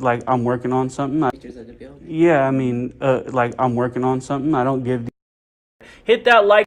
like I'm working on something. Pictures of the building. Yeah, I mean, like I'm working on something. I don't give. Hit that like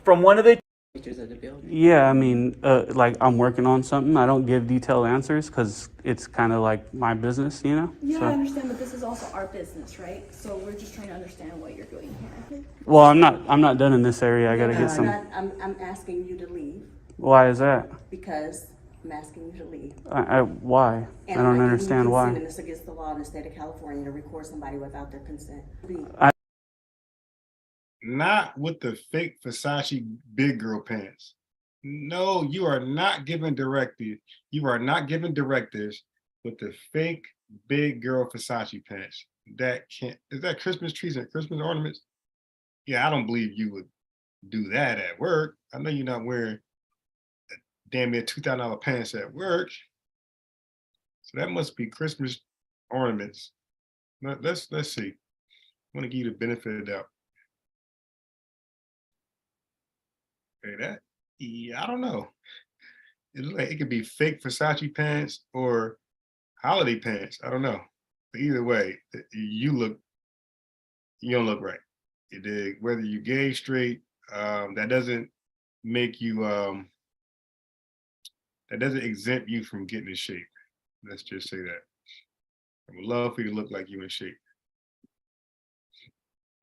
from one of the Pictures of the building. Yeah, I mean, like I'm working on something. I don't give detailed answers because it's kind of like my business, you know. Yeah, So, I understand, but this is also our business, right? So we're just trying to understand what you're doing here. well, I'm not done in this area. I gotta get some. I'm asking you to leave Why is that? because I'm asking you to leave. Why? And I I'm don't not giving you understand consent, why. and it's against the law in the state of California to record somebody without their consent. Leave. Not with the fake Versace big girl pants. No, you are not giving directives. You are not giving directives with the fake big girl Versace pants. That can't, is that Christmas trees and Christmas ornaments? Yeah, I don't believe you would do that at work. I know you're not wearing damn near $2,000 pants at work. So that must be Christmas ornaments. Let's see. I want to give you the benefit of the doubt. Okay, that, yeah, I don't know. It look like it could be fake Versace pants or holiday pants. I don't know. But either way, you don't look right. You dig? Whether you gay, straight, that doesn't make you that doesn't exempt you from getting in shape. Let's just say that. I would love for you to look like you in shape.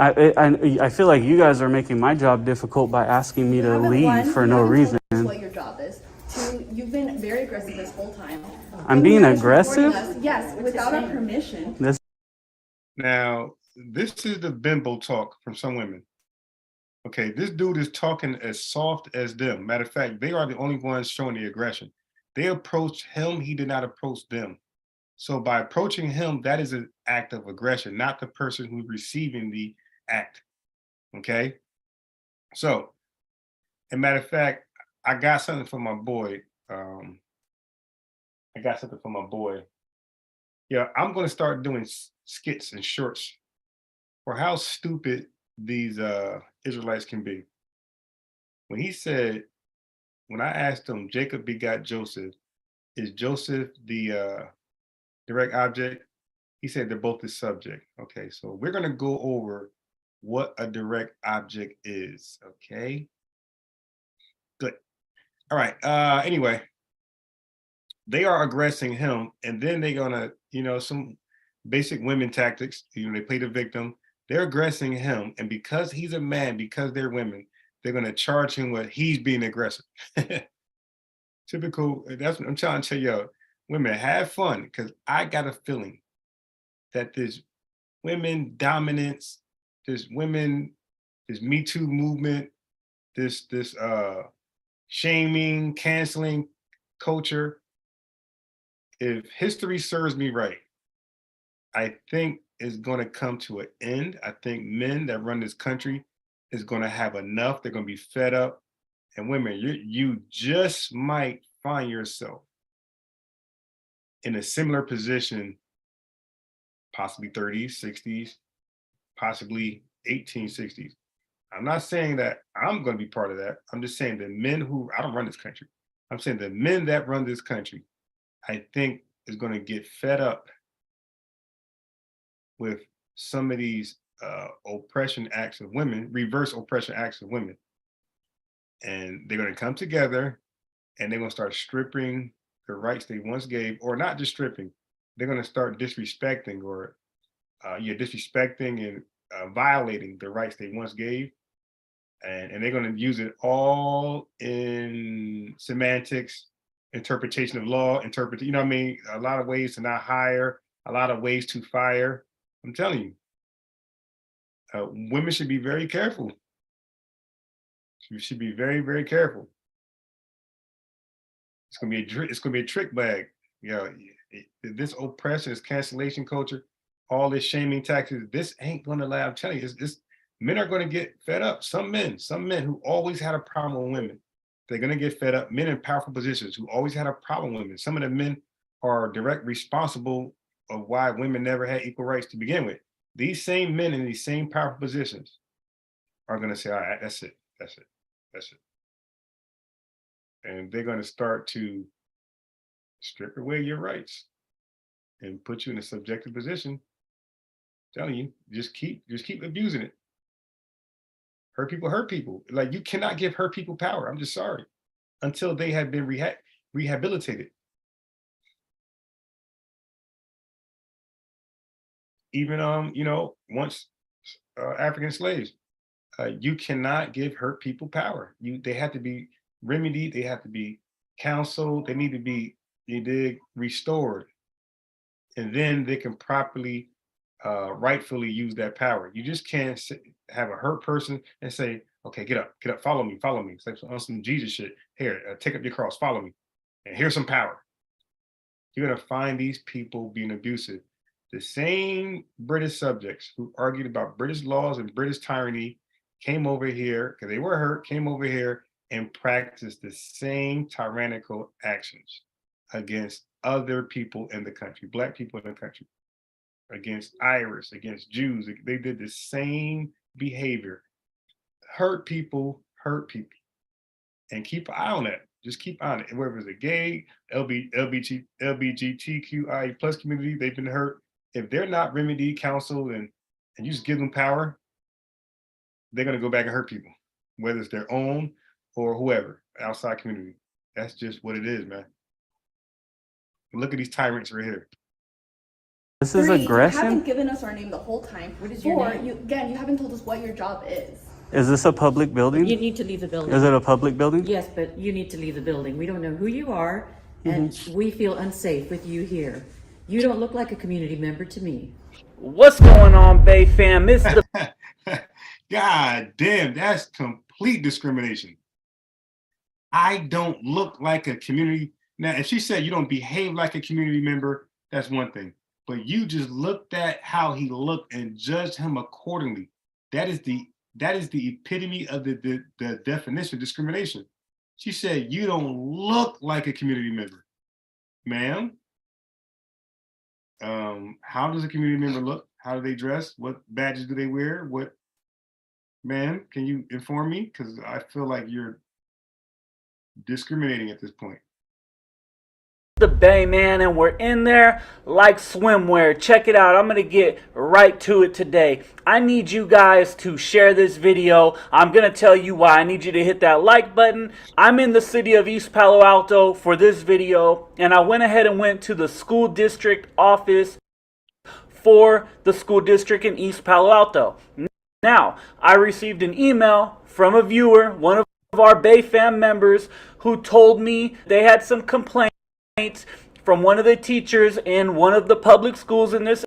I feel like you guys are making my job difficult by asking me You to haven't, leave one, for you no haven't told reason. us what your job is. Two, you've been very aggressive this whole time. I'm And being you're just aggressive? recording us, yes, without our permission. This Now, this is the bimbo talk from some women. Okay, this dude is talking as soft as them. Matter of fact, they are the only ones showing the aggression. They approached him, he did not approach them. So by approaching him, that is an act of aggression, not the person who's receiving the act. Okay. So, and matter of fact, I got something for my boy. I got something for my boy. Yeah, I'm going to start doing skits and shorts for how stupid these Israelites can be. When he said, when I asked him, Jacob begot Joseph, is Joseph the direct object? He said they're both the subject. Okay, so we're going to go over what a direct object is. Okay, good. All right. Anyway, they are aggressing him, and then they're gonna, some basic women tactics. They play the victim. They're aggressing him, and because he's a man, because they're women, they're gonna charge him with he's being aggressive. Typical. That's what I'm trying to tell you. Women, have fun, because I got a feeling that this women dominance, this women, this Me Too movement, this shaming, canceling culture, if history serves me right, I think is going to come to an end. I think men that run this country is going to have enough. They're going to be fed up. And women, you just might find yourself in a similar position, possibly 30s, 60s, possibly 1860s. I'm not saying that I'm going to be part of that. I'm just saying the men who, I don't run this country. I'm saying the men that run this country, I think is going to get fed up with some of these oppression acts of women, reverse oppression acts of women. And they're going to come together and they're going to start stripping the rights they once gave, or not just stripping, they're going to start disrespecting or disrespecting and violating the rights they once gave. And they're going to use it all in semantics, interpretation of law, you know what I mean? A lot of ways to not hire, a lot of ways to fire. I'm telling you, women should be very careful. You should be very, very careful. It's gonna be a trick bag. This oppression, this cancellation culture, all this shaming tactics. This ain't gonna allow. I'm telling you, this men are gonna get fed up. Some men who always had a problem with women, they're gonna get fed up. Men in powerful positions who always had a problem with women. Some of the men are direct responsible of why women never had equal rights to begin with. These same men in these same powerful positions are going to say, all right, that's it. That's it. That's it. And they're going to start to strip away your rights and put you in a subjective position. I'm telling you, just keep abusing it. Hurt people. Like, you cannot give hurt people power. I'm just sorry. Until they have been rehabilitated. Even once African slaves, you cannot give hurt people power. They have to be remedied, they have to be counseled, they need to be restored, and then they can properly rightfully use that power. You just can't have a hurt person and say, okay, get up, follow me. It's like on some Jesus shit. Here, take up your cross, follow me, and here's some power. You're gonna find these people being abusive. The same British subjects who argued about British laws and British tyranny came over here because they were hurt, came over here and practiced the same tyrannical actions against other people in the country, Black people in the country, against Irish, against Jews. They did the same behavior. Hurt people, and keep an eye on that. Just keep on it. Whether it's a gay, LGBTQI plus community, they've been hurt. If they're not remedied, counseled, and you just give them power, they're gonna go back and hurt people, whether it's their own or whoever, outside community. That's just what it is, man. Look at these tyrants right here. This is 3, you aggression? haven't given us our name the whole time. What is your 4, name? you haven't told us what your job is. Is this a public building? You need to leave the building. Is it a public building? Yes, but you need to leave the building. We don't know who you are, and we feel unsafe with you here. You don't look like a community member to me. What's going on, Bay fam? It's the God damn, that's complete discrimination. I don't look like a community. Now, if she said you don't behave like a community member, that's one thing. But you just looked at how he looked and judged him accordingly. That is the epitome of the definition of discrimination. She said you don't look like a community member. Ma'am, how does a community member look? How do they dress? What badges do they wear? What, ma'am, can you inform me? Because I feel like you're discriminating at this point. Bay, man, and we're in there like swimwear. Check it out. I'm gonna get right to it today. I need you guys to share this video. I'm gonna tell you why. I need you to hit that like button. I'm in the city of East Palo Alto for this video, and I went ahead and went to the school district office for the school district in East Palo Alto. Now, I received an email from a viewer, one of our Bay Fam members, who told me they had some complaints from one of the teachers in one of the public schools in this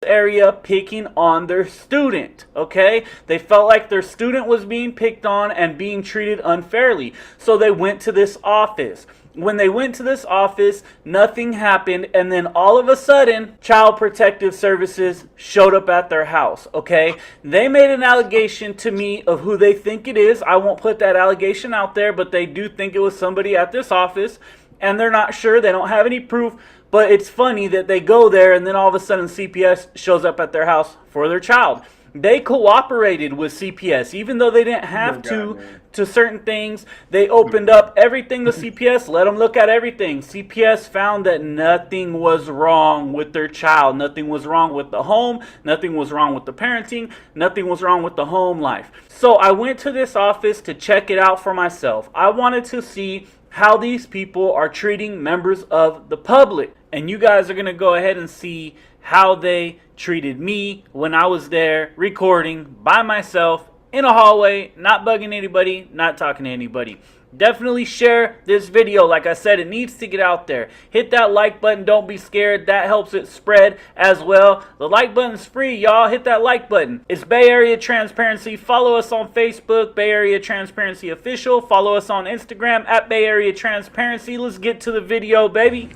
area picking on their student. Okay, they felt like their student was being picked on and being treated unfairly, so they went to this office. When they went to this office, nothing happened, and then all of a sudden, Child Protective Services showed up at their house. Okay, they made an allegation to me of who they think it is. I won't put that allegation out there, but they do think it was somebody at this office, and they're not sure. They don't have any proof, but it's funny that they go there and then all of a sudden CPS shows up at their house for their child. They cooperated with CPS, even though they didn't have to certain things. They opened up everything to CPS, let them look at everything. CPS found that nothing was wrong with their child. Nothing was wrong with the home. Nothing was wrong with the parenting. Nothing was wrong with the home life. So I went to this office to check it out for myself. I wanted to see how these people are treating members of the public. And you guys are going to go ahead and see how they treated me when I was there recording by myself in a hallway, not bugging anybody, not talking to anybody. Definitely share this video. Like I said, it needs to get out there. Hit that like button. Don't be scared. That helps it spread as well. The like button's free, y'all. Hit that like button. It's Bay Area Transparency. Follow us on Facebook, Bay Area Transparency Official. Follow us on Instagram at Bay Area Transparency. Let's get to the video, baby.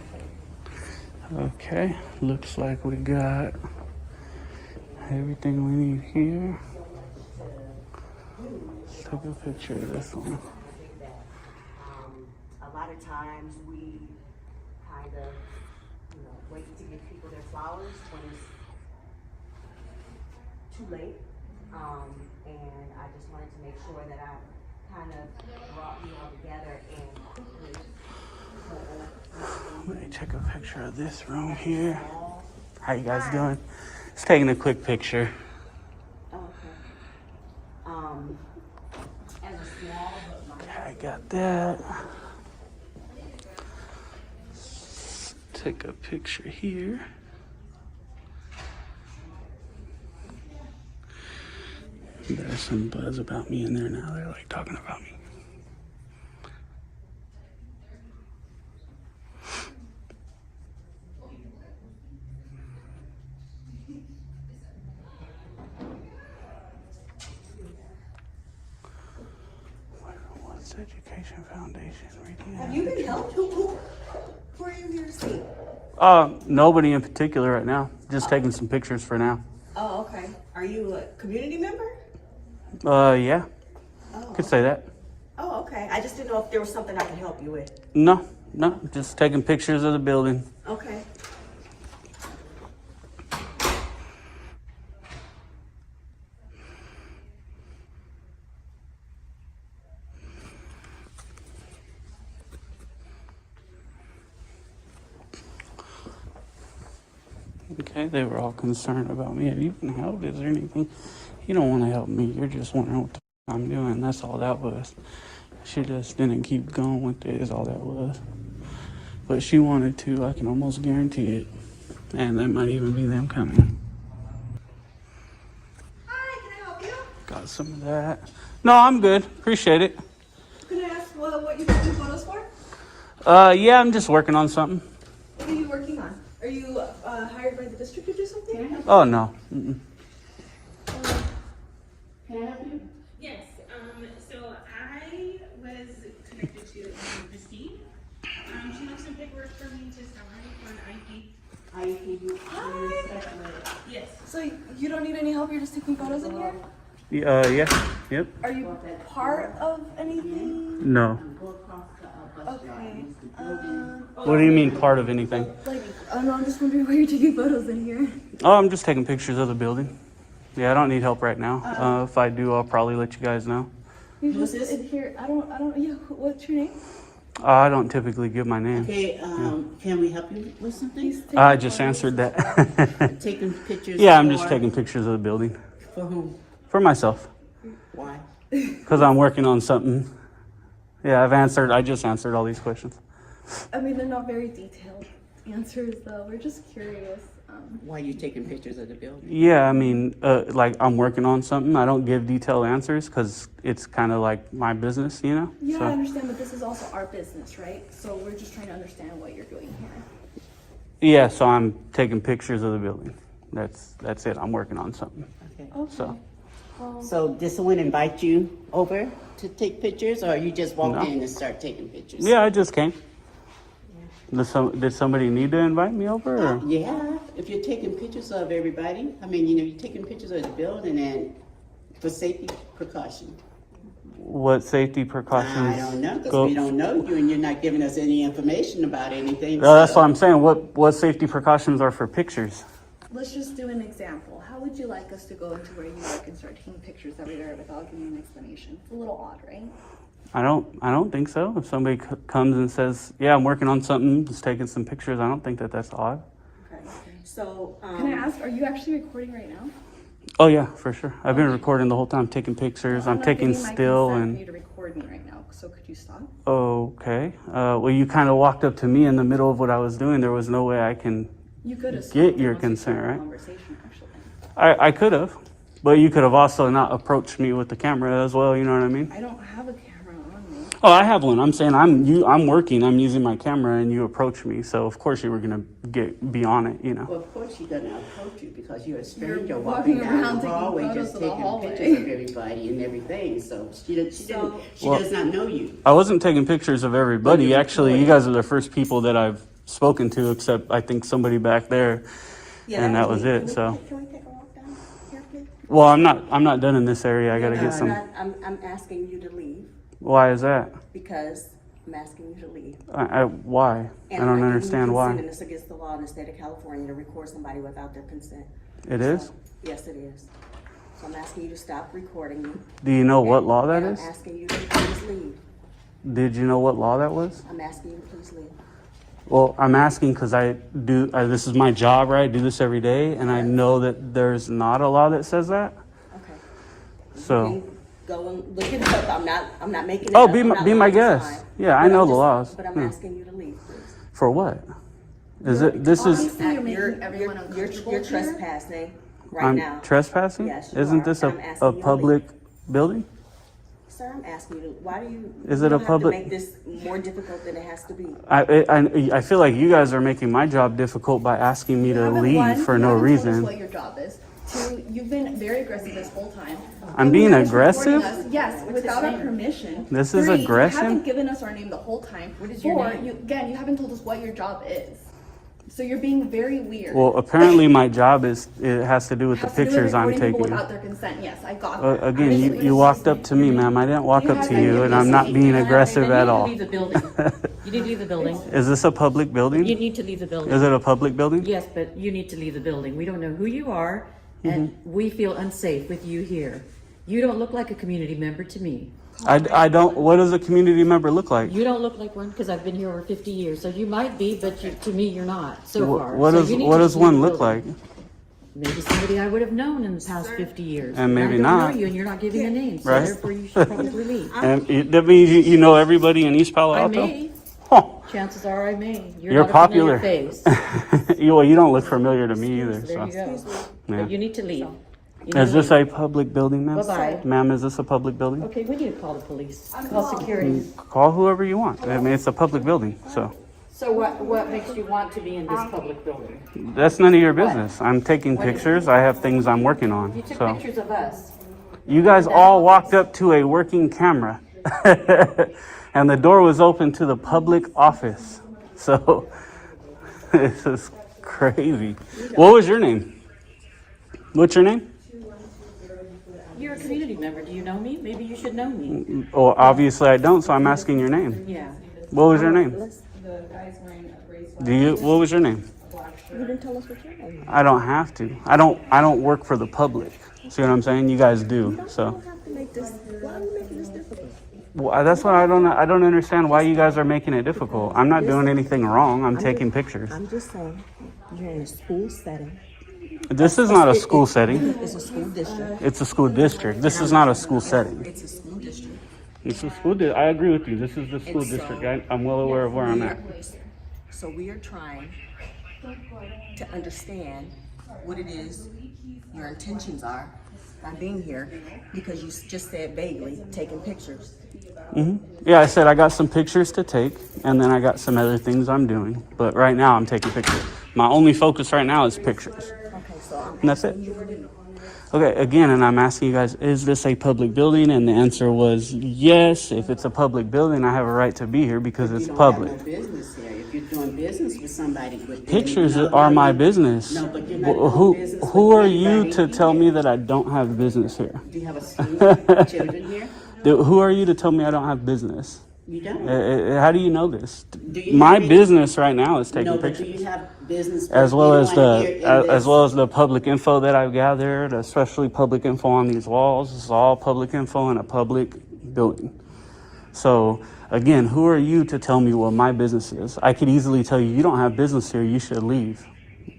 Okay, looks like we got everything we need here. Let's take a picture of this one. A lot of times we kind of, wait to give people their flowers when it's too late. And I just wanted to make sure that I kind of brought you all together and quickly Let me take a picture of this room here. How you guys doing? Just taking a quick picture. Okay. As a small, but my I got that. Take a picture here. There's some buzz about me in there now. They're like talking about me. What's Education Foundation? Have you been helped? Who are you here to see? Nobody in particular right now. Just taking some pictures for now. Oh, okay. Are you a community member? Yeah, Oh, could say that. oh, okay. I just didn't know if there was something I could help you with. No, just taking pictures of the building. Okay. Okay, they were all concerned about me. Have you been helped? Is there anything? You don't want to help me. You're just wondering what the I'm doing. That's all that was. She just didn't keep going with it, is all that was. But she wanted to, I can almost guarantee it. And that might even be them coming. Hi, can I help you? Got some of that. No, I'm good. Appreciate it. Can I ask what you're taking photos for? Yeah, I'm just working on something. What are you working on? Are you hired by the district to do something? Oh, no. Mm-mm. Can I help you? Yes, so I was connected to Christine. She left some paperwork for me to sign for an IP. Yes. So you don't need any help, you're just taking photos in here? Yeah. Yep. Are you part of anything? No. Okay. What do you mean part of anything? Like, oh no, I'm just wondering why you're taking photos in here. Oh, I'm just taking pictures of the building. Yeah, I don't need help right now. If I do, I'll probably let you guys know. You're just in here. I don't, yeah, what's your name? I don't typically give my name. Okay, can we help you with something? I just answered that. Taking pictures? Yeah, I'm just for- taking pictures of the building. For whom? For myself. Why? Because I'm working on something. Yeah, I just answered all these questions. I mean, they're not very detailed answers though. We're just curious. Why are you taking pictures of the building? Yeah, I mean, like I'm working on something. I don't give detailed answers because it's kind of like my business, you know? Yeah, So- I understand, but this is also our business, right? So we're just trying to understand what you're doing here. Yeah, so I'm taking pictures of the building. That's it. I'm working on something. Okay. Okay. So, So did someone invite you over to take pictures, or you just walked No. in and start taking pictures? yeah, I just came. Did somebody need to invite me over? Or? Yeah, if you're taking pictures of everybody, I mean, you're taking pictures of the building and for safety precaution. What safety precautions? I don't know, because go- we don't know you and you're not giving us any information about anything. That's so- what I'm saying. What safety precautions are for pictures? Let's just do an example. How would you like us to go into where you work and start taking pictures every day without giving an explanation? It's a little odd, right? I don't think so. If somebody comes and says, "Yeah, I'm working on something, just taking some pictures," I don't think that's odd. Okay. So, Can I ask, are you actually recording right now? Oh yeah, for sure. I've been recording the whole time, taking pictures. I'm not taking giving my still consent and. for you to record me right now, so could you stop? Okay. Well, you kind of walked up to me in the middle of what I was doing. There was no way I can. You could have Get stopped your once we consent, started the right? Conversation, actually. I could have, but you could have also not approached me with the camera as well. You know what I mean? I don't have a camera on me. Oh, I have one. I'm saying I'm working. I'm using my camera, and you approach me. So of course you were gonna be on it. You know. Well, of course she's gonna approach you because you're a stranger You're walking walking down around the taking hallway, photos just of the taking hallway. pictures of everybody and everything. So she Well- does not know you. I wasn't taking pictures of everybody. you're Actually, you recording. guys are the first people that I've spoken to, except I think somebody back there, and that was it. So, Can we take a walk down here, please? well, I'm not done in this area. I gotta get some. I'm asking you to leave Why is that? because I'm asking you to leave. Why? I don't understand why. And it's against the law in the state of California to record somebody without their consent. It is. So, yes, it is. So I'm asking you to stop recording me. Do you know what law that And is? I'm asking you to please leave. Did you know what law that was? I'm asking you to please leave. Well, I'm asking because this is my job, right? I do this every day, and I know that there's not a law that says that. Okay. So, You can go and look it up. I'm not making it oh, up. be I'm my, not be my wasting guest. time. Yeah, I But know I'm the just- laws. But I'm Yeah. asking you to leave, please. For what? Is it? This is. Obviously, you're making everyone You're uncomfortable you're here. trespassing right I'm now. trespassing. Yes, you Isn't are, this and I'm asking a you to public building? Sir, I'm asking you, why do you? Is you it a don't have public- to make this more difficult than it has to be. I feel like you guys are making my job difficult by asking me You to haven't- leave one, for you no haven't told us reason. what your job is. Two, you've been very aggressive this whole time. I'm And being you're just aggressive? recording us, yes, without our permission. This is Three, aggression? You haven't given us our name the whole time. What is your Four, name? you haven't told us what your job is. So you're being very weird. Well, apparently my job it has to do with the Has to do with pictures I'm recording people taking. without their consent. Yes, I got that. Again, Obviously. you walked up to me, ma'am. I didn't walk You up to haven't you, and given I'm us not any- being Then you aggressive at all. You need to leave the building. You need to leave the building. Is this a public building? You need to leave the building. Is it a public building? Yes, but you need to leave the building. We don't know who you are, and Mm-hmm. we feel unsafe with you here. You don't look like a community member to me. I don't. What does a community member look like? You don't look like one because I've been here over 50 years. So you might be, but to me, you're not so far. What So does you need what to does just leave one the look like? building. Maybe somebody I would have known in the past 50 years. And maybe I don't not. know you, and you're not giving a name, so Right. therefore you should probably leave. That means you know everybody in East Palo I Alto. may. Huh. Chances are I may. You're not a popular. familiar face. Well, you don't look familiar to me either. There So. you go. Yeah. But you need to leave. You need Is to this leave. a public building, ma'am? Bye-bye. Ma'am, is this a public building? Okay, we need to call the police. Call security. Call whoever you want. I mean, it's a public building, so So what makes you want to be in this public building? that's none of your business. I'm taking pictures. I have things I'm working on. You took So pictures of us. you guys all walked up to a working camera, and the door was open to the public office. So this is crazy. What was your name? What's your name? You're a community member. Do you know me? Maybe you should know me. Well, obviously I don't, so I'm asking your name. Yeah. What was your name? The guy's wearing a bracelet. Do you? What was your name? You didn't tell us what your name is. I don't have to. I don't work for the public. See what I'm saying? You guys do. So. You don't have to make this, why are you making this difficult? Well, that's what I don't understand why you guys are making it difficult. I'm not doing anything wrong. I'm taking pictures. I'm just saying, you're in a school setting. This is not a school setting. It's a school district. It's a school district. This is not a school setting. It's a school district. It's a school I agree with you. This is the school district. I'm well aware of where I'm at. So we are trying to understand what it is your intentions are by being here, because you just said vaguely, taking pictures. Yeah, I said I got some pictures to take, and then I got some other things I'm doing. But right now, I'm taking pictures. My only focus right now is pictures. Okay, so I'm And that's it. asking you, Okay, again, and I'm asking you guys, is this a public building? And the answer was yes. If it's a public building, I have a right to be here because it's You don't public. have no business here. If you're doing business with somebody, with Pictures are my business. No, but you're not Wh- doing business Who with are you anybody to tell here. me that I don't have business here? Do you have a school, children here? Who are you to tell me I don't have business? You don't. How do you know this? Do you My have any- business right now is taking No, but do pictures. you have business? As with well as anyone here in as this- well as the public info that I've gathered, especially public info on these walls. This is all public info in a public building. So again, who are you to tell me what my business is? I could easily tell you, you don't have business here, you should leave.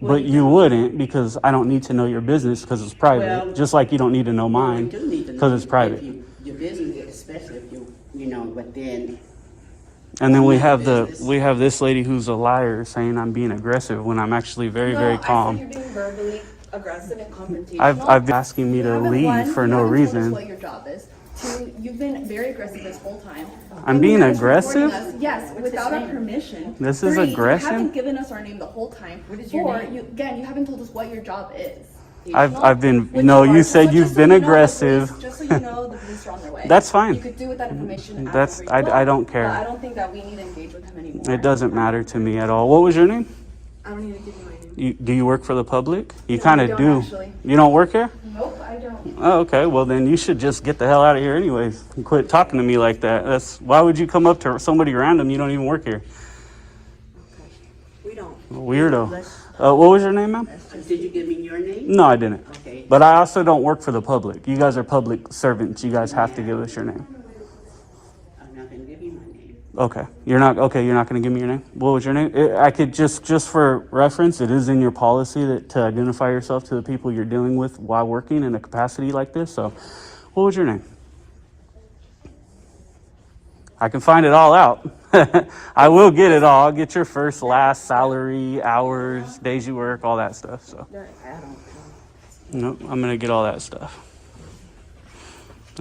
But you wouldn't, because I don't need to know your business because it's private. Well, just like you don't need to know Well, mine you do need to because know it's private. if your business, especially if you know, but then And then we have business. this lady who's a liar saying I'm being aggressive when I'm actually very, very I said calm. you're being verbally aggressive and confrontational. I've been asking me You to haven't- leave one, for you no haven't told us reason. what your job is. Two, you've been very aggressive this whole time. I'm And being you're just aggressive? recording us, yes, without our permission. This is Three, aggression? You haven't given us our name the whole time. What is your Four, name? you haven't told us what your job is. I've been, Which no, are- you so said just you've so been you know, the aggressive. police- Just so you know, the police are on their way. That's fine. You could do with that information That's- after. I don't care. But I don't think that we need to engage with him anymore. It doesn't matter to me at all. What was your name? I don't need to give you my name. Do you work for the public? You No, kind I of don't do. actually. You don't work here? Nope, I don't. Oh, okay. Well, then you should just get the hell out of here anyways. And quit talking to me like that. Why would you come up to somebody random? You don't even work here. we don't. Weirdo. Let's- What was your name, ma'am? did you give me your name? No, I didn't. Okay. But I also don't work for the public. You guys are public servants. You guys have to give us your name. I'm not gonna give you my name. Okay, you're not going to give me your name. What was your name? I could just for reference, it is in your policy that to identify yourself to the people you're dealing with while working in a capacity like this. So, what was your name? I can find it all out. I will get it all. I'll get your first, last, salary, hours, days you work, all that stuff. So, nope, I'm going to get all that stuff.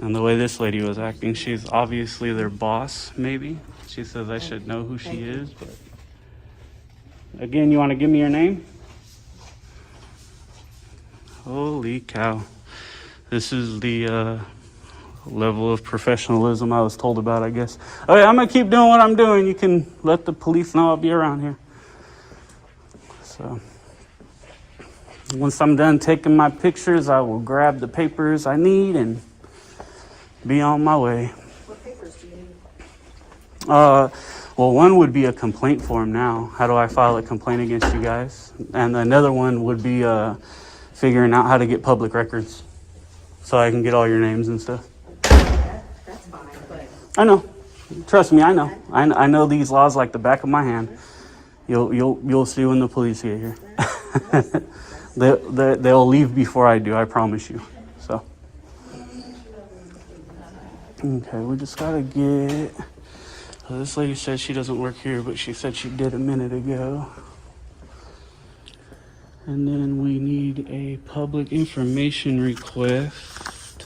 And the way this lady was acting, she's obviously their boss, maybe. She says I should know who she is, but again, you want to give me your name? Holy cow. This is the level of professionalism I was told about, I guess. Okay, I'm going to keep doing what I'm doing. You can let the police know I'll be around here. So, once I'm done taking my pictures, I will grab the papers I need and be on my way. What papers do you need? Well, one would be a complaint form now. How do I file a complaint against you guys? And another one would be figuring out how to get public records so I can get all your names and stuff. That's fine, but I know. Trust me, I know. I know these laws like the back of my hand. You'll see when the police get here. They'll leave before I do, I promise you. So. Okay, we just gotta get... this lady said she doesn't work here, but she said she did a minute ago. And then we need a public information request.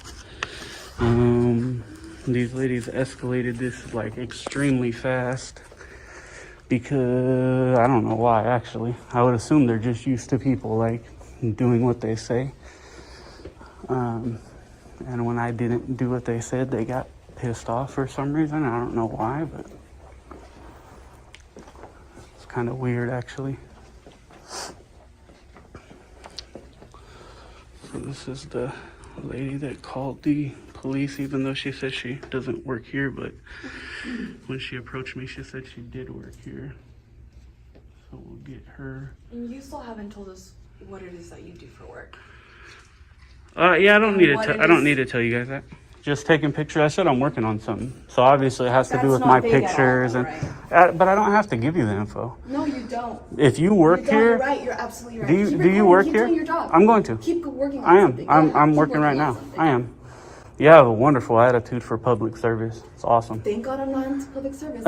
These ladies escalated this like extremely fast because I don't know why, actually. I would assume they're just used to people like doing what they say. And when I didn't do what they said, they got pissed off for some reason. I don't know why, but it's kind of weird, actually. So this is the lady that called the police, even though she said she doesn't work here, but when she approached me, she said she did work here. So we'll get her. And you still haven't told us what it is that you do for work. Yeah, I don't need What to. it I don't is- need to tell you guys that. Just taking pictures. I said I'm working on something, so obviously it has to do That's with not my vague at all, pictures, though, and but I don't have to give you the info. No, you don't. If you work You don't, here, You're right. You're absolutely right. do you Keep do you recording, work keep here? Doing your job. I'm going to. Keep working on I am. something. Go ahead, I'm keep working right on now. something. I am. You have a wonderful attitude for public service. It's awesome. Thank God I'm not into public service.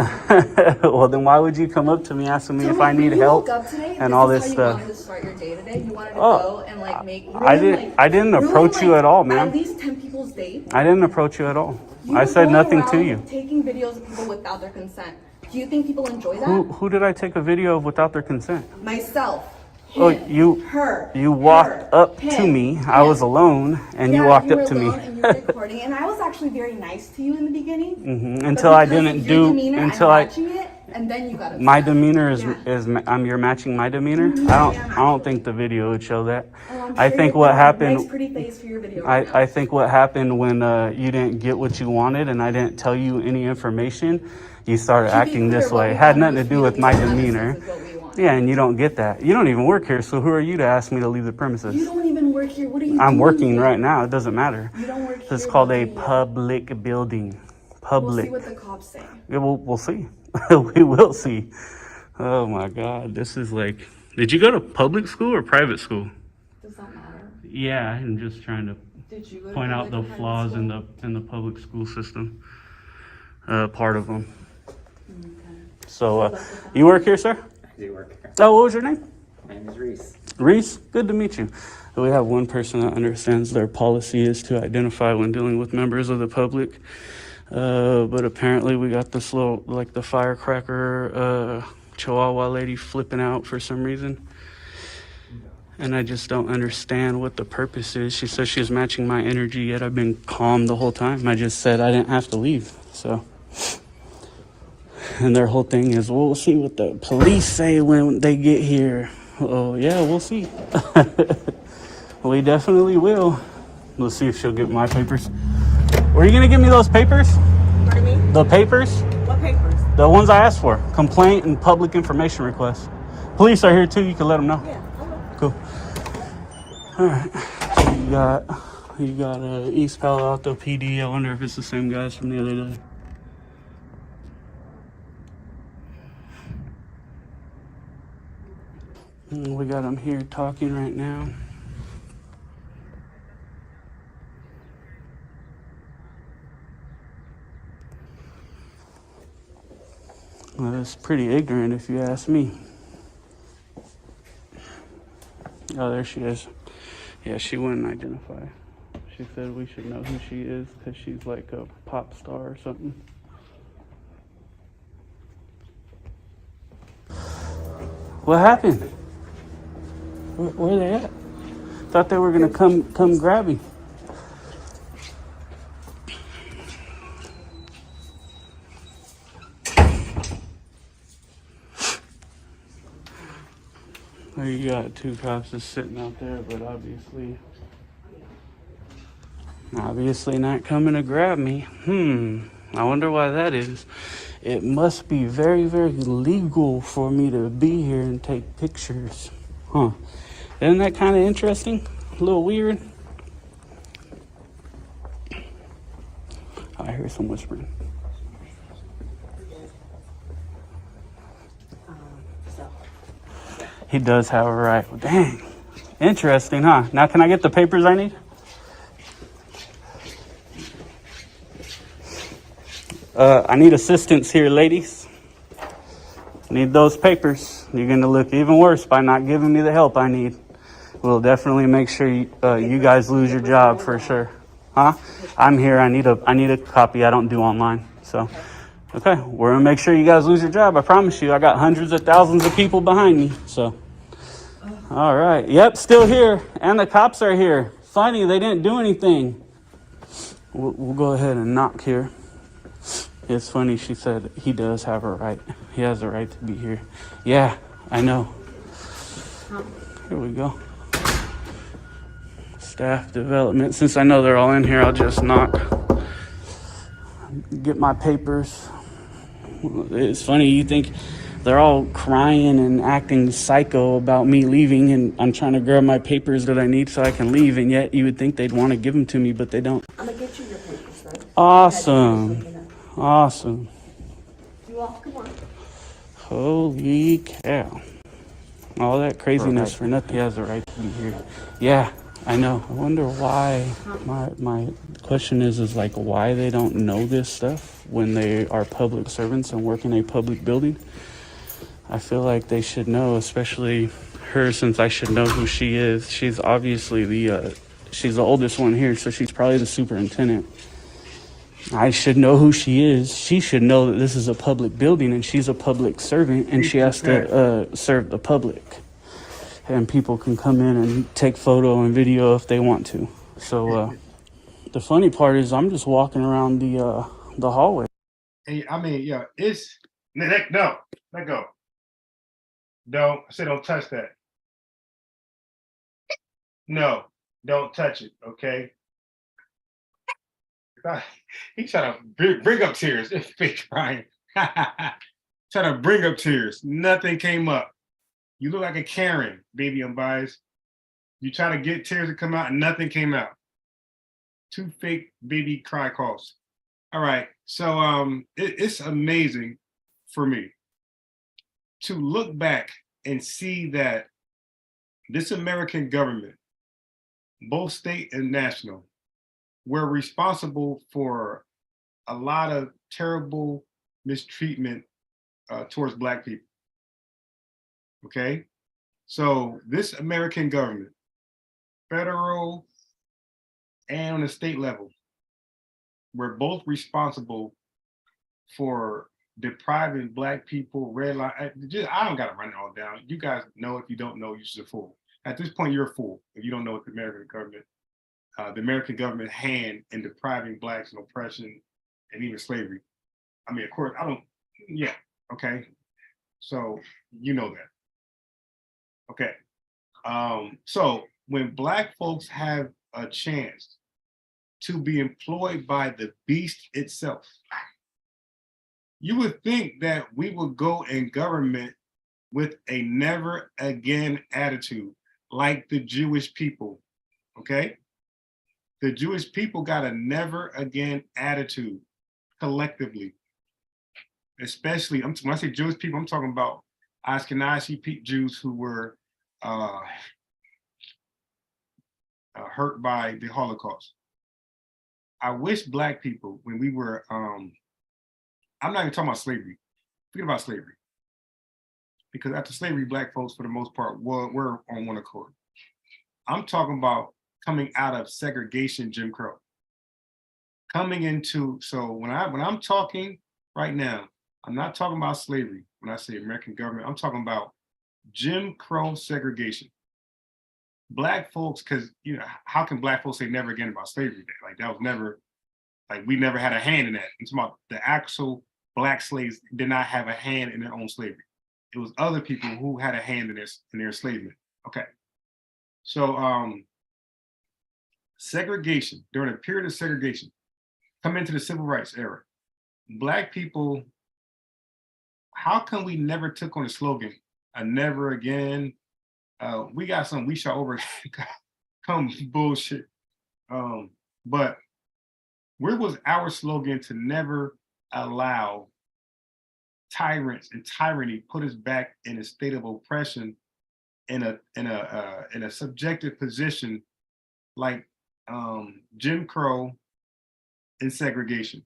Well, then why would you come up to me asking me Tell if I when need you help woke up today, and all this how stuff? You wanted to start your day today. You wanted to Oh, go and like make. I didn't approach you at all, ma'am. At least 10 people's day. I didn't approach you at all. You I were said going nothing to around you. Taking videos of people without their consent. Do you think people enjoy that? Who did I take a video of without their consent? Myself. Oh, Him, her. You walked her, up to him, me. I was him. alone, and you Yeah, walked you were up to me. alone and you were recording, and I was actually very nice to you in the beginning. But Until I because didn't of your do demeanor, until I'm I. watching it, and then you got upset. My demeanor is Yeah. you're matching my demeanor. I don't think the video would show that. Oh, I'm I sure think you what have a happened. Nice pretty face for your video. Right now. I think what happened when you didn't get what you wanted and I didn't tell you any information, you started To be acting clear, this what way. we It had wanted nothing to was do you with be my honest demeanor. with what we want. Yeah, and you don't get that. You don't even work here, so who are you to ask me to leave the You premises? don't even work here. What are you I'm doing working here? right now. It doesn't matter. You don't work here. This is called what a do you do? public building. We'll Public. see what the cops say. Yeah, we'll see. We will see. Oh my God, this is like. Did you go to public school or private school? Does that matter? Yeah, I'm just trying to Did you go to point out public the or private flaws in school? the public school system. Part of them. So, you work here, sir? I do work here. Oh, what was your name? My name is Reese. Reese. Good to meet you. We have one person that understands their policy is to identify when dealing with members of the public. But apparently we got this little, like the firecracker Chihuahua lady flipping out for some reason. And I just don't understand what the purpose is. She says she's matching my energy, yet I've been calm the whole time. I just said I didn't have to leave, so. And their whole thing is, well, we'll see what the police say when they get here. Oh, yeah, we'll see. We definitely will. Let's see if she'll get my papers. Were you gonna give me those papers? Pardon me? The papers? What papers? The ones I asked for. Complaint and public information request. Police are here too, you can let them know. Yeah, I will. Cool. All right. So you got East Palo Alto PD. I wonder if it's the same guys from the other day. We got them here talking right now. Well, that's pretty ignorant if you ask me. Oh, there she is. Yeah, she wouldn't identify. She said we should know who she is because she's like a pop star or something. What happened? Where are they at? Thought they were gonna come grab me. Well, you got two cops just sitting out there, but obviously not coming to grab me. I wonder why that is. It must be very, very legal for me to be here and take pictures. Huh. Isn't that kind of interesting? A little weird. I hear some whispering. He does have a right. Dang. Interesting, huh? Now can I get the papers I need? I need assistance here, ladies. Need those papers. You're going to look even worse by not giving me the help I need. We'll definitely make sure you guys lose your job for sure. Huh? I'm here. I need a copy. I don't do online. So, okay. We're going to make sure you guys lose your job. I promise you. I got hundreds of thousands of people behind me. So, all right. Yep, still here. And the cops are here. Funny, they didn't do anything. We'll go ahead and knock here. It's funny, she said he does have a right. He has a right to be here. Yeah, I know. Here we go. Staff development. Since I know they're all in here, I'll just knock. Get my papers. It's funny, you think they're all crying and acting psycho about me leaving, and I'm trying to grab my papers that I need so I can leave, and yet you would think they'd want to give them to me, but they don't. I'm gonna get you your papers, right? Awesome. Awesome. You all, come on. Holy cow. All that craziness for nothing. He has a right to be here. Yeah, I know. I wonder why. My question is like why they don't know this stuff when they are public servants and work in a public building. I feel like they should know, especially her, since I should know who she is. She's obviously she's the oldest one here, so she's probably the superintendent. I should know who she is. She should know that this is a public building and she's a public servant and she has to serve the public. And people can come in and take photo and video if they want to. So the funny part is I'm just walking around the hallway. And I mean, yeah, it's no, let go. Don't I said don't touch that. No, don't touch it, okay? He's trying to bring up tears. It's fake crying. Trying to bring up tears. Nothing came up. You look like a Karen, baby unbiased. You try to get tears to come out and nothing came out. Two fake baby cry calls. All right. So it's amazing for me to look back and see that this American government, both state and national, were responsible for a lot of terrible mistreatment towards Black people. Okay? So this American government, federal and on the state level, were both responsible for depriving Black people, red line. I don't got to run it all down. You guys know. If you don't know, you're just a fool. At this point, you're a fool if you don't know what the American government hand in depriving Blacks and oppression and even slavery. I mean, of course, yeah, okay. So you know that. Okay. So when Black folks have a chance to be employed by the beast itself, you would think that we would go in government with a never again attitude, like the Jewish people, okay? The Jewish people got a never again attitude collectively. Especially, when I say Jewish people, I'm talking about Ashkenazi Jews who were hurt by the Holocaust. I wish Black people, when we were, I'm not even talking about slavery. Forget about slavery. Because after slavery, Black folks, for the most part, were on one accord. I'm talking about coming out of segregation, Jim Crow. Coming into, so when I'm talking right now, I'm not talking about slavery. When I say American government, I'm talking about Jim Crow segregation. Black folks, because how can Black folks say never again about slavery? Like that was never, like we never had a hand in that. I'm talking about the actual Black slaves did not have a hand in their own slavery. It was other people who had a hand in their enslavement. Okay, so segregation, during a period of segregation, come into the civil rights era. Black people, how come we never took on the slogan, a never again? We got some we shall overcome bullshit. But where was our slogan to never allow tyrants and tyranny put us back in a state of oppression, in a subjective position like Jim Crow and segregation?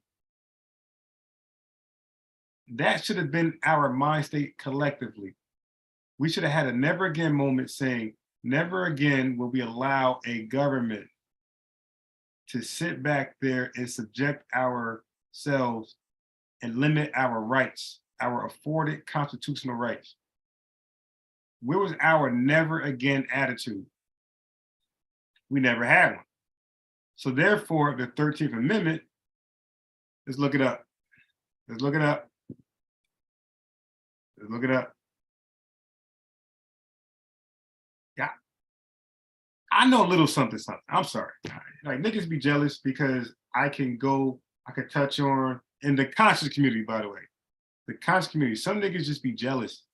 That should have been our mind state collectively. We should have had a never again moment saying, never again will we allow a government to sit back there and subject ourselves and limit our rights, our afforded constitutional rights. Where was our never again attitude? We never had one. So therefore, the 13th Amendment, let's look it up. Let's look it up. Let's look it up. Yeah. I know a little something. I'm sorry. Like niggas be jealous because I can touch on, in the conscious community, by the way, the conscious community, some niggas just be jealous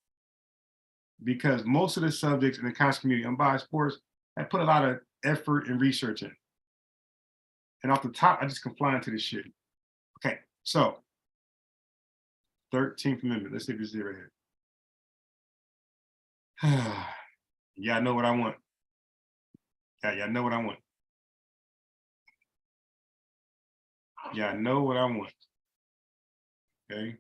because most of the subjects in the conscious community, unbiased sports, I put a lot of effort and research in. And off the top, I just comply into this shit. Okay, so 13th Amendment. Let's see if this is it right here. Y'all know what I want. Y'all know what I want. Y'all know what I want. Okay.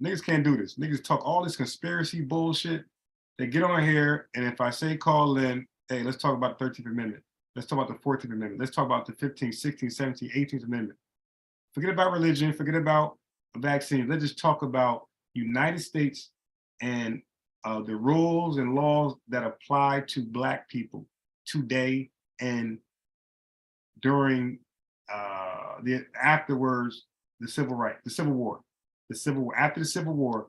Niggas can't do this. Niggas talk all this conspiracy bullshit. They get on here, and if I say call in, hey, let's talk about the 13th Amendment. Let's talk about the 14th Amendment. Let's talk about the 15th, 16th, 17th, 18th Amendment. Forget about religion. Forget about vaccines. Let's just talk about United States and the rules and laws that apply to Black people today and during afterwards, the Civil War. After the Civil War,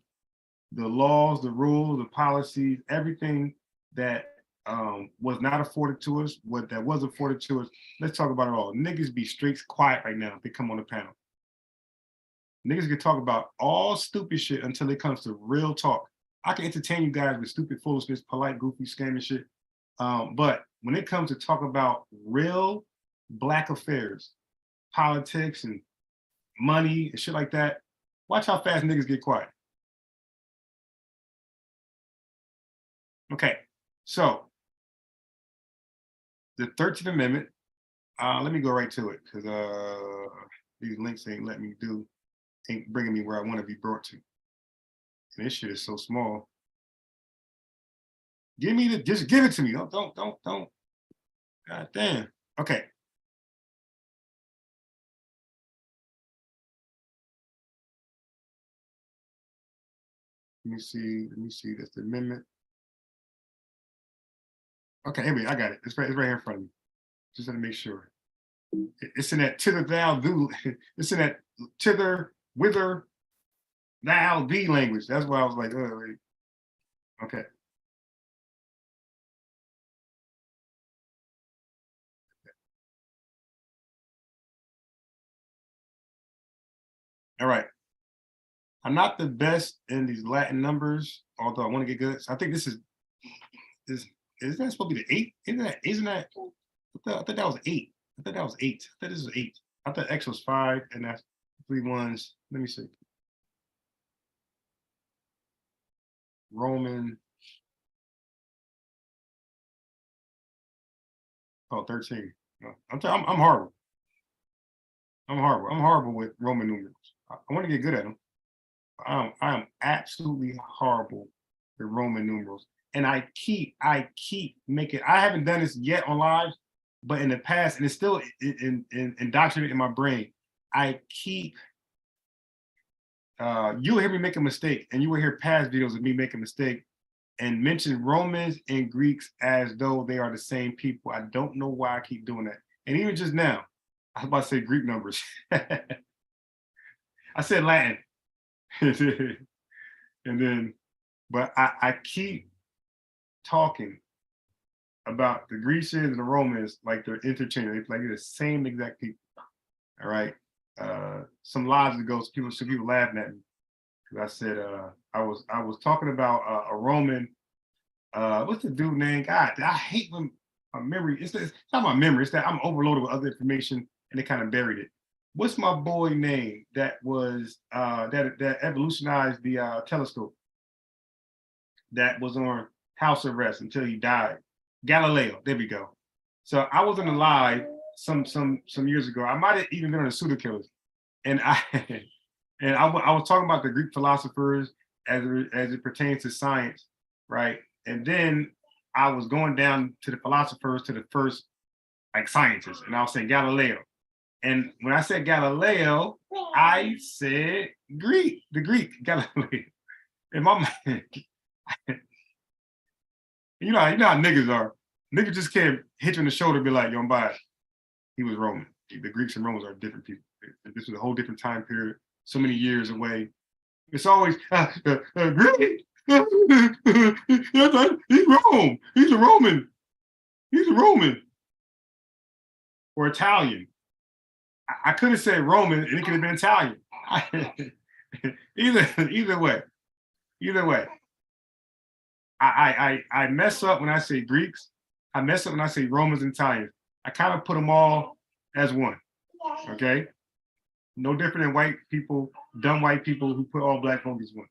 the laws, the rules, the policies, everything that was not afforded to us, what that was afforded to us. Let's talk about it all. Niggas be straight quiet right now if they come on the panel. Niggas can talk about all stupid shit until it comes to real talk. I can entertain you guys with stupid foolishness, polite, goofy, scamming shit. But when it comes to talk about real Black affairs, politics and money and shit like that, watch how fast niggas get quiet. Okay, so the 13th Amendment, let me go right to it because these links ain't bringing me where I want to be brought to. And this shit is so small. Just give it to me. Don't. God damn. Okay. Let me see. That's the amendment. Okay, anyway, I got it. It's right here in front of me. Just want to make sure. It's in that tither thou do. It's in that tither wither thou thee language. That's why I was like, oh wait. Okay. All right. I'm not the best in these Latin numbers, although I want to get good. So I think this is that supposed to be the 8? Isn't that I thought that was 8. I thought that was 8. I thought this was 8. I thought X was 5 and that's 3 ones. Let me see. Roman Oh, 13. No, I'm horrible. I'm horrible. I'm horrible with Roman numerals. I want to get good at them. I am absolutely horrible with Roman numerals. And I keep making, I haven't done this yet on live, but in the past, and it's still indoctrinated in my brain, I keep, you will hear me make a mistake, and you will hear past videos of me making a mistake and mention Romans and Greeks as though they are the same people. I don't know why I keep doing that. And even just now, I was about to say Greek numbers. I said Latin. And then, but I keep talking about the Grecians and the Romans like they're interchangeable, like they're the same exact people. All right. Some lives ago, some people laughing at me because I said I was talking about a Roman. What's the dude name? God, I hate when my memory. It's not my memory. It's that I'm overloaded with other information and they kind of buried it. What's my boy name that was that evolutionized the telescope? That was on house arrest until he died. Galileo. There we go. So I was on a live some years ago. I might have even been on the Pseudo Killers, and I was talking about the Greek philosophers as it pertains to science, right? And then I was going down to the philosophers to the first like scientists, and I was saying Galileo. And when I said Galileo, I said Greek, the Greek Galileo. And my man, you know how niggas are. Niggas just can't hit you on the shoulder and be like, yo, I'm biased. He was Roman. The Greeks and Romans are different people. This was a whole different time period, so many years away. It's always Greek. He's Rome. He's a Roman. He's a Roman. Or Italian. I could have said Roman and it could have been Italian. Either way. I mess up when I say Greeks. I mess up when I say Romans and Italians. I kind of put them all as one. Okay? No different than white people, dumb white people who put all black folks as one.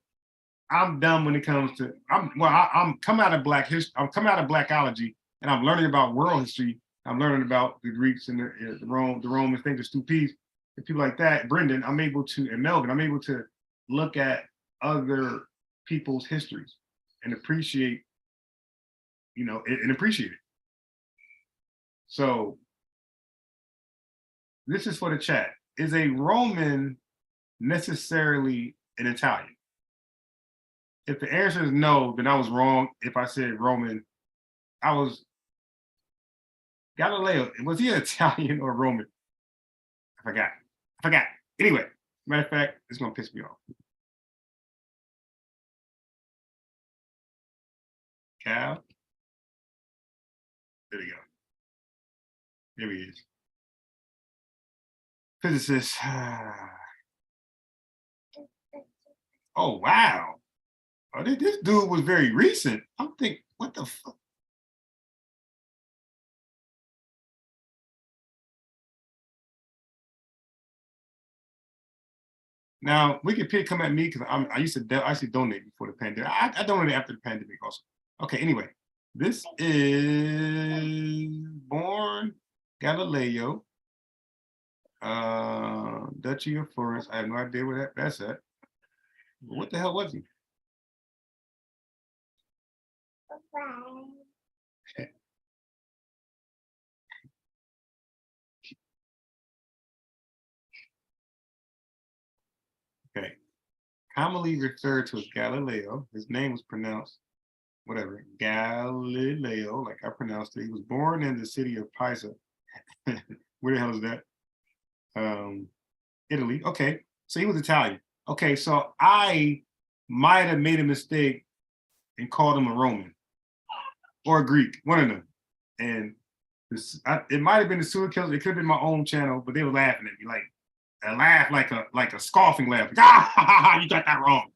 I'm dumb when it comes to I'm coming out of black history, I'm coming out of blackology, and I'm learning about world history. I'm learning about the Greeks and the Romans, things, the Stupes, and people like that. Brendan, I'm able to, and Melvin, I'm able to look at other people's histories and appreciate, and appreciate it. So this is for the chat. Is a Roman necessarily an Italian? If the answer is no, then I was wrong. If I said Roman, I was Galileo. Was he an Italian or Roman? I forgot. Anyway, matter of fact, it's gonna piss me off. Cal. There we go. There he is. Physicist. Oh, wow. Oh, this dude was very recent. I'm thinking, what the fuck? Now, Wikipedia come at me because I used to donate before the pandemic. I donated after the pandemic also. Okay, anyway, this is born Galileo, Duchy of Florence. I have no idea where that's at. What the hell was he? Okay. Commonly referred to as Galileo. His name was pronounced, whatever, Galileo, like I pronounced it. He was born in the city of Pisa. Where the hell is that? Italy. Okay. So he was Italian. Okay, so I might have made a mistake and called him a Roman or a Greek, one of them. And it might have been the Pseudo Killers. It could have been my own channel, but they were laughing at me, like a laugh, like a scoffing laugh. Like, ah, you got that wrong.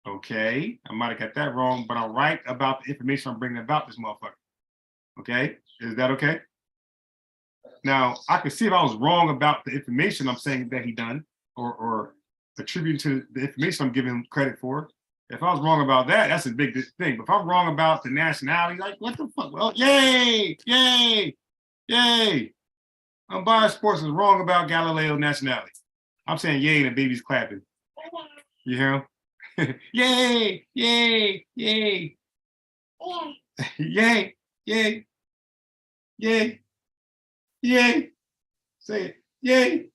Okay, I might have got that wrong, but I'm right about the information I'm bringing about this motherfucker. Okay, is that okay? Now, I can see if I was wrong about the information I'm saying that he done, or attributing to the information I'm giving him credit for. If I was wrong about that, that's a big thing. But if I'm wrong about the nationality, like what the fuck? Well, yay, yay, yay. Unbiased Sports is wrong about Galileo nationality. I'm saying yay and the baby's clapping. You hear him? Yay, yay, yay. Yay, yay, yay, yay. Say it. Yay,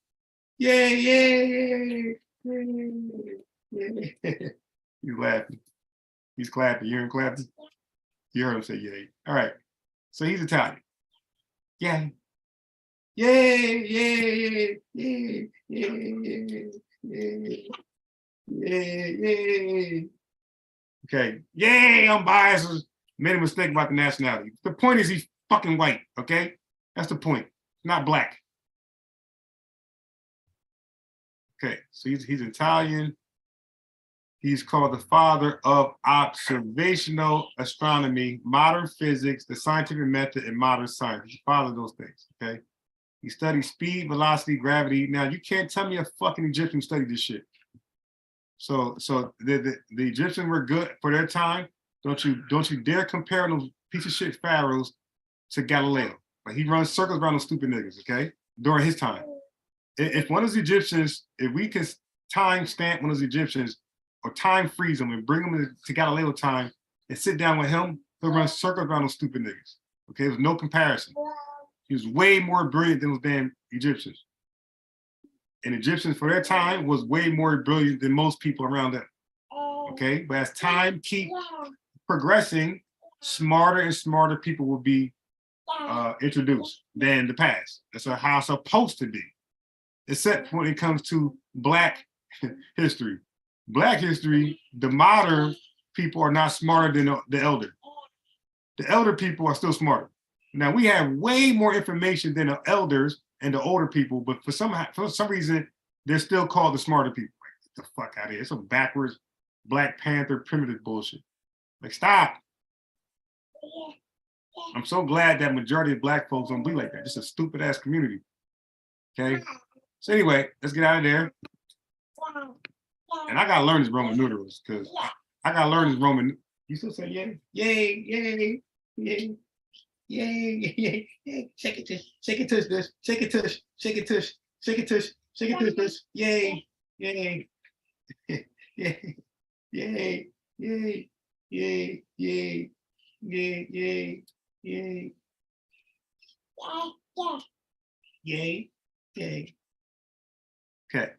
yay, yay, yay, yay. He's laughing. He's clapping. You hear him clapping? You heard him say yay. All right. So he's Italian. Yay. Yay, yay, yay, yay, yay, yay, yay. Okay. Yay, unbiased. Made a mistake about the nationality. The point is he's fucking white, okay? That's the point. Not black. Okay, so he's Italian. He's called the father of observational astronomy, modern physics, the scientific method, and modern science. He's the father of those things, okay? He studied speed, velocity, gravity. Now, you can't tell me a fucking Egyptian studied this shit. So the Egyptians were good for their time. Don't you dare compare those piece of shit pharaohs to Galileo. Like he runs circles around those stupid niggas, okay? During his time. If one of the Egyptians, if we can time stamp one of the Egyptians or time freeze them and bring them to Galileo time and sit down with him, he'll run circles around those stupid niggas. Okay, there's no comparison. He was way more brilliant than those damn Egyptians. And Egyptians for their time was way more brilliant than most people around them. Okay, but as time keeps progressing, smarter and smarter people will be introduced than the past. That's how it's supposed to be. Except when it comes to Black history. Black history, the modern people are not smarter than the elder. The elder people are still smarter. Now we have way more information than the elders and the older people, but for some reason, they're still called the smarter people. Like, get the fuck out of here. It's some backwards Black Panther primitive bullshit. Like, stop. I'm so glad that majority of Black folks don't be like that. It's a stupid ass community. Okay. So anyway, let's get out of there. And I gotta learn this Roman numerals because I gotta learn this Roman. You still say yay, yay, yay, yay, yay, yay, yay. Shake it, tush, shake it, tush, this, shake it, tush, shake it, tush, shake it, tush, shake it, tush, this, yay, yay, yay, yay, yay, yay, yay, yay, yay, yay, yay, yay. Okay,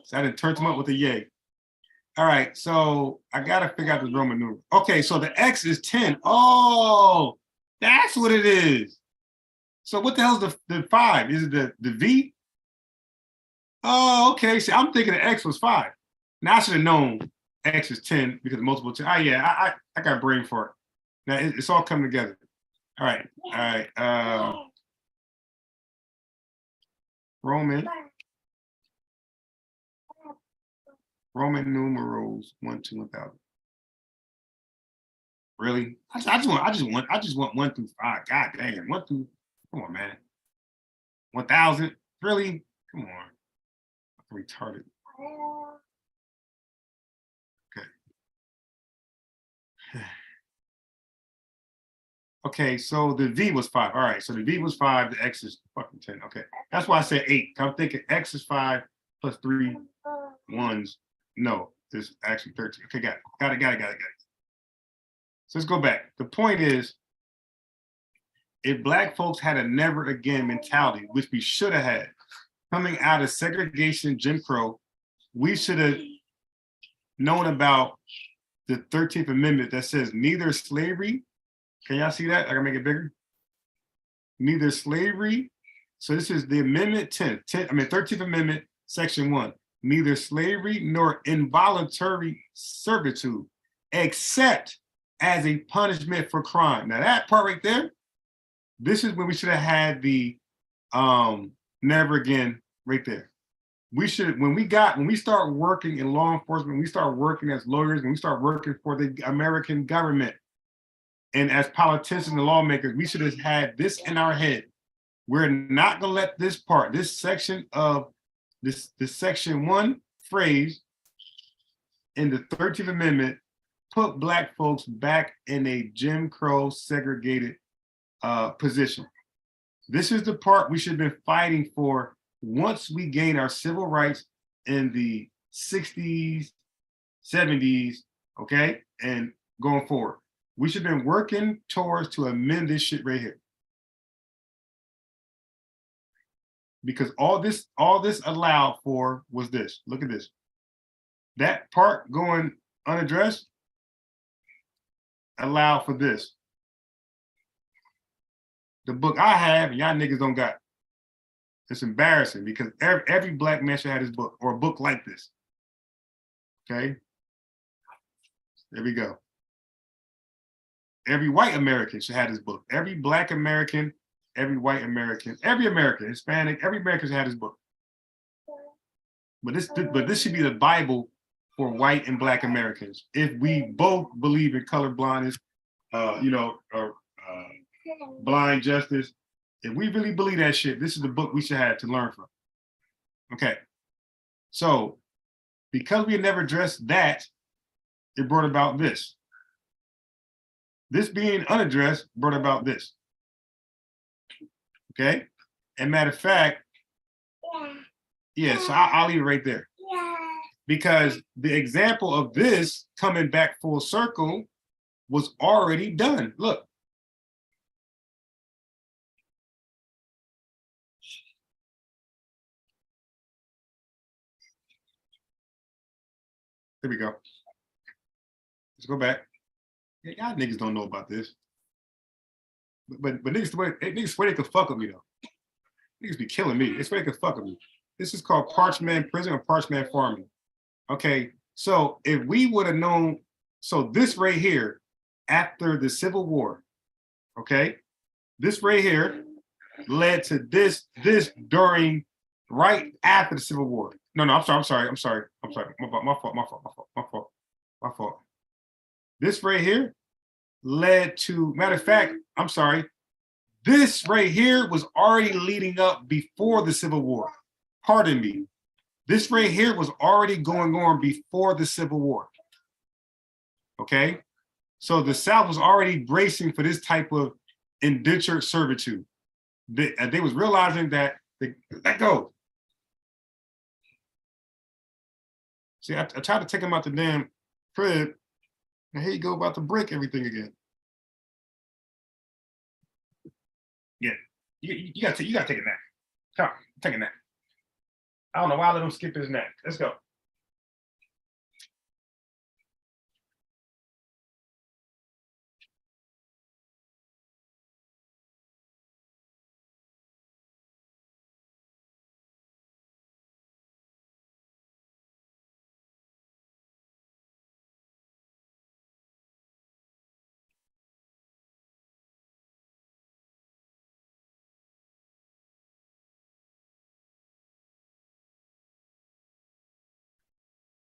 so I didn't turn them up with a yay. All right, so I gotta figure out this Roman numeral. Okay, so the X is 10. Oh, that's what it is. So what the hell's the 5? Is it the V? Oh, okay. See, I'm thinking the X was 5. Now I should have known X is 10 because of multiple 10. Oh yeah, I got a brain for it. Now it's all coming together. All right. Roman numerals 1, 2, 1,000. Really? I just want 1 through 5. God damn, 1 through. Come on, man. 1,000. Really? Come on. I'm retarded. Okay. Okay, so the V was 5. All right, so the V was 5. The X is fucking 10. Okay, that's why I said 8. I'm thinking X is 5 plus 3 ones. No, there's actually 13. Okay, got it. So let's go back. The point is, if Black folks had a never again mentality, which we should have had, coming out of segregation, Jim Crow, we should have known about the 13th Amendment that says neither slavery. Can y'all see that? I can make it bigger. Neither slavery. So this is the Amendment 13th Amendment, Section 1. Neither slavery nor involuntary servitude, except as a punishment for crime. Now that part right there, this is when we should have had the never again right there. We should, when we start working in law enforcement, we start working as lawyers, when we start working for the American government, and as politicians and lawmakers, we should have had this in our head. We're not gonna let this part, this section of this section 1 phrase in the 13th Amendment put black folks back in a Jim Crow segregated position. This is the part we should have been fighting for once we gain our civil rights in the 60s, 70s, okay, and going forward. We should have been working towards to amend this shit right here. Because all this allowed for was this. Look at this. That part going unaddressed allowed for this. The book I have, and y'all niggas don't got. It's embarrassing because every black man should have this book or a book like this. Okay? There we go. Every white American should have this book. Every black American, every white American, every American, Hispanic, every American should have this book. But this should be the Bible for white and black Americans. If we both believe in color blindness, blind justice, if we really believe that shit, this is the book we should have to learn from. Okay. So because we had never addressed that, it brought about this. This being unaddressed brought about this. Okay. And matter of fact, yeah, so I'll leave it right there. Because the example of this coming back full circle was already done. Look. There we go. Let's go back. Yeah, y'all niggas don't know about this. But niggas swear they could fuck with me though. Niggas be killing me. They swear they could fuck with me. This is called Parchman Prison or Parchman Farming. Okay, so if we would have known, so this right here, after the Civil War, okay, this right here led to this during, right after the Civil War. No, I'm sorry. My fault. This right here led to, matter of fact, I'm sorry, this right here was already leading up before the Civil War. Pardon me. This right here was already going on before the Civil War. Okay? So the South was already bracing for this type of indentured servitude. They was realizing that, let go. See, I tried to take him out the damn crib, and here you go about to break everything again. Yeah, you gotta take a nap. Come on, take a nap. I don't know why I let him skip his nap. Let's go.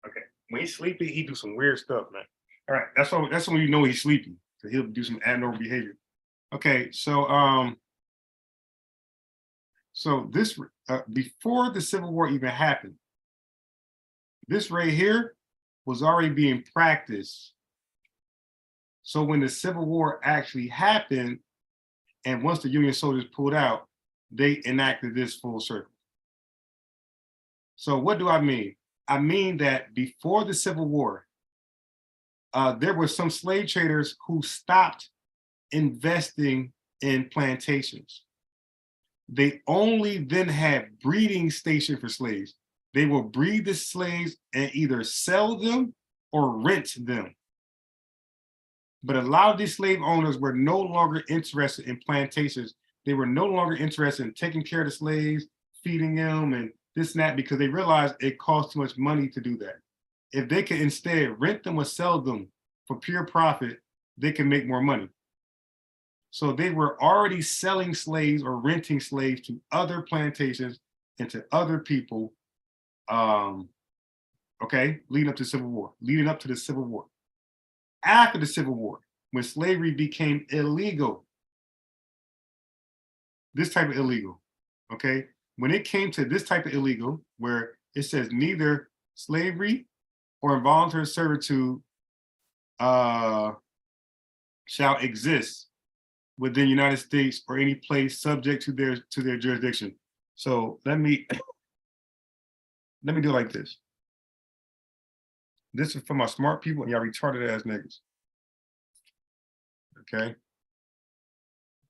Okay. When he's sleepy, he do some weird stuff, man. All right, that's when you know he's sleepy. So he'll do some abnormal behavior. Okay, so this before the Civil War even happened, this right here was already being practiced. So when the Civil War actually happened, and once the Union soldiers pulled out, they enacted this full circle. So what do I mean? I mean that before the Civil War, there were some slave traders who stopped investing in plantations. They only then had breeding station for slaves. They will breed the slaves and either sell them or rent them. But a lot of these slave owners were no longer interested in plantations. They were no longer interested in taking care of the slaves, feeding them, and this and that, because they realized it cost too much money to do that. If they could instead rent them or sell them for pure profit, they can make more money. So they were already selling slaves or renting slaves to other plantations and to other people, okay, leading up to the Civil War. After the Civil War, when slavery became illegal, this type of illegal, okay? When it came to this type of illegal, where it says neither slavery or involuntary servitude shall exist within the United States or any place subject to their jurisdiction. So let me do it like this. This is for my smart people and y'all retarded ass niggas. Okay.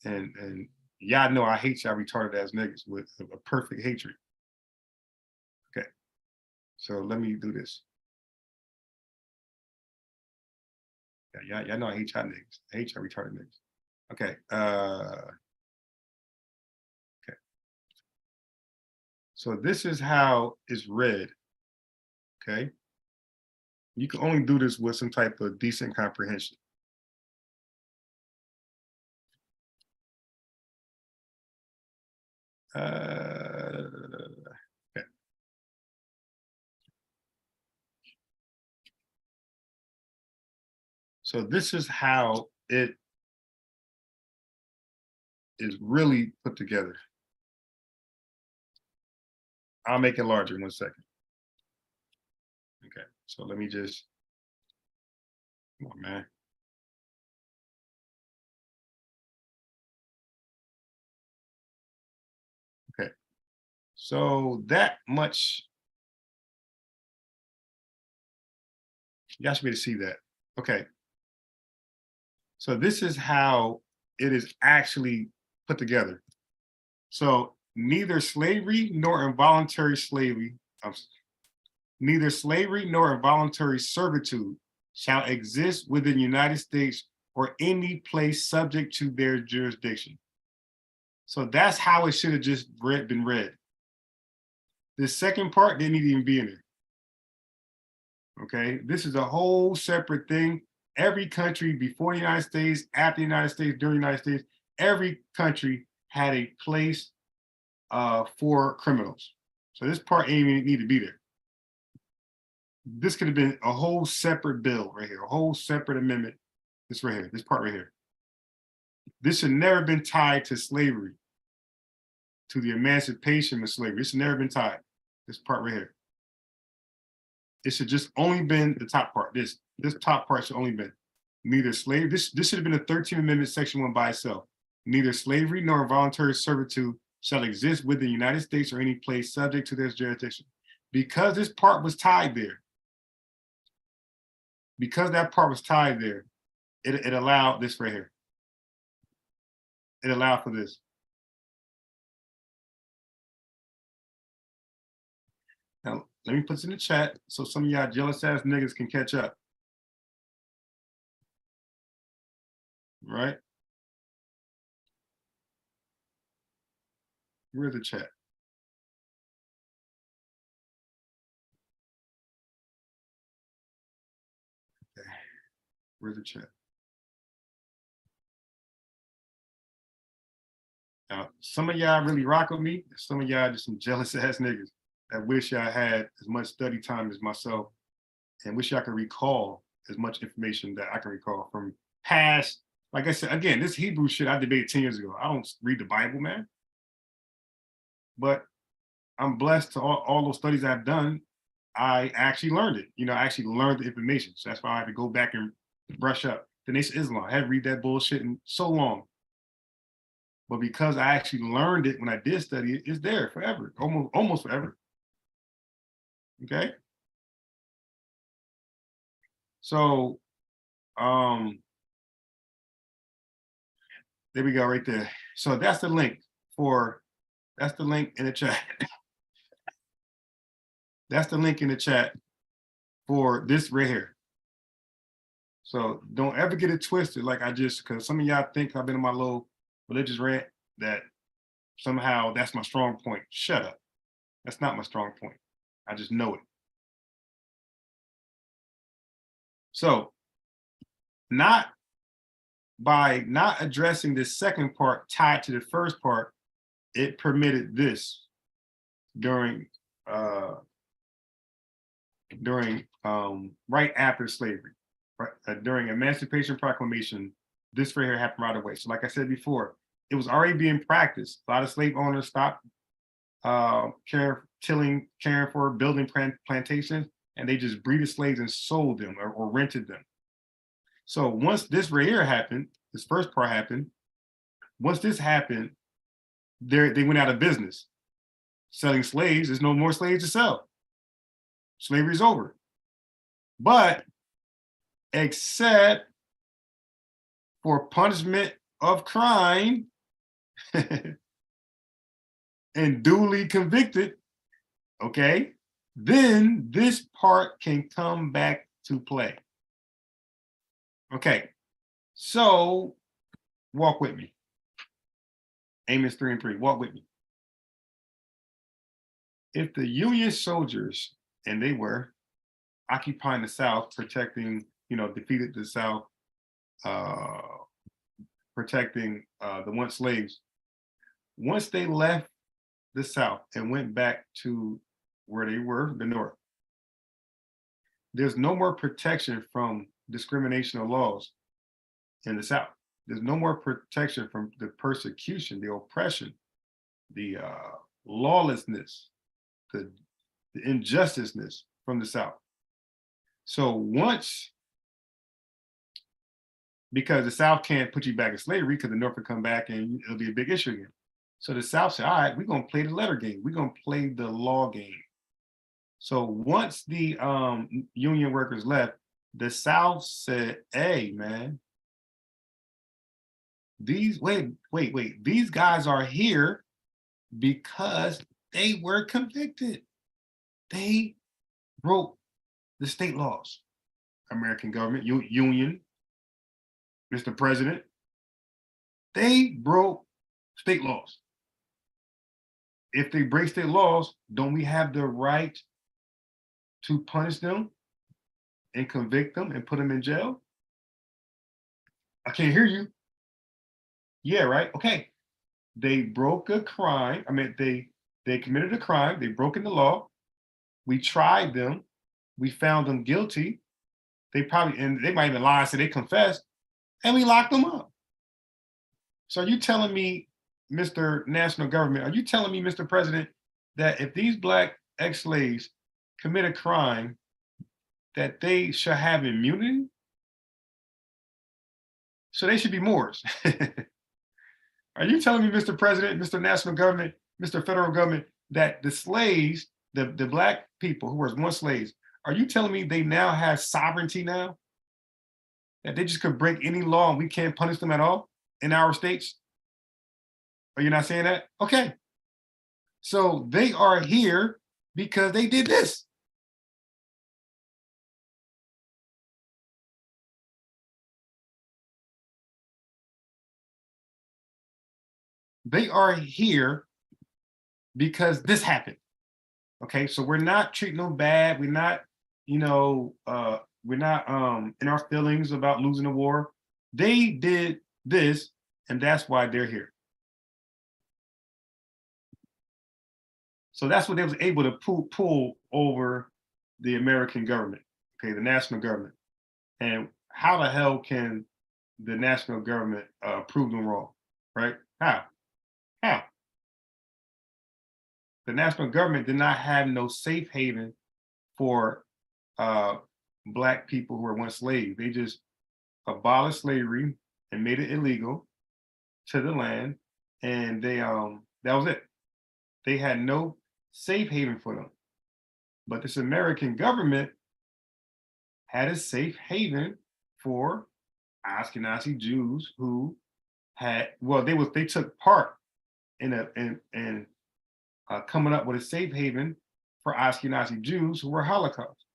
And y'all know I hate y'all retarded ass niggas with a perfect hatred. Okay. So let me do this. Yeah, y'all know I hate y'all niggas. I hate y'all retarded niggas. Okay. Okay. So this is how it's read. Okay. You can only do this with some type of decent comprehension. Okay. So this is how it is really put together. I'll make it larger in 1 second. Okay, so let me just, come on, man. Okay, so that much, y'all should be able to see that. Okay, so this is how it is actually put together. So neither slavery nor involuntary slavery, neither slavery nor involuntary servitude shall exist within the United States or any place subject to their jurisdiction. So that's how it should have just been read. The second part didn't even be in there. Okay, this is a whole separate thing. Every country before the United States, after the United States, during the United States, every country had a place for criminals. So this part ain't even need to be there. This could have been a whole separate bill right here, a whole separate amendment. This right here, this part right here. This should never been tied to slavery, to the emancipation of slavery. This should never been tied. This part right here. It should just only been the top part. This top part should only been neither slavery. This should have been the 13th Amendment, Section 1 by itself. Neither slavery nor involuntary servitude shall exist within the United States or any place subject to their jurisdiction. Because this part was tied there, because that part was tied there, it allowed this right here. It allowed for this. Now, let me put this in the chat so some of y'all jealous ass niggas can catch up. Right? Where's the chat? Okay. Where's the chat? Now, some of y'all really rock with me. Some of y'all just some jealous ass niggas that wish y'all had as much study time as myself and wish y'all could recall as much information that I can recall from past. Like I said, again, this Hebrew shit I debated 10 years ago. I don't read the Bible, man. But I'm blessed to all those studies I've done. I actually learned it. You know, I actually learned the information. So that's why I had to go back and brush up. The Nation of Islam, I haven't read that bullshit in so long. But because I actually learned it when I did study it, it's there forever, almost forever. Okay. So, there we go, right there. So that's the link that's the link in the chat. That's the link in the chat for this right here. So don't ever get it twisted like because some of y'all think I've been in my little religious rant that somehow that's my strong point. Shut up. That's not my strong point. I just know it. So by not addressing the second part tied to the first part, it permitted this during right after slavery, right, during Emancipation Proclamation. This right here happened right away. So like I said before, it was already being practiced. A lot of slave owners stopped caring for building plantations, and they just breeded slaves and sold them or rented them. So once this right here happened, this first part happened, once this happened, they went out of business. Selling slaves, there's no more slaves to sell. Slavery's over. But except for punishment of crime and duly convicted, okay, then this part can come back to play. Okay, so walk with me. Amos 3 and 3, walk with me. If the Union soldiers, and they were, occupying the South, protecting, defeated the South, protecting the once slaves, once they left the South and went back to where they were, the North, there's no more protection from discriminational laws in the South. There's no more protection from the persecution, the oppression, the lawlessness, the injusticeness from the South. So once, because the South can't put you back in slavery because the North will come back and it'll be a big issue again. So the South said, all right, we're gonna play the letter game. We're gonna play the law game. So once the union workers left, the South said, hey, man, these guys are here because they were convicted. They broke the state laws. American government, union, Mr. President, they broke state laws. If they break state laws, don't we have the right to punish them and convict them and put them in jail? I can't hear you. Yeah, right. Okay. They broke a crime. I mean, they committed a crime. They broken the law. We tried them. We found them guilty. They might even lie and say they confessed, and we locked them up. So are you telling me, Mr. National Government, are you telling me, Mr. President, that if these Black ex-slaves commit a crime, that they should have immunity? So they should be Moors. Are you telling me, Mr. President, Mr. National Government, Mr. Federal Government, that the slaves, the Black people who were once slaves, are you telling me they now have sovereignty now? That they just could break any law and we can't punish them at all in our states? Are you not saying that? Okay. So they are here because they did this. They are here because this happened. Okay, so we're not treating them bad. We're not, we're not in our feelings about losing the war. They did this, and that's why they're here. So that's what they was able to pull over the American government, okay, the national government. And how the hell can the national government prove them wrong, right? How? The national government did not have no safe haven for Black people who were once slaves. They just abolished slavery and made it illegal to the land, and they that was it. They had no safe haven for them. But this American government had a safe haven for Ashkenazi Jews who had, they took part in coming up with a safe haven for Ashkenazi Jews who were Holocaust.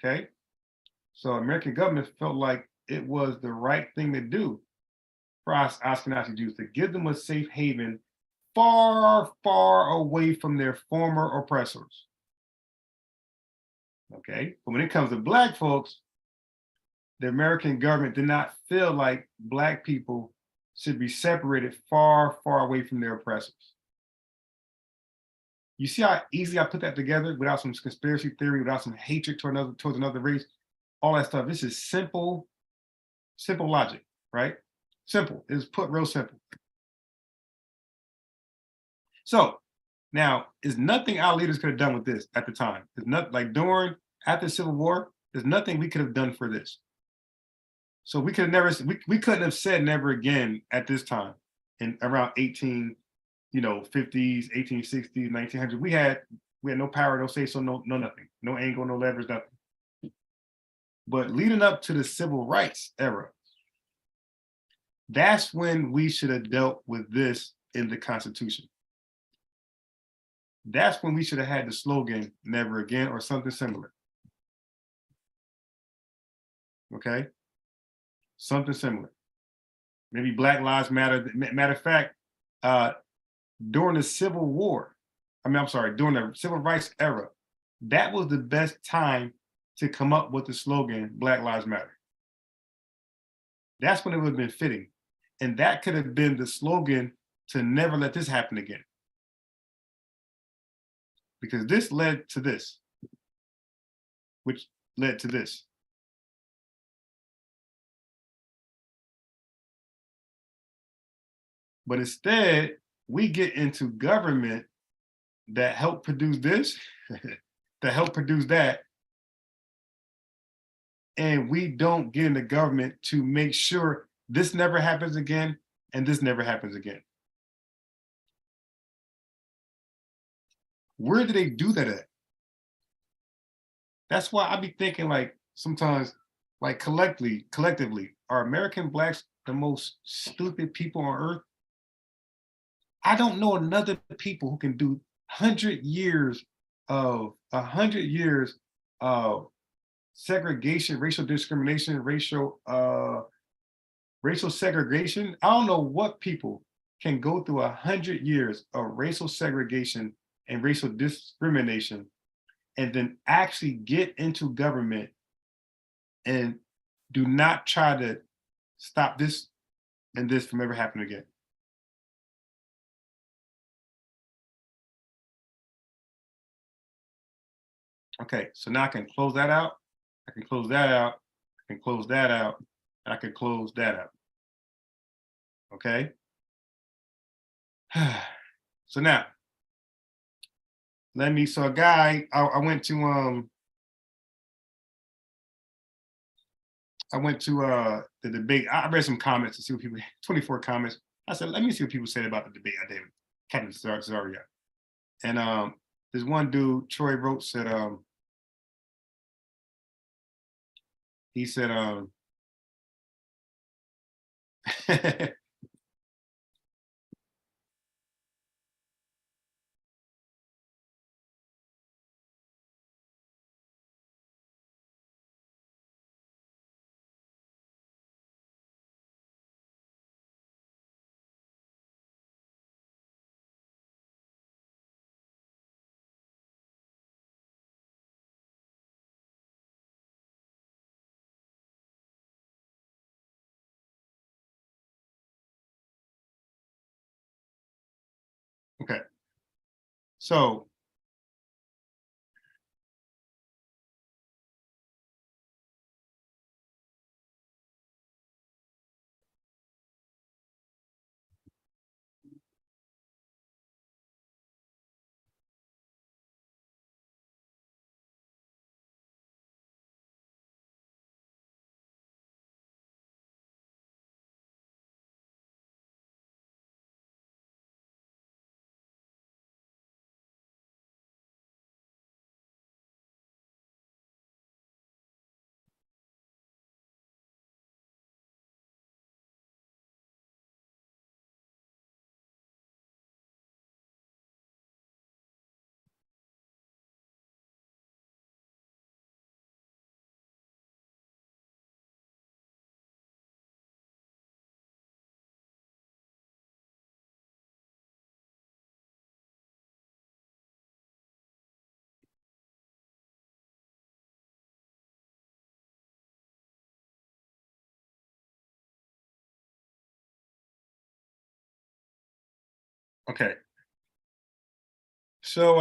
Okay, so American government felt like it was the right thing to do for Ashkenazi Jews, to give them a safe haven far, far away from their former oppressors. Okay, but when it comes to Black folks, the American government did not feel like Black people should be separated far, far away from their oppressors. You see how easy I put that together without some conspiracy theory, without some hatred towards another race, all that stuff. This is simple logic, right? Simple. It's put real simple. So now, there's nothing our leaders could have done with this at the time. There's not, like after the Civil War, there's nothing we could have done for this. So we could have never, we couldn't have said never again at this time in around 50s, 1860s, 1900s. We had no power, no say so, no nothing, no angle, no leverage, nothing. But leading up to the civil rights era, that's when we should have dealt with this in the Constitution. That's when we should have had the slogan, never again, or something similar. Okay? Something similar. Maybe Black Lives Matter. Matter of fact, during the Civil War, during the Civil Rights era, that was the best time to come up with the slogan, Black Lives Matter. That's when it would have been fitting. And that could have been the slogan to never let this happen again. Because this led to this, which led to this. But instead, we get into government that helped produce this, that helped produce that, and we don't get into government to make sure this never happens again and this never happens again. Where do they do that at? That's why I be thinking, like, sometimes, like, collectively, are American Blacks the most stupid people on earth? I don't know another people who can do 100 years of segregation, racial discrimination, racial segregation. I don't know what people can go through 100 years of racial segregation and racial discrimination and then actually get into government and do not try to stop this and this from ever happening again. Okay, so now I can close that out. I can close that out. I can close that out. And I can close that out. Okay. So now, so a guy, I went to the debate. I read some comments to see what people, 24 comments. I said, let me see what people said about the debate I did with Captain Zaria. And there's one dude, Troy Roach, said, he said, okay. So okay. So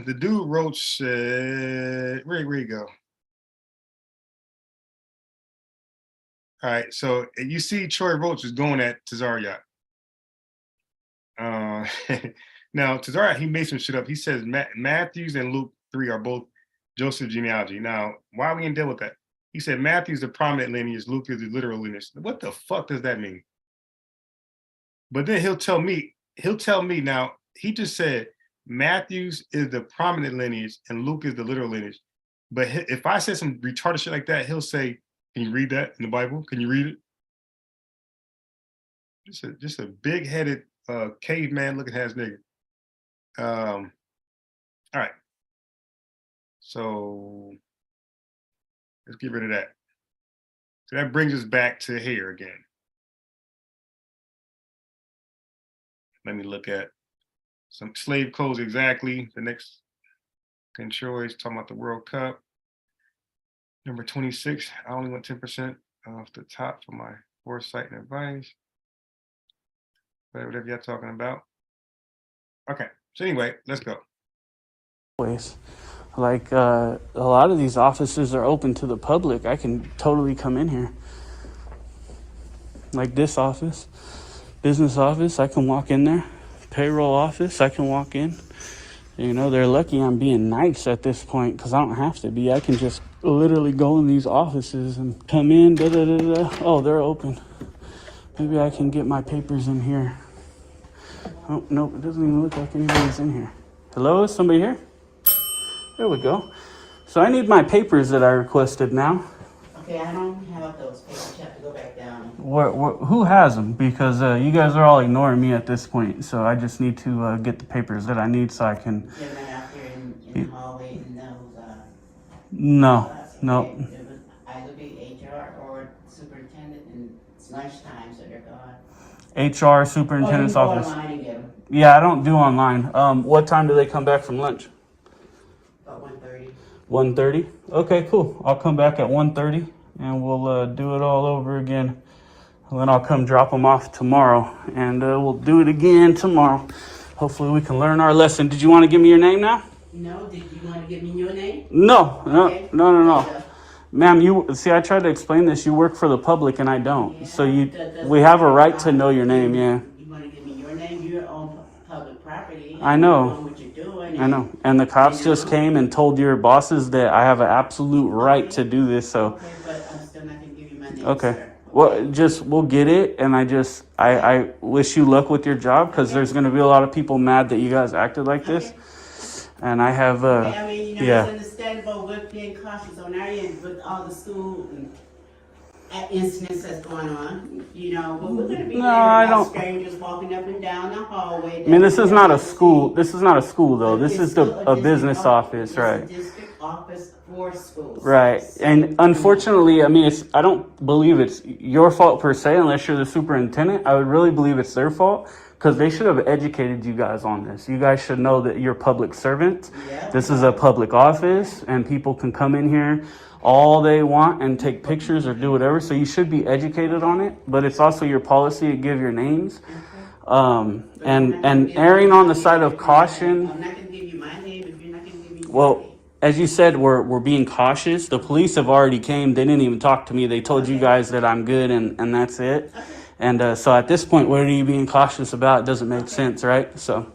the dude Roach said, where you go? All right, so you see Troy Roach is going at Tazariak. Now Tazariak, he made some shit up. He says Matthews and Luke 3 are both Joseph genealogy. Now, why we didn't deal with that? He said Matthew's the prominent lineage, Luke is the literal lineage. What the fuck does that mean? But then he'll tell me now, he just said Matthew's is the prominent lineage and Luke is the literal lineage. But if I said some retarded shit like that, he'll say, can you read that in the Bible? Can you read it? Just a big-headed caveman looking ass nigga. All right. So let's get rid of that. So that brings us back to here again. Let me look at some slave codes exactly. The next choice, talking about the World Cup. Number 26, I only went 10% off the top for my foresight and advice. But whatever y'all talking about. Okay, so anyway, let's go. Ways. Like a lot of these offices are open to the public. I can totally come in here. Like this office, business office, I can walk in there. Payroll office, I can walk in. You know, they're lucky I'm being nice at this point because I don't have to be. I can just literally go in these offices and come in. Oh, they're open. Maybe I can get my papers in here. Oh, nope, it doesn't even look like anybody's in here. Hello, is somebody here? There we go. So I need my papers that I requested now. Okay, I don't have those papers. You have to go back down. Who has them? Because you guys are all ignoring me at this point. So I just need to get the papers that I need so I can. They're not out here in the hallway in those. No. It would either be HR or superintendent, and it's lunchtime, so they're gone. HR, superintendent's Or you office. go online and get them. Yeah, I don't do online. What time do they come back from lunch? About 1:30. 1:30? Okay, cool. I'll come back at 1:30 and we'll do it all over again. And then I'll come drop them off tomorrow and we'll do it again tomorrow. Hopefully we can learn our lesson. Did you want to give me your name now? No, did you want to give me your name? No. Okay. No. Ma'am, I tried to explain this. You work for the public and I don't. Yeah, So we have a right to know your name, yeah. You want to give me your name? You're on public property. I know. You know what you're doing. I know. And the cops just came and told your bosses that I have an absolute right to do this. So, Okay, but I'm still not going to give you my name, okay. sir. Well, we'll get it. And I wish you luck with your job because there's going to be a lot of people mad that you guys acted like this. And I have, I mean, yeah. it's understandable we're being cautious on our end with all the school incidents that's going on, but we're going to be No, there I about don't- strangers walking up and down the hallway. I mean, this is not a school. This is not a school, though. This is a business office, right? It's a district office for schools. Right. And unfortunately, I mean, I don't believe it's your fault per se, unless you're the superintendent. I would really believe it's their fault because they should have educated you guys on this. You guys should know that you're public servants. Yeah. This is a public office and people can come in here all they want and take pictures or do whatever. So you should be educated on it, but it's also your policy to give your names. And erring on the side of caution. I'm not going to give you my name if you're not going to give me your Well, name. as you said, we're being cautious. The police have already came. They didn't even talk to me. They told you guys that I'm good and that's it. And so at this point, what are you being cautious about? It doesn't make sense, right? So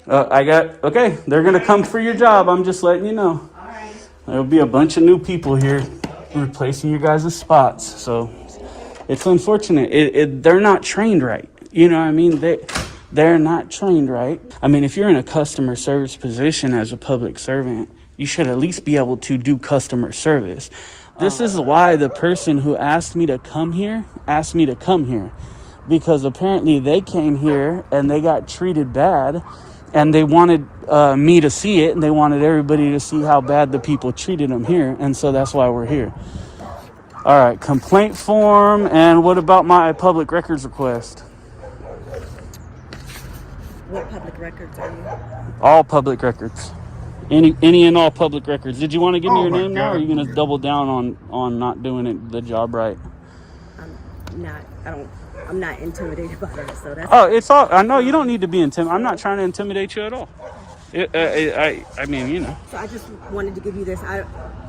Okay. they're going to come for your job. I'm just letting you know. All right. There'll be a bunch of new people here replacing your guys' spots. So it's unfortunate. They're not trained right. You know what I mean? They're not trained right. I mean, if you're in a customer service position as a public servant, you should at least be able to do customer service. This is why the person who asked me to come here asked me to come here. Because apparently they came here and they got treated bad and they wanted me to see it and they wanted everybody to see how bad the people treated them here. And so that's why we're here. All right, complaint form. And what about my public records request? What public records are you? All public records. Any and all public records. Did you want to give me your my name now, or are God. you going to double down on not doing the job right? I'm not intimidated by it, so that's. Oh, it's all. I know you don't need to be intimidated. I'm not trying to intimidate you at all. I mean. So I just wanted to give you this. I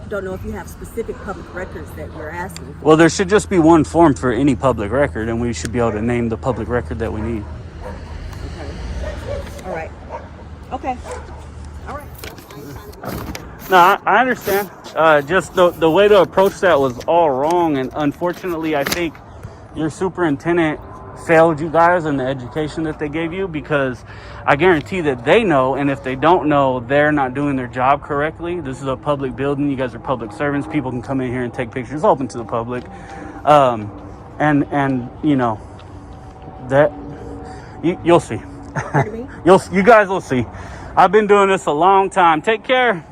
don't know if you have specific public records that you're asking for. Well, there should just be one form for any public record, and we should be able to name the public record that we need. Okay. All right. Okay. All right. No, I understand. just the way to approach that was all wrong, and unfortunately, I think your superintendent failed you guys in the education that they gave you, because I guarantee that they know, and if they don't know, they're not doing their job correctly. This is a public building. You guys are public servants. People can come in here and take pictures, open to the public, and you know that you'll see. You guys will see. I've been doing this a long time. Take care.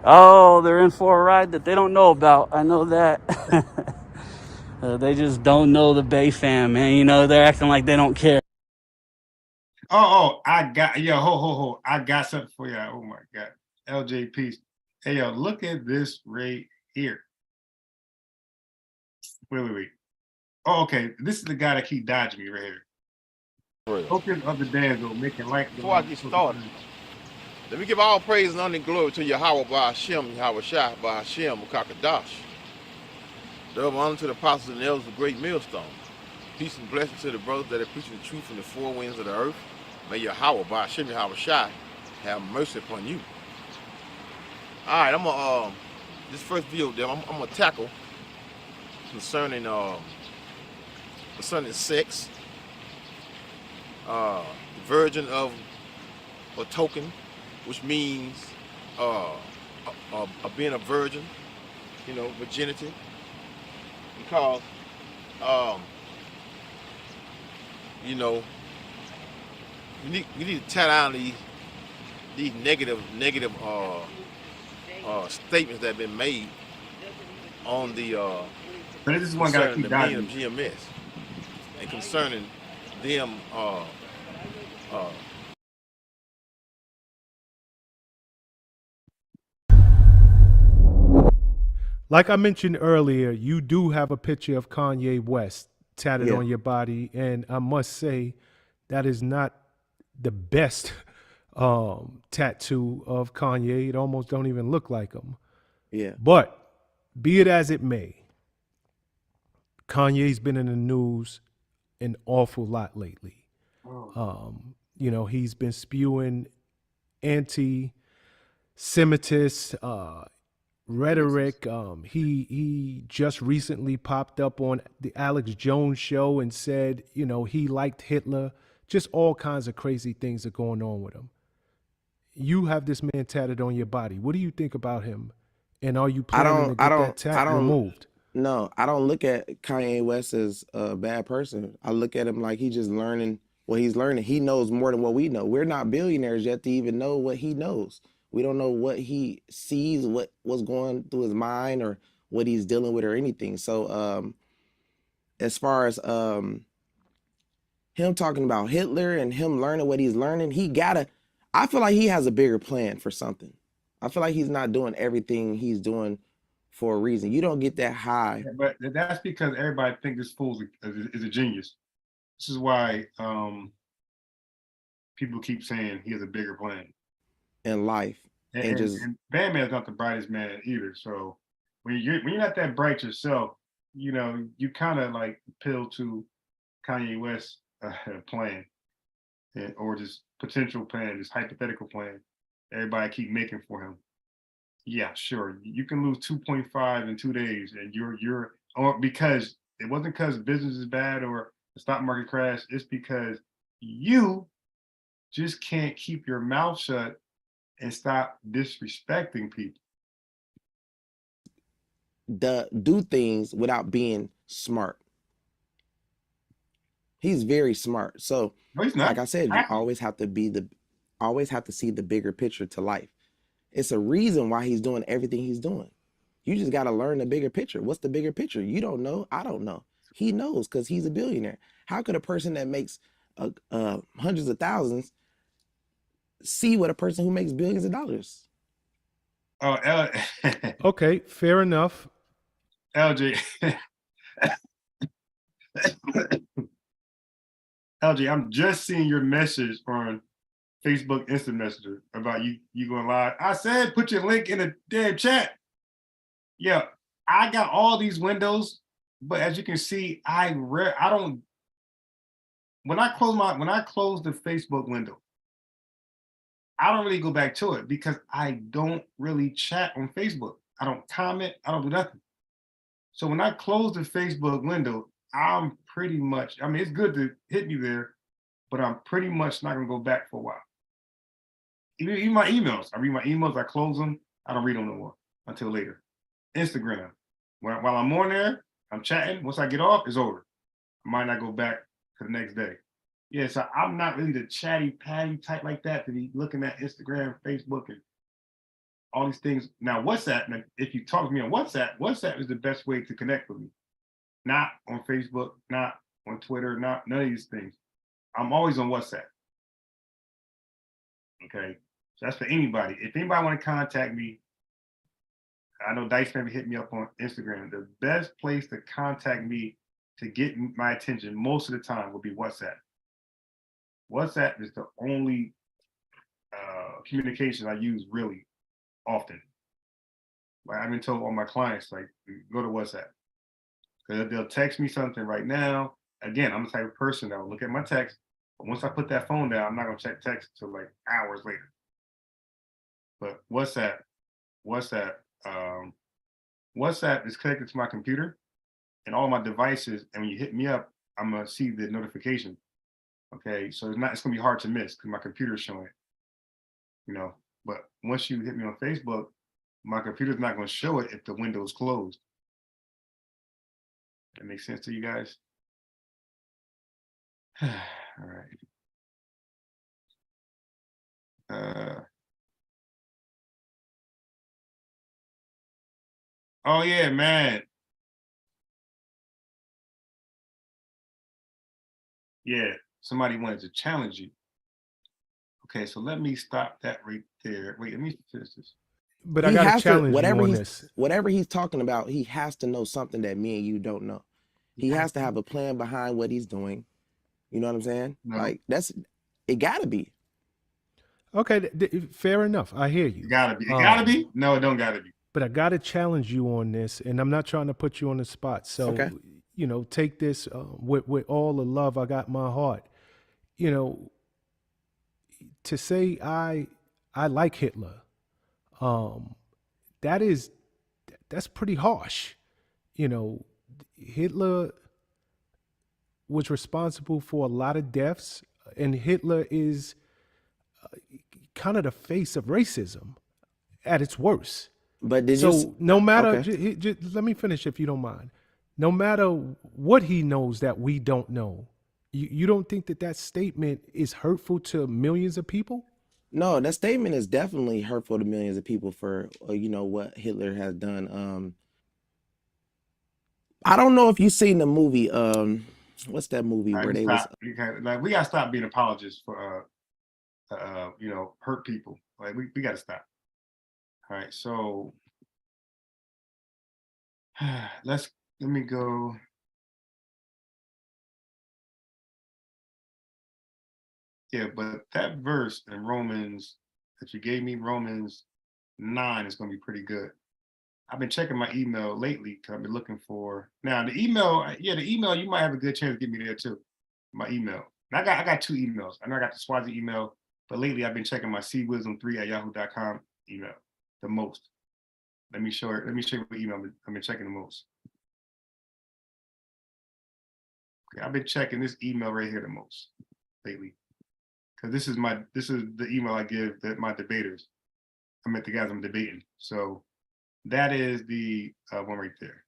Oh, they're in for a ride that they don't know about. I know that. They just don't know the Bay fam, man. You know, they're acting like they don't care. I got ho. I got something for you. Oh my God. LJP. Hey yo, look at this right here. Wait. Oh, okay. This is the guy that keep dodging me right here. Focus of the Danzo making like. Before I get started, let me give all praise and honor and glory to Yahweh Ba'Hashem, Yahweh Shah Ba'Hashem, Mukakadash. Double honor to the apostles and elders of Great Millstone. Peace and blessings to the brothers that are preaching the truth in the four winds of the earth. May Yahweh Ba'Hashem, Yahweh Shah have mercy upon you. All right, I'm gonna this first video that I'm gonna tackle concerning sex, the virgin of a token, which means being a virgin, you know, virginity, because you know, you need to tear down these negative statements that have been made on the But this is one guy concerning keep the men dodging of me. GMS and concerning them Like I mentioned earlier, you do have a picture of Kanye West tatted on your body, and I must say that is not the best tattoo of Kanye. It almost don't even look like him. Yeah. But be it as it may, Kanye's been in the news an awful lot lately. You know, he's been spewing anti-Semitist rhetoric. He just recently popped up on the Alex Jones show and said, you know, he liked Hitler. Just all kinds of crazy things are going on with him. You have this man tatted on your body. What do you think about him? And are you planning to get that tat removed? No, I don't look at Kanye West as a bad person. I look at him like he's just learning what he's learning. He knows more than what we know. We're not billionaires yet to even know what he knows. We don't know what he sees, what's going through his mind, or what he's dealing with, or anything. So as far as him talking about Hitler and him learning what he's learning, I feel like he has a bigger plan for something. I feel like he's not doing everything he's doing for a reason. You don't get that high. Yeah, but that's because everybody thinks this fool is a genius. This is why people keep saying he has a bigger plan in life. And Batman's not the brightest man either. So when you're not that bright yourself, you know, you kind of like appeal to Kanye West's plan, or just potential plan, this hypothetical plan everybody keep making for him. Yeah, sure, you can lose 2.5 in 2 days, and or because it wasn't because business is bad or the stock market crashed. It's because you just can't keep your mouth shut and stop disrespecting people. Do things without being smart. He's very smart. So no, he's not. Like I said, you always have to see the bigger picture to life. It's a reason why he's doing everything he's doing. You just got to learn the bigger picture. What's the bigger picture? You don't know. I don't know. He knows because he's a billionaire. How could a person that makes hundreds of thousands see what a person who makes billions of dollars? Okay, fair enough. LJ, I'm just seeing your message on Facebook Instant Messenger about you going live. I said put your link in the damn chat. Yeah, I got all these windows, but as you can see, I don't. When I close the Facebook window, I don't really go back to it because I don't really chat on Facebook. I don't comment. I don't do nothing. So when I close the Facebook window, I'm pretty much, I mean, it's good to hit me there, but I'm pretty much not gonna go back for a while. Even my emails, I read my emails, I close them, I don't read them no more until later. Instagram, while I'm on there, I'm chatting. Once I get off, it's over. I might not go back to the next day. Yeah, so I'm not really the chatty patty type like that to be looking at Instagram, Facebook, and all these things. Now, WhatsApp, now, if you talk to me on WhatsApp, WhatsApp is the best way to connect with me. Not on Facebook, not on Twitter, not none of these things. I'm always on WhatsApp. Okay, so that's for anybody. If anybody want to contact me, I know Dice maybe hit me up on Instagram. The best place to contact me to get my attention most of the time would be WhatsApp. WhatsApp is the only communication I use really often. Like I've been told all my clients, like, go to WhatsApp. Because they'll text me something right now. Again, I'm the type of person that will look at my text, but once I put that phone down, I'm not gonna check text until like hours later. But WhatsApp is connected to my computer and all my devices, and when you hit me up, I'm gonna see the notification. Okay, so it's gonna be hard to miss because my computer's showing it. You know, but once you hit me on Facebook, my computer's not gonna show it if the window is closed. That makes sense to you guys? All right. Oh yeah, man. Yeah, somebody wanted to challenge you. Okay, so let me stop that right there. Wait, let me finish this. But I got to challenge you on this. Whatever he's talking about, he has to know something that me and you don't know. He has to have a plan behind what he's doing. You know what I'm saying? No. Like it gotta be. Okay, fair enough. I hear you. It gotta be. It gotta be? No, it don't gotta be. But I got to challenge you on this, and I'm not trying to put you on the spot. So, Okay. you know, take this with all the love I got in my heart. You know, to say I like Hitler, that's pretty harsh. You know, Hitler was responsible for a lot of deaths, and Hitler is kind of the face of racism at its worst. But did no matter, okay. let me finish if you don't mind. No matter what he knows that we don't know, you don't think that statement is hurtful to millions of people? No, that statement is definitely hurtful to millions of people for you know what Hitler has done. I don't know if you've seen the movie. What's that movie where they was? We gotta stop being apologists for you know, hurt people. Like we gotta stop. All right, so let me go. Yeah, but that verse in Romans that you gave me, Romans 9, is gonna be pretty good. I've been checking my email lately because I've been looking for now the email. Yeah, the email, you might have a good chance to get me there too. My email. And I got 2 emails. I know I got the Swazi email, but lately I've been checking my cwisdom3@yahoo.com email the most. Let me show you what email I've been checking the most. Okay, I've been checking this email right here the most lately. Because this is the email I give my debaters. I met the guys I'm debating. So that is the one right there.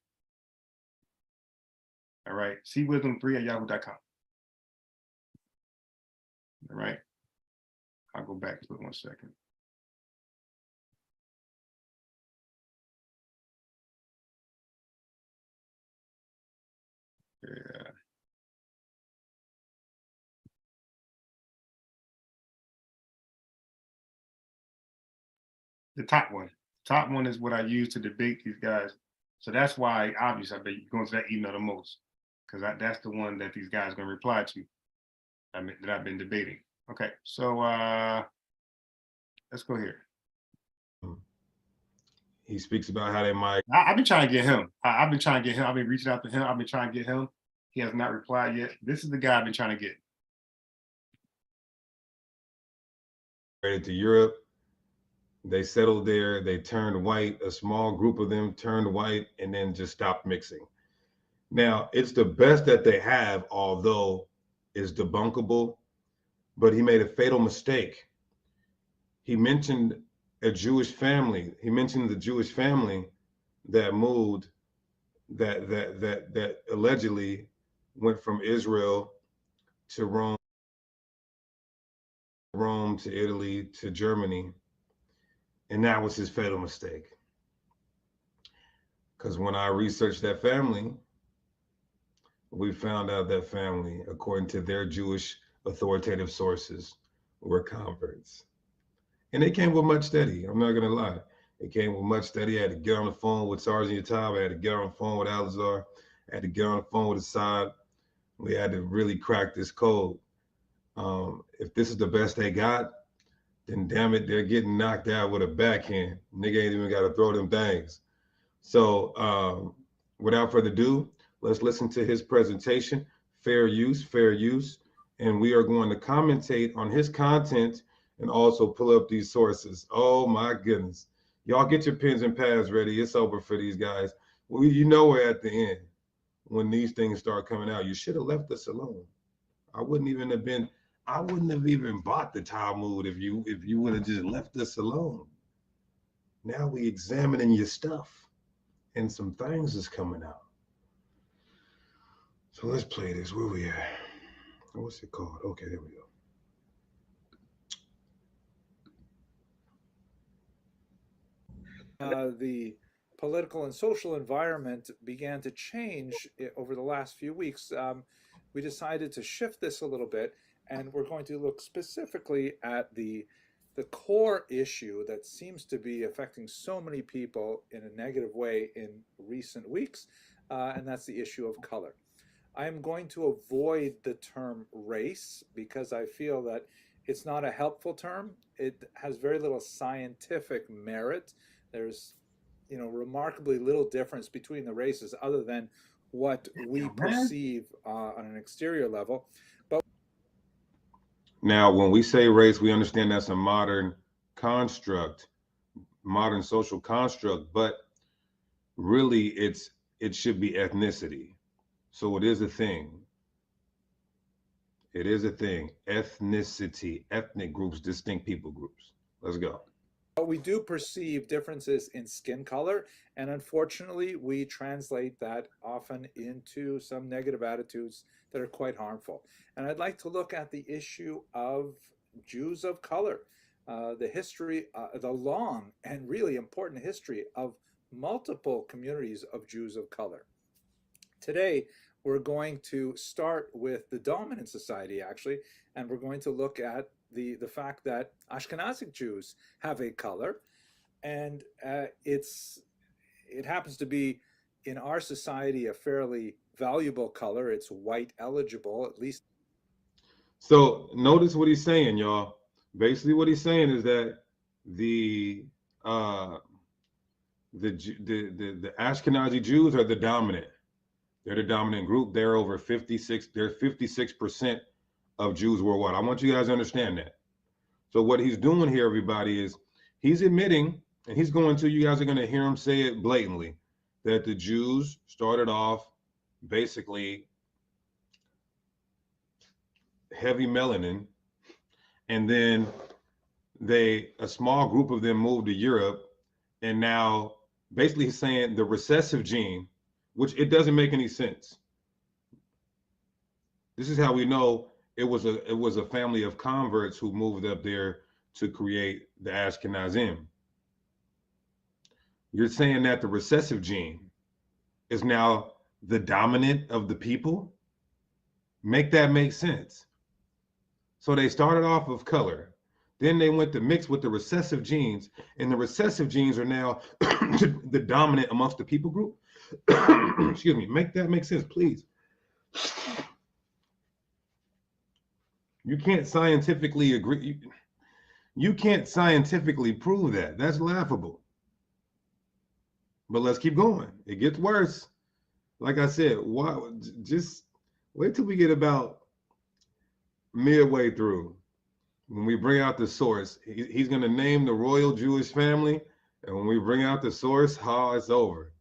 All right, cwisdom3@yahoo.com. All right, I'll go back to it 1 second. Yeah. The top one. Top one is what I use to debate these guys. So that's why, obviously, I've been going to that email the most, because that's the one that these guys are going to reply to that I've been debating. Okay, so let's go here. He speaks about how they might. I've been trying to get him. I've been trying to get him. I've been reaching out to him. I've been trying to get him. He has not replied yet. This is the guy I've been trying to get. to Europe. They settled there. They turned white. A small group of them turned white and then just stopped mixing. Now, it's the best that they have, although it's debunkable, but he made a fatal mistake. He mentioned a Jewish family. He mentioned the Jewish family that moved, that allegedly went from Israel to Rome to Italy to Germany. And that was his fatal mistake. Because when I researched that family, we found out that family, according to their Jewish authoritative sources, were converts. And they came with much study. I'm not going to lie. They came with much study. I had to get on the phone with Sergeant Yatab. I had to get on the phone with Alizar. I had to get on the phone with Assad. We had to really crack this code. If this is the best they got, then damn it, they're getting knocked out with a backhand. Nigga ain't even got to throw them things. So without further ado, let's listen to his presentation, Fair Use, and we are going to commentate on his content and also pull up these sources. Oh my goodness. Y'all get your pens and pads ready. It's over for these guys. You know we're at the end when these things start coming out. You should have left us alone. I wouldn't have even bought the Talmud if you would have just left us alone. Now we examining your stuff and some things is coming out. So let's play this. Where we at? What's it called? Okay, there we go. The political and social environment began to change over the last few weeks. We decided to shift this a little bit, and we're going to look specifically at the core issue that seems to be affecting so many people in a negative way in recent weeks, and that's the issue of color. I am going to avoid the term race because I feel that it's not a helpful term. It has very little scientific merit. There's, remarkably little difference between the races other than what we perceive on an exterior level. But now, when we say race, we understand that's a modern construct, modern social construct, but really it should be ethnicity. So it is a thing. It is a thing. Ethnicity, ethnic groups, distinct people groups. Let's go. But we do perceive differences in skin color, and unfortunately, we translate that often into some negative attitudes that are quite harmful. And I'd like to look at the issue of Jews of color, the history, the long and really important history of multiple communities of Jews of color. Today, we're going to start with the dominant society, actually, and we're going to look at the fact that Ashkenazic Jews have a color, and it happens to be in our society a fairly valuable color. It's white eligible, at least. So notice what he's saying, y'all. Basically, what he's saying is that the Ashkenazi Jews are the dominant. They're the dominant group. They're over 56. They're 56% of Jews worldwide. I want you guys to understand that. So what he's doing here, everybody, is he's admitting, and he's going to, you guys are going to hear him say it blatantly, that the Jews started off basically heavy melanin, and then a small group of them moved to Europe, and now basically he's saying the recessive gene, which it doesn't make any sense. This is how we know it was a family of converts who moved up there to create the Ashkenazim. You're saying that the recessive gene is now the dominant of the people? Make that make sense. So they started off of color. Then they went to mix with the recessive genes, and the recessive genes are now the dominant amongst the people group. Excuse me, make that make sense, please. You can't scientifically agree. You can't scientifically prove that. That's laughable. But let's keep going. It gets worse. Like I said, just wait till we get about midway through. when we bring out the source, he's going to name the royal Jewish family. And when we bring out the source, it's over.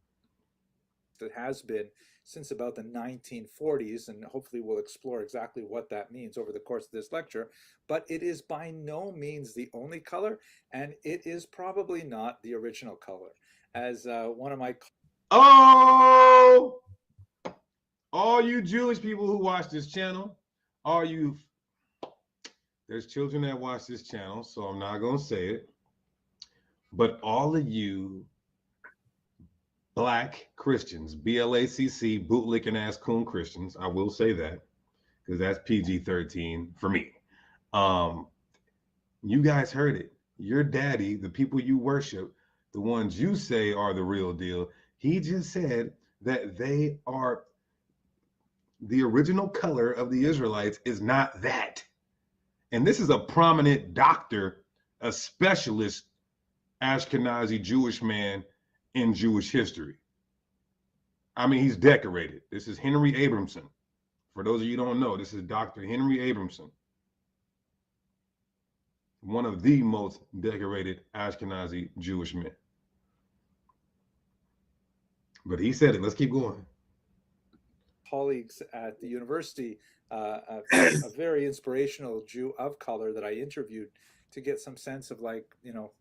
It has been since about the 1940s, and hopefully we'll explore exactly what that means over the course of this lecture. But it is by no means the only color, and it is probably not the original color. As one of my... Oh! All you Jewish people who watch this channel, there's children that watch this channel, so I'm not going to say it. But all of you Black Christians, BLACC, bootlicking ass coon Christians, I will say that because that's PG-13 for me. You guys heard it. Your daddy, the people you worship, the ones you say are the real deal, he just said that they are the original color of the Israelites is not that. And this is a prominent doctor, a specialist Ashkenazi Jewish man in Jewish history. I mean, he's decorated. This is Henry Abramson. For those of you who don't know, this is Dr. Henry Abramson, one of the most decorated Ashkenazi Jewish men. But he said it. Let's keep going. Colleagues at the university, a very inspirational Jew of color that I interviewed to get some sense of, like, you know,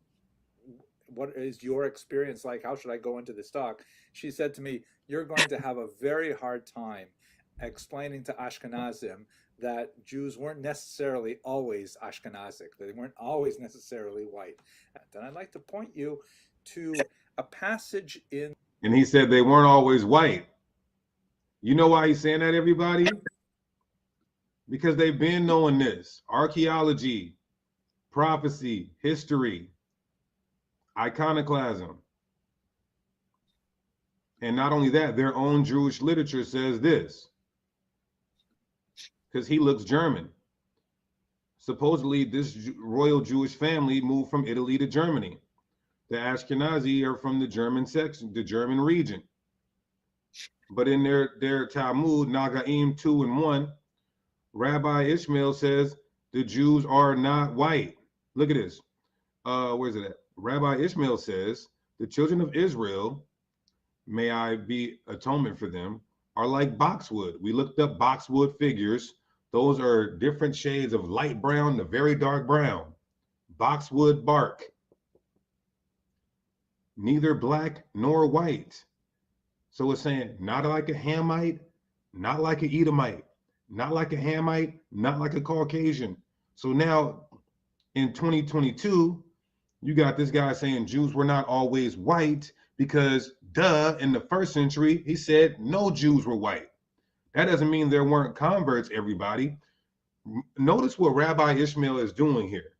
what is your experience like? How should I go into this talk? She said to me, you're going to have a very hard time explaining to Ashkenazim that Jews weren't necessarily always Ashkenazic. They weren't always necessarily white. And I'd like to point you to a passage in... And he said they weren't always white. You know why he's saying that, everybody? Because they've been knowing this. Archaeology, prophecy, history, iconoclasm. And not only that, their own Jewish literature says this. Because he looks German. Supposedly, this royal Jewish family moved from Italy to Germany. The Ashkenazi are from the German section, the German region. But in their Talmud, Nagaim 2:1, Rabbi Ishmael says the Jews are not white. Look at this. Where's it at? Rabbi Ishmael says the children of Israel, may I be atonement for them, are like boxwood. We looked up boxwood figures. Those are different shades of light brown to very dark brown. Boxwood bark. Neither black nor white. So it's saying not like a Hamite, not like an Edomite, not like a Hamite, not like a Caucasian. So now in 2022, you got this guy saying Jews were not always white because, duh, in the first century, he said no Jews were white. That doesn't mean there weren't converts, everybody. Notice what Rabbi Ishmael is doing here.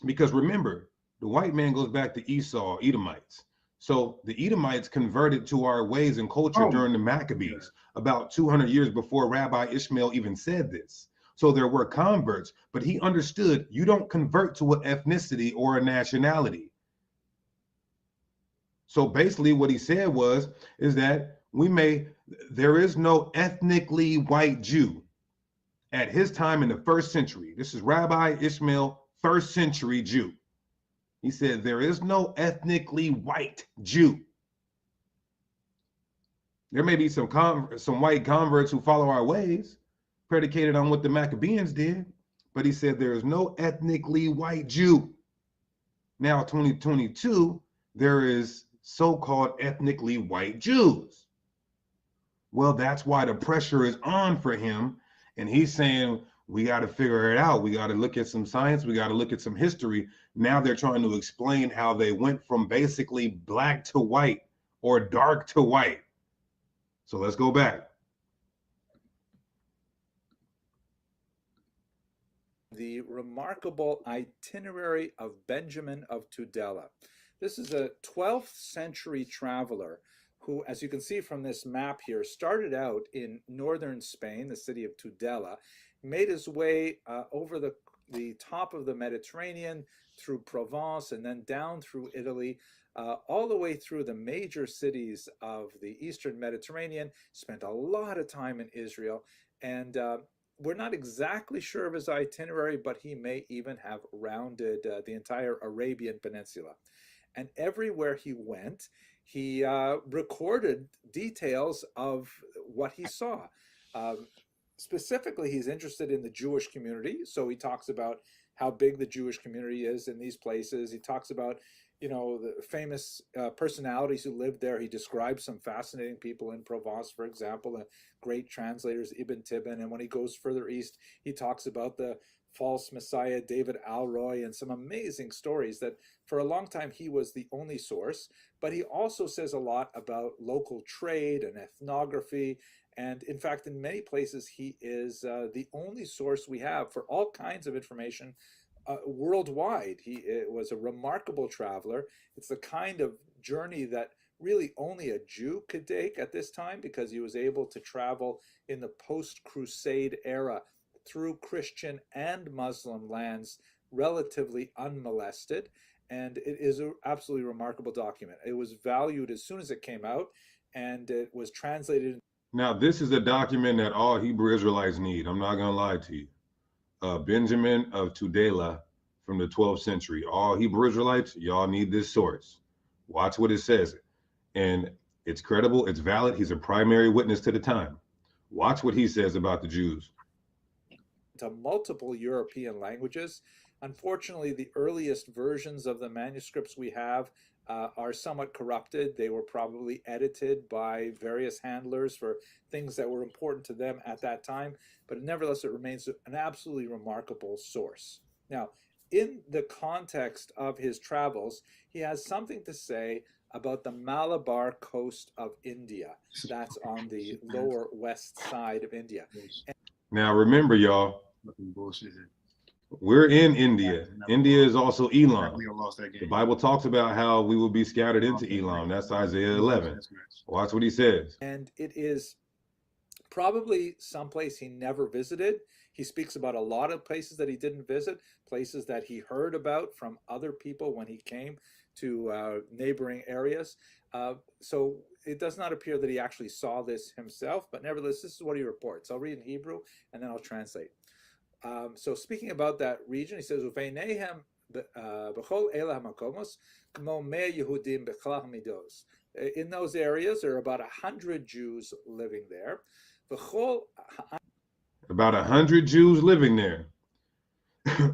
Because remember, the white man goes back to Esau, Edomites. So the Edomites converted to our ways and culture during the Maccabees, about 200 years before Rabbi Ishmael even said this. So there were converts, but he understood you don't convert to an ethnicity or a nationality. So basically what he said is that there is no ethnically white Jew at his time in the first century. This is Rabbi Ishmael, first century Jew. He said, there is no ethnically white Jew. There may be some white converts who follow our ways, predicated on what the Maccabees did, but he said there is no ethnically white Jew. Now, 2022, there is so-called ethnically white Jews. Well, that's why the pressure is on for him, and he's saying, we got to figure it out. We got to look at some science. We got to look at some history. Now they're trying to explain how they went from basically black to white or dark to white. So let's go back. The remarkable itinerary of Benjamin of Tudela. This is a 12th century traveler who, as you can see from this map here, started out in northern Spain, the city of Tudela, made his way over the top of the Mediterranean, through Provence, and then down through Italy, all the way through the major cities of the Eastern Mediterranean, spent a lot of time in Israel, and we're not exactly sure of his itinerary, but he may even have rounded the entire Arabian Peninsula. And everywhere he went, he recorded details of what he saw. Specifically, he's interested in the Jewish community. So he talks about how big the Jewish community is in these places. He talks about, the famous personalities who lived there. He describes some fascinating people in Provence, for example, the great translators Ibn Tibbon. And when he goes further east, he talks about the false messiah David Alroy and some amazing stories that for a long time he was the only source. But he also says a lot about local trade and ethnography. And in fact, in many places, he is the only source we have for all kinds of information worldwide. He was a remarkable traveler. It's the kind of journey that really only a Jew could take at this time, because he was able to travel in the post-Crusade era through Christian and Muslim lands relatively unmolested. And it is an absolutely remarkable document. It was valued as soon as it came out, and it was translated. Now, this is a document that all Hebrew Israelites need. I'm not going to lie to you. Benjamin of Tudela from the 12th century. All Hebrew Israelites, y'all need this source. Watch what it says. And it's credible, it's valid. He's a primary witness to the time. Watch what he says about the Jews. To multiple European languages. Unfortunately, the earliest versions of the manuscripts we have are somewhat corrupted. They were probably edited by various handlers for things that were important to them at that time, but nevertheless, it remains an absolutely remarkable source. Now, in the context of his travels, he has something to say about the Malabar coast of India. That's on the lower west side of India. Now, remember, y'all, we're in India. India is also Elam. The Bible talks about how we will be scattered into Elam. That's Isaiah 11. Watch what he says. And it is probably someplace he never visited. He speaks about a lot of places that he didn't visit, places that he heard about from other people when he came to neighboring areas. So it does not appear that he actually saw this himself, but nevertheless, this is what he reports. I'll read in Hebrew and then I'll translate. So speaking about that region, he says, "Uveinehem b'chol elah hamakomos k'mo mea Yehudim b'chol hamidos." In those areas, there are about 100 Jews living there. About 100 Jews living there.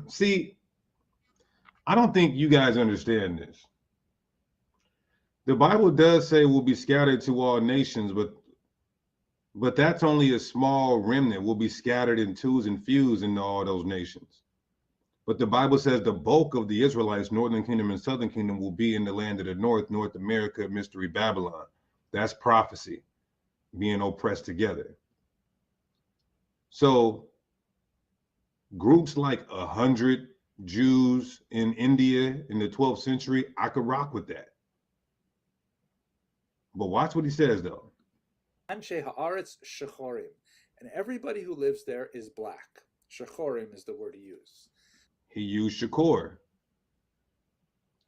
See, I don't think you guys understand this. The Bible does say we'll be scattered to all nations, but that's only a small remnant. We'll be scattered in twos and fews into all those nations. But the Bible says the bulk of the Israelites, Northern Kingdom and Southern Kingdom, will be in the land of the North, North America, Mystery Babylon. That's prophecy, being oppressed together. So groups like 100 Jews in India in the 12th century, I could rock with that. But watch what he says, though. Anshe haaretz shechorim, and everybody who lives there is black. Shechorim is the word he used. He used Shakor.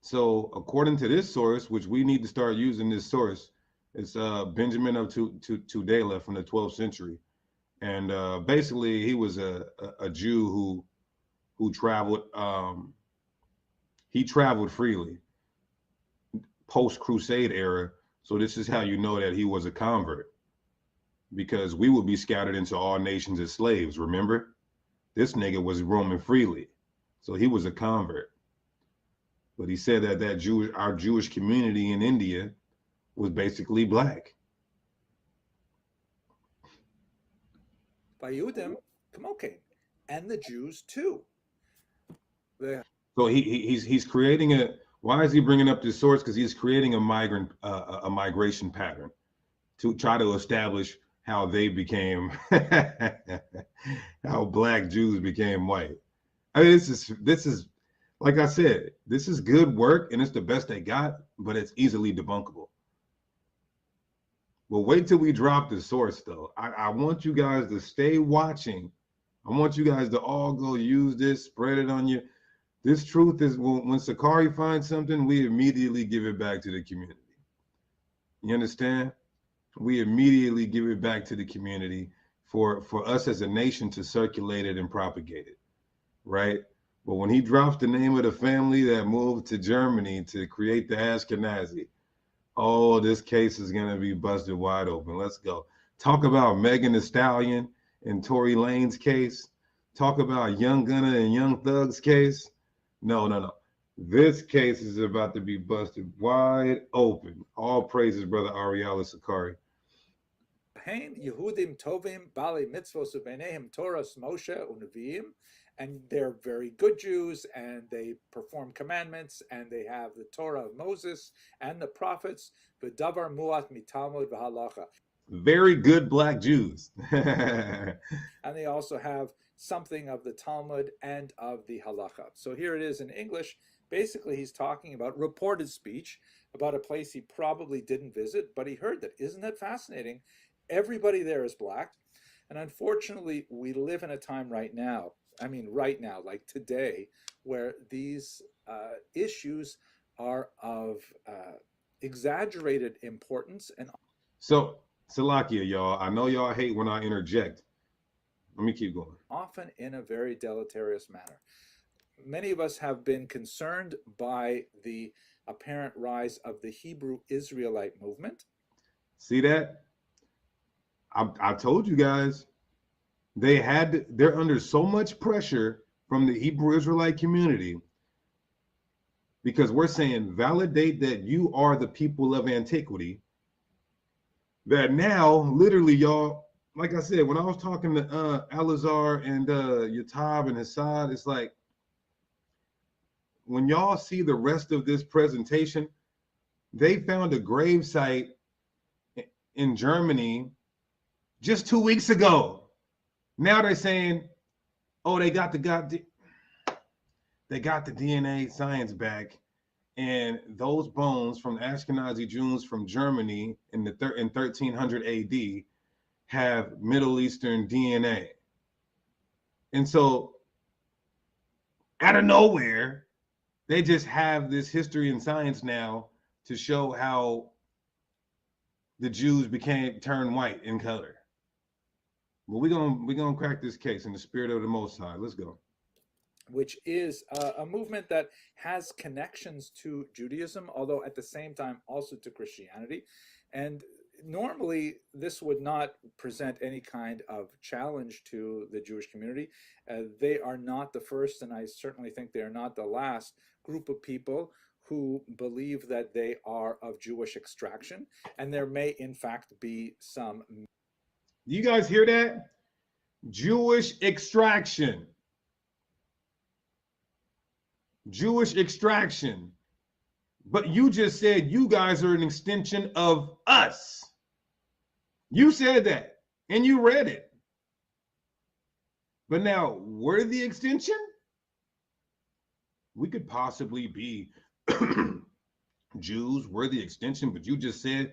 So according to this source, which we need to start using this source, it's Benjamin of Tudela from the 12th century. And basically he was a Jew who traveled, he traveled freely post-Crusade era. So this is how you know that he was a convert, because we would be scattered into all nations as slaves, remember? This nigga was roaming freely. So he was a convert. But he said that our Jewish community in India was basically black. By Yehudim, Kamokin, and the Jews too. So he's creating a. Why is he bringing up this source? Because he's creating a migration pattern to try to establish how they became, how black Jews became white. I mean, this is, like I said, this is good work and it's the best they got, but it's easily debunkable. But wait till we drop the source, though. I want you guys to stay watching. I want you guys to all go use this, spread it on you. This truth is, when Sakari finds something, we immediately give it back to the community. You understand? We immediately give it back to the community for us as a nation to circulate it and propagate it, right? But when he drops the name of the family that moved to Germany to create the Ashkenazi, oh, this case is gonna be busted wide open. Let's go. Talk about Megan Thee Stallion and Tory Lane's case. Talk about Young Gunna and Young Thug's case. No. This case is about to be busted wide open. All praises, brother Ariella Sakari. Hein Yehudim Tovim Bali Mitzvos Ubenehem Torahs Moshe Uneviim, and they're very good Jews, and they perform commandments, and they have the Torah of Moses and the prophets. V'davar muat mitalmud v'halacha. Very good black Jews. And they also have something of the Talmud and of the halacha. So here it is in English. Basically, he's talking about reported speech about a place he probably didn't visit, but he heard that. Isn't that fascinating? Everybody there is black. And unfortunately, we live in a time right now, like today, where these issues are of exaggerated importance. And so, Salakia, y'all, I know y'all hate when I interject. Let me keep going. Often in a very deleterious manner. Many of us have been concerned by the apparent rise of the Hebrew Israelite movement. See that? I told you guys, they're under so much pressure from the Hebrew Israelite community because we're saying validate that you are the people of antiquity. That now, literally, y'all, like I said, when I was talking to Alazar and Yatab and Hassad, it's like, when y'all see the rest of this presentation, they found a grave site in Germany just 2 weeks ago. Now they're saying, oh, they got the DNA science back, and those bones from the Ashkenazi Jews from Germany in 1300 AD have Middle Eastern DNA. And so out of nowhere, they just have this history and science now to show how the Jews turned white in color. But we're gonna crack this case in the spirit of the Most High. Let's go. Which is a movement that has connections to Judaism, although at the same time also to Christianity. And normally this would not present any kind of challenge to the Jewish community. They are not the first, and I certainly think they are not the last group of people who believe that they are of Jewish extraction. And there may in fact be some. Do you guys hear that? Jewish extraction. Jewish extraction. But you just said you guys are an extension of us. You said that and you read it. But now we're the extension? We could possibly be Jews, we're the extension, but you just said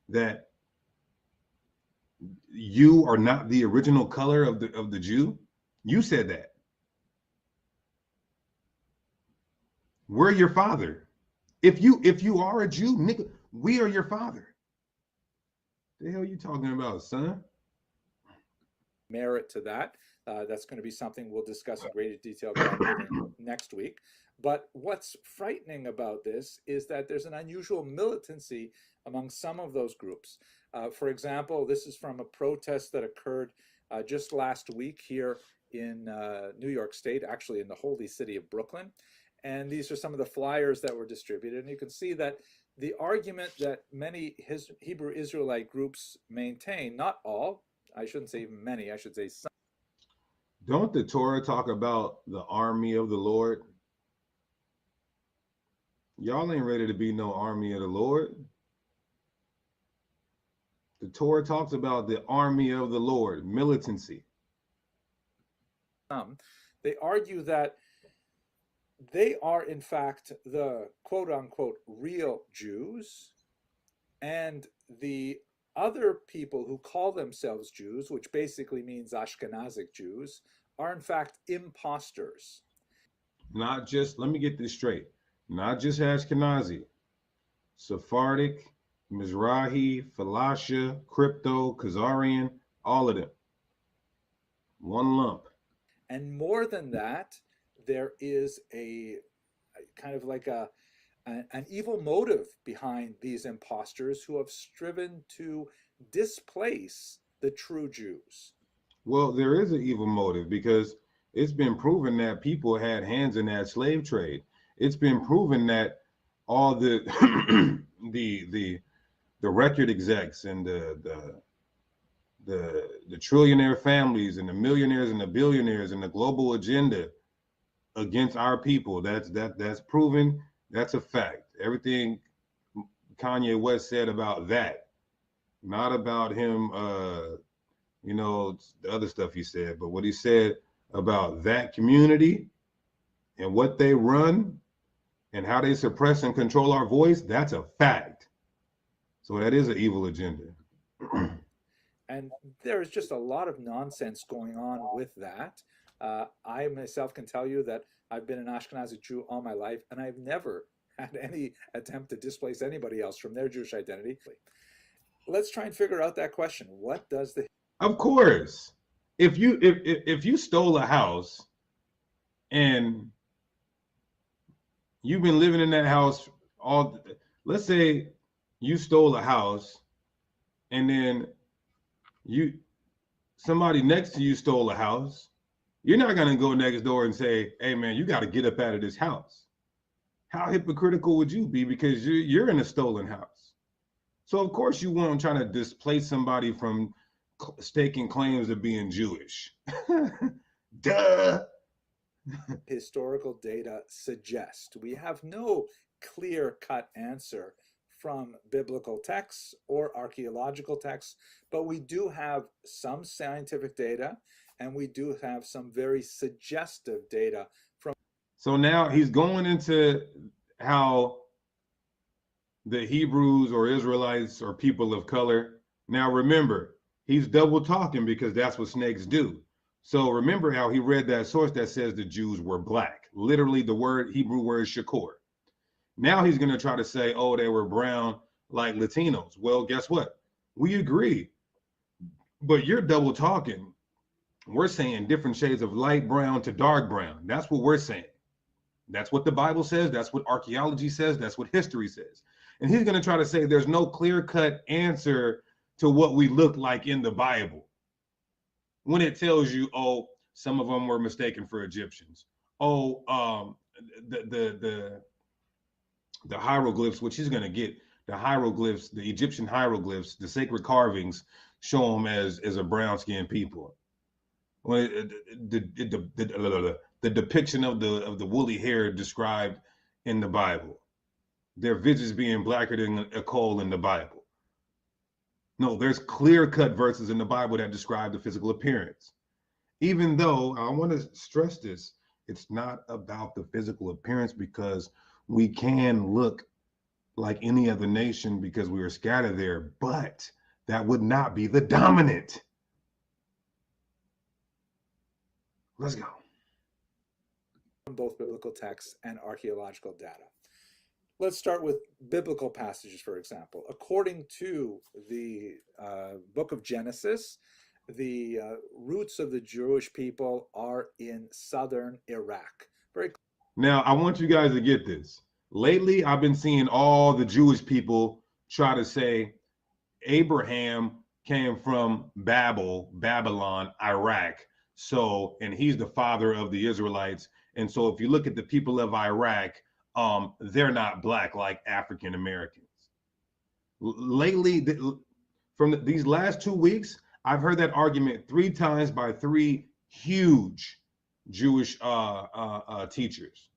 that you are not the original color of the Jew. You said that. We're your father. If you are a Jew, nigga, we are your father. The hell are you talking about, son? Merit to that. That's going to be something we'll discuss in greater detail next week. But what's frightening about this is that there's an unusual militancy among some of those groups. For example, this is from a protest that occurred just last week here in New York State, actually in the holy city of Brooklyn. And these are some of the flyers that were distributed. And you can see that the argument that many Hebrew Israelite groups maintain, not all, I shouldn't say many, I should say some. Don't the Torah talk about the army of the Lord? Y'all ain't ready to be no army of the Lord. The Torah talks about the army of the Lord, militancy. They argue that they are in fact the quote unquote real Jews, and the other people who call themselves Jews, which basically means Ashkenazic Jews, are in fact imposters. Not just, let me get this straight, not just Ashkenazi, Sephardic, Mizrahi, Falasha, Crypto, Khazarian, all of them. One lump. And more than that, there is a kind of like an evil motive behind these imposters who have striven to displace the true Jews. Well, there is an evil motive because it's been proven that people had hands in that slave trade. It's been proven that all the the record execs and the trillionaire families and the millionaires and the billionaires and the global agenda against our people, that's proven. That's a fact. Everything Kanye West said about that, not about him you know, the other stuff he said, but what he said about that community and what they run and how they suppress and control our voice, that's a fact. So that is an evil agenda. And there's just a lot of nonsense going on with that. I myself can tell you that I've been an Ashkenazi Jew all my life, and I've never had any attempt to displace anybody else from their Jewish identity. Let's try and figure out that question. What does the... Of course, if you stole a house and you've been living in that house let's say you stole a house and then somebody next to you stole a house, you're not going to go next door and say, hey man, you got to get up out of this house. How hypocritical would you be? Because you're in a stolen house. So of course you won't try to displace somebody from staking claims of being Jewish. Duh. Historical data suggest. We have no clear-cut answer from biblical texts or archaeological texts, but we do have some scientific data, and we do have some very suggestive data from... So now he's going into how the Hebrews or Israelites or people of color. Now remember, he's double talking because that's what snakes do. So remember how he read that source that says the Jews were black. Literally the Hebrew word shakor. Now he's going to try to say, oh, they were brown like Latinos. Well, guess what? We agree. But you're double talking. We're saying different shades of light brown to dark brown. That's what we're saying. That's what the Bible says. That's what archaeology says. That's what history says. And he's going to try to say there's no clear-cut answer to what we look like in the Bible. When it tells you, oh, some of them were mistaken for Egyptians. Oh, the hieroglyphs, which he's going to get, the hieroglyphs, the Egyptian hieroglyphs, the sacred carvings show them as a brown-skinned people. Well, the depiction of the woolly hair described in the Bible, their visage being blacker than a coal in the Bible. No, there's clear-cut verses in the Bible that describe the physical appearance. Even though, I want to stress this, it's not about the physical appearance, because we can look like any other nation because we are scattered there, but that would not be the dominant. Let's go. From both biblical texts and archaeological data. Let's start with biblical passages, for example. According to the book of Genesis, the roots of the Jewish people are in southern Iraq. Now, I want you guys to get this. Lately, I've been seeing all the Jewish people try to say Abraham came from Babylon, Iraq. So, and he's the father of the Israelites. And so if you look at the people of Iraq, they're not black like African Americans. Lately, from these last 2 weeks, I've heard that argument 3 times by 3 huge Jewish teachers,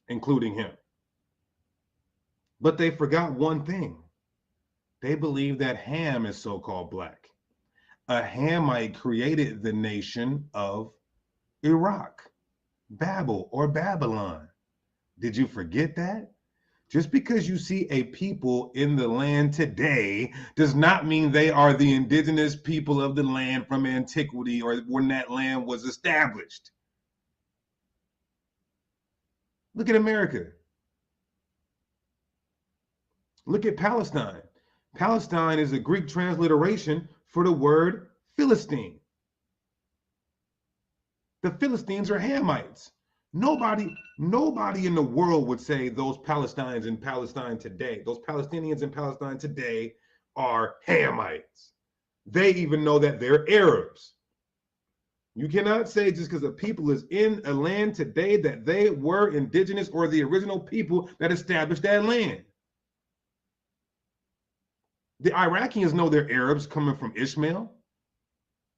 including him. But they forgot one thing. They believe that Ham is so-called black. A Hamite created the nation of Iraq, Babel or Babylon. Did you forget that? Just because you see a people in the land today does not mean they are the indigenous people of the land from antiquity or when that land was established. Look at America. Look at Palestine. Palestine is a Greek transliteration for the word Philistine. The Philistines are Hamites. Nobody in the world would say those Palestinians in Palestine today, those Palestinians in Palestine today are Hamites. They even know that they're Arabs. You cannot say just because a people is in a land today that they were indigenous or the original people that established that land. The Iraqians know they're Arabs coming from Ishmael,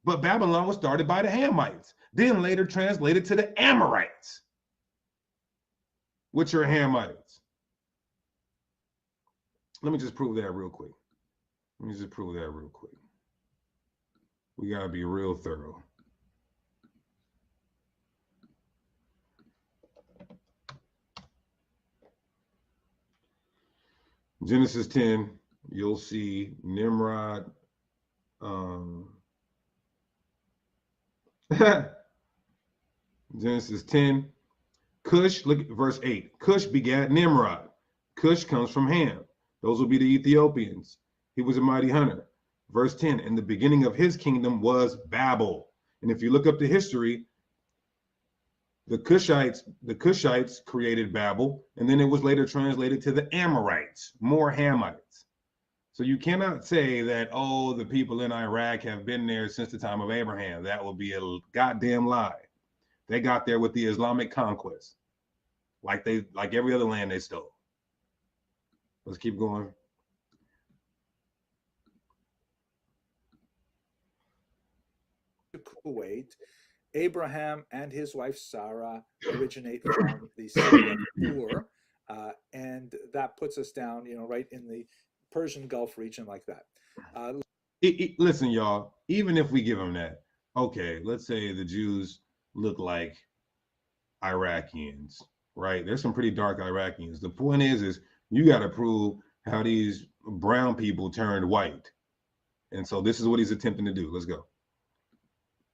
but Babylon was started by the Hamites, then later translated to the Amorites, which are Hamites. Let me just prove that real quick. We gotta be real thorough. Genesis 10, you'll see Nimrod. Genesis 10, Cush, look at verse 8. Cush begat Nimrod. Cush comes from Ham. Those will be the Ethiopians. He was a mighty hunter. Verse 10, and the beginning of his kingdom was Babel. And if you look up the history, the Cushites created Babel, and then it was later translated to the Amorites, more Hamites. So you cannot say that, oh, the people in Iraq have been there since the time of Abraham. That would be a goddamn lie. They got there with the Islamic conquest, like every other land they stole. Let's keep going. Kuwait, Abraham and his wife Sarah originate from the city of Ur, and that puts us down, right in the Persian Gulf region like that. Listen, y'all, even if we give them that, okay, let's say the Jews look like Iraqians, right? There's some pretty dark Iraqians. The point is you got to prove how these brown people turned white. And so this is what he's attempting to do. Let's go.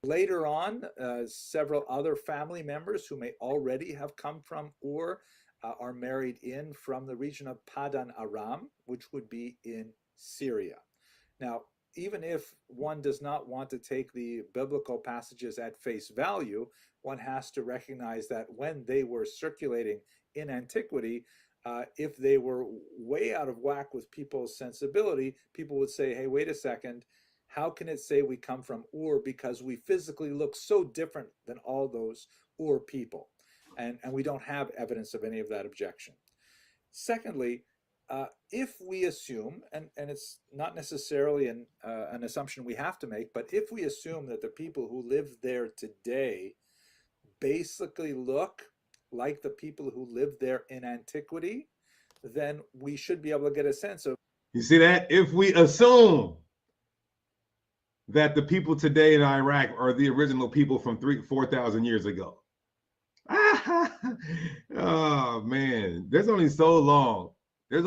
Later on, several other family members who may already have come from Ur are married in from the region of Padan Aram, which would be in Syria. Now, even if one does not want to take the biblical passages at face value, one has to recognize that when they were circulating in antiquity, if they were way out of whack with people's sensibility, people would say, hey, wait a second, how can it say we come from Ur because we physically look so different than all those Ur people? And we don't have evidence of any of that objection. Secondly, if we assume, and it's not necessarily an assumption we have to make, but if we assume that the people who live there today basically look like the people who lived there in antiquity, then we should be able to get a sense of. You see that? If we assume that the people today in Iraq are the original people from 4,000 years ago. Oh man, there's only so long that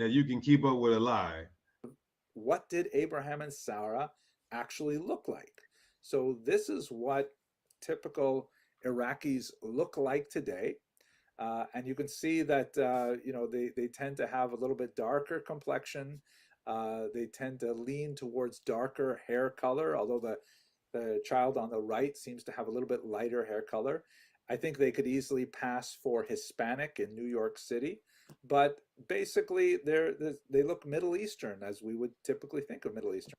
you can keep up with a lie. What did Abraham and Sarah actually look like? So this is what typical Iraqis look like today. And you can see that, they tend to have a little bit darker complexion. They tend to lean towards darker hair color, although the child on the right seems to have a little bit lighter hair color. I think they could easily pass for Hispanic in New York City, but basically they look Middle Eastern, as we would typically think of Middle Eastern.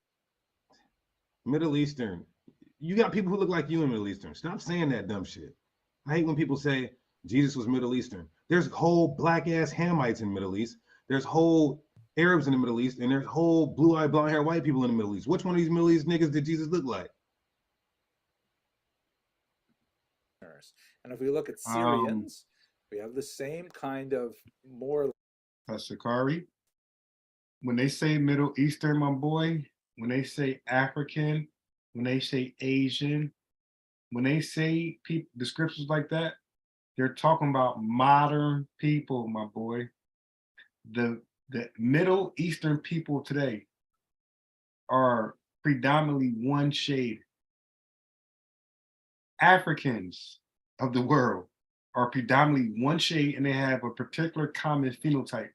Middle Eastern. You got people who look like you in Middle Eastern. Stop saying that dumb shit. I hate when people say Jesus was Middle Eastern. There's whole black ass Hamites in the Middle East. There's whole Arabs in the Middle East, and there's whole blue-eyed, blonde-haired white people in the Middle East. Which one of these Middle East niggas did Jesus look like? And if we look at Syrians, we have the same kind of more. Shakari, when they say Middle Eastern, my boy, when they say African, when they say Asian, when they say descriptions like that, they're talking about modern people, my boy. The Middle Eastern people today are predominantly one shade. Africans of the world are predominantly one shade, and they have a particular common phenotype,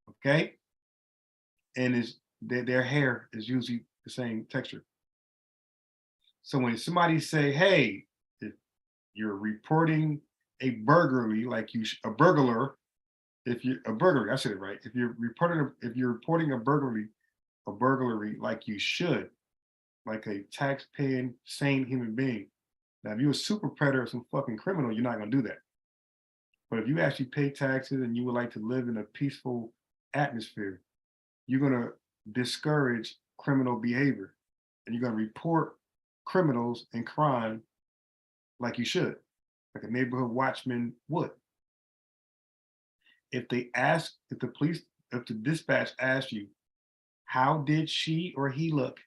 okay? And their hair is usually the same texture. So when somebody say, hey, if you're reporting a burglary, like a burglar, if you're a burglary, I said it right. If you're reporting a burglary like you should, like a tax-paying, sane human being. Now, if you're a super predator or some fucking criminal, you're not gonna do that. But if you actually pay taxes and you would like to live in a peaceful atmosphere, you're gonna discourage criminal behavior, and you're gonna report criminals and crime like you should, like a neighborhood watchman would. If the dispatch asks you, how did she or he look?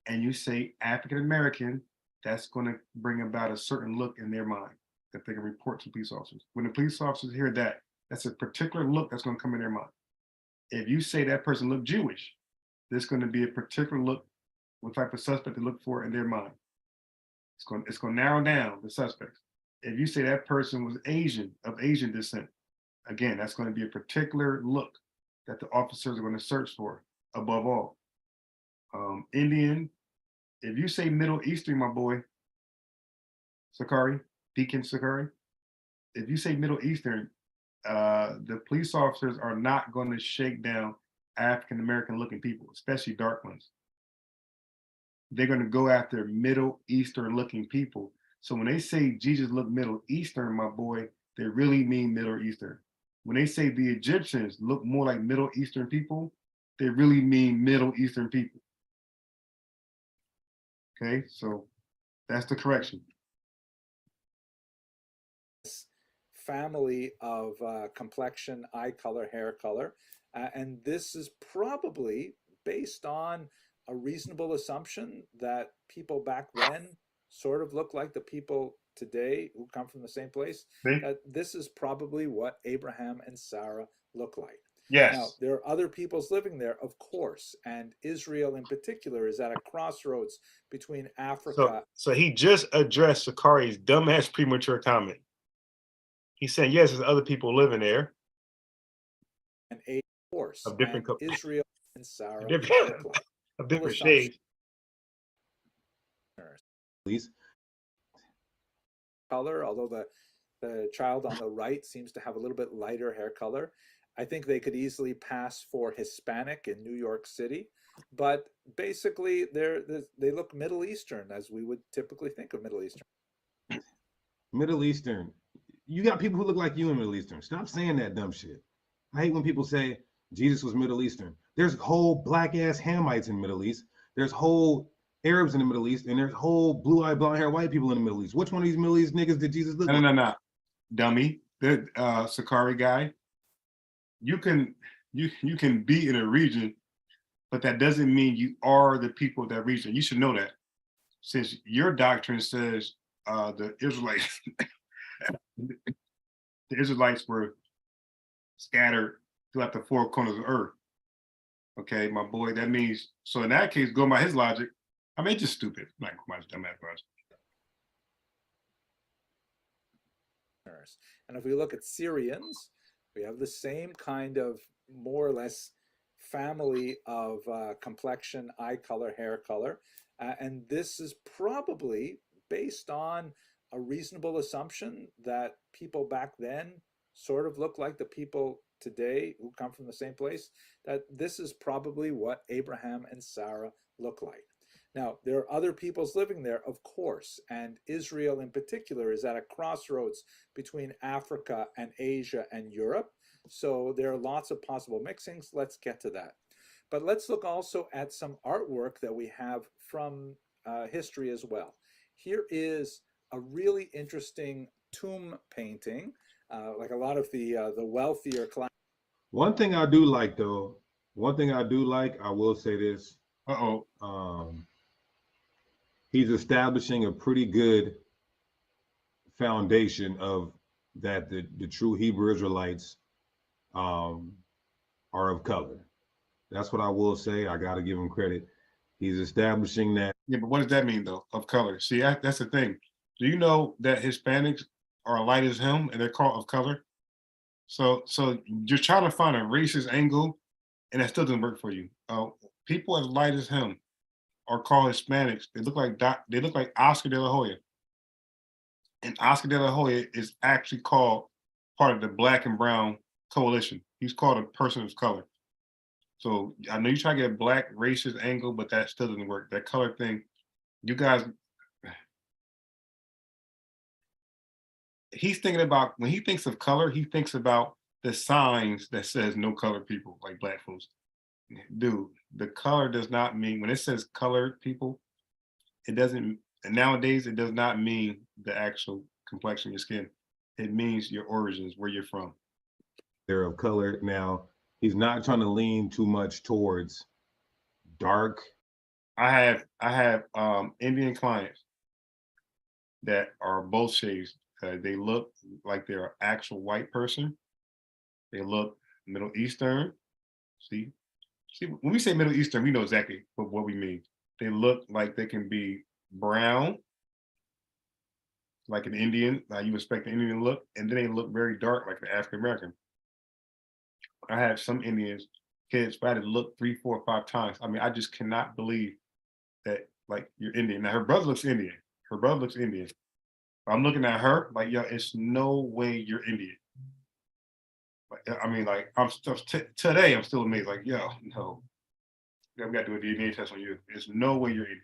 And you say African American, that's going to bring about a certain look in their mind that they can report to police officers. When the police officers hear that, that's a particular look that's going to come in their mind. If you say that person looked Jewish, there's going to be a particular look, what type of suspect to look for in their mind. It's going to narrow down the suspects. If you say that person was Asian, of Asian descent, again, that's going to be a particular look that the officers are going to search for above all. Indian, if you say Middle Eastern, my boy, Sakari, Deacon Sakari, if you say Middle Eastern, the police officers are not going to shake down African American looking people, especially dark ones. They're going to go after Middle Eastern looking people. So when they say Jesus looked Middle Eastern, my boy, they really mean Middle Eastern. When they say the Egyptians look more like Middle Eastern people, they really mean Middle Eastern people. Okay, so that's the correction. Family of complexion, eye color, hair color. And this is probably based on a reasonable assumption that people back then sort of look like the people today who come from the same place. This is probably what Abraham and Sarah look like. Yes. Now, there are other peoples living there, of course, and Israel in particular is at a crossroads between Africa. So he just addressed Sakari's dumbass premature comment. He's saying, yes, there's other people living there. And a course of different Israel and Sarah of different shades. Please. Color, although the child on the right seems to have a little bit lighter hair color. I think they could easily pass for Hispanic in New York City, but basically they look Middle Eastern, as we would typically think of Middle Eastern. Middle Eastern. You got people who look like you in Middle Eastern. Stop saying that dumb shit. I hate when people say Jesus was Middle Eastern. There's whole black ass Hamites in the Middle East. There's whole Arabs in the Middle East, and there's whole blue-eyed, blonde-haired white people in the Middle East. Which one of these Middle East niggas did Jesus look like? No. Dummy. The Sakari guy. You can be in a region, but that doesn't mean you are the people of that region. You should know that. Since your doctrine says the Israelites were scattered throughout the four corners of the earth. Okay, my boy, that means, so in that case, going by his logic, I mean, it's just stupid. Like my dumbass logic. And if we look at Syrians, we have the same kind of more or less family of complexion, eye color, hair color. And this is probably based on a reasonable assumption that people back then sort of look like the people today who come from the same place, that this is probably what Abraham and Sarah look like. Now, there are other peoples living there, of course, and Israel in particular is at a crossroads between Africa and Asia and Europe. So there are lots of possible mixings. Let's get to that. But let's look also at some artwork that we have from history as well. Here is a really interesting tomb painting, like a lot of the wealthier class. One thing I do like, though, I will say this. He's establishing a pretty good foundation of that the true Hebrew Israelites are of color. That's what I will say. I got to give him credit. He's establishing that. Yeah, but what does that mean, though, of color? See, that's the thing. Do you know that Hispanics are light as him and they're called of color? So you're trying to find a racist angle, and that still doesn't work for you. People as light as him are called Hispanics, they look like Oscar De La Hoya. And Oscar De La Hoya is actually called part of the Black and Brown Coalition. He's called a person of color. So I know you try to get a black racist angle, but that still doesn't work. That color thing, you guys, he's thinking about, when he thinks of color, he thinks about the signs that says no colored people, like black folks. Dude, the color does not mean, when it says colored people, it doesn't, and nowadays it does not mean the actual complexion of your skin. It means your origins, where you're from. They're of color. Now, he's not trying to lean too much towards dark. I have Indian clients that are both shades. They look like they're an actual white person. They look Middle Eastern. See, when we say Middle Eastern, we know exactly what we mean. They look like they can be brown, like an Indian, like you expect an Indian look, and then they look very dark, like an African American. I have some Indians kids, but I had to look 3, 4, 5 times. I mean, I just cannot believe that, like, you're Indian. Now her brother looks Indian. Her brother looks Indian. I'm looking at her like, yo, it's no way you're Indian. Like, I mean, like, today I'm still amazed. Like, yo, no, we got to do a DNA test on you. There's no way you're Indian.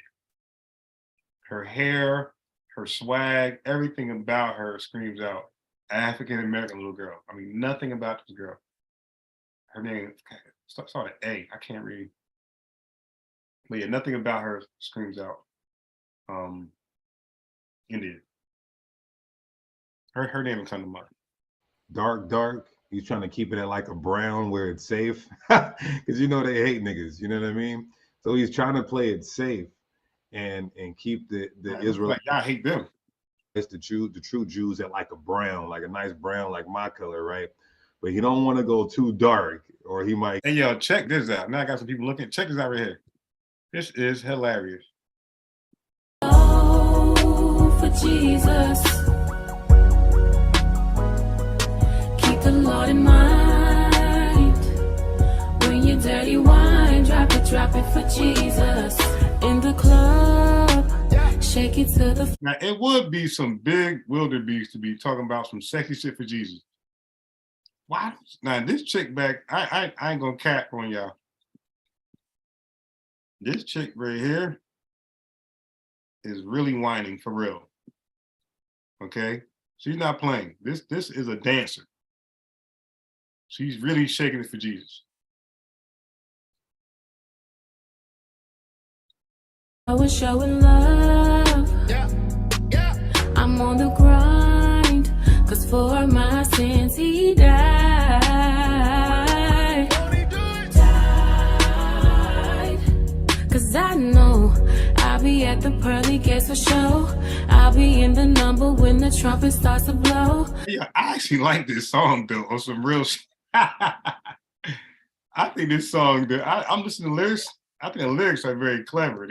Her hair, her swag, everything about her screams out African American little girl. I mean, nothing about this girl. Her name starts with an A. I can't read. But yeah, nothing about her screams out Indian. Her name is kind of mine. Dark. He's trying to keep it at like a brown where it's safe. Because you know they hate niggas, you know what I mean? So he's trying to play it safe and keep the Israel. Like, I hate them. It's the true Jews at like a brown, like a nice brown, like my color, right? But he don't want to go too dark, or he might. Hey, yo, check this out. Now I got some people looking. Check this out right here. This is hilarious. Oh, for Jesus. Keep the Lord in mind. When you dirty wine, drop it for Jesus. In the club, shake it to the. Now, it would be some big wildebeest to be talking about some sexy shit for Jesus. Why? Now, this chick back, I ain't gonna cap on y'all. This chick right here is really whining for real. Okay? She's not playing. This is a dancer. She's really shaking it for Jesus. I was showing love. I'm on the grind, cause for my sins he died. Cause I know I'll be at the pearly gates for sure. I'll be in the number when the trumpet starts to blow. Yeah, I actually like this song though, on some real shit. I think this song, I'm listening to lyrics. I think the lyrics are very clever.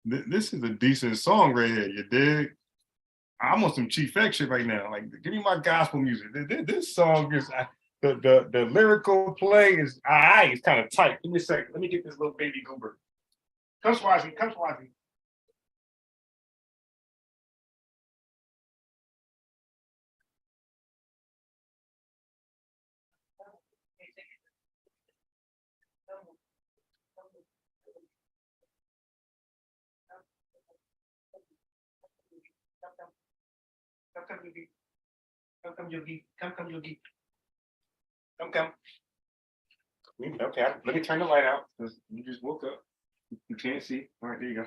This is a decent song right here. You dig? I'm on some Chief X shit right now. Like, give me my gospel music. This song is the lyrical play is it's kind of tight. Give me a second. Let me get this little baby goober. Come Swazi, come Swazi. Come, Yogi. Come, Yogi. Come, Yogi. Come. Okay, let me turn the light out. You just woke up. You can't see. All right, there you go.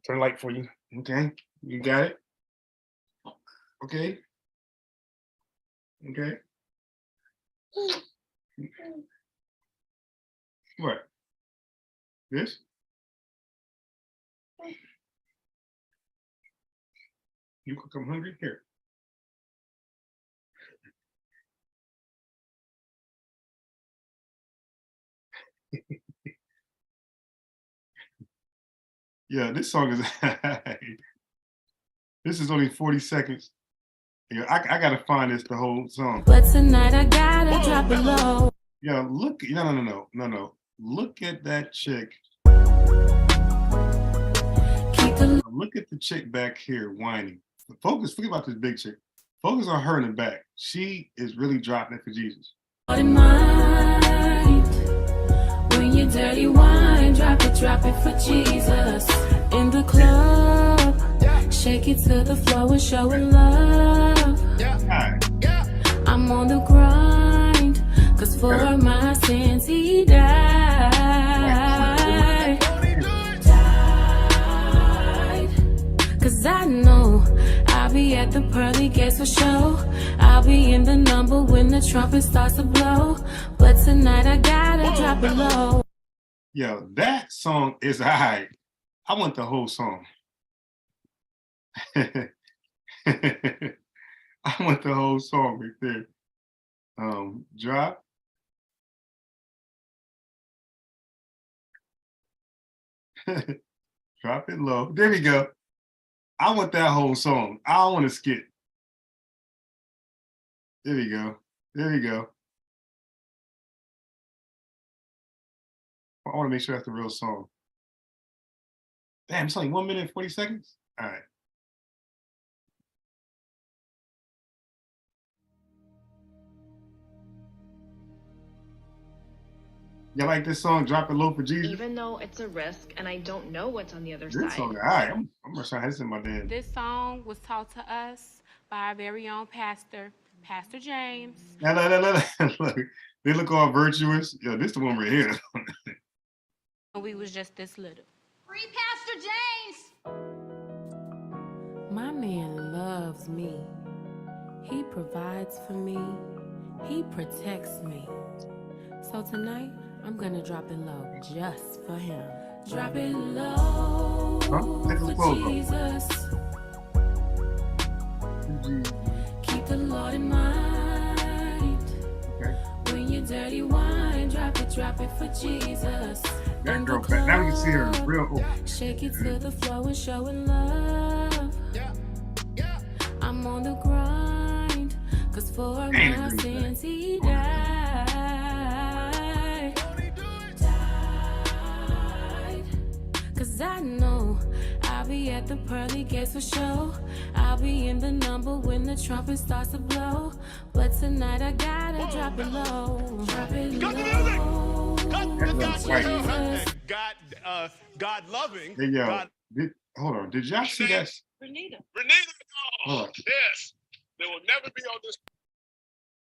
Turn the light for you. Okay, you got it. Okay. What? This? You could come hungry here. Yeah, this song is this is only 40 seconds. Yeah, I gotta find the whole song. But tonight I gotta drop it low. Yeah, look, no. Look at that chick look at the chick back here whining. Focus, forget about this big chick. Focus on her in the back. She is really dropping it for Jesus. In mind, when you dirty wine, drop it for Jesus. In the club, shake it to the floor and show it love. I'm on the grind, cause for my sins he died. Cause I know I'll be at the pearly gates for show. I'll be in the number when the trumpet starts to blow. But tonight I gotta drop it low. Yo, that song is high. I want the whole song. I want the whole song right there. Drop. Drop it low. There we go. I want that whole song. I don't want to skip. There we go. There we go. I want to make sure that's the real song. Damn, it's only 1 minute and 40 seconds? All right. You like this song, Drop It Low for Jesus? Even though it's a risk and I don't know what's on the other This side. song, all right. I'm going to try this in my dad. This song was taught to us by our very own pastor, Pastor James. Look, they look all virtuous. Yo, this the one right here. When we was just this little. Free Pastor James! My man loves me. He provides for me. He protects me. So tonight, I'm gonna drop it low just for him. Drop it low for Jesus. Keep the Lord in mind. When you're dirty wine, drop it for Jesus. That girl, now we can see her real. Shake it to the floor and show it love. I'm on the grind, cause for my sins he died. Cause I know I'll be at the pearly gates for show. I'll be in the number when the trumpet starts to blow. But tonight I gotta drop it low. Drop it low. God loving. Hey, yo, hold on. Did y'all see that? Renita. Hold on. Yes. They will never be on this.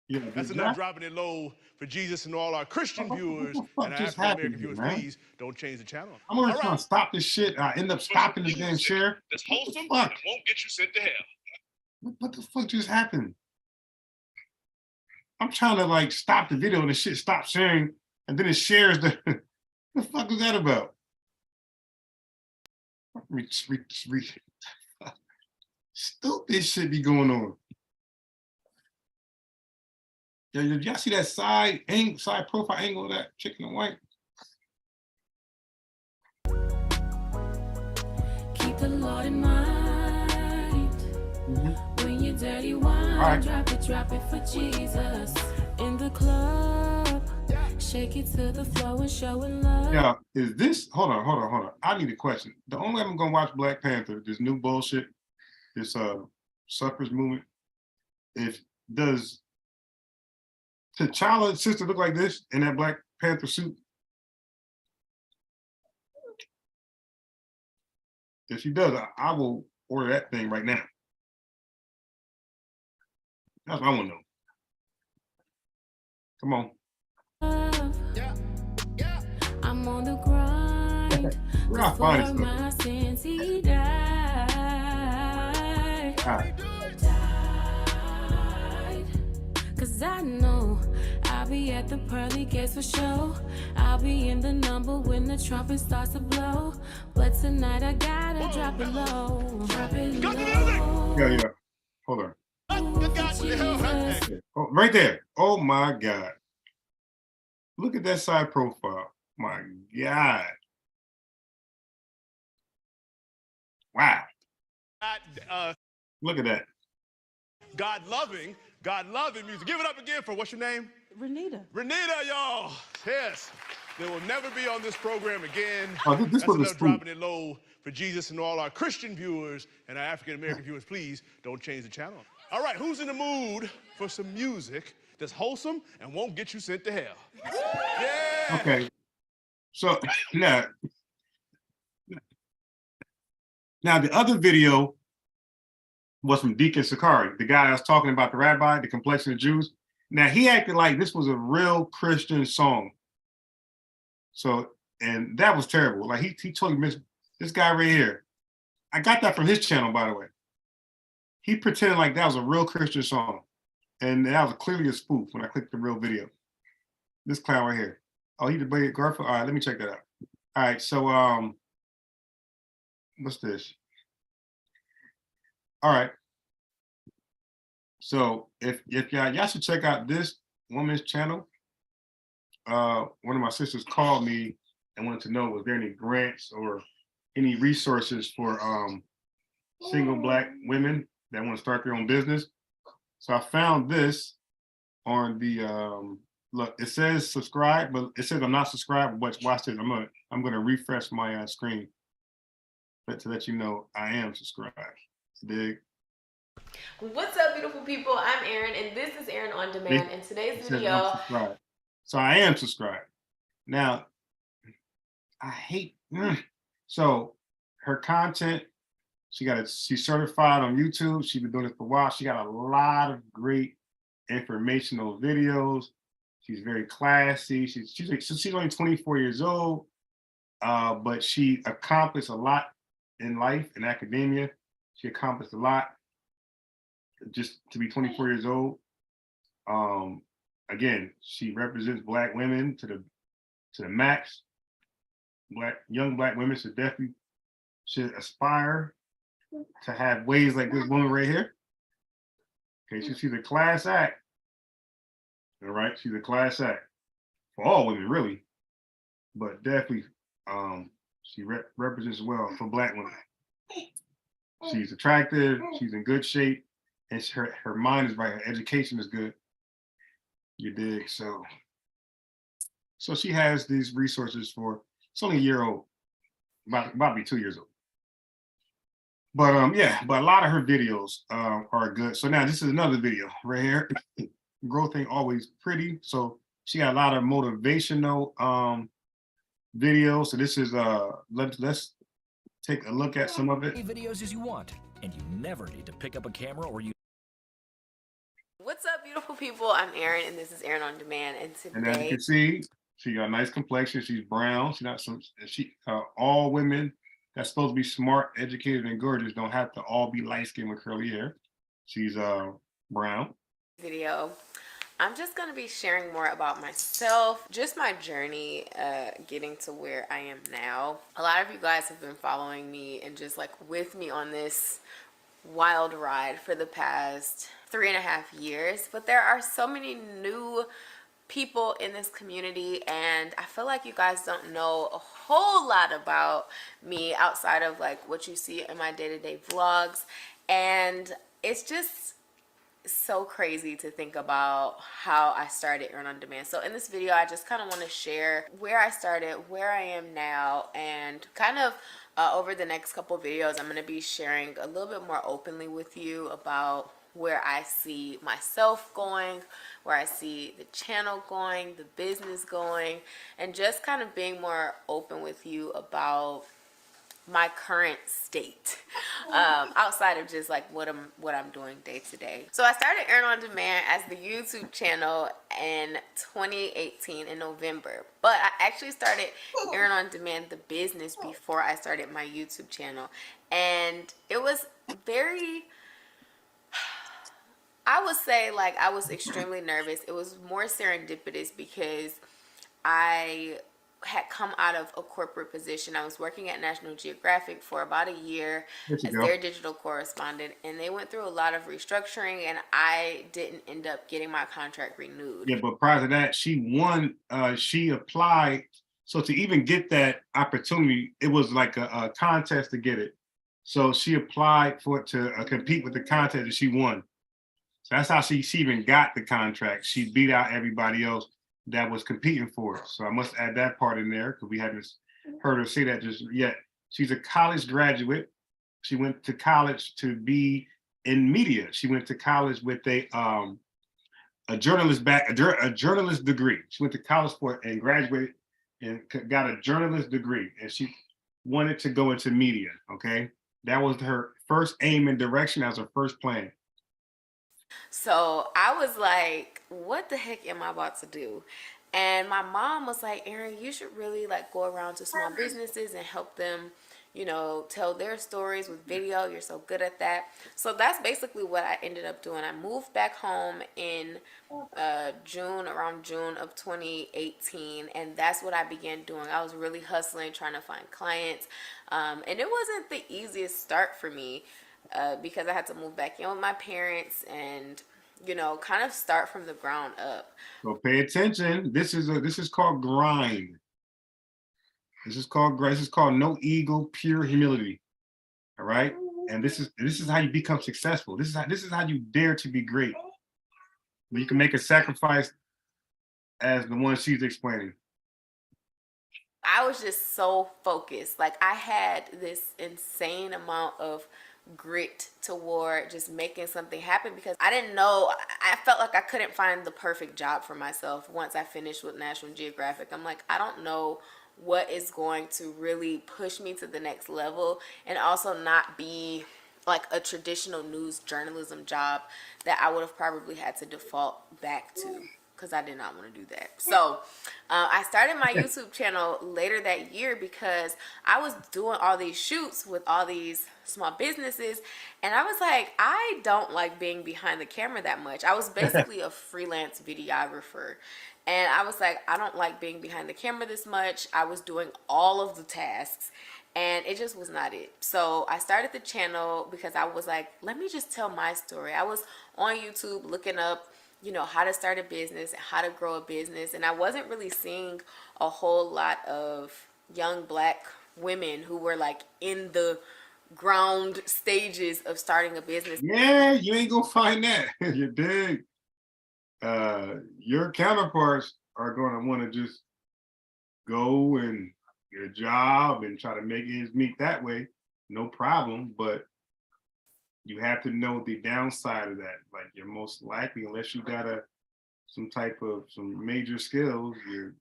Yeah, That's enough dropping it low for Jesus and all our Christian viewers and our just African American happened, viewers. man? Please don't change the channel. I'm always trying to stop this shit. I end up stopping the damn share. That's wholesome What and it won't get you sent to hell. What the fuck just happened? I'm trying to like stop the video and the shit stops sharing, and then it shares the. What the fuck is that about? Stupid shit be going on. Yeah, did y'all see that side profile angle of that chick in the white? Keep the Lord in mind. When you're dirty wine, drop it for Jesus. In the club, shake it to the floor and show it love. Yeah, is this? Hold on. I need a question. The only way I'm gonna watch Black Panther, this new bullshit, this suffrage movement. Does T'Challa's sister look like this in that Black Panther suit? If she does, I will order that thing right now. That's what I want to know. Come on. I'm on the grind. Where I find this for my sins he died. Cause I know I'll be at the pearly gates for show. I'll be in the number when the trumpet starts to blow. But tonight I gotta drop it low. Drop it low. Yeah. Hold on. Oh, right there. Oh my God. Look at that side profile. My God. Wow. Look at that. God loving music. Give it up again for what's your name? Renita. Renita, y'all. Yes. They will never be on this program again. Oh, this That's was a enough spook. dropping it low for Jesus, and all our Christian viewers and our African American viewers, please don't change the channel. All right, who's in the mood for some music that's wholesome and won't get you sent to hell? Yeah. Okay. So now the other video was from Deacon Sakari, the guy I was talking about, the rabbi, the complexion of Jews. Now he acted like this was a real Christian song. So, and that was terrible. Like he told me, this guy right here, I got that from his channel, by the way. He pretended like that was a real Christian song. And that was clearly a spoof when I clicked the real video. This clown right here. Oh, he debated Garfield? All right, let me check that out. All right, so what's this? All right. So if y'all should check out this woman's channel. One of my sisters called me and wanted to know, was there any grants or any resources for single Black women that want to start their own business. So I found this on the look. It says subscribe, but it says I'm not subscribed. But watch this. I'm gonna refresh my screen to let you know I am subscribed. Dig. What's up, beautiful people? I'm Erin, and this is Erin on Demand. And today's video. So I am subscribed. Now, I hate. So her content. She's certified on YouTube. She's been doing it for a while. She got a lot of great informational videos. She's very classy. She's only 24 years old, but she accomplished a lot in life, in academia. She accomplished a lot just to be 24 years old. Again, she represents Black women to the max. Young Black women should aspire to have ways like this woman right here. Okay, she's a class act. All right, she's a class act for all women, really, but definitely she represents well for Black women. She's attractive, she's in good shape, and her mind is right, her education is good. You dig? So she has these resources for, it's only a year old, about to be 2 years old. But yeah, but a lot of her videos are good. So now this is another video right here. Growth ain't always pretty. So she got a lot of motivational videos. So this is let's take a look at some of it. Videos as you want, and you never need to pick up a camera or use. What's up, beautiful people? I'm Erin, and this is Erin on Demand. And today, And as you can see, she got a nice complexion. She's brown. All women that's supposed to be smart, educated, and gorgeous don't have to all be light skinned with curly hair. She's brown. video, I'm just going to be sharing more about myself, just my journey getting to where I am now. A lot of you guys have been following me and just like with me on this wild ride for the past 3.5 years, but there are so many new people in this community, and I feel like you guys don't know a whole lot about me outside of like what you see in my day-to-day vlogs. And it's just so crazy to think about how I started Erin on Demand. So in this video, I just kind of want to share where I started, where I am now, and kind of over the next couple videos, I'm going to be sharing a little bit more openly with you about where I see myself going, where I see the channel going, the business going, and just kind of being more open with you about my current state, outside of just like what I'm doing day to day. So I started Erin on Demand as the YouTube channel in 2018 in November, but I actually started Erin on Demand, the business, before I started my YouTube channel. And it was very, I would say, like, I was extremely nervous. It was more serendipitous because I had come out of a corporate position. I was working at National Geographic for about a year as their digital correspondent, and they went through a lot of restructuring, and I didn't end up getting my contract renewed. Yeah, but prior to that, she won. She applied. So to even get that opportunity, it was like a contest to get it. So she applied for it to compete with the contest, and she won. So that's how she even got the contract. She beat out everybody else that was competing for it. So I must add that part in there because we haven't heard her say that just yet. She's a college graduate. She went to college to be in media. She went to college with a journalist degree. She went to college for it and graduated and got a journalist degree. And she wanted to go into media. Okay, that was her first aim and direction. That was her first plan. So I was like, what the heck am I about to do? And my mom was like, Erin, you should really like go around to small businesses and help them, you know, tell their stories with video. You're so good at that. So that's basically what I ended up doing. I moved back home in around June of 2018. And that's what I began doing. I was really hustling, trying to find clients. And it wasn't the easiest start for me because I had to move back in with my parents and, you know, kind of start from the ground up. So pay attention. This is called grind. This is called no ego, pure humility. All right. And this is how you become successful. This is how you dare to be great. You can make a sacrifice as the one she's explaining. I was just so focused. Like I had this insane amount of grit toward just making something happen because I didn't know, I felt like I couldn't find the perfect job for myself once I finished with National Geographic. I'm like, I don't know what is going to really push me to the next level and also not be like a traditional news journalism job that I would have probably had to default back to because I did not want to do that. So I started my YouTube channel later that year because I was doing all these shoots with all these small businesses and I was like, I don't like being behind the camera that much. I was basically a freelance videographer and I was like, I don't like being behind the camera this much. I was doing all of the tasks and it just was not it. So I started the channel because I was like, let me just tell my story. I was on YouTube looking up, you know, how to start a business and how to grow a business. And I wasn't really seeing a whole lot of young Black women who were like in the ground stages of starting a business. Yeah, you ain't gonna find that. You dig? Your counterparts are gonna want to just go and get a job and try to make ends meet that way. No problem, but you have to know the downside of that. Like you're most likely, unless you got some major skills, you're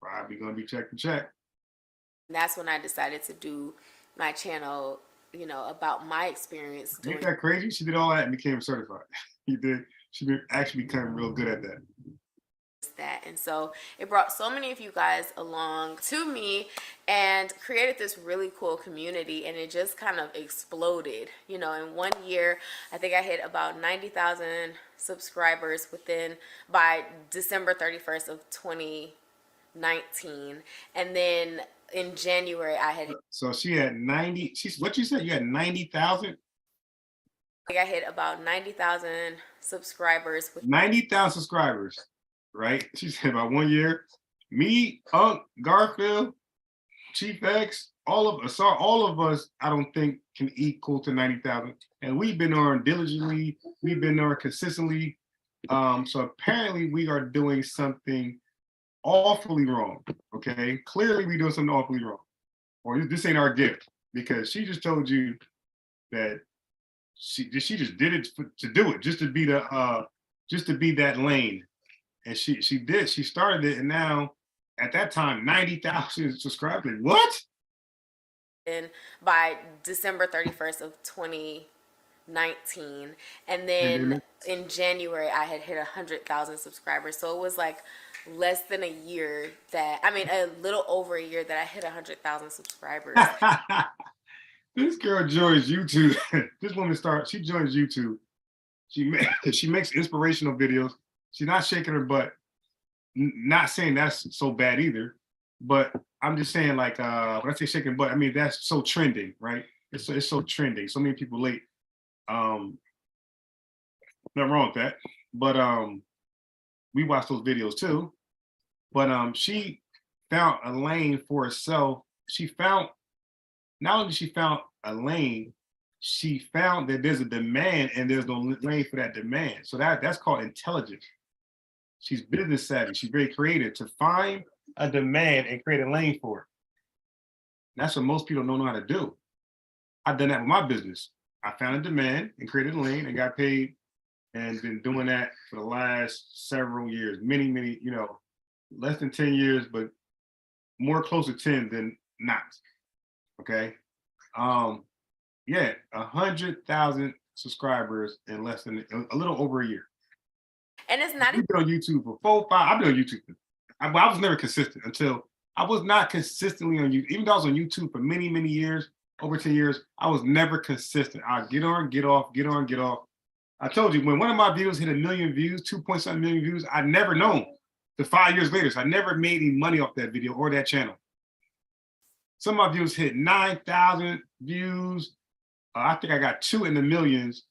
probably gonna be check to check. And that's when I decided to do my channel, you know, about my experience doing. Ain't that crazy? She did all that and became certified. You did. She actually became real good at that. And so it brought so many of you guys along to me and created this really cool community, and it just kind of exploded. You know, in 1 year I think I hit about 90,000 subscribers by December 31st of 2019, and then in January I had so she had 90. What you said, you had 90,000? I hit about 90,000 subscribers 90,000 subscribers. Right? She said about 1 year, me, Unc, Garfield, Chief X, all of us, I don't think can equal to 90,000. And we've been on diligently, we've been on consistently. So apparently we are doing something awfully wrong. Okay, clearly we're doing something awfully wrong, or this ain't our gift, because she just told you that she just did it to do it, just to be that lane. And she started it, and now at that time 90,000 subscribers. What? And by December 31st of 2019, and then in January I had hit 100,000 subscribers. So it was like less than a year a little over a year that I hit 100,000 subscribers. This girl joins YouTube. This woman she joins YouTube. She makes inspirational videos. She's not shaking her butt. Not saying that's so bad either, but I'm just saying, like, when I say shaking butt, I mean that's so trending, right? It's so trending. So many people late. Nothing wrong with that. But we watch those videos too. But she found a lane for herself. Not only she found a lane, she found that there's a demand and there's no lane for that demand. So that's called intelligence. She's business savvy. She's very creative to find a demand and create a lane for it. That's what most people don't know how to do. I've done that with my business. I found a demand and created a lane and got paid, and been doing that for the last several years, many, you know, less than 10 years, but more close to 10 than not. Okay. Yeah, 100,000 subscribers in less than a little over a year. And it's not I've been on YouTube for 4, 5. I've been on YouTube. I was never consistent until I was not consistently on YouTube. Even though I was on YouTube for many, many years, over 10 years, I was never consistent. I'd get on, get off, get on, get off. I told you, when one of my videos hit 1 million views, 2.7 million views, I'd never known to 5 years later. So I never made any money off that video or that channel. Some of my videos hit 9,000 views. I think I got 2 in the millions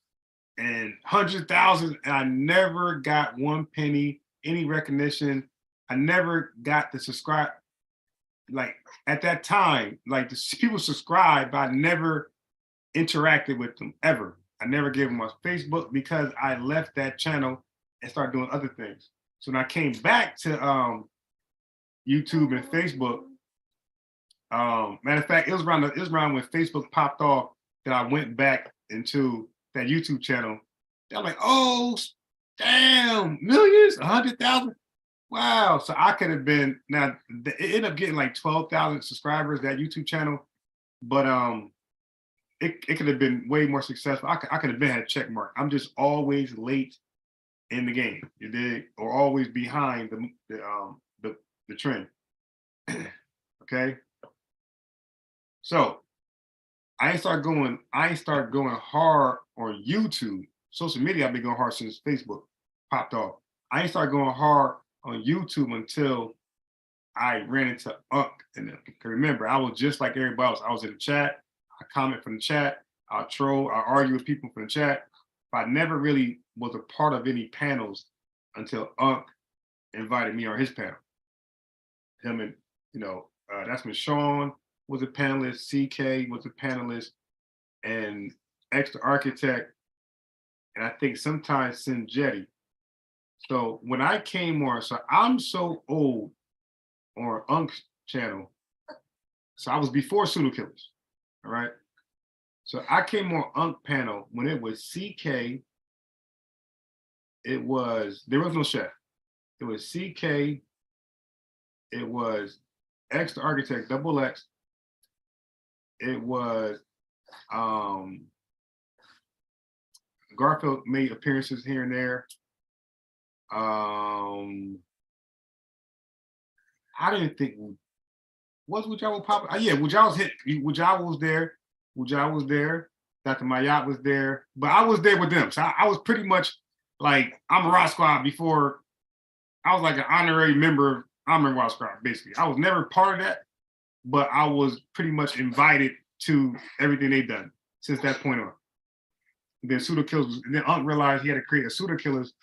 and 100,000, and I never got 1 penny, any recognition. I never got the subscribe. Like at that time, like the people subscribed, but I never interacted with them ever. I never gave them my Facebook because I left that channel and started doing other things. So when I came back to YouTube and Facebook, matter of fact, it was around when Facebook popped off that I went back into that YouTube channel. They're like, oh, damn, millions, 100,000. Wow. So I could have been, now it ended up getting like 12,000 subscribers, that YouTube channel. But it could have been way more successful. I could have been had a check mark. I'm just always late in the game, you dig? Or always behind the trend. Okay. So I ain't start going hard on YouTube. Social media, I've been going hard since Facebook popped off. I ain't start going hard on YouTube until I ran into Unc and them. Remember, I was just like everybody else. I was in the chat, I comment from the chat, I troll, I argue with people from the chat. But I never really was a part of any panels until Unc invited me on his panel. Him and, you know, that's when Sean was a panelist, CK was a panelist, and X the Architect, and I think sometimes Sinjetti. So when I came on, so I'm so old on Unc's channel. So I was before Pseudo Killers, all right? So I came on Unc panel when it was CK. There was no chef. It was CK. It was X the Architect, Double X. It was Garfield made appearances here and there. I didn't think was Wujal popular. Yeah, Wujal was there. Wujal was there. Dr. Mayat was there, but I was there with them. So I was pretty much like I'm a Rock Squad before. I was like an honorary member of I'm Rock Squad, basically. I was never part of that, but I was pretty much invited to everything they've done since that point on. Then Pseudo Killers, and then Unc realized he had to create a Pseudo Killers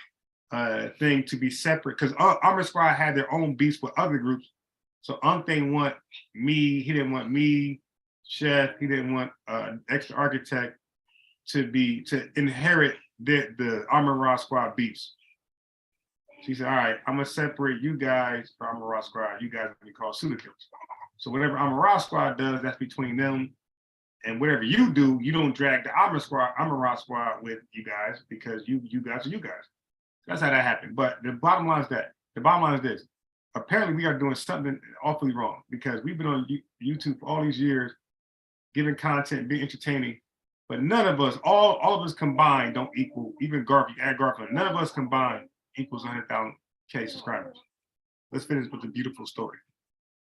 thing to be separate, because Armor Squad had their own beefs with other groups. So Unc didn't want me, he didn't want me, Chef, he didn't want X the Architect to inherit the Armor Raw Squad beefs. She said, all right, I'm gonna separate you guys from Armor Raw Squad. You guys are gonna be called Pseudo Killers. So whatever Armor Raw Squad does, that's between them. And whatever you do, you don't drag the Armor Raw Squad with you guys, because you guys are you guys. That's how that happened. But the bottom line is this. Apparently we are doing something awfully wrong, because we've been on YouTube for all these years, giving content, being entertaining, but none of us, all of us combined don't equal, even Garfield, none of us combined equals 100,000K subscribers. Let's finish with the beautiful story.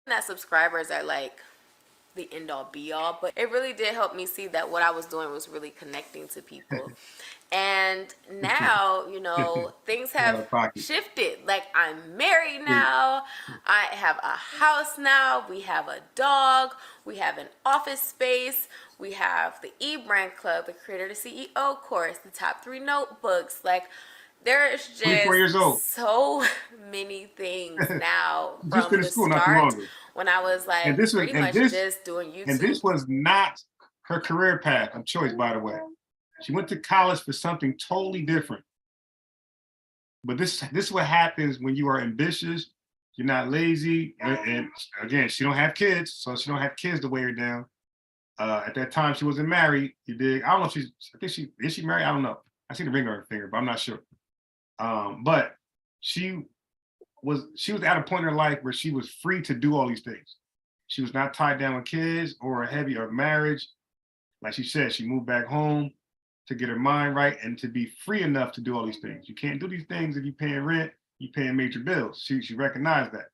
That subscribers are like the end all be all, but it really did help me see that what I was doing was really connecting to people. And now, you know, things have shifted. Like, I'm married now, I have a house now, we have a dog, we have an office space, we have the E-Brand Club, the Creator to CEO course, the top 3 notebooks. Like, there's just so many things now from the start when I was like pretty much just doing YouTube. And this was not her career path of choice, by the way. She went to college for something totally different. But this is what happens when you are ambitious, You're not lazy. And again, she don't have kids, so she don't have kids to weigh her down. At that time, she wasn't married. You dig? I don't know if is she married? I don't know. I see the ring on her finger, but I'm not sure. But she was at a point in her life where she was free to do all these things. She was not tied down with kids or a marriage. Like she said, she moved back home to get her mind right and to be free enough to do all these things. You can't do these things if you're paying rent, you're paying major bills. She recognized that.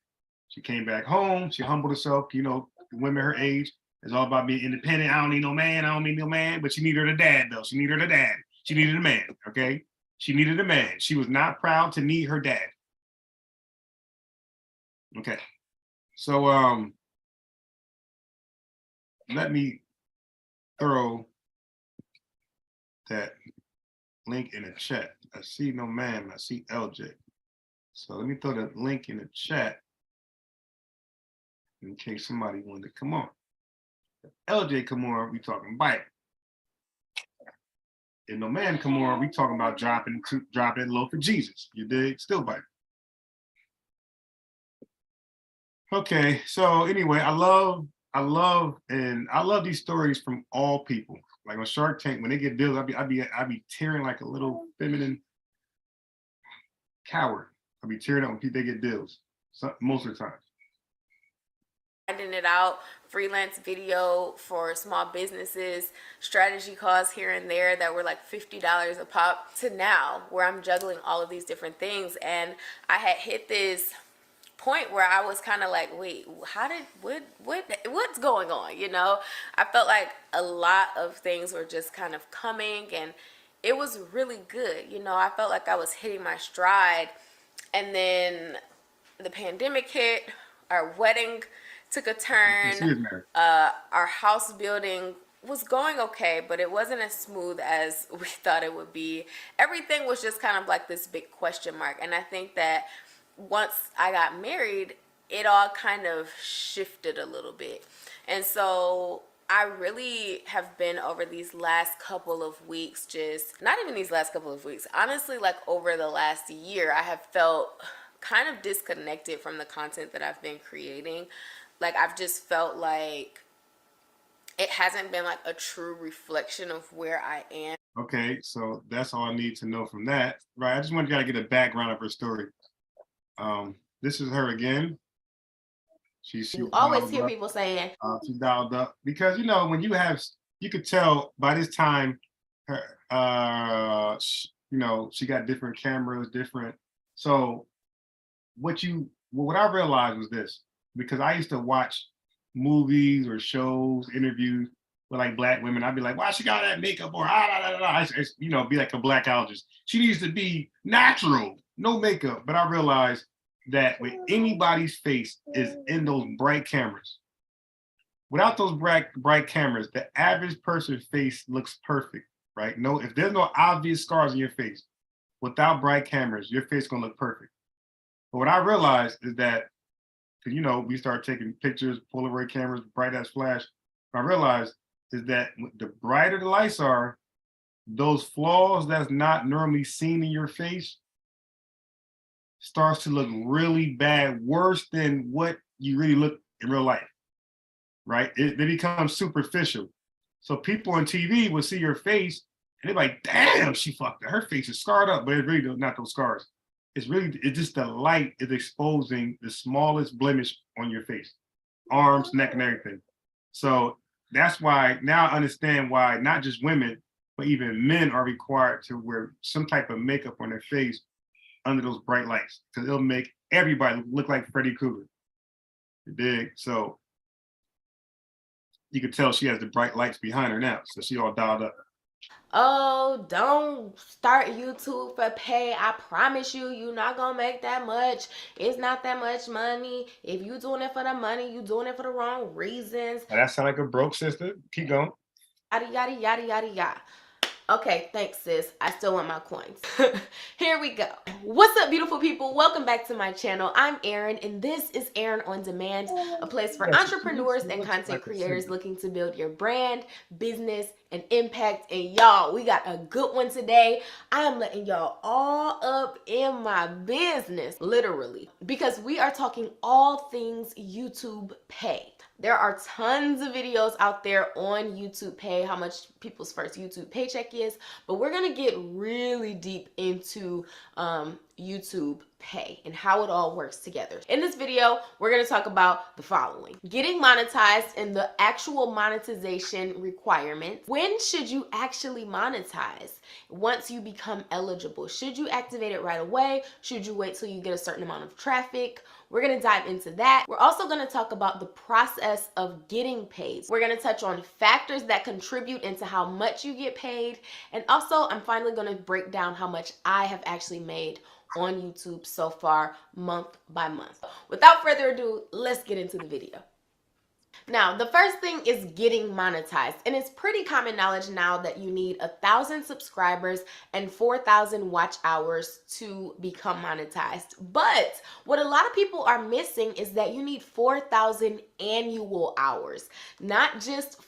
She came back home, she humbled herself, you know, women her age, it's all about being independent. I don't need no man, but she needed a dad though. She needed a dad. She needed a man, okay? She needed a man. She was not proud to need her dad. Okay, so let me throw that link in the chat. I see no man, I see LJ. So let me throw the link in the chat in case somebody wanted to come on. If LJ come on, we talking Bible. If no man come on, we talking about dropping low for Jesus. You dig? Still Bible. Okay, so anyway, I love these stories from all people. Like on Shark Tank, when they get deals, I'd be tearing like a little feminine coward. I'd be tearing up when they get deals. Most of the time. Finding it out, freelance video for small businesses, strategy calls here and there that were like $50 a pop, to now where I'm juggling all of these different things. And I had hit this point where I was kind of like, wait, what's going on? You know, I felt like a lot of things were just kind of coming, and it was really good. You know, I felt like I was hitting my stride, and then the pandemic hit, our wedding took a turn, our house building was going okay, but it wasn't as smooth as we thought it would be. Everything was just kind of like this big question mark. And I think that once I got married, it all kind of shifted a little bit. And so I really have been over these last couple of weeks, just not even these last couple of weeks, honestly, like over the last year, I have felt kind of disconnected from the content that I've been creating. Like I've just felt like it hasn't been like a true reflection of where I am. Okay, so that's all I need to know from that, right? I just want to get a background of her story. This is her again. She always hear people saying she dialed up because, you know, when you could tell by this time her you know, she got different cameras, different. So what I realized was this, because I used to watch movies or shows, interviews with like black women. I'd be like, why she got that makeup, or you know, be like a blackologist. She needs to be natural, no makeup. But I realized that when anybody's face is in those bright cameras, without those bright cameras, the average person's face looks perfect, right? No, if there's no obvious scars on your face, without bright cameras, your face gonna look perfect. But what I realized is that, because, you know, we start taking pictures, Polaroid cameras, bright as flash. What I realized is that the brighter the lights are, those flaws that's not normally seen in your face starts to look really bad, worse than what you really look in real life, right? They become superficial. So people on TV will see your face and they're like, damn, she fucked it. Her face is scarred up, but it's really not those scars. It's just the light is exposing the smallest blemish on your face, arms, neck, and everything. So that's why now I understand why not just women, but even men are required to wear some type of makeup on their face under those bright lights, because it'll make everybody look like Freddy Krueger. You dig? So you can tell she has the bright lights behind her now, so she all dialed up. Oh, don't start YouTube for pay. I promise you, you're not gonna make that much. It's not that much money. If you doing it for the money, you doing it for the wrong reasons. That sound like a broke sister. Keep going. Yada, yada, yada, yada, yada. Okay, thanks, sis. I still want my coins. Here we go. What's up, beautiful people? Welcome back to my channel. I'm Erin, and this is Erin on Demand, a place for entrepreneurs and content creators looking to build your brand, business, and impact. And y'all, we got a good one today. I am letting y'all all up in my business, literally, because we are talking all things YouTube Pay. There are tons of videos out there on YouTube Pay, how much people's first YouTube paycheck is, but we're gonna get really deep into YouTube Pay and how it all works together. In this video, we're gonna talk about the following: getting monetized and the actual monetization requirements. When should you actually monetize once you become eligible? Should you activate it right away? Should you wait till you get a certain amount of traffic? We're gonna dive into that. We're also gonna talk about the process of getting paid. We're gonna touch on factors that contribute into how much you get paid. And also, I'm finally gonna break down how much I have actually made on YouTube so far, month by month. Without further ado, let's get into the video. Now, the first thing is getting monetized, and it's pretty common knowledge now that you need 1,000 subscribers and 4,000 watch hours to become monetized. But what a lot of people are missing is that you need 4,000 annual hours, not just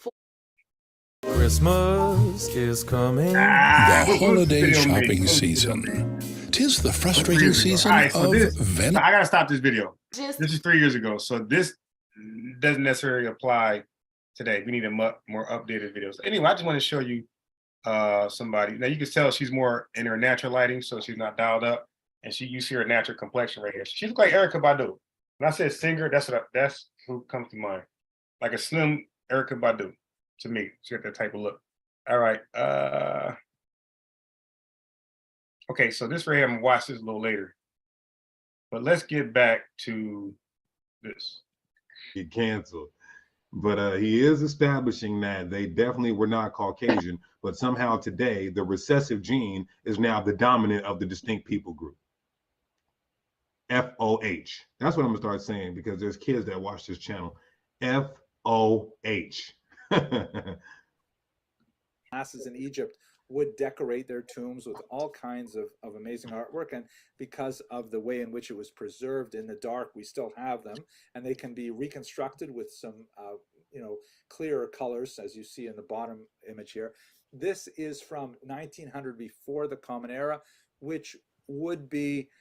Christmas is coming. The holiday shopping season. 'Tis the frustrating season of Venom. I gotta stop this video. This is 3 years ago, so this doesn't necessarily apply today. We need a more updated videos. Anyway, I just want to show you somebody. Now you can tell she's more in her natural lighting, so she's not dialed up, and you see her natural complexion right here. She looks like Erykah Badu. When I said singer, that's who comes to mind, like a slim Erykah Badu to me. She got that type of look. All right. Okay, so this right here, I'm gonna watch this a little later, but let's get back to this. Get canceled. But he is establishing that they definitely were not Caucasian, but somehow today the recessive gene is now the dominant of the distinct people group. FOH. That's what I'm gonna start saying, because there's kids that watch this channel. FOH. Masses in Egypt would decorate their tombs with all kinds of amazing artwork, and because of the way in which it was preserved in the dark, we still have them, and they can be reconstructed with some clearer colors, as you see in the bottom image here. This is from 1900, before the Common Era, which would be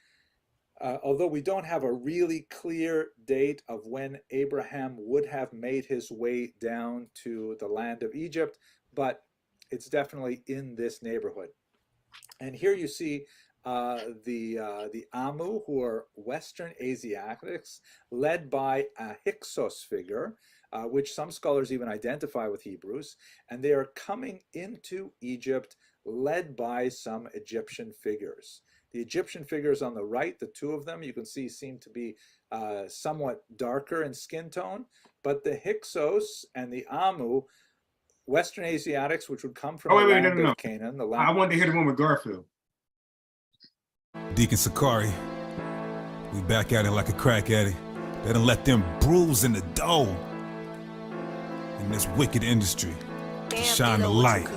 although we don't have a really clear date of when Abraham would have made his way down to the land of Egypt, but it's definitely in this neighborhood. And here you see the Amu, who are Western Asiatics, led by a Hyksos figure, which some scholars even identify with Hebrews, and they are coming into Egypt led by some Egyptian figures. The Egyptian figures on the right, the two of them, you can see seem to be somewhat darker in skin tone, but the Hyksos and the Amu, Western Asiatics, which would come from the land of Canaan. The land I wanted to hear the one with Garfield. Deacon Sakari, we back at it like a crack addict. They done let them bruise in the dough in this wicked industry to shine the light.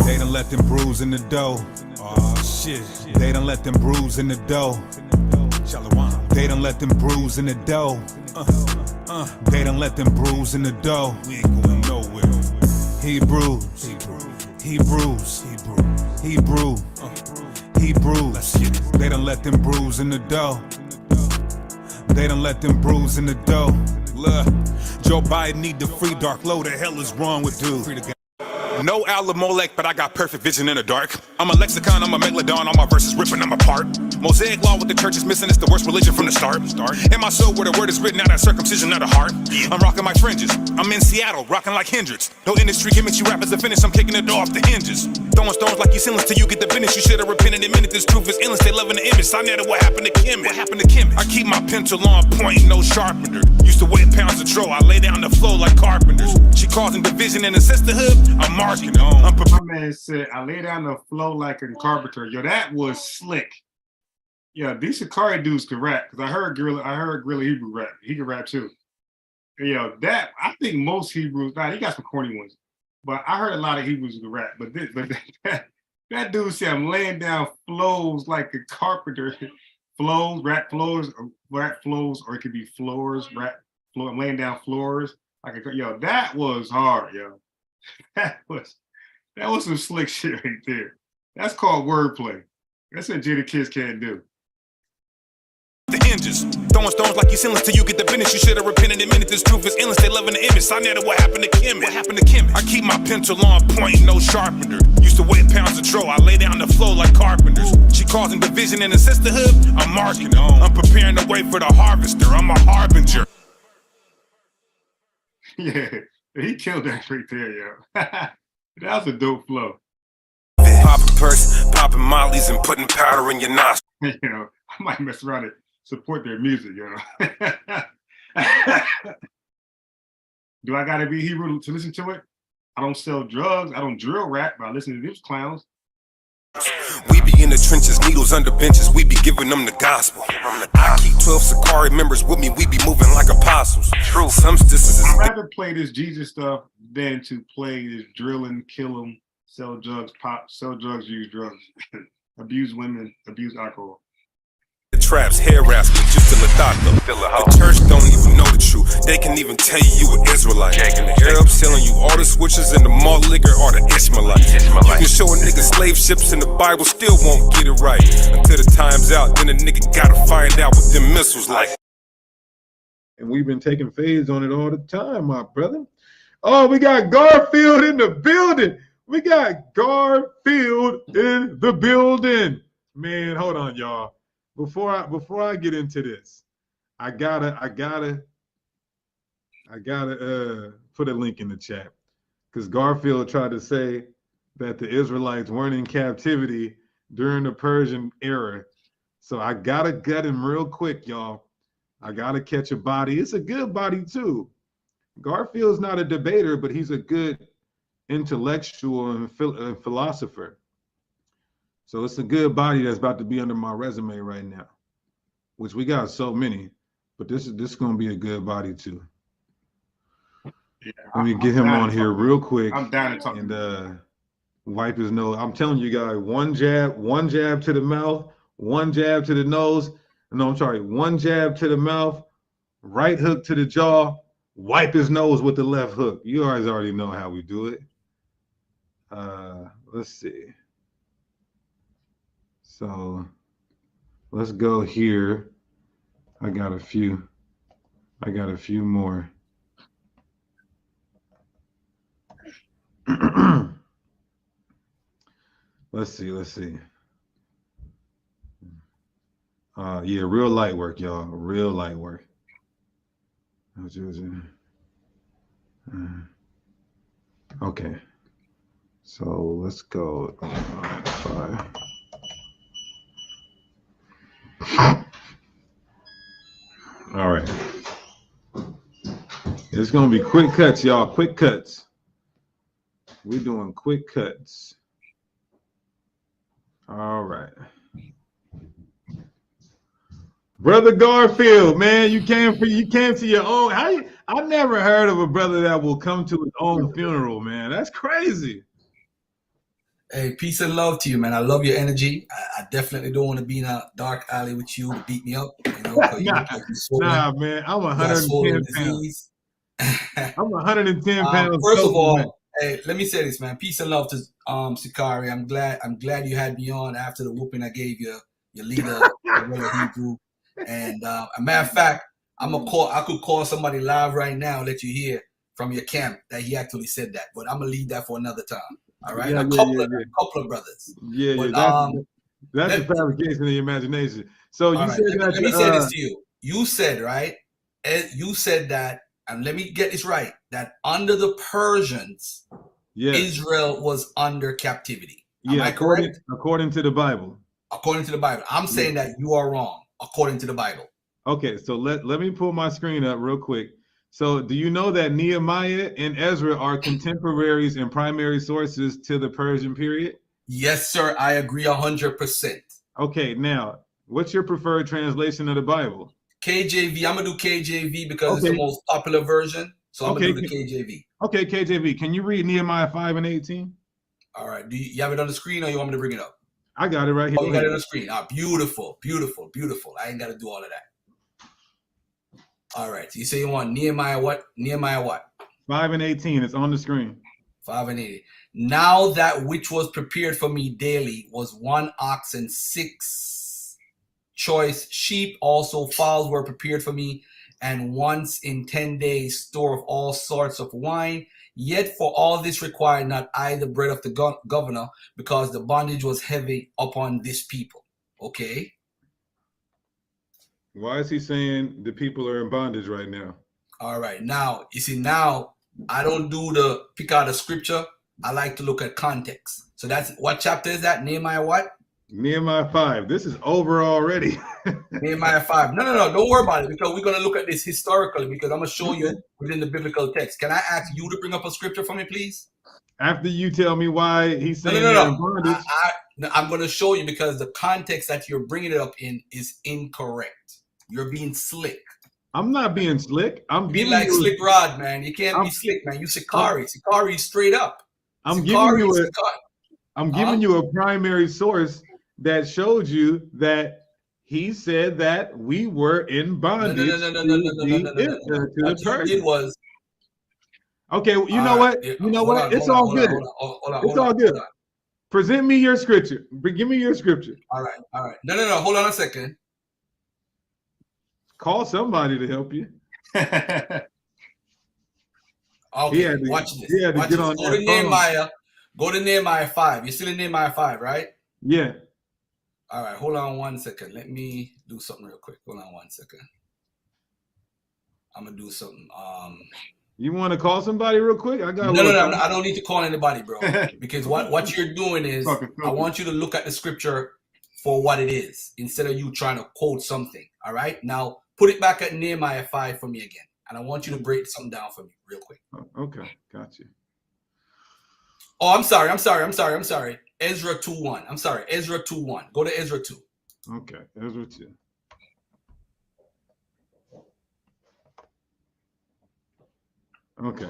They done let them bruise in the dough. Oh shit. They done let them bruise in the dough. They done let them bruise in the dough. They done let them bruise in the dough. We ain't going nowhere. Hebrews, Hebrews, Hebrews, Hebrews. They done let them bruise in the dough. They done let them bruise in the dough. Look, Joe Biden need to free Dark Lo. The hell is wrong with dude? No Alamolek, but I got perfect vision in the dark. I'm a lexicon, I'm a megalodon, all my verses ripping them apart. Mosaic law, what the church is missing, it's the worst religion from the start. In my soul, where the word is written out, that circumcision of the heart. I'm rocking my fringes, I'm in Seattle, rocking like Hendrix. No industry gimmicks, you rappers are finished, I'm kicking it off the hinges. Throwing stones like you sinless till you get the business. You should have repented in a minute, this truth is endless, they loving the image. I know what happened to Kim. What happened to Kim? I keep my pencil on point, no sharpener. Used to weigh pounds of troll, I lay down the flow like carpenters. She causing division in the sisterhood, I'm marking on. My man said, I lay down the flow like a carpenter. Yo, that was slick. Yeah, these Sakari dudes can rap, because I heard Gorilla Hebrew rap. He can rap too. Yo, that, I think most Hebrews, he got some corny ones, but I heard a lot of Hebrews can rap. But That dude said I'm laying down flows like a carpenter. Flows, rat floors, or it could be floors, I'm laying down floors. Like yo, that was hard, yo. That was some slick shit right there. That's called wordplay. That's what Jada Kiss can't do. The hinges, throwing stones like you sinless till you get the business. You should have repented in minutes. This truth is endless. They loving the image. I know what happened to Kim. What happened to Kim? I keep my pencil on point, no sharpener. Used to weigh pounds of troll. I lay down the flow like carpenters. She causing division in the sisterhood. I'm marking it. I'm preparing the way for the harvester. I'm a harbinger. Yeah, he killed that right there, yo. That was a dope flow. Popping perks, popping mollies, and putting powder in your nostrils. You know, I might mess around and support their music, you know. Do I gotta be Hebrew to listen to it? I don't sell drugs, I don't drill rap, but I listen to these clowns. We be in the trenches, needles under benches, we be giving them the gospel. I keep 12 Sakari members with me, we be moving like apostles. True, some distances. I'd rather play this Jesus stuff than to play this drilling, kill them, sell drugs, sell drugs, use drugs, abuse women, abuse alcohol. The traps, hair rascals, just a Latato. The church don't even know the truth. They can even tell you an Israelite. Arabs selling you all the switches and the malt liquor are the Ishmaelites. You can show a nigga slave ships in the Bible, still won't get it right. Until the time's out, then a nigga gotta find out what them missiles like. And we've been taking fades on it all the time, my brother. Oh, we got Garfield in the building. We got Garfield in the building. Man, hold on, y'all. Before I get into this, I gotta put a link in the chat, because Garfield tried to say that the Israelites weren't in captivity during the Persian era. So I gotta gut him real quick, y'all. I gotta catch a body. It's a good body too. Garfield's not a debater, but he's a good intellectual and philosopher. So it's a good body that's about to be under my resume right now, which we got so many, but this is going to be a good body too. Yeah, Let me get him on here real quick. I'm down to talk. And wipe his nose. I'm telling you guys, one jab to the mouth, one jab to the nose. No, I'm sorry, one jab to the mouth, right hook to the jaw, wipe his nose with the left hook. You guys already know how we do it. Let's see. So let's go here. I got a few more. Let's see. Yeah, real light work, y'all. Real light work. Okay. So let's go. 5. All right. It's going to be quick cuts, y'all. Quick cuts. We're doing quick cuts. All right. Brother Garfield, man, you came to your own. I never heard of a brother that will come to his own funeral, man. That's crazy. Hey, peace and love to you, man. I love your energy. I definitely don't want to be in a dark alley with you to beat me up. You know, nah, man. I'm 110 pounds. I'm 110 pounds. First of all, hey, let me say this, man. Peace and love to Sakari. I'm glad you had me on after the whooping I gave you, your leader, Hebrew. And a matter of fact, I could call somebody live right now and let you hear from your camp that he actually said that. But I'm gonna leave that for another time. All right, a couple of brothers. Yeah, that's a fabrication of the imagination. So you said that. Let me say this to you. You said, right? You said that, and let me get this right, that under the Persians, Israel was under captivity. Am I correct? According to the Bible. According to the Bible. I'm saying that you are wrong, according to the Bible. Okay, so let me pull my screen up real quick. So do you know that Nehemiah and Ezra are contemporaries and primary sources to the Persian period? Yes, sir. I agree 100%. Okay, now, what's your preferred translation of the Bible? KJV. I'm going to do KJV because it's the most popular version. So I'm going to do the KJV. Okay, KJV. Can you read Nehemiah 5 and 18? All right. Do you have it on the screen, or you want me to bring it up? I got it right here. Oh, you got it on the screen. Ah, beautiful, beautiful, beautiful. I ain't got to do all of that. All right. So you say you want Nehemiah what? Nehemiah what? 5:18. It's on the screen. 5:80. Now that which was prepared for me daily was 1 ox and 6 choice sheep. Also fowls were prepared for me, and once in 10 days store of all sorts of wine. Yet for all this required not I the bread of the governor, because the bondage was heavy upon this people. Okay. Why is he saying the people are in bondage right now? All right. Now, you see, now I don't do the pick out the scripture. I like to look at context. So that's what chapter is that? Nehemiah what? Nehemiah 5. This is over already. Nehemiah 5. No. Don't worry about it, because we're going to look at this historically, because I'm going to show you within the biblical text. Can I ask you to bring up a scripture for me, please? After you tell me why he's saying No. they're in bondage. I'm going to show you, because the context that you're bringing it up in is incorrect. You're being slick. I'm not being slick. I'm Be giving like you Slick Rod, man. You can't be slick, man. You Sikari. Sikari is straight up. I'm Sikari, giving you a primary source that showed you that he said that we were in bondage to the Persians. It was okay. You know what? You know what? It's all good. It's all good. Present me your scripture. Give me your scripture. All right. No. Hold on a second. Call somebody to help you. Okay, watch this. He had to Watch get this. on Go that to phone. Nehemiah. Go to Nehemiah 5. You're still in Nehemiah 5, right? Yeah. All right. Hold on 1 second. Let me do something real quick. Hold on 1 second. I'm gonna do something. You want to call somebody real quick? I got. No. I don't need to call anybody, bro. Because what you're doing is, I want you to look at the scripture for what it is, instead of you trying to quote something. All right. Now put it back at Nehemiah 5 for me again, and I want you to break something down for me real quick. Okay, got you. Oh, I'm sorry. Ezra 2:1. I'm sorry. Ezra 2:1. Go to Ezra 2. Okay, Ezra 2. Okay.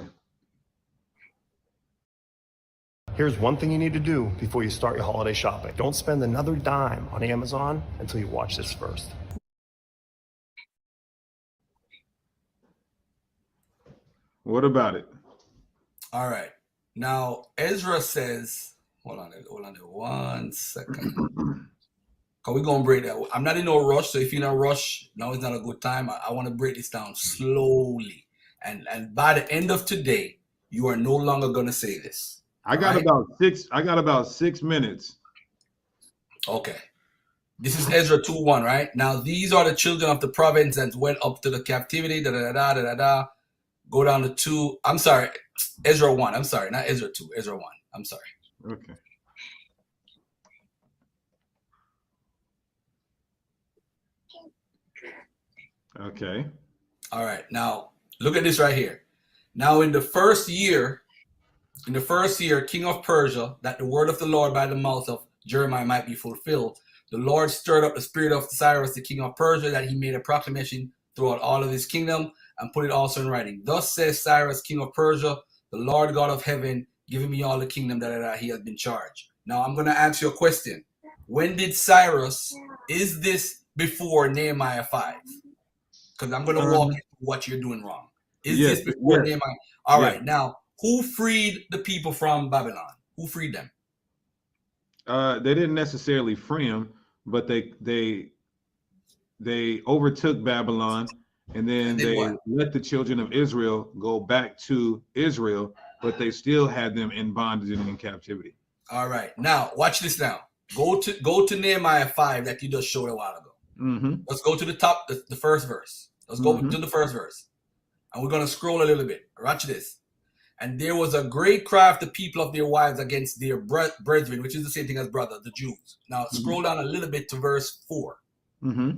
Here's one thing you need to do before you start your holiday shopping. Don't spend another dime on Amazon until you watch this first. What about it? All right. Now, Ezra says, hold on there 1 second. Because we're going to break that. I'm not in no rush, so if you're in a rush, now is not a good time. I want to break this down slowly. And by the end of today, you are no longer going to say this. I got about 6 minutes. Okay. This is Ezra 2:1, right? Now, these are the children of the province that went up to the captivity, Go down to 2. I'm sorry, Ezra 1. I'm sorry, not Ezra 2, Ezra 1. I'm sorry. Okay. Okay. All right. Now, look at this right here. Now, in the first year, King of Persia, that the word of the Lord by the mouth of Jeremiah might be fulfilled, the Lord stirred up the spirit of Cyrus, the king of Persia, that he made a proclamation throughout all of his kingdom and put it also in writing. Thus says Cyrus, king of Persia, the Lord God of heaven, giving me all the kingdom that he has been charged. Now, I'm going to ask you a question. When did Cyrus, is this before Nehemiah 5? Because I'm going to walk you through what you're doing wrong. Is this before Nehemiah? All right. Now, who freed the people from Babylon? Who freed them? They didn't necessarily free them, but they overtook Babylon, and then they let the children of Israel go back to Israel, but they still had them in bondage and in captivity. All right. Now, watch this now. Go to Nehemiah 5 that you just showed a while ago. Mm-hmm. Let's go to the top, the first verse. Let's go to the first verse. And we're going to scroll a little bit. Watch this. And there was a great cry of the people of their wives against their brethren, which is the same thing as brother, the Jews. Now, scroll down a little bit to verse 4. Mm-hmm.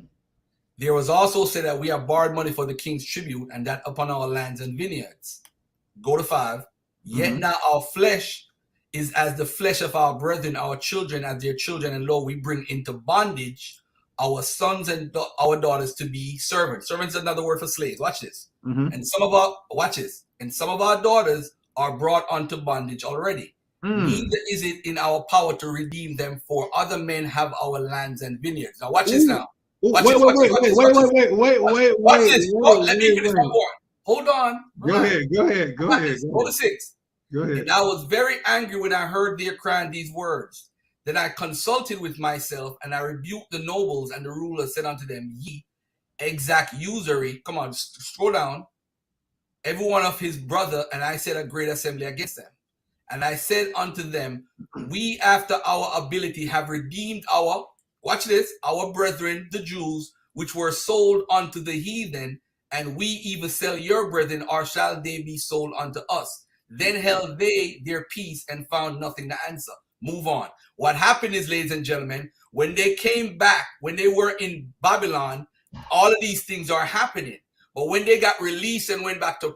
There was also said that we have borrowed money for the king's tribute, and that upon our lands and vineyards. Go to 5. Yet now our flesh is as the flesh of our brethren, our children as their children, and lo, we bring into bondage our sons and our daughters to be servants. Servants is another word for slaves. Watch this. Mm-hmm. And some of our daughters are brought unto bondage already. neither is it in our power to redeem them, for other men have our lands and vineyards. Now watch this now. Watch this. Wait. Let me finish my point. Hold on. Go ahead. Go to 6. Go ahead. And I was very angry when I heard their crying these words. Then I consulted with myself, and I rebuked the nobles and the rulers, said unto them, ye exact usury. Come on, scroll down. Every one of his brother, and I said a great assembly against them. And I said unto them, we after our ability have redeemed our, watch this, our brethren, the Jews, which were sold unto the heathen, and we even sell your brethren, or shall they be sold unto us? Then held they their peace and found nothing to answer. Move on. What happened is, ladies and gentlemen, when they came back, when they were in Babylon, all of these things are happening. But when they got released and went back to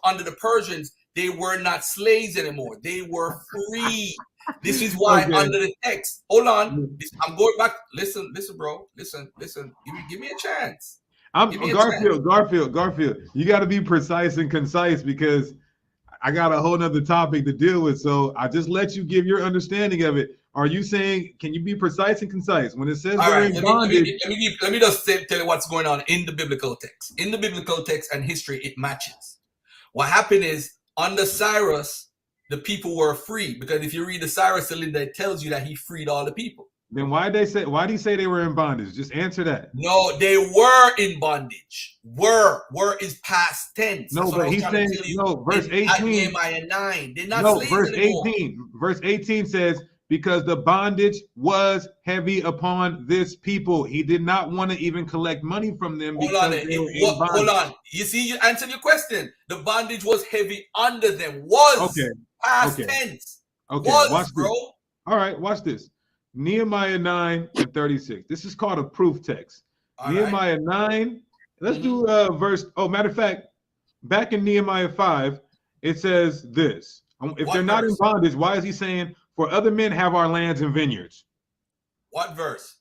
under the Persians, they were not slaves anymore. They were free. This is why under the text, hold on, I'm going back. Listen, bro. Listen. Give me a chance. Garfield. You got to be precise and concise, because I got a whole nother topic to deal with. So I just let you give your understanding of it. Are you saying, can you be precise and concise when it says they're in bondage? Let me just tell you what's going on in the biblical text. In the biblical text and history, it matches. What happened is, under Cyrus, the people were free, because if you read the Cyrus cylinder, it tells you that he freed all the people. Then why do you say they were in bondage? Just answer that. No, they were in bondage. Were is past tense. No, but he's saying, verse 18. Nehemiah 9. They're not slaves verse anymore. 18. Verse 18 says, because the bondage was heavy upon this people. He did not want to even collect money from them. Hold on. You see, you answered your question. The bondage was heavy under them. Past tense. Okay, watch this. All right, watch this. Nehemiah 9:36. This is called a proof text. Nehemiah 9. Let's do verse. Oh, matter of fact, back in Nehemiah 5, it says this. If they're not in bondage, why is he saying, for other men have our lands and vineyards? What verse?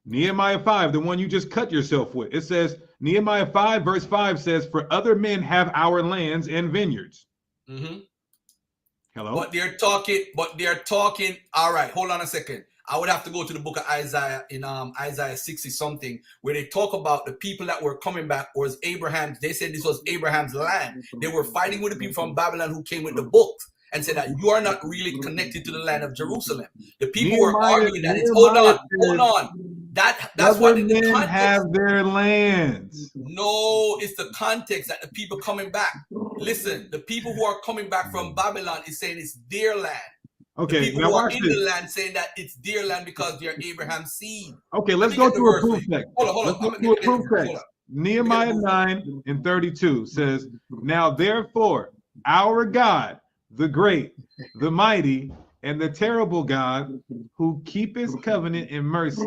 Nehemiah 5, the one you just cut yourself with. It says, Nehemiah 5, verse 5 says, for other men have our lands and vineyards. Hello? But they're talking. All right, hold on a second. I would have to go to the book of Isaiah in Isaiah 60 something, where they talk about the people that were coming back was Abraham's. They said this was Abraham's land. They were fighting with the people from Babylon who came with the books and said that you are not really connected to the land of Jerusalem. The people were arguing that it's hold on. That's what the context have their lands. No, it's the context that the people coming back. Listen, the people who are coming back from Babylon is saying it's their land. Okay, the people now who are watch in this. the land saying that it's their land because they're Abraham's seed. Okay, let's go to a proof text. Hold on. Nehemiah 9:32 says, now therefore our God, the great, the mighty, and the terrible God, who keepeth covenant and mercy,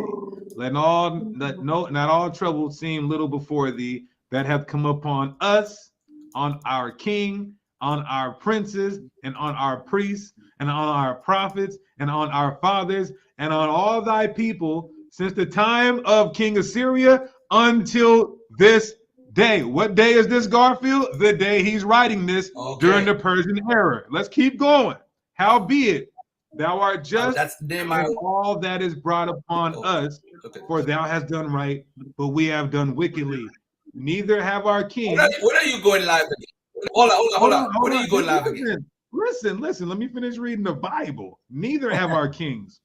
not all trouble seem little before thee, that have come upon us, on our king, on our princes, and on our priests, and on our prophets, and on our fathers, and on all thy people, since the time of King Assyria until this day. What day is this, Garfield? The day he's writing this during the Persian era. Let's keep going. Howbeit, thou art just in all that is brought upon us, for thou hast done right, but we have done wickedly. Neither have our king. When are you going live again? Hold on. When are you going live again? Listen. Let me finish reading the Bible. Neither have our kings,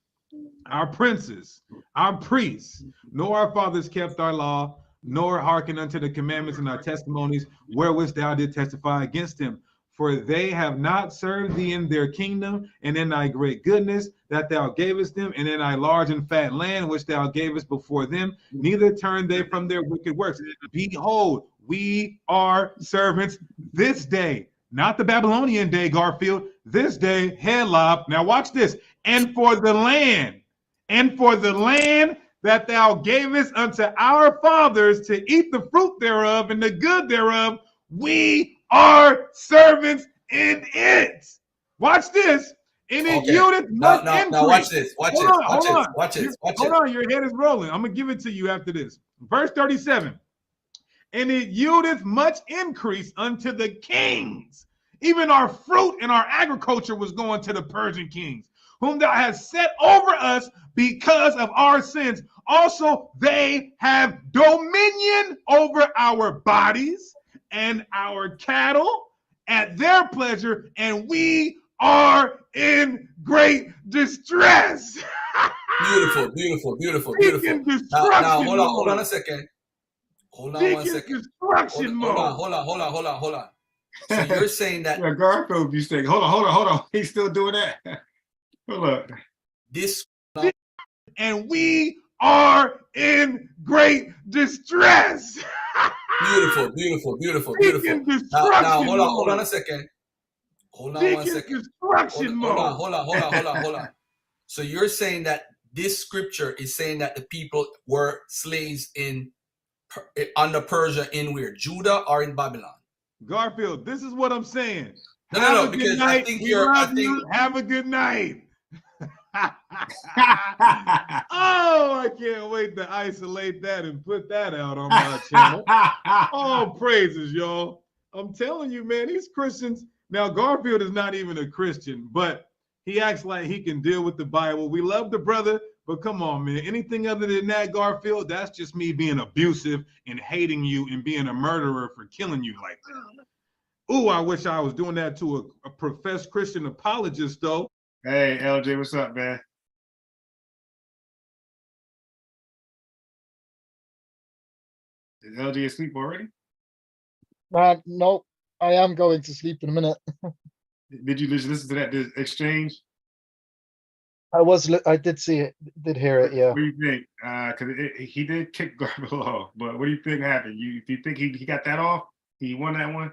our princes, our priests, nor our fathers kept our law, nor hearken unto the commandments and our testimonies, wherewith thou did testify against him. For they have not served thee in their kingdom, and in thy great goodness that thou gavest them, and in thy large and fat land which thou gavest before them, neither turned they from their wicked works. Behold, we are servants this day, not the Babylonian day, Garfield, this day, Helob. Now watch this. And for the land that thou gavest unto our fathers to eat the fruit thereof and the good thereof, we are servants in it. Watch this. And it yieldeth much increase. Now watch this. Watch this. Hold on, your head is rolling. I'm gonna give it to you after this. Verse 37. And it yieldeth much increase unto the kings Even our fruit and our agriculture was going to the Persian kings, whom thou hast set over us because of our sins. Also, they have dominion over our bodies and our cattle at their pleasure, and we are in great distress. Beautiful, beautiful, beautiful, beautiful. Now hold on a second. Hold on 1 second. Hold on. So you're saying that Garfield be saying, hold on. He's still doing that. Hold up. And we are in great distress. Beautiful. Now hold on a second. Hold on 1 second. Hold on. So you're saying that this scripture is saying that the people were slaves under Persia in where? Judah or in Babylon? Garfield, this is what I'm saying. No, because I think have a good night. I can't wait to isolate that and put that out on my channel. All praises, y'all. I'm telling you, man, these Christians. Now, Garfield is not even a Christian, but he acts like he can deal with the Bible. We love the brother, but come on, man. Anything other than that, Garfield, that's just me being abusive and hating you and being a murderer for killing you like that. Ooh, I wish I was doing that to a professed Christian apologist, though. Hey, LJ, what's up, man? Is LJ asleep already? No, I am going to sleep in a minute. Did you listen to that exchange? I did see it, did hear it, yeah. What do you think? Because he did kick Garfield off, but what do you think happened? Do you think he got that off? He won that one?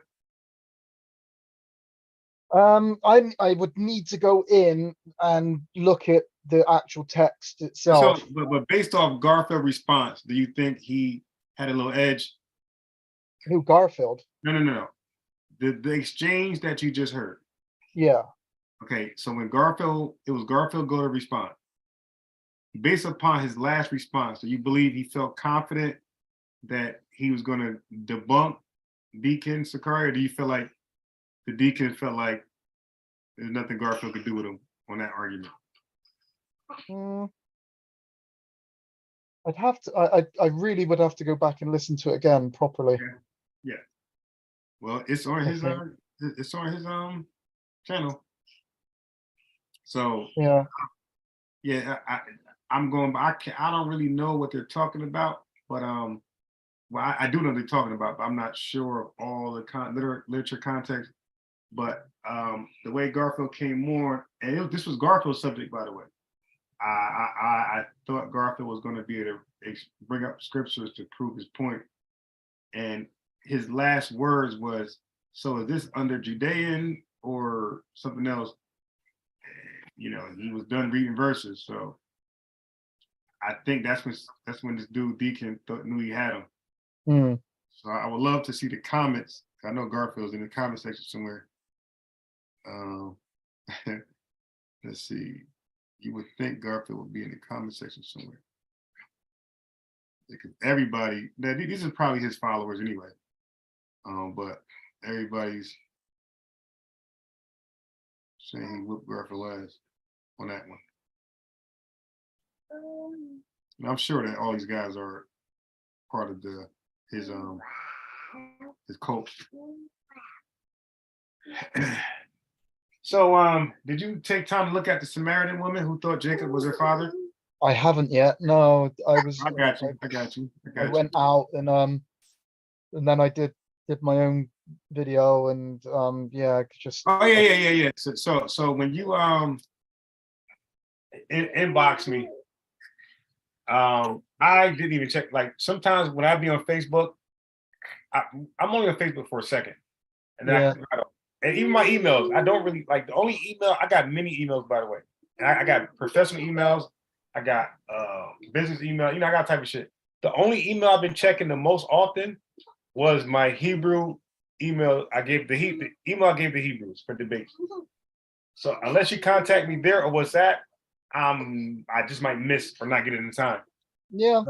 I would need to go in and look at the actual text itself. So, but based off Garfield's response, do you think he had a little edge? Who, Garfield? No. The exchange that you just heard. Yeah. Okay, so when it was Garfield go to respond. Based upon his last response, do you believe he felt confident that he was going to debunk Deacon Sakari, or do you feel like the Deacon felt like there's nothing Garfield could do with him on that argument? I'd have to. I really would have to go back and listen to it again properly. Yeah. Well, it's on his channel. So yeah, I'm going. I don't really know what they're talking about, but well, I do know what they're talking about, but I'm not sure of all the literature context. But the way Garfield came on, and this was Garfield's subject, by the way. I thought Garfield was going to be able to bring up scriptures to prove his point, and his last words was, "So is this under Judean or something else?" You know, he was done reading verses, so I think that's when this dude Deacon knew he had him. So I would love to see the comments. I know Garfield's in the comment section somewhere. Let's see. You would think Garfield would be in the comment section somewhere. Because everybody, these are probably his followers anyway. But everybody's saying he whooped Garfield ass on that one. And I'm sure that all these guys are part of his cult. So did you take time to look at the Samaritan woman who thought Jacob was her father? I haven't yet. No, I got you. I went out and then I did my own video and just. Oh yeah. So when you inbox me, I didn't even check. Like sometimes when I be on Facebook, I'm only on Facebook for a second, and then and even my emails, I don't really like. The only email I got many emails, by the way. And I got professional emails, I got business email. You know, I got type of shit. The only email I've been checking the most often was my Hebrew email. I gave the email I gave the Hebrews for debates. So unless you contact me there or WhatsApp, I just might miss for not getting in time. Yeah,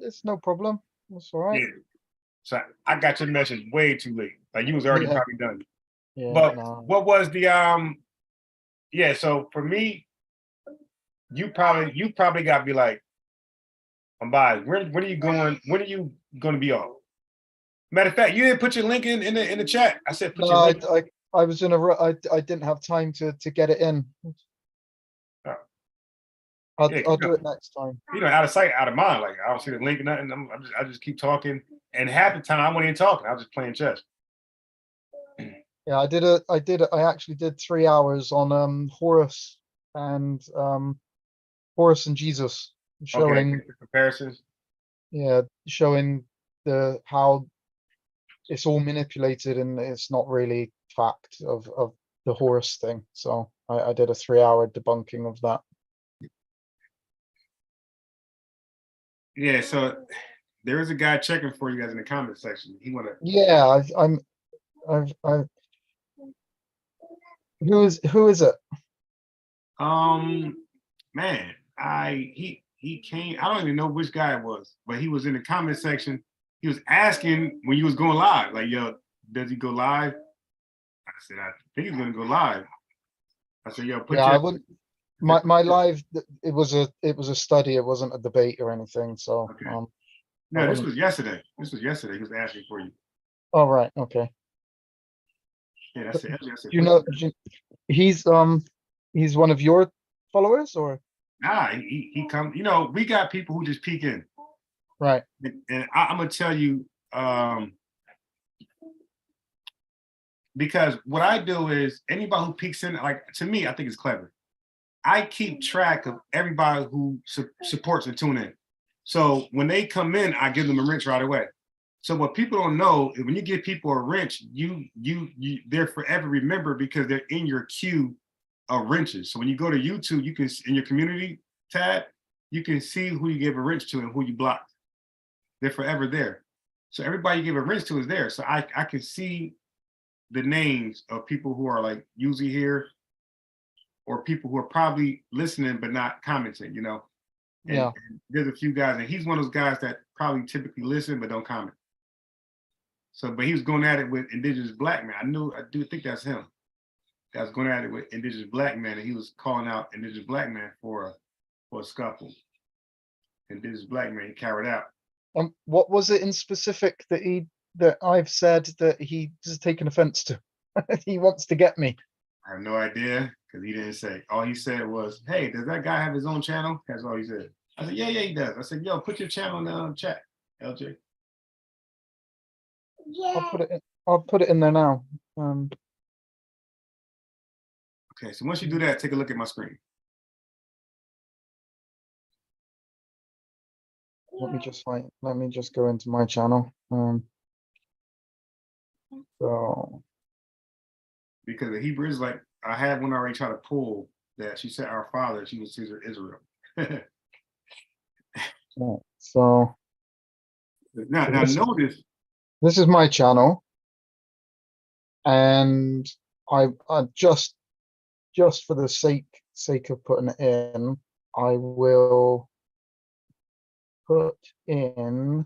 it's no problem. That's all right. Yeah. So I got your message way too late. Like you was already probably done. Yeah, But no. what was the yeah, so for me, you probably got to be like, Ambaz, when are you going? When are you going to be on? Matter of fact, you didn't put your link in the chat. I said put No, your link. I was in I didn't have time to get it in. Oh. I'll Yeah, do it next time. out of sight, out of mind. Like I don't see the link or nothing. I just keep talking, and half the time I wasn't even talking. I was just playing chess. Yeah, I actually did 3 hours on Horus and Horus and Jesus, showing Okay, comparisons. yeah, showing how it's all manipulated and it's not really fact of the Horus thing. So I did a 3 hour debunking of that. Yeah, so there is a guy checking for you guys in the comment section. He wanna. Yeah, who is it? Man, he came. I don't even know which guy it was, but he was in the comment section. He was asking when you was going live, like, yo, does he go live? I said, I think he's gonna go live. I said, yo, put Yeah, your. I wouldn't. My live, it was a study. It wasn't a debate or anything. So Okay. I No, this wasn't. was yesterday. This was yesterday. He was asking for you. Oh right, okay. Yeah, that's it. I said, You know, he's one of your followers or nah, he come. You know, we got people who just peek in, right? and I'm gonna tell you, because what I do is anybody who peeks in, like to me, I think it's clever. I keep track of everybody who supports and tune in. So when they come in, I give them a wrench right away. So what people don't know is when you give people a wrench, they're forever remembered because they're in your queue of wrenches. So when you go to YouTube, you can in your community tab, you can see who you gave a wrench to and who you blocked. They're forever there. So everybody you give a wrench to is there. So I can see the names of people who are like usually here or people who are probably listening but not commenting, you know. And, Yeah. and there's a few guys, and he's one of those guys that probably typically listen but don't comment. So, but he was going at it with Indigenous Black Man. I do think that's him. That was going at it with Indigenous Black Man, and he was calling out Indigenous Black Man for a scuffle. Indigenous Black Man, he carried out. What was it in specific that I've said that he has taken offense to? He wants to get me. I have no idea because he didn't say. All he said was, "Hey, does that guy have his own channel?" That's all he said. I said, "Yeah, he does." I said, "Yo, put your channel in the chat, LJ." I'll put it in there now. Okay, so once you do that, take a look at my screen. Let me just go into my channel. So because the Hebrew is like I had one already try to pull that she said our father, she was Caesar Israel. so now notice this is my channel, and I just for the sake of putting it in, I will put in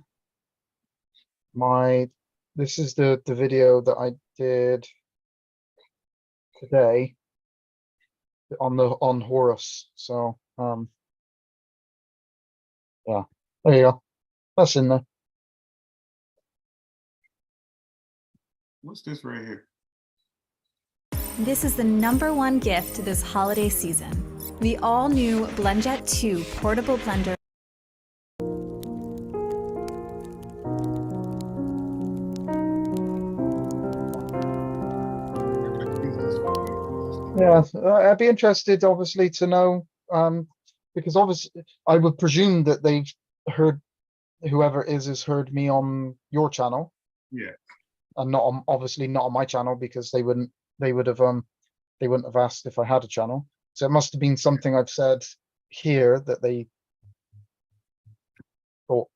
this is the video that I did today on Horus. So yeah, there you go. That's in there. What's this right here? This is the #1 gift this holiday season. The all-new BlendJet 2 portable blender. Yeah, I'd be interested, obviously, to know, because obviously I would presume that they've heard, whoever it is has heard me on your channel. Yeah. And obviously not on my channel because they would have asked if I had a channel. So it must have been something I've said here that they thought.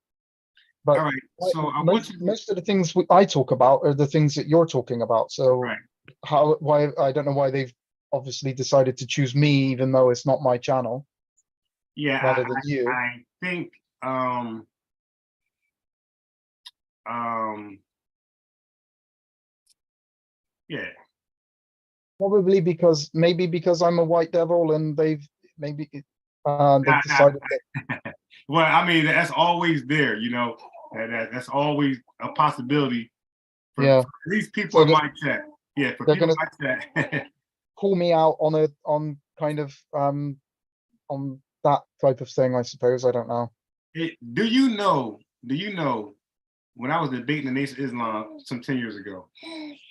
But all right, so most of the things I talk about are the things that you're talking about. So why I don't know why they've obviously decided to choose me, even though it's not my channel. Yeah, rather than you. I think yeah. Probably maybe because I'm a white devil and they've Nah, decided that. Well, I mean, that's always there, you know. That's always a possibility for, Yeah. for these people So in my chat. Yeah, for they're people in gonna my chat. call me out on kind of on that type of thing, I suppose. I don't know. Do you know, when I was debating the Nation of Islam some 10 years ago,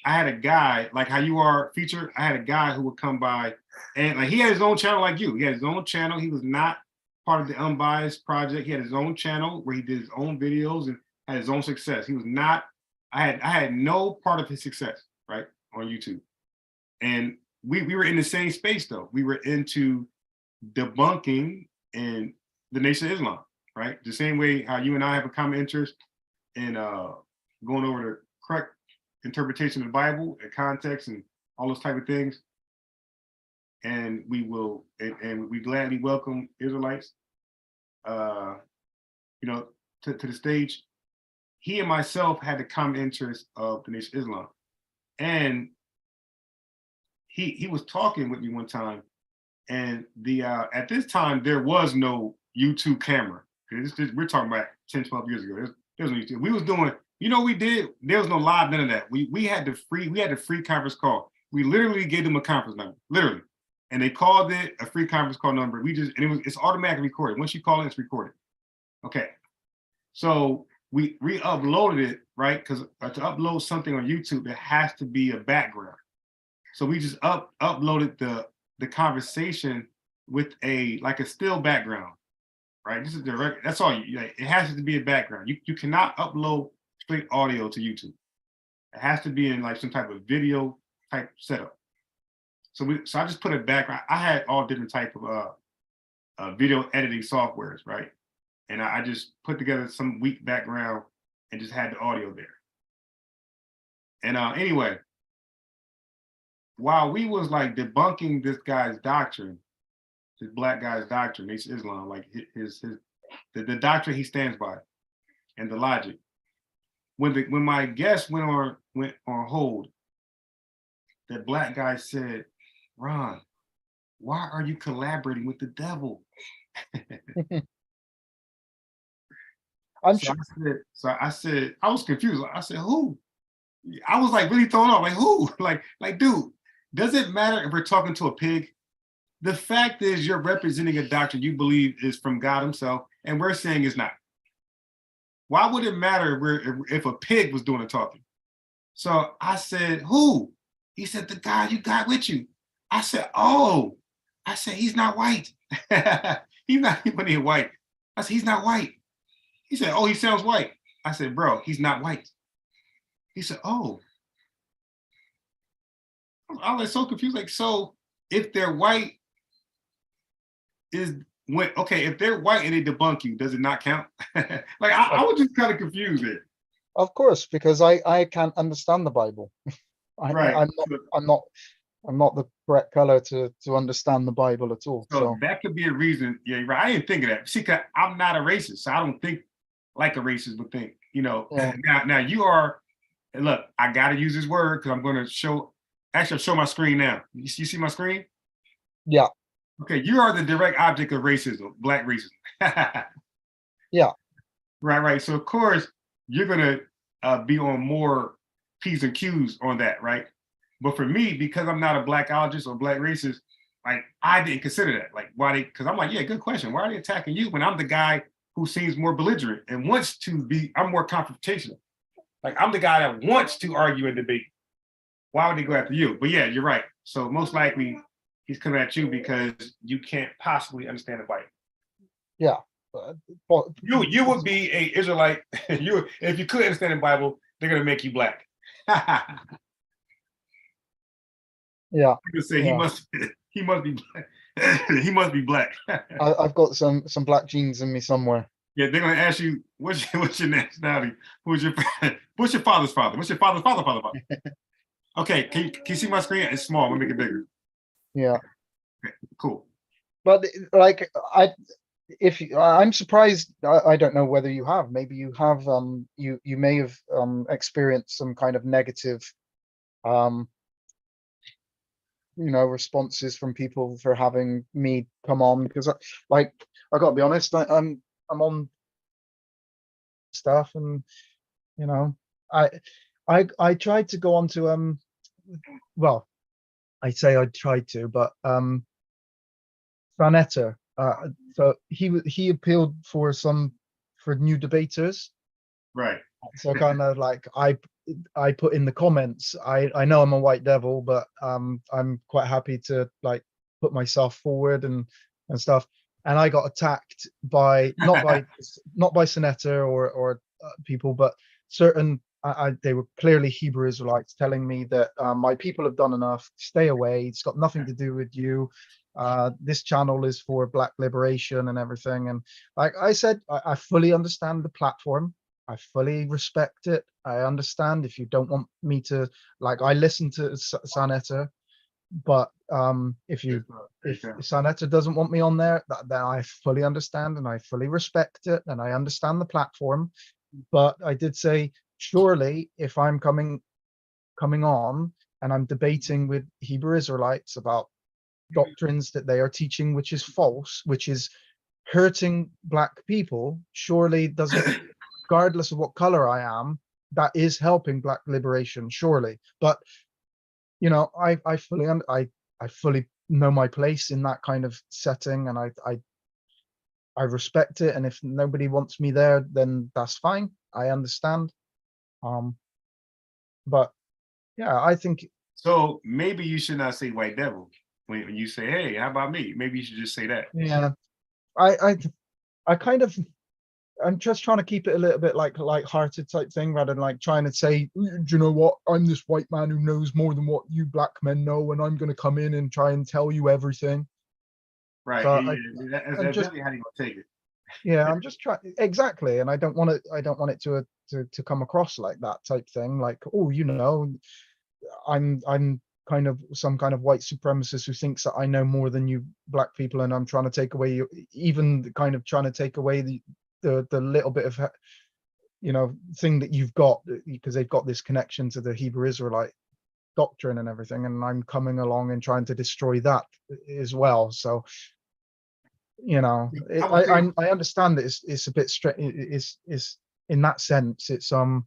I had a guy, like how you are featured, I had a guy who would come by and like he had his own channel like you. He had his own channel. He was not part of the Unbiased Project. He had his own channel where he did his own videos and had his own success. He was not, I had no part of his success, right, on YouTube. And we were in the same space though. We were into debunking and the Nation of Islam, right? The same way how you and I have a common interest in going over the correct interpretation of the Bible and context and all those type of things. And we will, and we gladly welcome Israelites, you know, to the stage. He and myself had the common interest of the Nation of Islam, and he was talking with me one time, and the at this time there was no YouTube camera. We're talking about 10, 12 years ago. There was no YouTube. We was doing, you know, we did. There was no live, none of that. We had the free conference call. We literally gave them a conference number, literally. And they called it a free conference call number. It's automatically recorded. Once you call it, it's recorded. Okay. So we re-uploaded it, right? Because to upload something on YouTube, it has to be a background. So we just uploaded the conversation with a still background, right? This is direct. That's all. It has to be a background. You cannot upload straight audio to YouTube. It has to be in like some type of video type setup. So I just put a background. I had all different type of video editing softwares, right? And I just put together some weak background and just had the audio there. And anyway, while we was like debunking this guy's doctrine, this black guy's doctrine, Nation of Islam, like the doctrine he stands by, and the logic. When my guest went on hold, that black guy said, "Ron, why are you collaborating with the devil?" I said, I was confused. I said, who? I was like really thrown off. Like, who? Like, dude, does it matter if we're talking to a pig? The fact is you're representing a doctrine you believe is from God himself, and we're saying it's not. Why would it matter if a pig was doing the talking? So I said, who? He said, the guy you got with you. I said, oh. I said, he's not white. He's not even white. I said, he's not white. He said, oh, he sounds white. I said, bro, he's not white. He said, oh. I was so confused. Like, so if they're white, if they're white and they debunk you, does it not count? Like, I was just kind of confused there. Of course, because I can't understand the Bible. Right. I'm not the correct color to understand the Bible at all. So that could be a reason. Yeah, right. I didn't think of that. See, 'cause I'm not a racist, so I don't think like a racist would think. You know. Yeah. Now you are. Look, I got to use this word because I'm going to show. Actually, I'll show my screen now. You see my screen? Yeah. Okay, you are the direct object of racism, black racism. Yeah. Right. So of course you're gonna be on more P's and Q's on that, right? But for me, because I'm not a blackologist or black racist, like I didn't consider that. Like why because I'm like, yeah, good question. Why are they attacking you when I'm the guy who seems more belligerent and wants to be, I'm more confrontational. Like I'm the guy that wants to argue and debate. Why would they go after you? But yeah, you're right. So most likely he's coming at you because you can't possibly understand the Bible. Yeah. You would be a Israelite. If you could understand the Bible, they're gonna make you black. Yeah. You could say he must be black. He must be black. I've got some black genes in me somewhere. Yeah, they're gonna ask you what's your nationality? What's your father's father? What's your father's father? Okay, can you see my screen? It's small. Let me make it bigger. Yeah. Okay, cool. But like I'm surprised. I don't know whether you have. Maybe you have. You may have experienced some kind of negative responses from people for having me come on, because I gotta be honest, I'm on stuff, and I tried to go on to well, I say I tried to, but Vanetta, so he appealed for new debaters. Right. So kind of like I put in the comments, I know I'm a white devil, but I'm quite happy to like put myself forward and stuff. And I got attacked by not by Senator or people, but certain they were clearly Hebrew Israelites telling me that my people have done enough. Stay away. It's got nothing to do with you. This channel is for Black liberation and everything. And like I said, I fully understand the platform. I fully respect it. I understand if you don't want me to, like, I listen to Sanetta, but if Sanetta doesn't want me on there, then I fully understand and I fully respect it and I understand the platform. But I did say, surely if I'm coming on and I'm debating with Hebrew Israelites about doctrines that they are teaching, which is false, which is hurting Black people, surely doesn't, regardless of what color I am, that is helping Black liberation, surely. But I fully know my place in that kind of setting, and I respect it. And if nobody wants me there, then that's fine. I understand. But yeah, I think so. Maybe you should not say white devil when you say, "Hey, how about me?" Maybe you should just say that. Yeah, I kind of, I'm just trying to keep it a little bit like light-hearted type thing, rather than like trying to say, do you know what? I'm this white man who knows more than what you Black men know, and I'm going to come in and try and tell you everything. Right. So that's really how you gonna take it. Yeah, I'm just trying, exactly, and I don't want it to come across like that type thing, like, oh, I'm kind of some kind of white supremacist who thinks that I know more than you Black people, and I'm trying to take away even kind of trying to take away the little bit of thing that you've got, because they've got this connection to the Hebrew Israelite doctrine and everything, and I'm coming along and trying to destroy that as well. So I understand that it's a bit strange. It's in that sense, it's a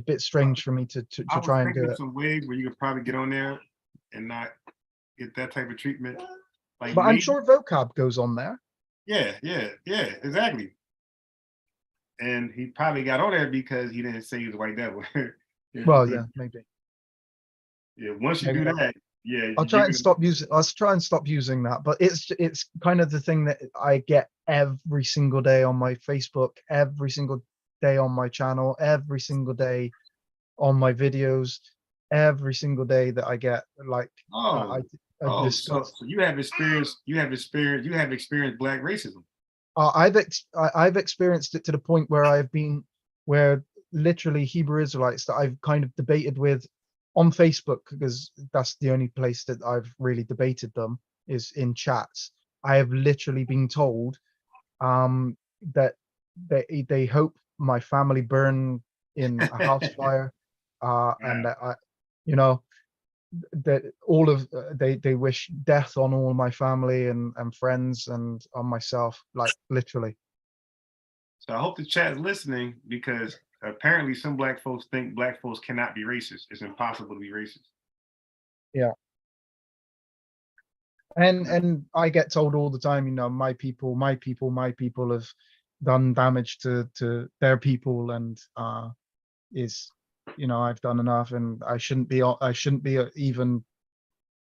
bit strange for me to try and do it. Some way where you could probably get on there and not get that type of treatment. Like, but I'm sure vocab goes on there. Yeah, exactly. And he probably got on there because he didn't say he was a white devil. Well, yeah, maybe. Yeah, once you do that, yeah. I'll try and stop using that. But it's kind of the thing that I get every single day on my Facebook, every single day on my channel, every single day on my videos, every single day that I get like so you have experienced Black racism. I've experienced it to the point where literally Hebrew Israelites that I've kind of debated with on Facebook, because that's the only place that I've really debated them, is in chats. I have literally been told that they hope my family burn in a house fire, and that that all of they wish death on all my family and friends and on myself, like literally. So I hope the chat is listening, because apparently some Black folks think Black folks cannot be racist. It's impossible to be racist. Yeah. And I get told all the time, my people have done damage to their people, and I've done enough, and I shouldn't be even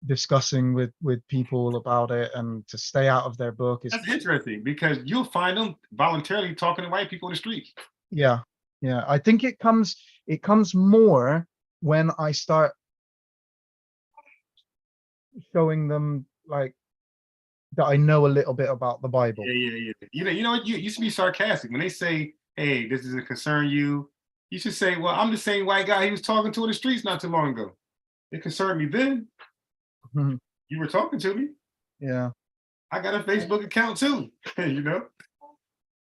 discussing with people about it, and to stay out of their book. That's interesting, because you'll find them voluntarily talking to white people in the streets. Yeah. I think it comes more when I start showing them like that I know a little bit about the Bible. Yeah. You used to be sarcastic when they say, "Hey, this doesn't concern you." You should say, "Well, I'm the same white guy he was talking to in the streets not too long ago. It concerned me then. You were talking to me. Yeah. I got a Facebook account too."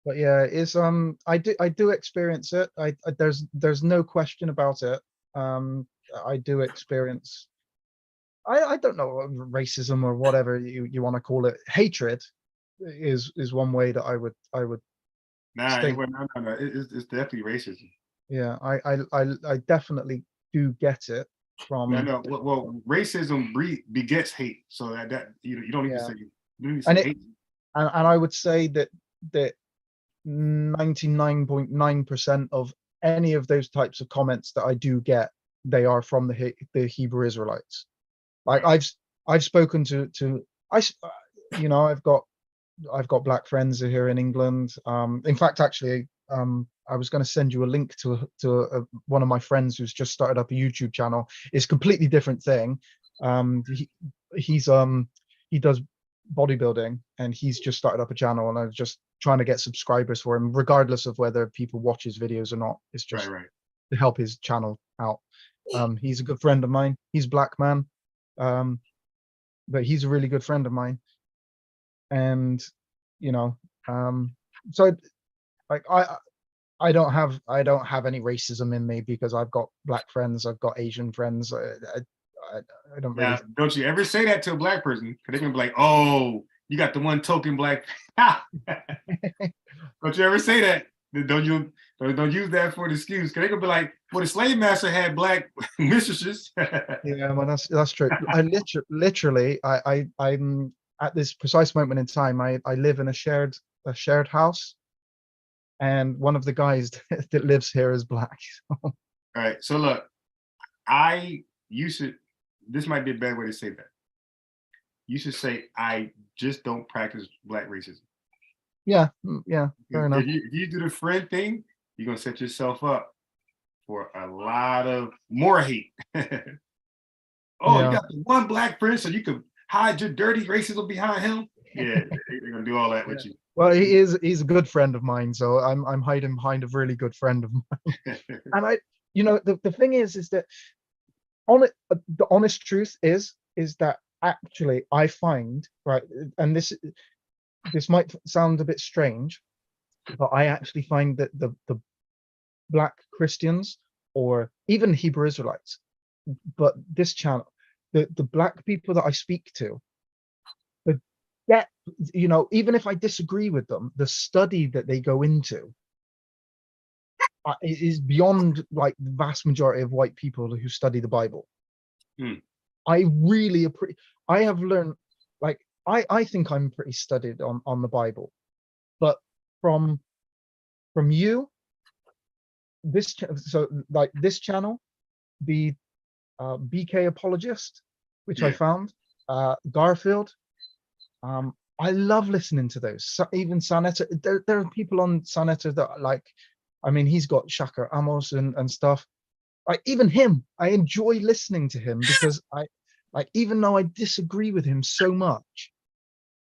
But yeah, it's I do experience it. There's no question about it. I do experience, I don't know, racism or whatever you want to call it. Hatred is one way that I would Nah, state. no. It's definitely racism. Yeah, I definitely do get it from. No. Well, racism begets hate. So that you don't need to say. You don't need to And say it, hate. and I would say that 99.9% of any of those types of comments that I do get, they are from the Hebrew Israelites. Like I've spoken to you know, I've got black friends here in England. In fact, actually, I was going to send you a link to one of my friends who's just started up a YouTube channel. It's a completely different thing. He does bodybuilding, and he's just started up a channel, and I was just trying to get subscribers for him, regardless of whether people watch his videos or not. It's just to help his channel out. He's a good friend of mine. He's a black man, but he's a really good friend of mine. And you know, so like I don't have any racism in me because I've got black friends, I've got Asian friends. I don't really. Now, don't you ever say that to a black person, because they're gonna be like, "Oh, you got the one token black." Don't you ever say that? Don't use that for an excuse, because they're gonna be like, "Well, the slave master had black mistresses." Yeah, well, that's true. I literally, I'm at this precise moment in time. I live in a shared house, and one of the guys that lives here is black. All right. So look, you should. This might be a better way to say that. You should say, "I just don't practice black racism." Yeah, fair enough. If you do the friend thing, you're gonna set yourself up for a lot of more hate. You got the one black friend, so you can hide your dirty racism behind him. Yeah, they're gonna do all that with you. Well, he's a good friend of mine, so I'm hiding behind a really good friend of mine. And you know, the thing is that the honest truth is that actually I find, right, and this might sound a bit strange, but I actually find that the black Christians, or even Hebrew Israelites, but this channel, the black people that I speak to, the depth, you know, even if I disagree with them, the study that they go into is beyond like the vast majority of white people who study the Bible. I really appreciate. I have learned, like, I think I'm pretty studied on the Bible, but from you, this channel, the BK Apologist, which I found, Garfield, I love listening to those. So even Sanetta, there are people on Sanetta that, like, I mean, he's got Shaka Amos and stuff. Like, even him, I enjoy listening to him because even though I disagree with him so much,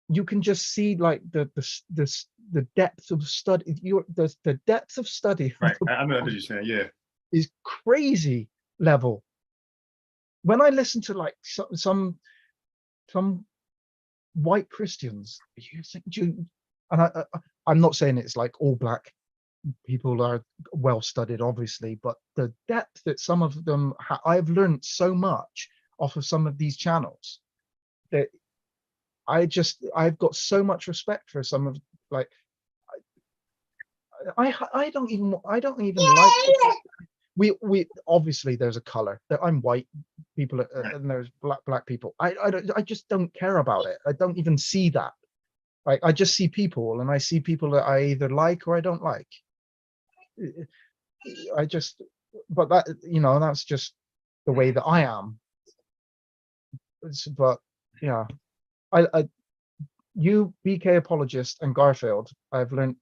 you can just see like the depth of study. The depth of study. Right, I know what you're saying. Yeah, is crazy level. When I listen to like some white Christians, you think and I'm not saying it's like all black people are well studied, obviously, but the depth that some of them I've learned so much off of some of these channels that I've got so much respect for some of, like, I don't even like, we obviously there's a color that I'm white people and there's black people. I just don't care about it. I don't even see that. Like, I just see people, and I see people that I either like or I don't like. But that, you know, that's just the way that I am. But yeah, you, BK Apologist, and Garfield, I've learned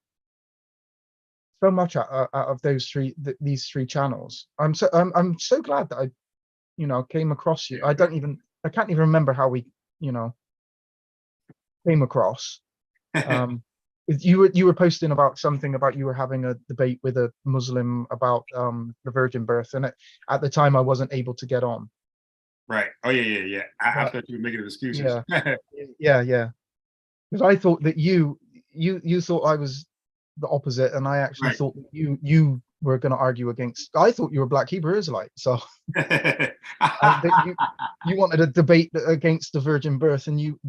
so much out of these three channels. I'm so glad that I, you know, came across you. I can't even remember how we, you know, came across. You were posting about something about you were having a debate with a Muslim about the virgin birth, and at the time I wasn't able to get on. Right. Oh yeah. I thought you were making excuses. Yeah. Because I thought that you thought I was the opposite, and I actually thought that you were going to argue against. I thought you were Black Hebrew Israelite, so you wanted a debate against the virgin birth, and you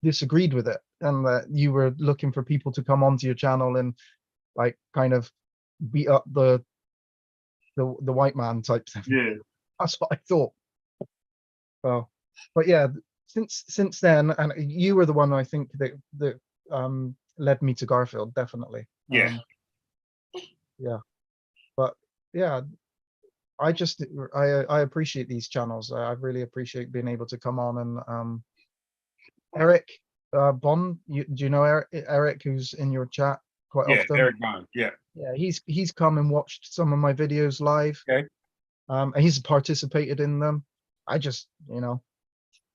disagreed with it, and you were looking for people to come onto your channel and like kind of beat up the white man type thing. Yeah. That's what I thought. Well, but yeah, since then, and you were the one I think that led me to Garfield, definitely. Yeah. Yeah. But yeah, I appreciate these channels. I really appreciate being able to come on and Eric Bond, do you know Eric who's in your chat quite often? Eric Bond. Yeah. Yeah, he's come and watched some of my videos live. Okay. And he's participated in them. I just, All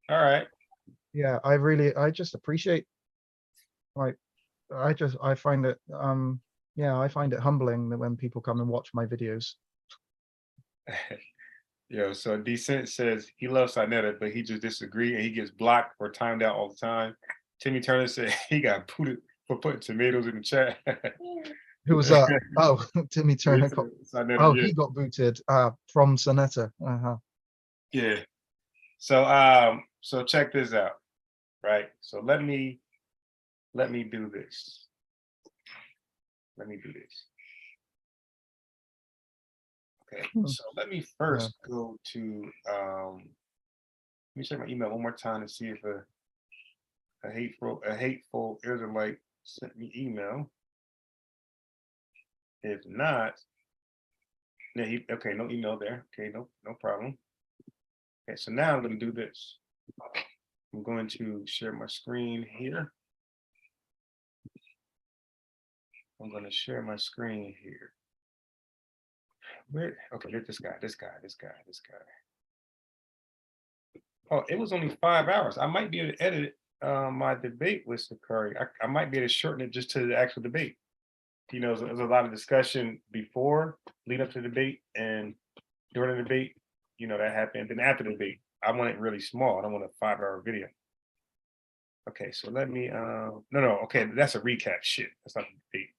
right. Yeah, I just appreciate, like, I find it, I find it humbling that when people come and watch my videos. So Decent says he loves Sinetta, but he just disagreed and he gets blocked or timed out all the time. Timmy Turner said he got booted for putting tomatoes in the chat. Who was that? Oh, Timmy Turner. Sinetta, He got booted from Sonetta. Yeah. So check this out, right? So let me do this. Okay, so let me first go to let me check my email one more time to see if a hateful Israelite sent me email. If not, yeah, okay, no email there. Okay, no problem. Okay, so now I'm going to do this. I'm going to share my screen here. I'm going to share my screen here. Okay, here's this guy. Oh, it was only 5 hours. I might be able to edit my debate with Sakari. I might be able to shorten it just to the actual debate. There's a lot of discussion before, lead up to the debate, and during the debate, that happened. Then after the debate, I want it really small. I don't want a 5-hour video. Okay, so let me, no, okay, that's a recap. Shit, that's not the debate.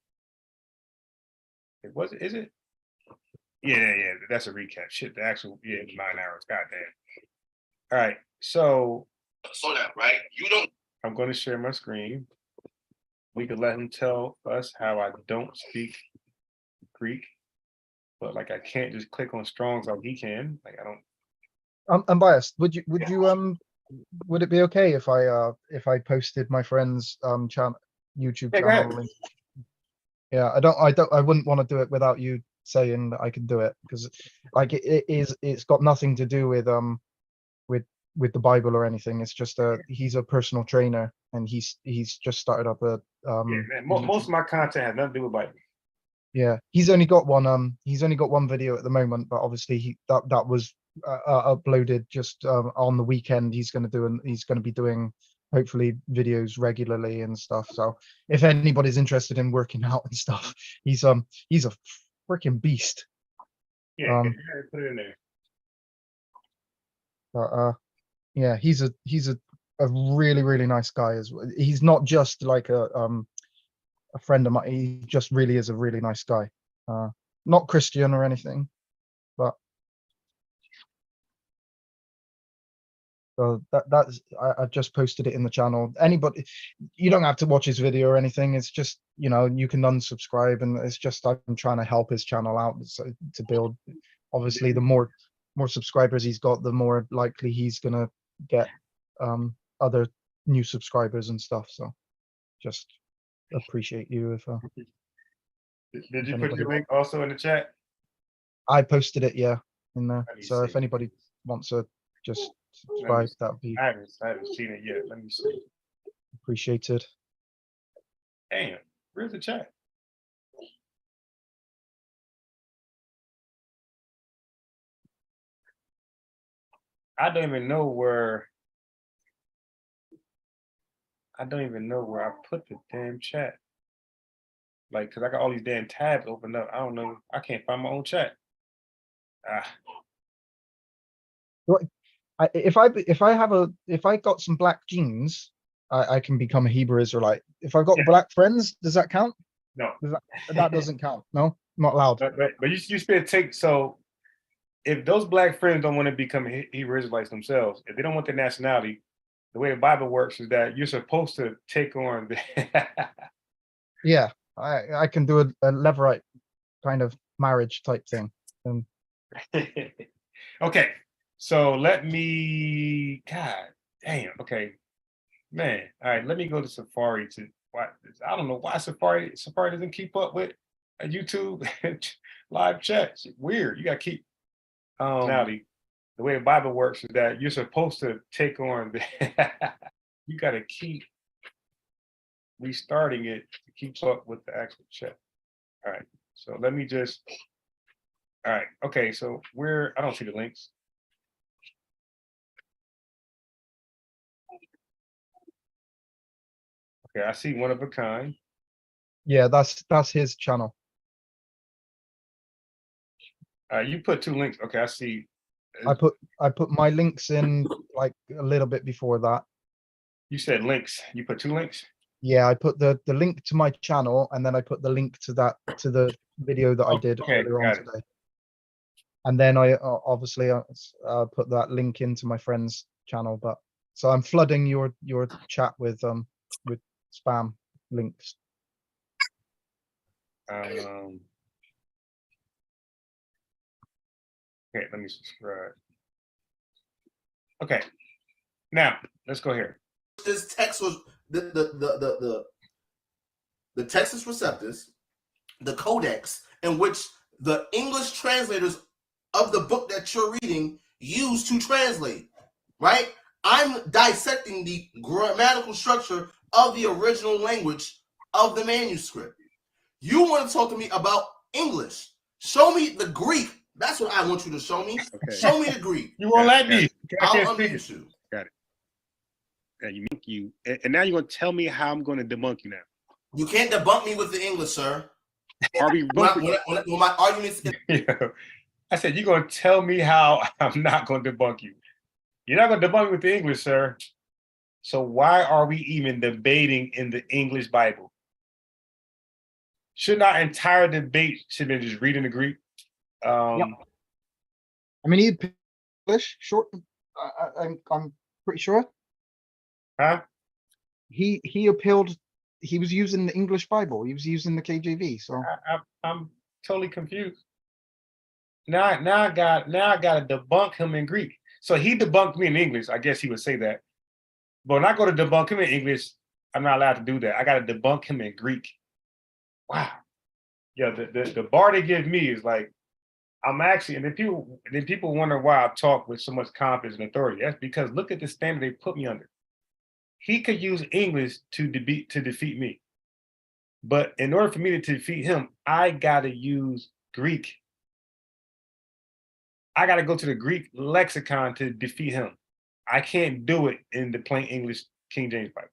Is it? Yeah, that's a recap. Shit, the actual, 9 hours, goddamn. All right, so that, right? I'm going to share my screen. We could let him tell us how I don't speak Greek, but like I can't just click on Strong's like he can. Like I don't. I'm biased. Would it be okay if I posted my friend's YouTube channel link? Yeah, I wouldn't want to do it without you saying that I can do it, because like it's got nothing to do with the Bible or anything. It's just he's a personal trainer and he's just started up a most of my content has nothing to do with Bible. Yeah, he's only got one video at the moment, but obviously that was uploaded just on the weekend. He's going to be doing hopefully videos regularly and stuff. So if anybody's interested in working out and stuff, he's a freaking beast. Yeah, put it in there. But yeah, he's a really, really nice guy as well. He's not just like a friend of mine. He just really is a really nice guy. Not Christian or anything, but so that's I've just posted it in the channel. Anybody, you don't have to watch his video or anything. It's just, you can unsubscribe, and it's just I'm trying to help his channel out to build. Obviously, the more subscribers he's got, the more likely he's gonna get other new subscribers and stuff. So just appreciate you if did you put your link also in the chat? I posted it, yeah, in there. So if anybody wants to just subscribe, that'd be I haven't seen it yet. Let me see. appreciated. Damn, where's the chat? I don't even know where I put the damn chat. Like, cause I got all these damn tabs opened up. I don't know. I can't find my own chat. If I got some black genes, I can become a Hebrew Israelite. If I've got black friends, does that count? No. That doesn't count. No, not allowed. But you spend take so if those black friends don't want to become Hebrew Israelites themselves, if they don't want their nationality, the way the Bible works is that you're supposed to take on the Yeah, I can do a Levirate kind of marriage type thing. Okay, so let me. God damn. Okay, man. All right, let me go to Safari to. I don't know why Safari doesn't keep up with a YouTube live chat. It's weird. You gotta keep. The way the Bible works is that you're supposed to take on the. You gotta keep restarting it to keep up with the actual chat. All right, so let me just. All right. Okay. So I don't see the links. Okay. I see One of a Kind. Yeah, that's his channel. You put 2 links. Okay. I see. I put my links in like a little bit before that. You said links. You put 2 links? Yeah, I put the link to my channel and then I put the link to the video that I did earlier on today. And then I obviously put that link into my friend's channel, but so I'm flooding your chat with spam links. Okay, let me subscribe. Okay, now let's go here. This text was the Textus Receptus, the Codex, in which the English translators of the book that you're reading use to translate, right? I'm dissecting the grammatical structure of the original language of the manuscript. You want to talk to me about English? Show me the Greek. That's what I want you to show me. Okay. Show me the Greek. You won't let me. I'll unmute you. Got it. And now you're going to tell me how I'm going to debunk you now. You can't debunk me with the English, sir. Are we when my arguments? I said, you're going to tell me how I'm not going to debunk you. You're not going to debunk me with the English, sir. So why are we even debating in the English Bible? Shouldn't our entire debate should be just reading the Greek? I mean, he English short. I'm pretty sure. Huh? He appealed. He was using the English Bible. He was using the KJV. So I'm totally confused. Now I got to debunk him in Greek. So he debunked me in English. I guess he would say that. But when I go to debunk him in English, I'm not allowed to do that. I got to debunk him in Greek. Wow. Yeah, the bar they give me is like, I'm actually, and then people wonder why I talk with so much confidence and authority. That's because look at the standard they put me under. He could use English to defeat me. But in order for me to defeat him, I gotta use Greek. I gotta go to the Greek lexicon to defeat him. I can't do it in the plain English King James Bible.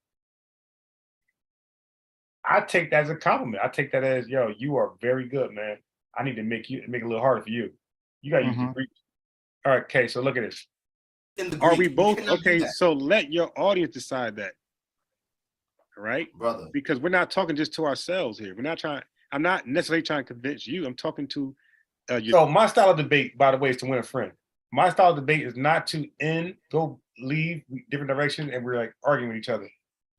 I take that as a compliment. I take that as, yo, you are very good, man. I need to make it a little harder for you. You gotta use the Greek. All right, okay, so look at this. Are we both okay? So let your audience decide that. All right, brother. Because we're not talking just to ourselves here. We're not trying. I'm not necessarily trying to convince you. I'm talking to you. So my style of debate, by the way, is to win a friend. My style of debate is not to leave different directions, and we're like arguing with each other.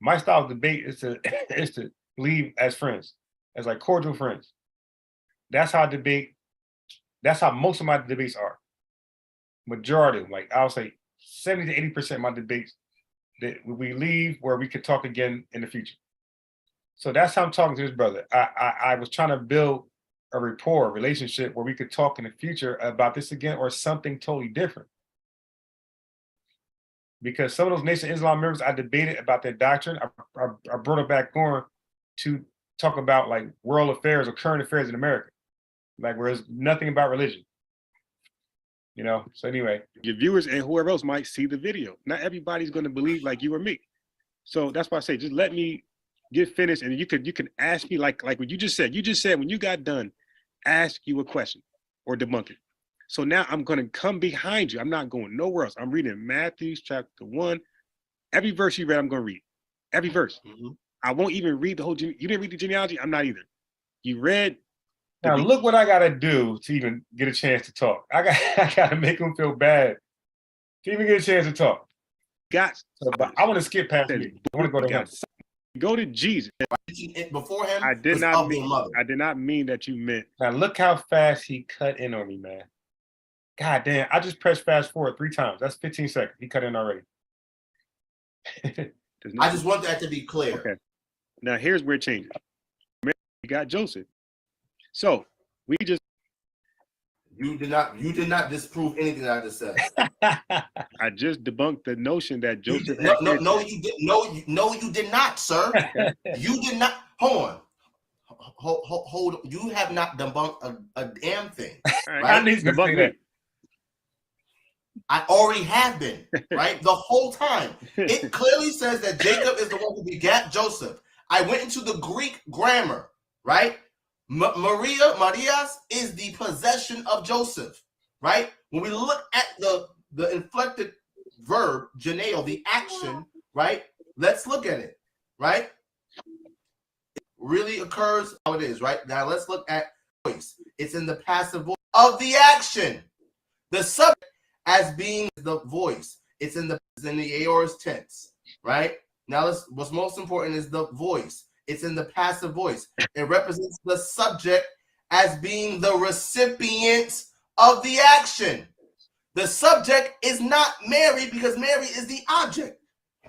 My style of debate is to leave as friends, as like cordial friends. That's how I debate. That's how most of my debates are. Majority of them, like I'll say 70 to 80% of my debates, that we leave where we could talk again in the future. So that's how I'm talking to this brother. I was trying to build a rapport, a relationship where we could talk in the future about this again or something totally different. Because some of those Nation of Islam members, I debated about their doctrine. I brought it back on to talk about like world affairs or current affairs in America, like where there's nothing about religion. You know, so anyway, your viewers and whoever else might see the video. Not everybody's going to believe like you or me. So that's why I say, just let me get finished, and you can ask me like what you just said. You just said when you got done, ask you a question or debunk it. So now I'm going to come behind you. I'm not going nowhere else. I'm reading Matthew chapter 1. Every verse you read, I'm going to read. Every verse. I won't even read the whole. You didn't read the genealogy? I'm not either. You read. Now look what I gotta do to even get a chance to talk. I gotta make him feel bad to even get a chance to talk. But I want to skip past me. I want to go to him. Go to Jesus. Before him, I did was not of mean. your mother. I did not mean that you meant. Now look how fast he cut in on me, man. God damn! I just pressed fast forward 3 times. That's 15 seconds. He cut in already. I just want that to be clear. Okay. Now here's where it changes. Mary got Joseph. So we just. You did not disprove anything that I just said. I just debunked the notion that Joseph. No, you did. No, you did not, sir. You did not. Hold on. You have not debunked a damn thing. Right? Right? I need to debunk that. I already have been, right? The whole time. It clearly says that Jacob is the one who begat Joseph. I went into the Greek grammar, right? Marias is the possession of Joseph, right? When we look at the inflected verb, janeo, the action, right? Let's look at it, right? It really occurs how it is, right? Now let's look at voice. It's in the passive voice of the action. The subject as being the voice. It's in the aorist tense, right? Now what's most important is the voice. It's in the passive voice. It represents the subject as being the recipient of the action. The subject is not Mary because Mary is the object.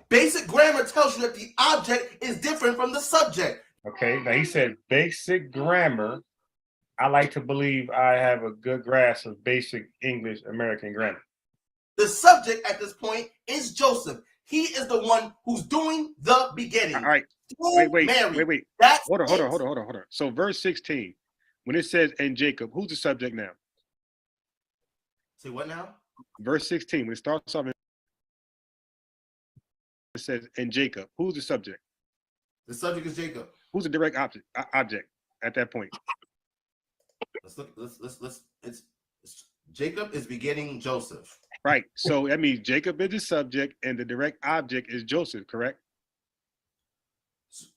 Basic grammar tells you that the object is different from the subject. Okay, now he said basic grammar. I like to believe I have a good grasp of basic English American grammar. The subject at this point is Joseph. He is the one who's doing the beginning. All right. Wait. That's hold on. So verse 16, when it says and Jacob, who's the subject now? Say what now? Verse 16, when it starts off, it says and Jacob, who's the subject? The subject is Jacob. Who's the direct object at that point? Let's look. It's Jacob is begetting Joseph. Right. So that means Jacob is the subject and the direct object is Joseph, correct?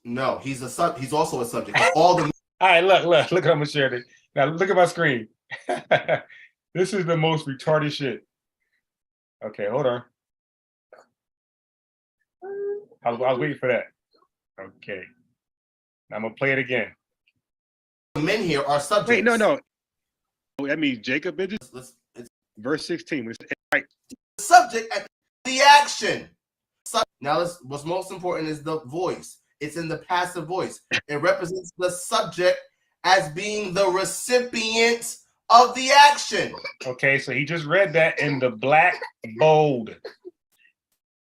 No, he's also a subject. All right, look, I'm gonna share this. Now look at my screen. This is the most retarded shit. Okay, hold on. I was waiting for that. Okay. Now I'm gonna play it again. The men here are subjects. Wait, no. That means Jacob is verse 16. Right. The subject at the action. Now what's most important is the voice. It's in the passive voice. It represents the subject as being the recipient of the action. Okay, so he just read that in the black bold.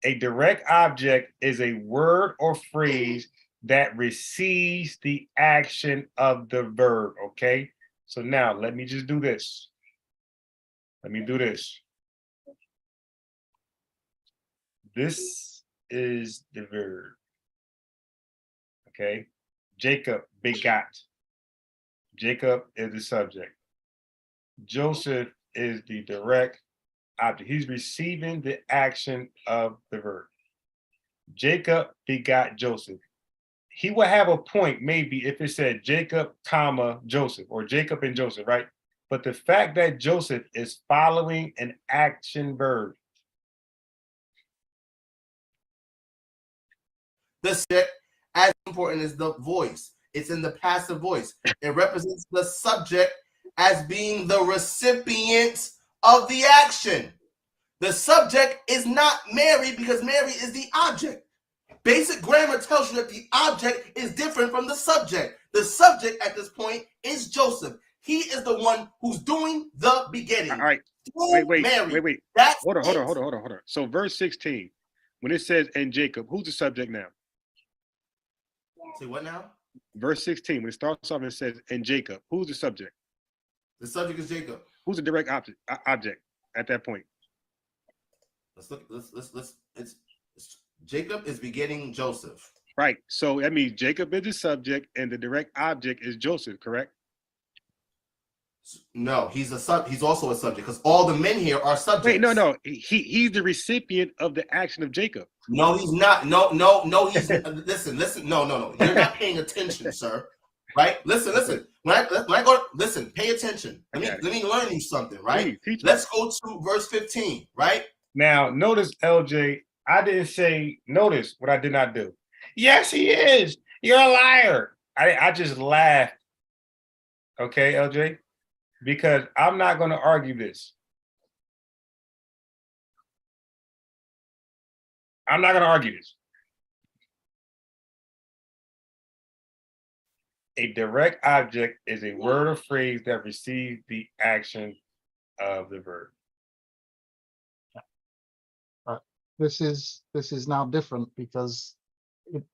A direct object is a word or phrase that receives the action of the verb, okay? So now let me just do this. Let me do this. This is the verb, okay? Jacob begot. Jacob is the subject. Joseph is the direct object. He's receiving the action of the verb. Jacob begot Joseph. He would have a point maybe if it said Jacob, comma, Joseph, or Jacob and Joseph, right? But the fact that Joseph is following an action verb. The subject as important as the voice. It's in the passive voice. It represents the subject as being the recipient of the action. The subject is not Mary because Mary is the object. Basic grammar tells you that the object is different from the subject. The subject at this point is Joseph. He is the one who's doing the beginning. All right. Wait. That's hold on. So verse 16, when it says and Jacob, who's the subject now? Say what now? Verse 16, when it starts off and it says and Jacob, who's the subject? The subject is Jacob. Who's the direct object at that point? Let's look. It's Jacob is begetting Joseph. Right. So that means Jacob is the subject and the direct object is Joseph, correct? No, he's also a subject because all the men here are subjects. Wait, no. He's the recipient of the action of Jacob. No, he's not. No, he's listen. No. You're not paying attention, sir. right? Listen. When I go, listen, pay attention. Let me learn you something, right? Please, teach me. Let's go to verse 15, right? Now, notice, LJ, I didn't say, notice what I did not do. Yes, he is. You're a liar. I just laughed. Okay, LJ? Because I'm not going to argue this. I'm not going to argue this. A direct object is a word or phrase that receives the action of the verb. This is now different because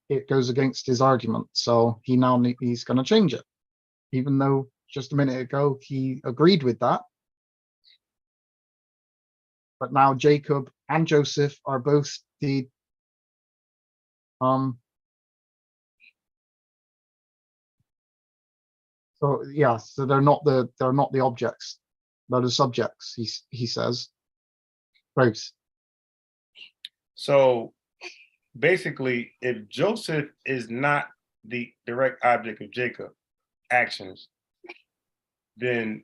it goes against his argument. So he's going to change it, even though just a minute ago he agreed with that. But now Jacob and Joseph are both the So yeah, so they're not the objects, they're the subjects. He says, right. So basically, if Joseph is not the direct object of Jacob actions, then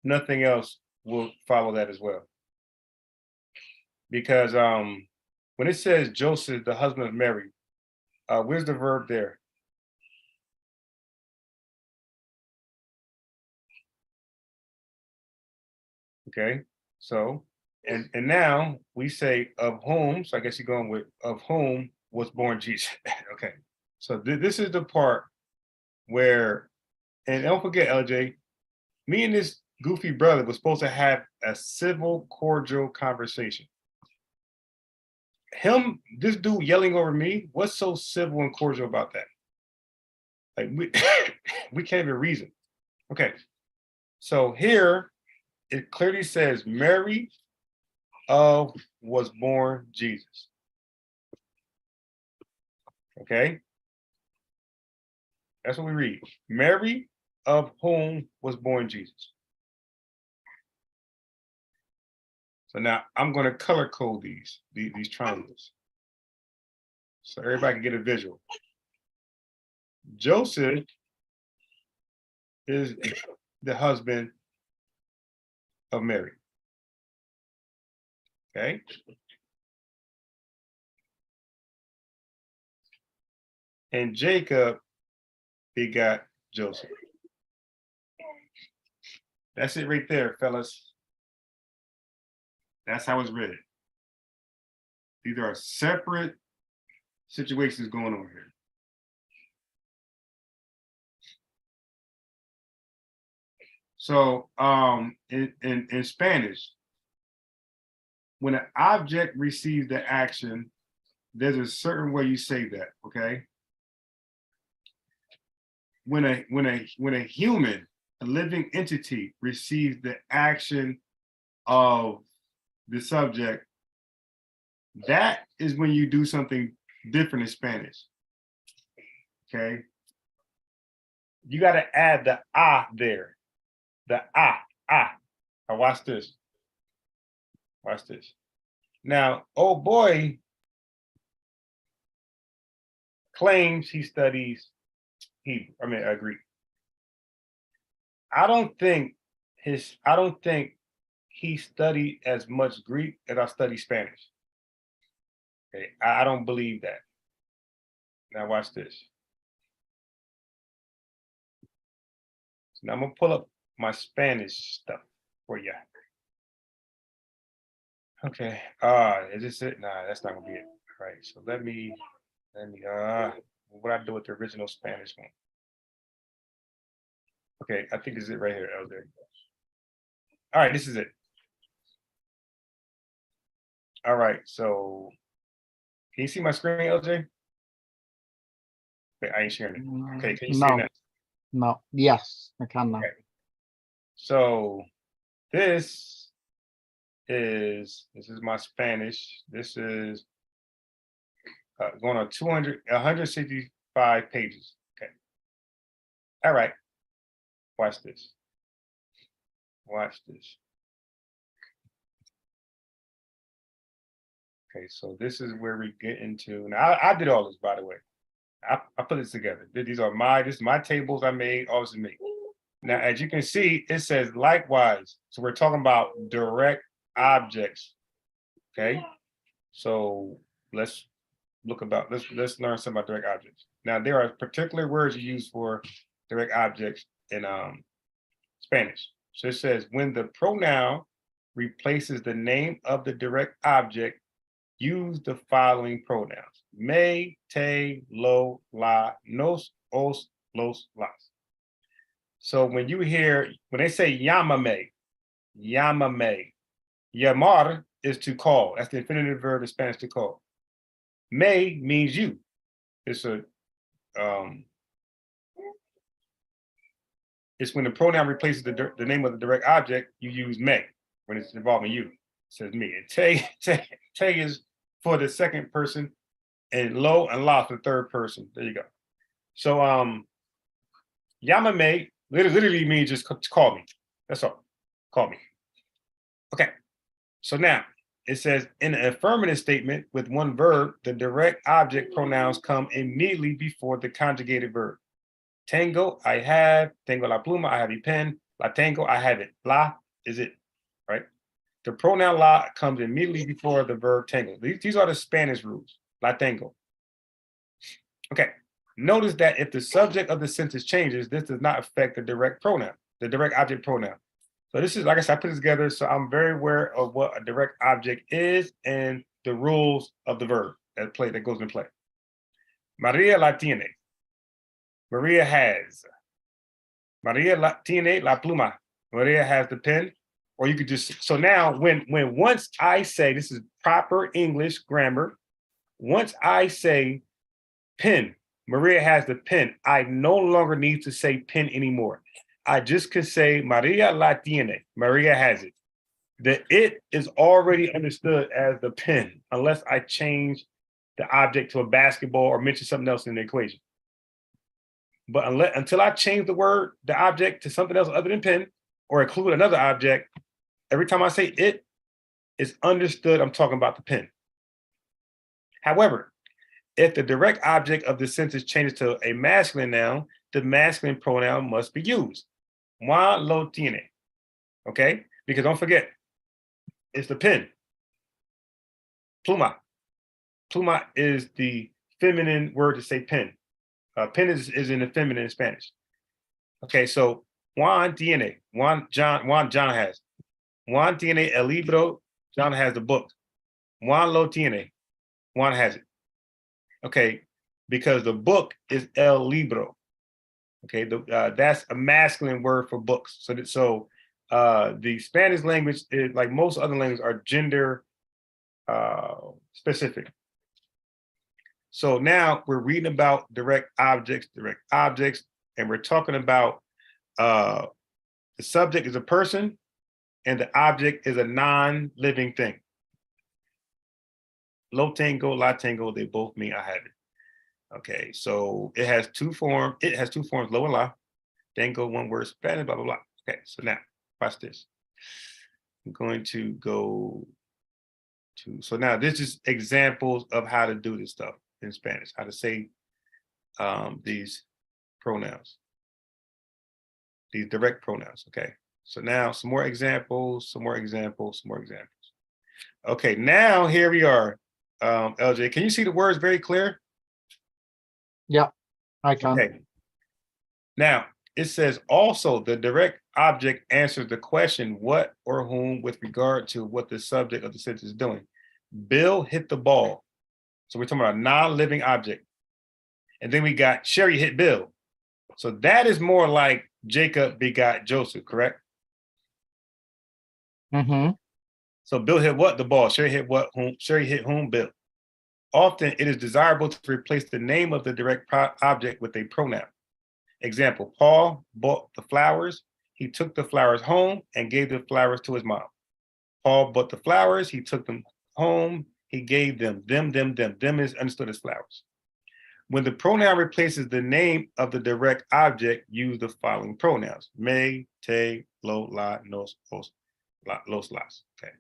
nothing else will follow that as well. Because when it says Joseph, the husband of Mary, where's the verb there? Okay, so and now we say of whom, so I guess you're going with of whom was born Jesus. Okay, so this is the part where, and don't forget, LJ, me and this goofy brother was supposed to have a civil, cordial conversation. This dude yelling over me, what's so civil and cordial about that? Like we can't even reason. Okay, so here it clearly says Mary of was born Jesus. Okay, that's what we read. Mary of whom was born Jesus. So now I'm going to color code these triangles so everybody can get a visual. Joseph is the husband of Mary. Okay. And Jacob begot Joseph. That's it right there, fellas. That's how it's read. These are separate situations going on here. So in Spanish, when an object receives the action, there's a certain way you say that, okay? When a human, a living entity, receives the action of the subject, that is when you do something different in Spanish. Okay? You got to add the there. The Now watch this. Watch this. Now, oh boy claims he studies Hebrew. Greek. I don't think he studied as much Greek as I study Spanish. Okay, I don't believe that. Now watch this. So now I'm gonna pull up my Spanish stuff for you. Okay, is this it? Nah, that's not gonna be it. All right, so let me, what I do with the original Spanish one? Okay, I think this is it right here, Elder. All right, this is it. All right, so can you see my screen, LJ? Okay, I ain't sharing it. Okay, can you see it now? No. Yes, I can now. Okay. So this is my Spanish. This is going on 165 pages. Okay. All right. Watch this. Watch this. Okay, so this is where we get into. Now, I did all this, by the way. I put this together. This is my tables I made, all this is me. Now, as you can see, it says likewise. So we're talking about direct objects. Okay. So let's let's learn something about direct objects. Now, there are particular words you use for direct objects in Spanish. So it says when the pronoun replaces the name of the direct object, use the following pronouns: me, te, lo, la, nos, os, los, las. So when they say llámame, llamar is to call. That's the infinitive verb in Spanish, to call. Me means you. It's when the pronoun replaces the name of the direct object, you use me when it's involving you. It says me. And te is for the second person, and lo and la for the third person. There you go. So llámame literally means just call me. That's all. Call me. Okay. So now it says in an affirmative statement with one verb, the direct object pronouns come immediately before the conjugated verb. Tengo, I have. Tengo la pluma, I have a pen. La tengo, I have it. La is it, right? The pronoun la comes immediately before the verb tengo. These are the Spanish rules. La tengo. Okay. Notice that if the subject of the sentence changes, this does not affect the direct pronoun, the direct object pronoun. So this is, like I said, I put it together, so I'm very aware of what a direct object is and the rules of the verb that goes into play. Maria la tiene. Maria has. Maria tiene la pluma. Maria has the pen. Or you could just, so now when once I say, this is proper English grammar, once I say pen, Maria has the pen, I no longer need to say pen anymore. I just can say Maria la tiene. Maria has it. The it is already understood as the pen, unless I change the object to a basketball or mention something else in the equation. But until I change the object to something else other than pen, or include another object, every time I say it, it's understood I'm talking about the pen. However, if the direct object of the sentence changes to a masculine noun, the masculine pronoun must be used. Moi lo tiene. Okay? Because don't forget, it's the pen. Pluma. Pluma is the feminine word to say pen. Pen is in the feminine in Spanish. Okay, so Juan tiene. John has. Juan tiene el libro. John has the book. Juan lo tiene. Juan has it. Okay, because the book is el libro. Okay, that's a masculine word for books. So the Spanish language is, like most other languages, are gender specific. So now we're reading about direct objects, and we're talking about the subject is a person and the object is a non-living thing. Lo tengo, la tengo, they both mean I have it. Okay, so it has two forms. It has two forms, lo and la. Tengo, one word, Spanish, blah, blah, blah. Okay, so now, watch this. I'm going to go to, so now this is examples of how to do this stuff in Spanish, how to say these pronouns, these direct pronouns, okay? So now some more examples. Okay, now here we are. LJ, can you see the words very clear? Yeah, I can. Okay. Now, it says also the direct object answers the question what or whom with regard to what the subject of the sentence is doing. Bill hit the ball. So we're talking about a non-living object. And then we got Sherry hit Bill. So that is more like Jacob begot Joseph, correct? Mm-hmm. So Bill hit what? The ball. Sherry hit what? Whom? Sherry hit whom? Bill. Often it is desirable to replace the name of the direct object with a pronoun. Example, Paul bought the flowers. He took the flowers home and gave the flowers to his mom. Paul bought the flowers. He took them home. He gave them. Them is understood as flowers. When the pronoun replaces the name of the direct object, use the following pronouns. Me, te, lo, la, nos, os, los, las. Okay.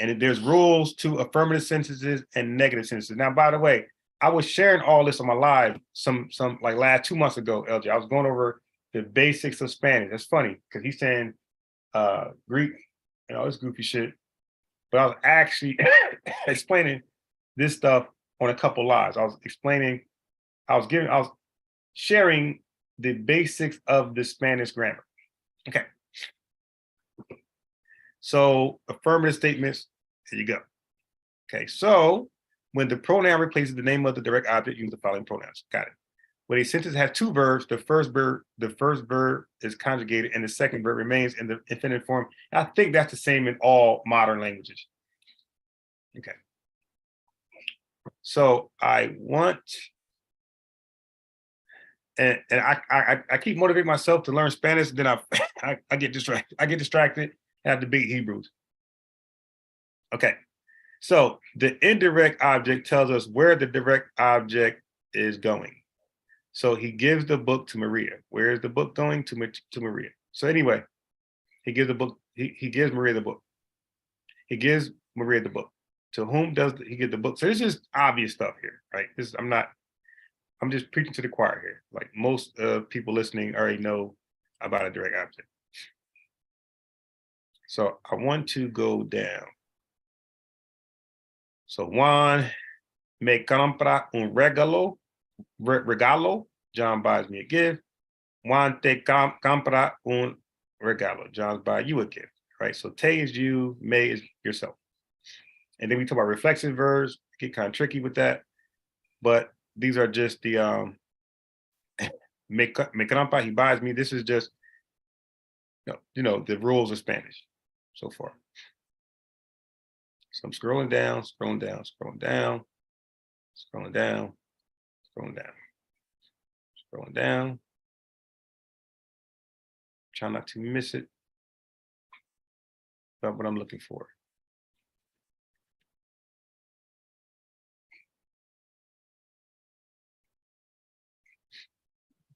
And there's rules to affirmative sentences and negative sentences. Now, by the way, I was sharing all this on my live some like last 2 months ago, LJ. I was going over the basics of Spanish. That's funny because he's saying Greek and all this goofy shit. But I was actually explaining this stuff on a couple lives. I was sharing the basics of the Spanish grammar. Okay. So affirmative statements, here you go. Okay, so when the pronoun replaces the name of the direct object, use the following pronouns. Got it. When a sentence has two verbs, the first verb is conjugated and the second verb remains in the infinitive form. I think that's the same in all modern languages. Okay. So I want, and I keep motivating myself to learn Spanish, then I get distracted. I get distracted and I debate Hebrews. Okay. So the indirect object tells us where the direct object is going. So he gives the book to Maria. Where is the book going? To Maria. So anyway, he gives the book. He gives Maria the book. He gives Maria the book. To whom does he give the book? So this is obvious stuff here, right? I'm just preaching to the choir here. Like most people listening already know about a direct object. So I want to go down. So Juan me compra un regalo. John buys me a gift. Juan te compra un regalo. John buys you a gift, right? So te is you, me is yourself. And then we talk about reflexive verbs, get kind of tricky with that. But these are just the me compra, he buys me. This is just, you know, the rules of Spanish so far. So I'm scrolling down, scrolling down, scrolling down, scrolling down, scrolling down, scrolling down. Try not to miss it. That's what I'm looking for.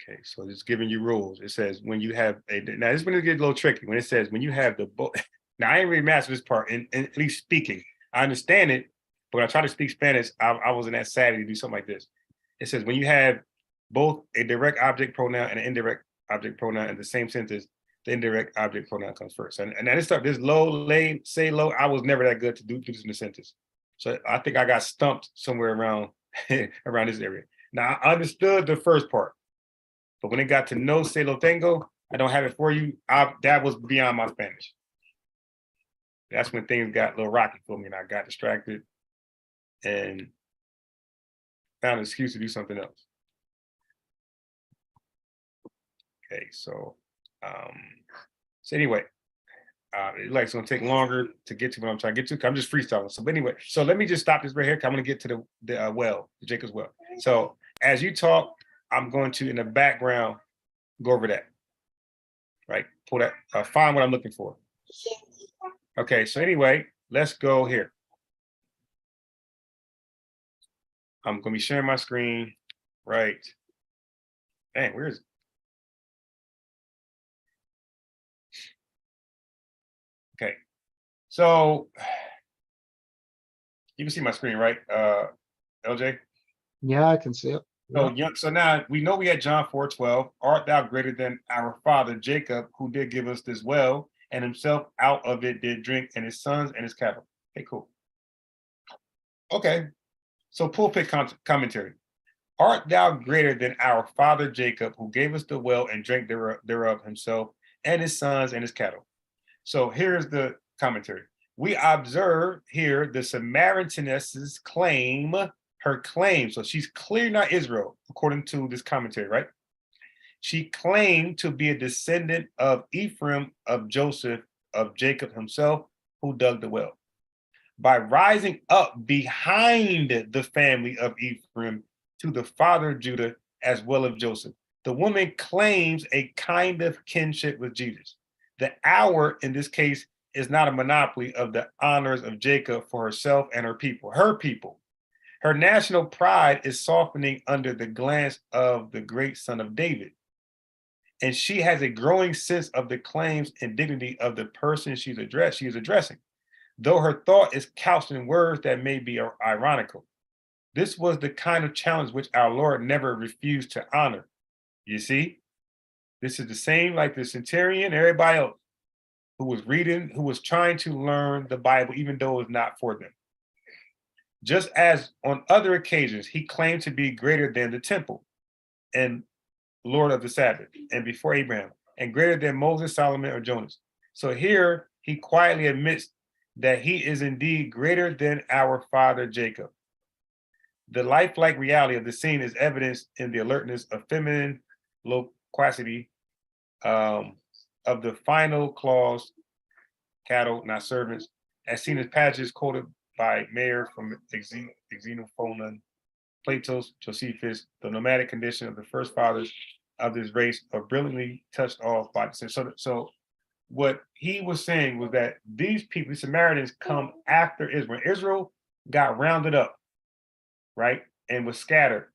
Okay, so it's giving you rules. It says when you have now this is when it gets a little tricky. When it says when you have the book. Now I ain't really master this part in at least speaking. I understand it, but when I try to speak Spanish, I wasn't that savvy to do something like this. It says when you have both a direct object pronoun and an indirect object pronoun in the same sentence, the indirect object pronoun comes first. And this stuff, this low, lay, say low, I was never that good to do this in a sentence. So I think I got stumped somewhere around around this area. Now I understood the first part, but when it got to no se lo tengo, I don't have it for you. That was beyond my Spanish. That's when things got a little rocky for me and I got distracted and found an excuse to do something else. Okay, so anyway, it's gonna take longer to get to what I'm trying to get to. I'm just freestyling. So anyway, so let me just stop this right here. I'm gonna get to the Jacob's well. So as you talk, I'm going to in the background go over that. Right, pull that, find what I'm looking for. Okay, so anyway, let's go here. I'm gonna be sharing my screen, right? Dang, where is it? Okay, so you can see my screen, right, LJ? Yeah, I can see it. So now we know we had John 4:12. Art thou greater than our father Jacob, who did give us this well, and himself out of it did drink, and his sons and his cattle. Okay, cool. Okay, so pulpit commentary. Art thou greater than our father Jacob, who gave us the well and drank thereof himself and his sons and his cattle? So here's the commentary. We observe here the Samaritaness's claim, her claim. So she's clearly not Israel, according to this commentary, right? She claimed to be a descendant of Ephraim, of Joseph, of Jacob himself, who dug the well. By rising up behind the family of Ephraim to the father of Judah, as well as Joseph, the woman claims a kind of kinship with Jesus. The hour, in this case, is not a monopoly of the honors of Jacob for herself and her people. Her national pride is softening under the glance of the great son of David. And she has a growing sense of the claims and dignity of the person she is addressing, though her thought is couched in words that may be ironical. This was the kind of challenge which our Lord never refused to honor. You see, this is the same like the centurion, everybody else who was reading, who was trying to learn the Bible, even though it was not for them. Just as on other occasions, he claimed to be greater than the temple and Lord of the Sabbath, and before Abraham, and greater than Moses, Solomon, or Jonas. So here he quietly admits that he is indeed greater than our father Jacob. The lifelike reality of the scene is evidenced in the alertness of feminine loquacity of the final clause, cattle, not servants, as seen in passages quoted by Mayer from Xenophon, Plato's Josephus. The nomadic condition of the first fathers of this race are brilliantly touched off by the sin. So what he was saying was that these people, the Samaritans, come after Israel. Israel got rounded up, right, and was scattered.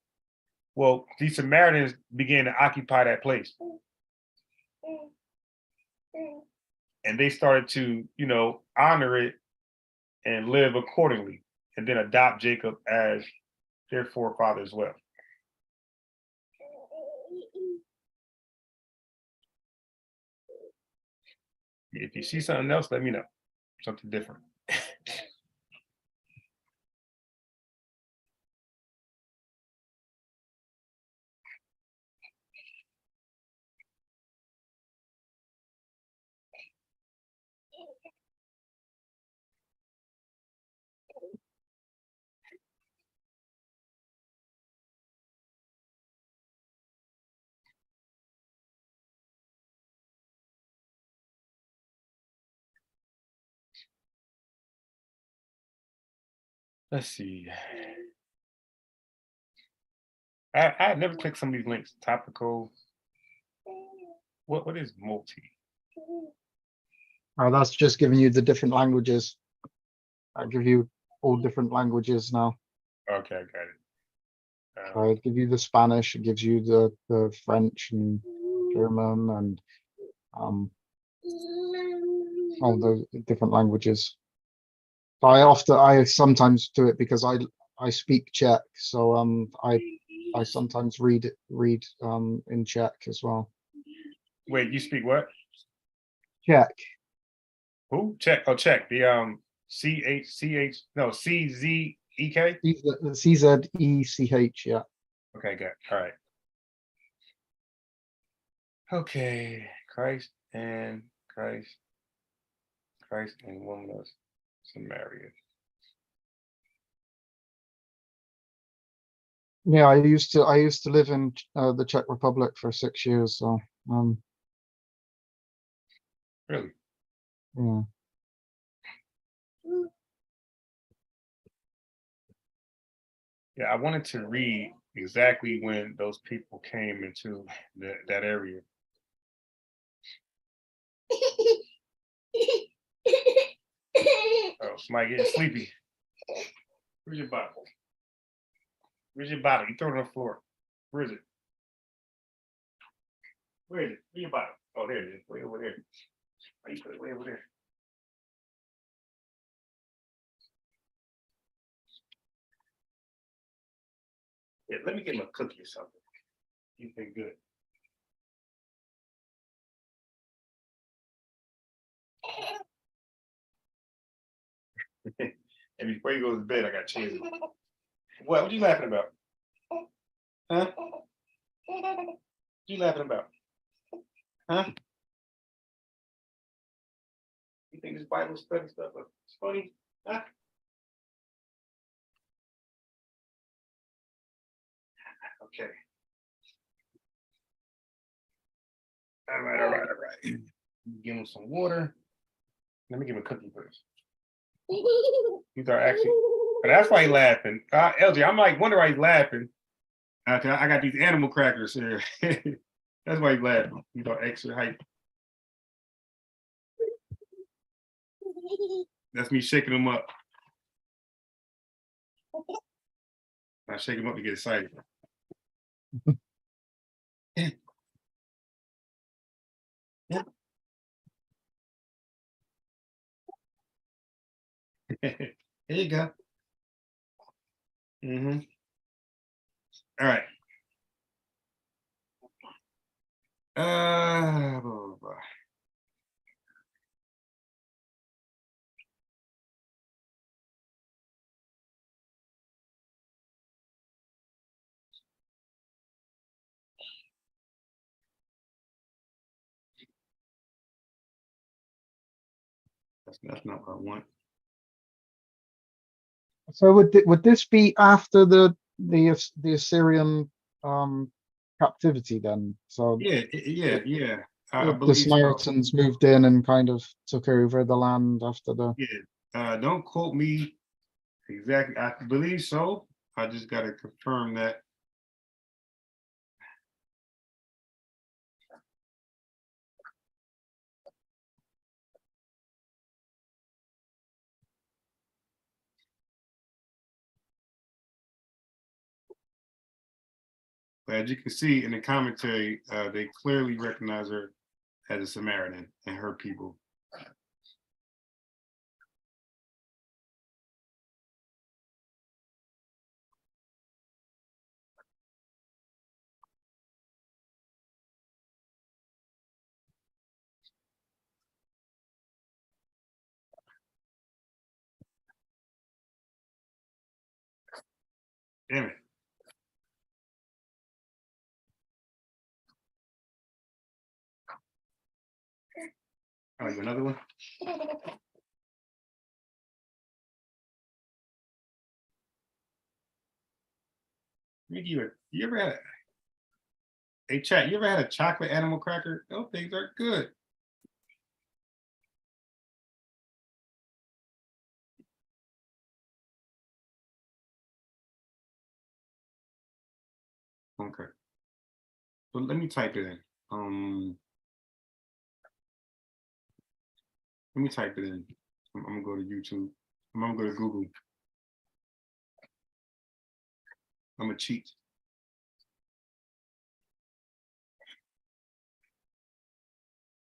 Well, these Samaritans began to occupy that place. And they started to, honor it and live accordingly, and then adopt Jacob as their forefather as well. If you see something else, let me know. Something different. Let's see. I had never clicked some of these links. Topical. What is multi? Oh, that's just giving you the different languages. I give you all different languages now. Okay, I got it. So I give you the Spanish, it gives you the French and German and all the different languages. I sometimes do it because I speak Czech, so I sometimes read in Czech as well. Wait, you speak what? Czech. Who? Czech. Oh, Czech. The CZEK. CZECH, yeah. Okay, good. All right. Okay, Christ and woman of Samaria. Yeah, I used to live in the Czech Republic for 6 years, so Really? yeah. Yeah, I wanted to read exactly when those people came into that area. Oh, somebody getting sleepy. Where's your bottle? Where's your bottle? You throw it on the floor. Where is it? Where is it? Where's your bottle? Oh, there it is. Way over there. Why you put it way over there? Yeah, let me get him a cookie or something. He's been good. And before he goes to bed, I got to change him. What you laughing about? Huh? What you laughing about? Huh? You think this Bible study stuff is funny? Huh? Okay. All right. Give him some water. Let me give him a cookie first. These are actually, but that's why he's laughing. LJ, I'm like, wonder why he's laughing. I got these animal crackers here. That's why he's laughing. He's all extra hype. That's me shaking him up. I shake him up to get excited. Yeah. Here you go. Mm-hmm. All right. Blah, blah, blah. That's not what I want. So would this be after the Assyrian captivity then? So Yeah. I the believe so. Samaritans moved in and kind of took over the land after the. Yeah. Don't quote me exactly. I believe so. I just got to confirm that. But as you can see in the commentary, they clearly recognize her as a Samaritan and her people. Damn it. Oh, you another one? You ever had hey chat, you ever had a chocolate animal cracker? Those things are good. Okay. So let me type it in. Let me type it in. I'm gonna go to YouTube. I'm gonna go to Google. I'm gonna cheat.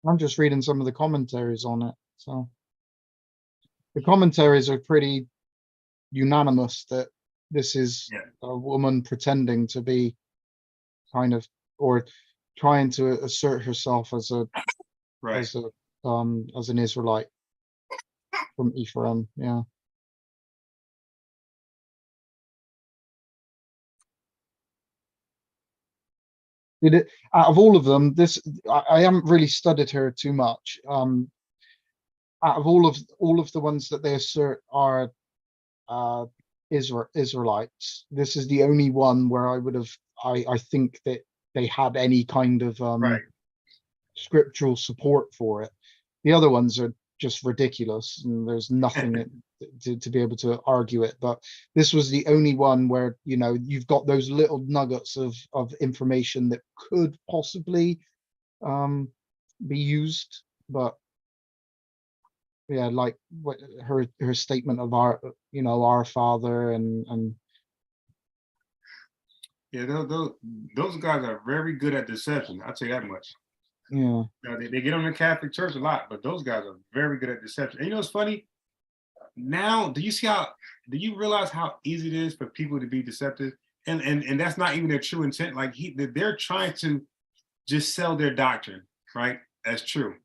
I'm just reading some of the commentaries on it. So the commentaries are pretty unanimous that this is a woman pretending to be kind of, or trying to assert herself as a as an Israelite from Ephraim. Yeah. Did it out of all of them? This I haven't really studied her too much. Out of all of the ones that they assert are Israelites, this is the only one where I would have I think that they had any kind of scriptural support for it. The other ones are just ridiculous, and there's nothing to be able to argue it. But this was the only one where, you know, you've got those little nuggets of information that could possibly be used. But yeah, like what her statement of our, you know, our Father and Yeah, those guys are very good at deception. I'll tell you that much. yeah. They get on the Catholic Church a lot, but those guys are very good at deception. And you know what's funny? Now, do you realize how easy it is for people to be deceptive? And that's not even their true intent. Like they're trying to just sell their doctrine, right? As true.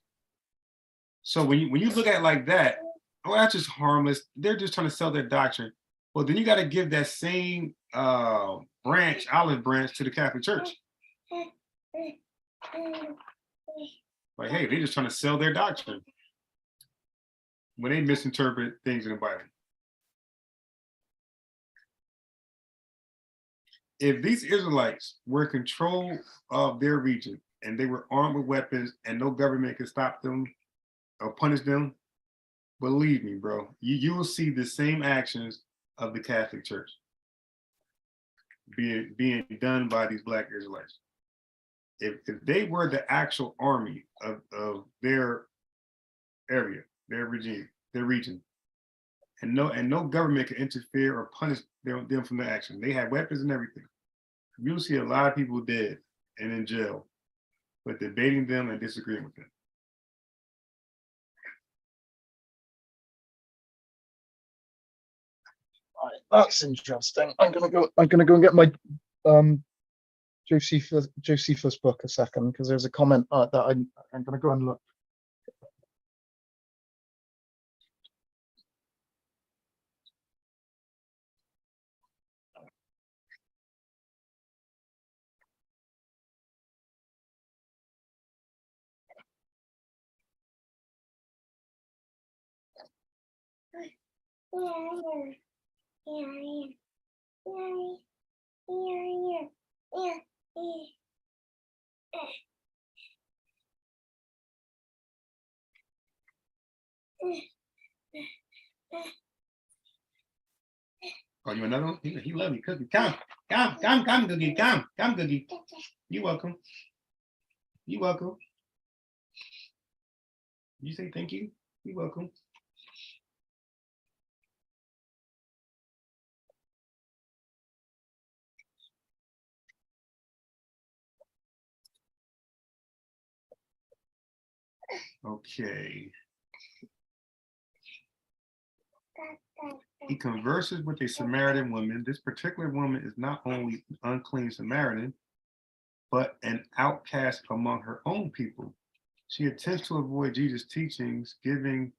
So when you look at it like that, oh, that's just harmless. They're just trying to sell their doctrine. Well, then you got to give that same olive branch to the Catholic Church. Like, hey, they're just trying to sell their doctrine when they misinterpret things in the Bible. If these Israelites were in control of their region and they were armed with weapons and no government could stop them or punish them, believe me, bro, you will see the same actions of the Catholic Church being done by these Black Israelites. If they were the actual army of their area, their regime, their region, and no government can interfere or punish them from the action, they had weapons and everything, you'll see a lot of people dead and in jail for debating them and disagreeing with them. Right, that's interesting. I'm gonna go and get my Josephus book a second, because there's a comment that I'm gonna go and look. Oh, you want another one? He love you, Cookie. Come, Cookie. Come, Cookie. You welcome. You welcome. You say thank you. You welcome. Okay. He converses with a Samaritan woman. This particular woman is not only an unclean Samaritan, but an outcast among her own people. She attempts to avoid Jesus' teachings, giving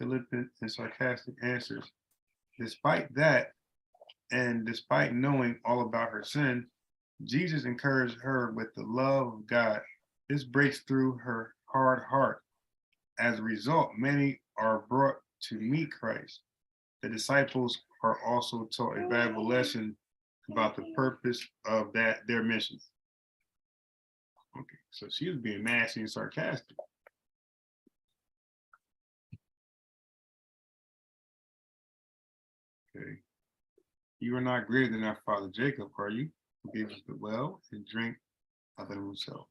flippant and sarcastic answers. Despite that, and despite knowing all about her sin, Jesus encouraged her with the love of God. This breaks through her hard heart. As a result, many are brought to meet Christ. The disciples are also taught a valuable lesson about the purpose of their mission. Okay, so she was being nasty and sarcastic. Okay. You are not greater than our father Jacob, are you? Who gave us the well and drink of it himself.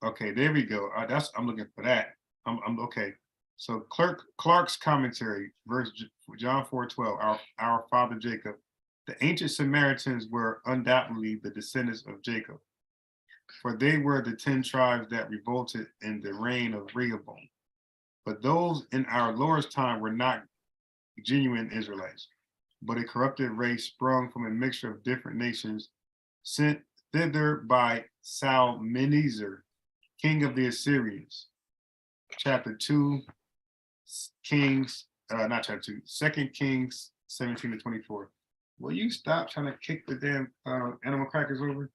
Okay, there we go. I'm looking for that. I'm okay. So Clark's commentary, verse John 4:12, our father Jacob. The ancient Samaritans were undoubtedly the descendants of Jacob, for they were the 10 tribes that revolted in the reign of Rehoboam. But those in our Lord's time were not genuine Israelites, but a corrupted race sprung from a mixture of different nations, sent thither by Salmaneser, king of the Assyrians. Chapter 2, Kings, not chapter 2, 2 Kings 17-24. Will you stop trying to kick the damn animal crackers over?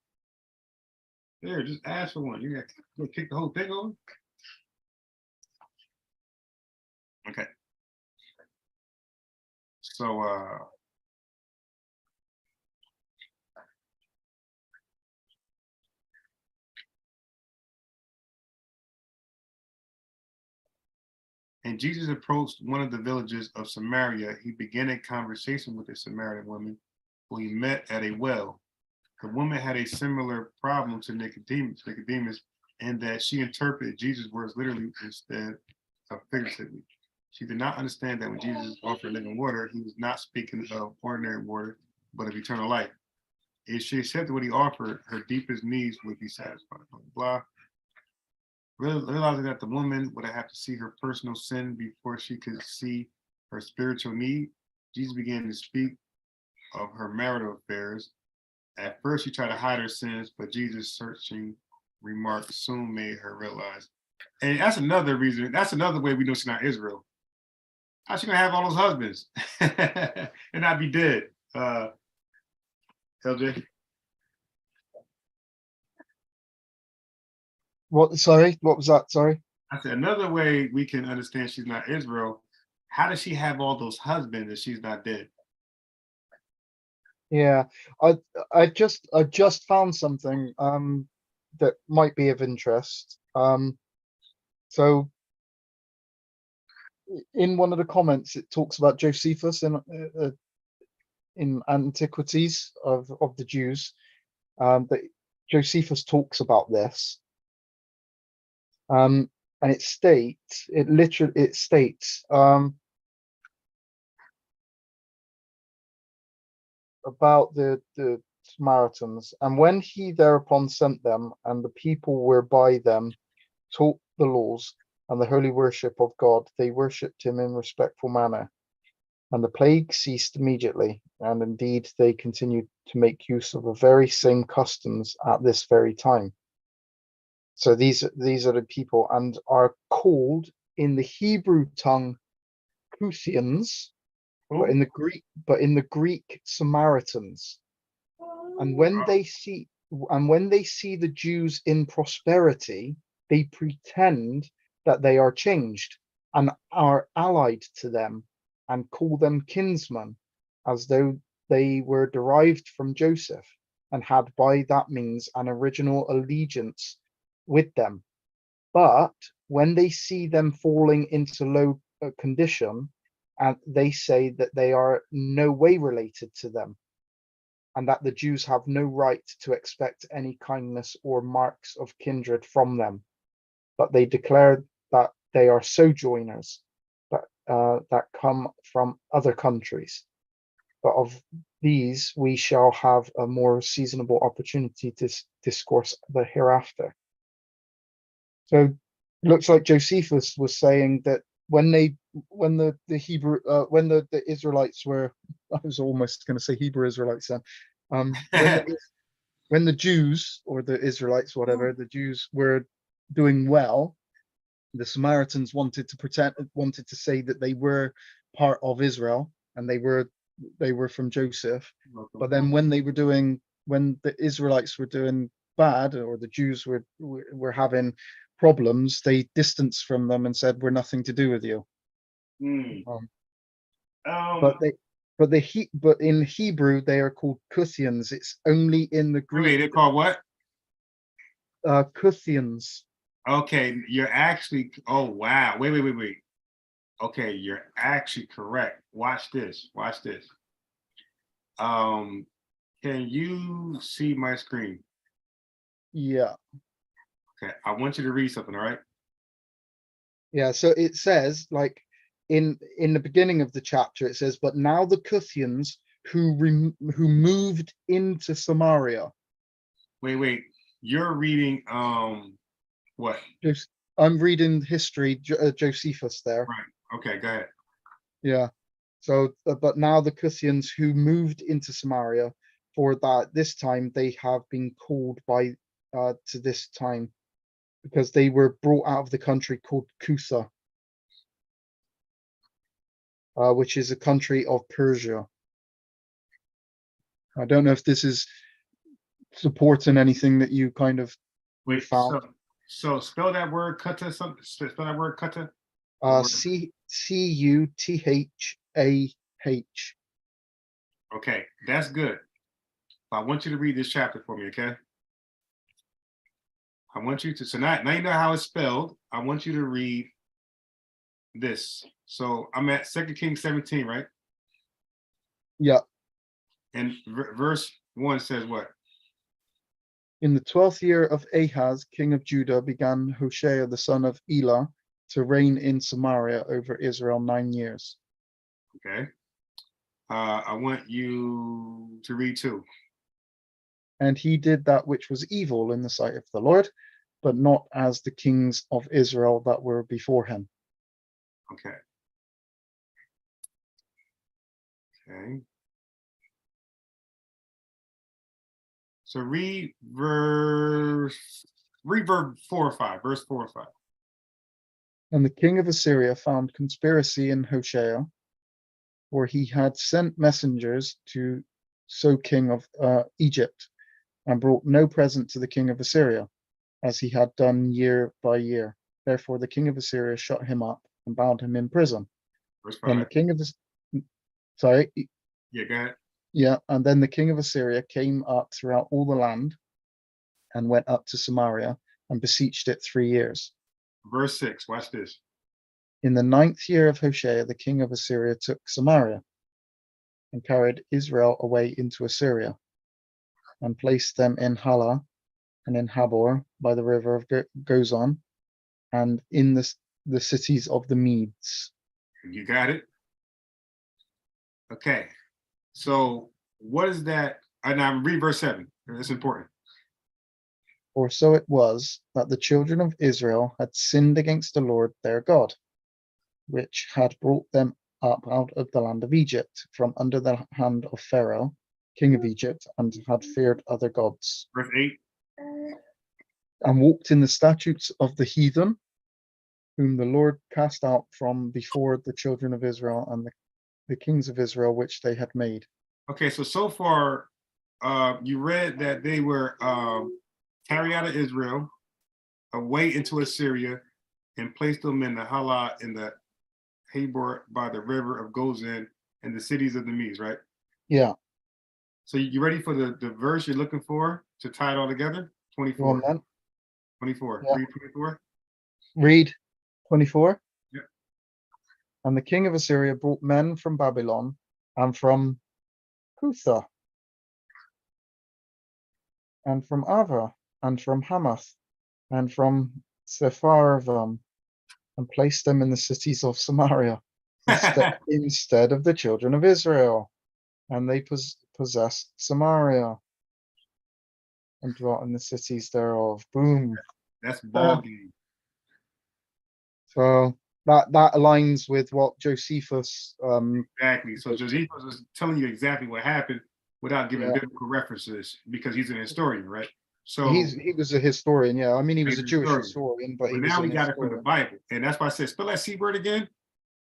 There, just ask for one. You got to kick the whole thing over? Okay. So, and Jesus approached one of the villages of Samaria. He began a conversation with a Samaritan woman who he met at a well. The woman had a similar problem to Nicodemus, in that she interpreted Jesus' words literally instead of figuratively. She did not understand that when Jesus offered living water, he was not speaking of ordinary water, but of eternal life. If she accepted what he offered, her deepest needs would be satisfied. Blah. Realizing that the woman would have to see her personal sin before she could see her spiritual need, Jesus began to speak of her marital affairs. At first, she tried to hide her sins, but Jesus' searching remarks soon made her realize. And that's another reason. That's another way we know she's not Israel. How's she gonna have all those husbands and not be dead? LJ. What? Sorry, what was that? Sorry. I said another way we can understand she's not Israel. How does she have all those husbands if she's not dead? Yeah, I just found something that might be of interest. So in one of the comments, it talks about Josephus in Antiquities of the Jews. That Josephus talks about this. And it states about the Samaritans. And when he thereupon sent them, and the people were by them, taught the laws and the holy worship of God, they worshipped him in respectful manner. And the plague ceased immediately, and indeed they continued to make use of the very same customs at this very time. So these are the people, and are called in the Hebrew tongue Cuthians, but in the Greek Samaritans. And when they see the Jews in prosperity, they pretend that they are changed and are allied to them, and call them kinsmen, as though they were derived from Joseph, and had by that means an original allegiance with them. But when they see them falling into low condition, and they say that they are no way related to them, and that the Jews have no right to expect any kindness or marks of kindred from them, but they declare that they are sojourners that come from other countries. But of these we shall have a more seasonable opportunity to discourse the hereafter. So it looks like Josephus was saying that when the Israelites were, I was almost going to say Hebrew Israelites then, when the Jews, or the Israelites, whatever, the Jews were doing well, the Samaritans wanted to say that they were part of Israel, and they were from Joseph. But then when the Israelites were doing bad, or the Jews were having problems, they distanced from them and said, we're nothing to do with you. But in Hebrew they are called Cuthians. It's only in the Greek. Wait, they're called what? Cuthians. Okay, you're actually, oh wow, wait. Okay, you're actually correct. Watch this. Can you see my screen? Yeah. Okay, I want you to read something, all right? Yeah, so it says, like, in the beginning of the chapter, it says, but now the Cuthians who moved into Samaria. Wait, you're reading, what? I'm reading history, Josephus there. Right, okay, go ahead. Yeah, so, but now the Cuthians who moved into Samaria, for that this time they have been called by, to this time, because they were brought out of the country called Cutha, which is a country of Persia. I don't know if this is supporting anything that you kind of found. So spell that word kutha. Spell that word kutha. Cuthah. Okay, that's good. I want you to read this chapter for me, okay? I want you to, so now you know how it's spelled. I want you to read this. So I'm at 2 Kings 17, right? Yeah. And verse 1 says what? In the 12th year of Ahaz, king of Judah, began Hoshea the son of Elah to reign in Samaria over Israel 9 years. Okay. I want you to read 2. And he did that which was evil in the sight of the Lord, but not as the kings of Israel that were before him. Okay. So read verse 4 or 5, verse 4 or 5. And the king of Assyria found conspiracy in Hoshea, for he had sent messengers to So king of Egypt, and brought no present to the king of Assyria, as he had done year by year. Therefore the king of Assyria shut him up and bound him in prison. And the king of sorry. Yeah, go ahead. Yeah, and then the king of Assyria came up throughout all the land, and went up to Samaria, and besieged it 3 years. Verse 6, watch this. In the 9th year of Hoshea, the king of Assyria took Samaria, and carried Israel away into Assyria, and placed them in Halah, and in Habor by the river of Gozan, and in the cities of the Medes. You got it? Okay. So what is that? And now read verse 7. It's important. For so it was that the children of Israel had sinned against the Lord their God, which had brought them up out of the land of Egypt from under the hand of Pharaoh, king of Egypt, and had feared other gods. Verse 8. And walked in the statutes of the heathen, whom the Lord cast out from before the children of Israel and the kings of Israel, which they had made. Okay, so far, you read that they were carried out of Israel, away into Assyria, and placed them in the Halah in the Habor by the river of Gozan and the cities of the Medes, right? Yeah. So you ready for the verse you're looking for to tie it all together? 24. Go on, man. 24. Yeah. Read 24. Read 24. Yeah. And the king of Assyria brought men from Babylon and from Cutha and from Ava and from Hamath and from Sepharvaim and placed them in the cities of Samaria instead of the children of Israel. And they possessed Samaria and dwelt in the cities thereof. Boom. That's ball game. So that aligns with what Josephus. Exactly. So Josephus is telling you exactly what happened without giving biblical references because he's an historian, right? So he was a historian, yeah. I mean, he was a Jewish historian, but now we got it from the Bible, and that's why I said spell that C word again,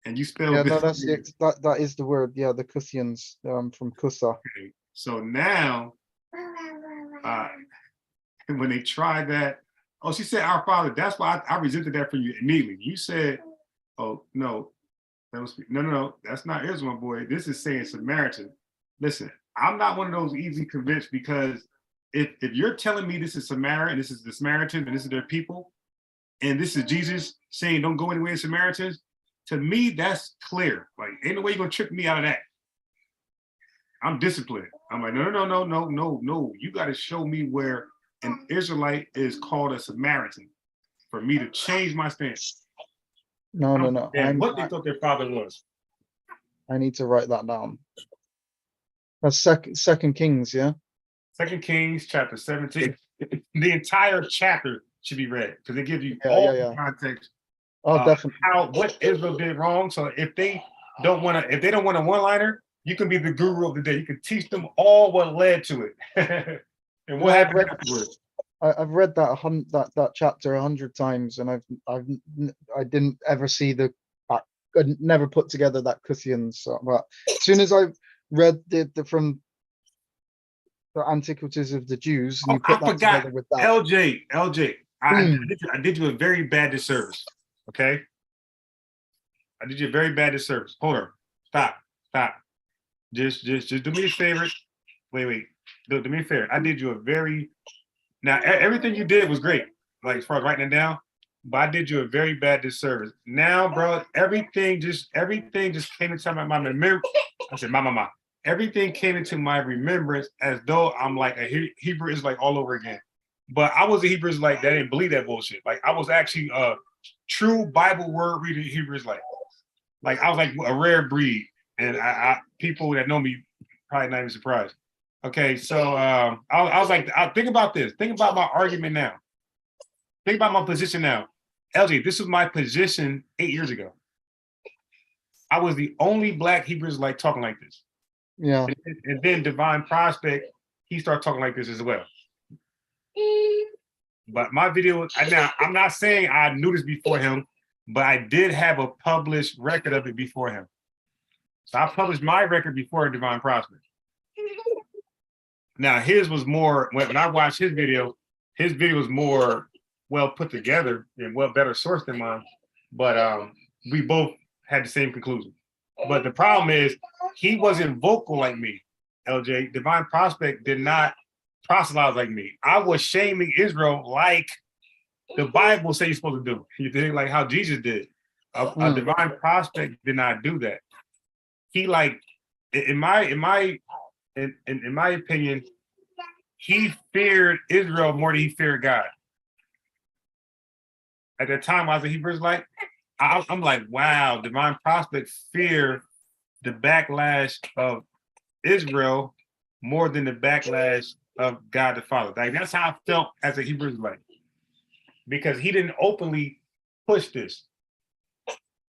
and you spell. Yeah, no, that is the word. Yeah, the Kuthians from Kusa. Okay. So now, when they tried that, oh, she said our Father. That's why I resented that for you immediately. You said, oh no, no, that's not Israel, my boy. This is saying Samaritan. Listen, I'm not one of those easily convinced because. If you're telling me this is Samaria and this is the Samaritan and this is their people, and this is Jesus saying don't go anywhere in Samaritans, to me that's clear. Like ain't no way you're gonna trick me out of that. I'm disciplined. I'm like no. You got to show me where an Israelite is called a Samaritan for me to change my stance. No. And what they thought their father was. I need to write that down. That's Second Kings, yeah. 2 Kings chapter 17. The entire chapter should be read because they give you all the context. Oh, definitely. What Israel did wrong. So if they don't want a one-liner, you can be the guru of the day. You can teach them all what led to it. And what happened afterwards. I've read that chapter 100 times, and I didn't ever see I never put together that Kuthians. So, but as soon as I read from the Antiquities of the Jews, and you put that together with that. LJ, I did you a very bad disservice. Okay, I did you a very bad disservice. Hold on, stop. Just do me a favor. Wait. Do me a favor. I did you a very. Now everything you did was great, like as far as writing it down. But I did you a very bad disservice. Now, bro, everything just came into my memory. I said, my. Everything came into my remembrance as though I'm like a Hebrew Israelite all over again. But I was a Hebrew Israelite that didn't believe that bullshit. Like I was actually a true Bible word reading Hebrew Israelite. Like I was like a rare breed, and I people that know me probably not even surprised. Okay, so I was like, think about this. Think about my argument now. Think about my position now. LG, this was my position 8 years ago. I was the only Black Hebrew Israelite talking like this. Yeah. And then Divine Prospect, he started talking like this as well. But my video, I'm not saying I knew this before him, but I did have a published record of it before him. So I published my record before Divine Prospect. Now his was more, when I watched his video was more well put together and well better sourced than mine. But we both had the same conclusion. But the problem is he wasn't vocal like me, LJ. Divine Prospect did not proselytize like me. I was shaming Israel like the Bible says you're supposed to do. You think like how Jesus did. A Divine Prospect did not do that. He like, in my opinion, he feared Israel more than he feared God. At that time, I was a Hebrew Israelite. I'm like, wow, Divine Prospect fear the backlash of Israel more than the backlash of God the Father. Like that's how I felt as a Hebrew Israelite, because he didn't openly push this.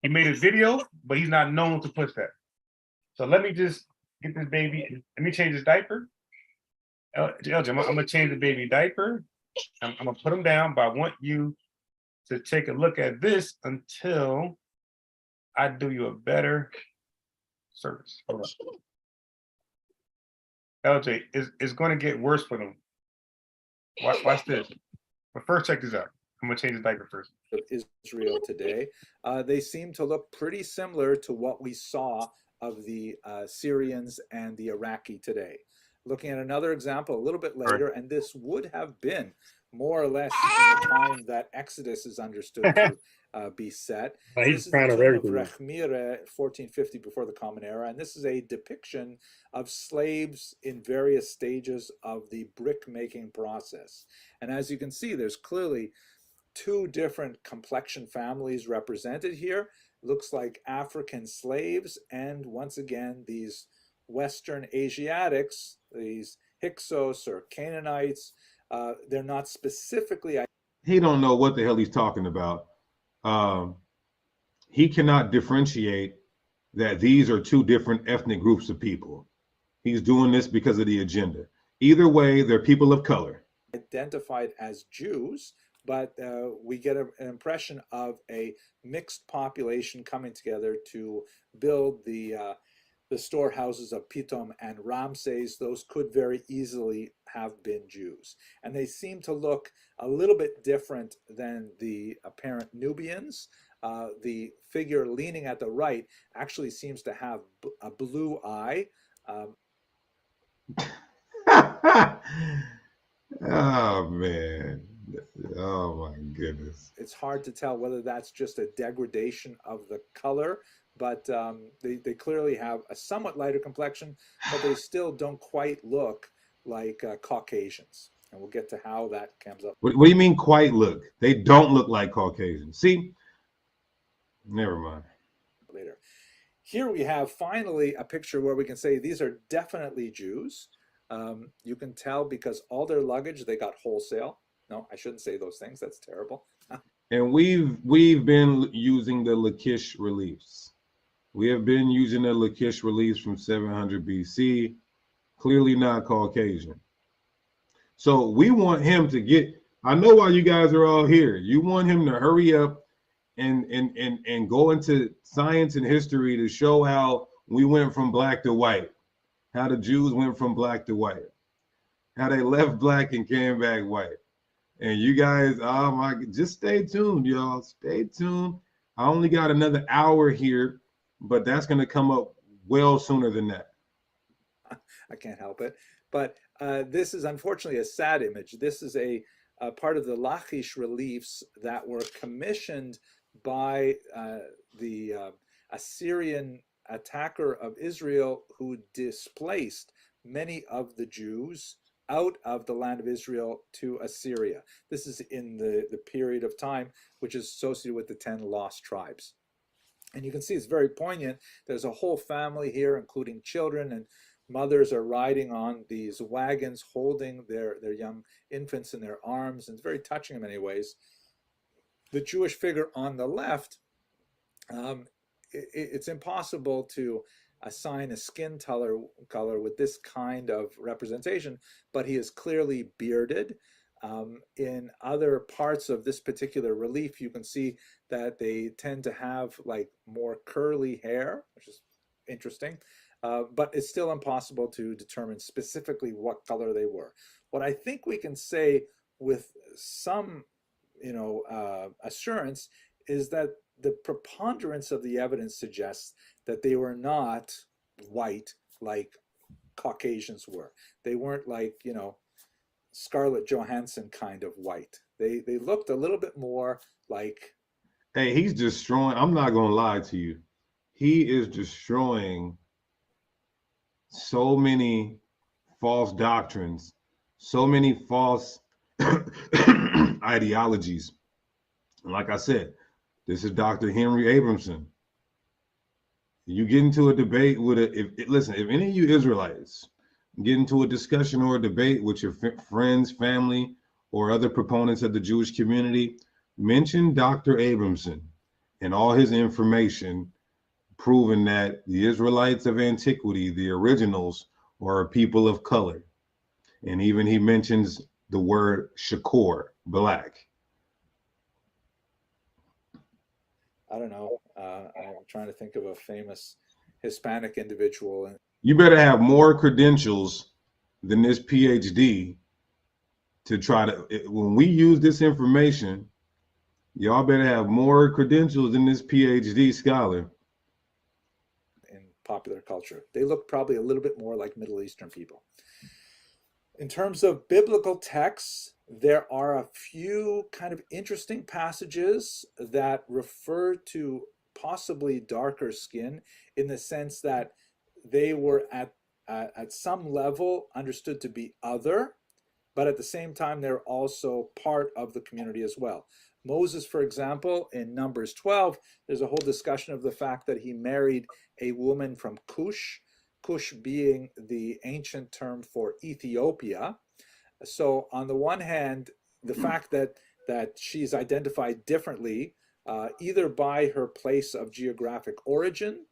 He made a video, but he's not known to push that. So let me just get this baby. Let me change his diaper. LJ, I'm gonna change the baby diaper. I'm gonna put him down, but I want you to take a look at this until I do you a better service. Hold on. LJ, it's going to get worse for them. Watch this. But first, check this out. I'm going to change the diaper first. Israel today, they seem to look pretty similar to what we saw of the Syrians and the Iraqi today. Looking at another example a little bit later, and this would have been more or less in the time that Exodus is understood to be set. This is the tomb of Rechmire, 1450 before the Common Era, and this is a depiction of slaves in various stages of the brick-making process. And as you can see, there's clearly two different complexion families represented here. Looks like African slaves, and once again, these Western Asiatics, these Hyksos or Canaanites, they're not specifically. He don't know what the hell he's talking about. He cannot differentiate that these are two different ethnic groups of people. He's doing this because of the agenda. Either way, they're people of color. Identified as Jews, but we get an impression of a mixed population coming together to build the storehouses of Pitom and Ramses. Those could very easily have been Jews. And they seem to look a little bit different than the apparent Nubians. The figure leaning at the right actually seems to have a blue eye. Oh, man. Oh, my goodness. It's hard to tell whether that's just a degradation of the color, but they clearly have a somewhat lighter complexion, but they still don't quite look like Caucasians. And we'll get to how that comes up. What do you mean quite look? They don't look like Caucasians. See? Never mind. Later. Here we have finally a picture where we can say these are definitely Jews. You can tell because all their luggage, they got wholesale. No, I shouldn't say those things. That's terrible. And we've been using the Lachish reliefs. We have been using the Lachish reliefs from 700 BC, clearly not Caucasian. So we want him to get, I know why you guys are all here. You want him to hurry up and go into science and history to show how we went from black to white, how the Jews went from black to white, how they left black and came back white. And you guys, oh my, just stay tuned, y'all. Stay tuned. I only got another hour here, but that's going to come up well sooner than that. I can't help it. But this is unfortunately a sad image. This is a part of the Lachish reliefs that were commissioned by the Assyrian attacker of Israel, who displaced many of the Jews out of the land of Israel to Assyria. This is in the period of time which is associated with the 10 lost tribes. And you can see it's very poignant. There's a whole family here, including children, and mothers are riding on these wagons, holding their young infants in their arms, and it's very touching in many ways. The Jewish figure on the left, it's impossible to assign a skin color with this kind of representation, but he is clearly bearded. In other parts of this particular relief, you can see that they tend to have like more curly hair, which is interesting, but it's still impossible to determine specifically what color they were. What I think we can say with some, assurance is that the preponderance of the evidence suggests that they were not white like Caucasians were. They weren't like, Scarlett Johansson kind of white. They looked a little bit more like. Hey, he's destroying, I'm not going to lie to you. He is destroying so many false doctrines, so many false ideologies. And like I said, this is Dr. Henry Abramson. You get into a debate with listen, if any of you Israelites get into a discussion or a debate with your friends, family, or other proponents of the Jewish community, mention Dr. Abramson and all his information proving that the Israelites of antiquity, the originals, are a people of color. And even he mentions the word shakor, black. I don't know. I'm trying to think of a famous Hispanic individual. You better have more credentials than this PhD to try to, when we use this information, y'all better have more credentials than this PhD scholar. In popular culture, they look probably a little bit more like Middle Eastern people. In terms of biblical texts, there are a few kind of interesting passages that refer to possibly darker skin, in the sense that they were at some level understood to be other, but at the same time they're also part of the community as well. Moses, for example, in Numbers 12, there's a whole discussion of the fact that he married a woman from Cush, Cush being the ancient term for Ethiopia. So on the one hand, the fact that she's identified differently, either by her place of geographic origin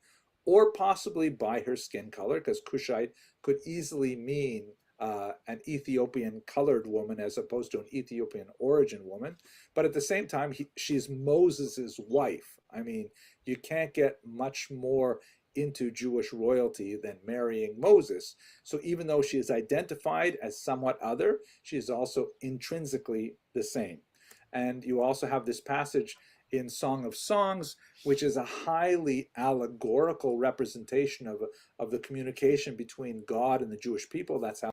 or possibly by her skin color, because Cushite could easily mean an Ethiopian colored woman as opposed to an Ethiopian origin woman. But at the same time, she's Moses's wife. I mean, you can't get much more into Jewish royalty than marrying Moses. So even though she is identified as somewhat other, she is also intrinsically the same. And you also have this passage in Song of Songs, which is a highly allegorical representation of the communication between God and the Jewish people. That's how.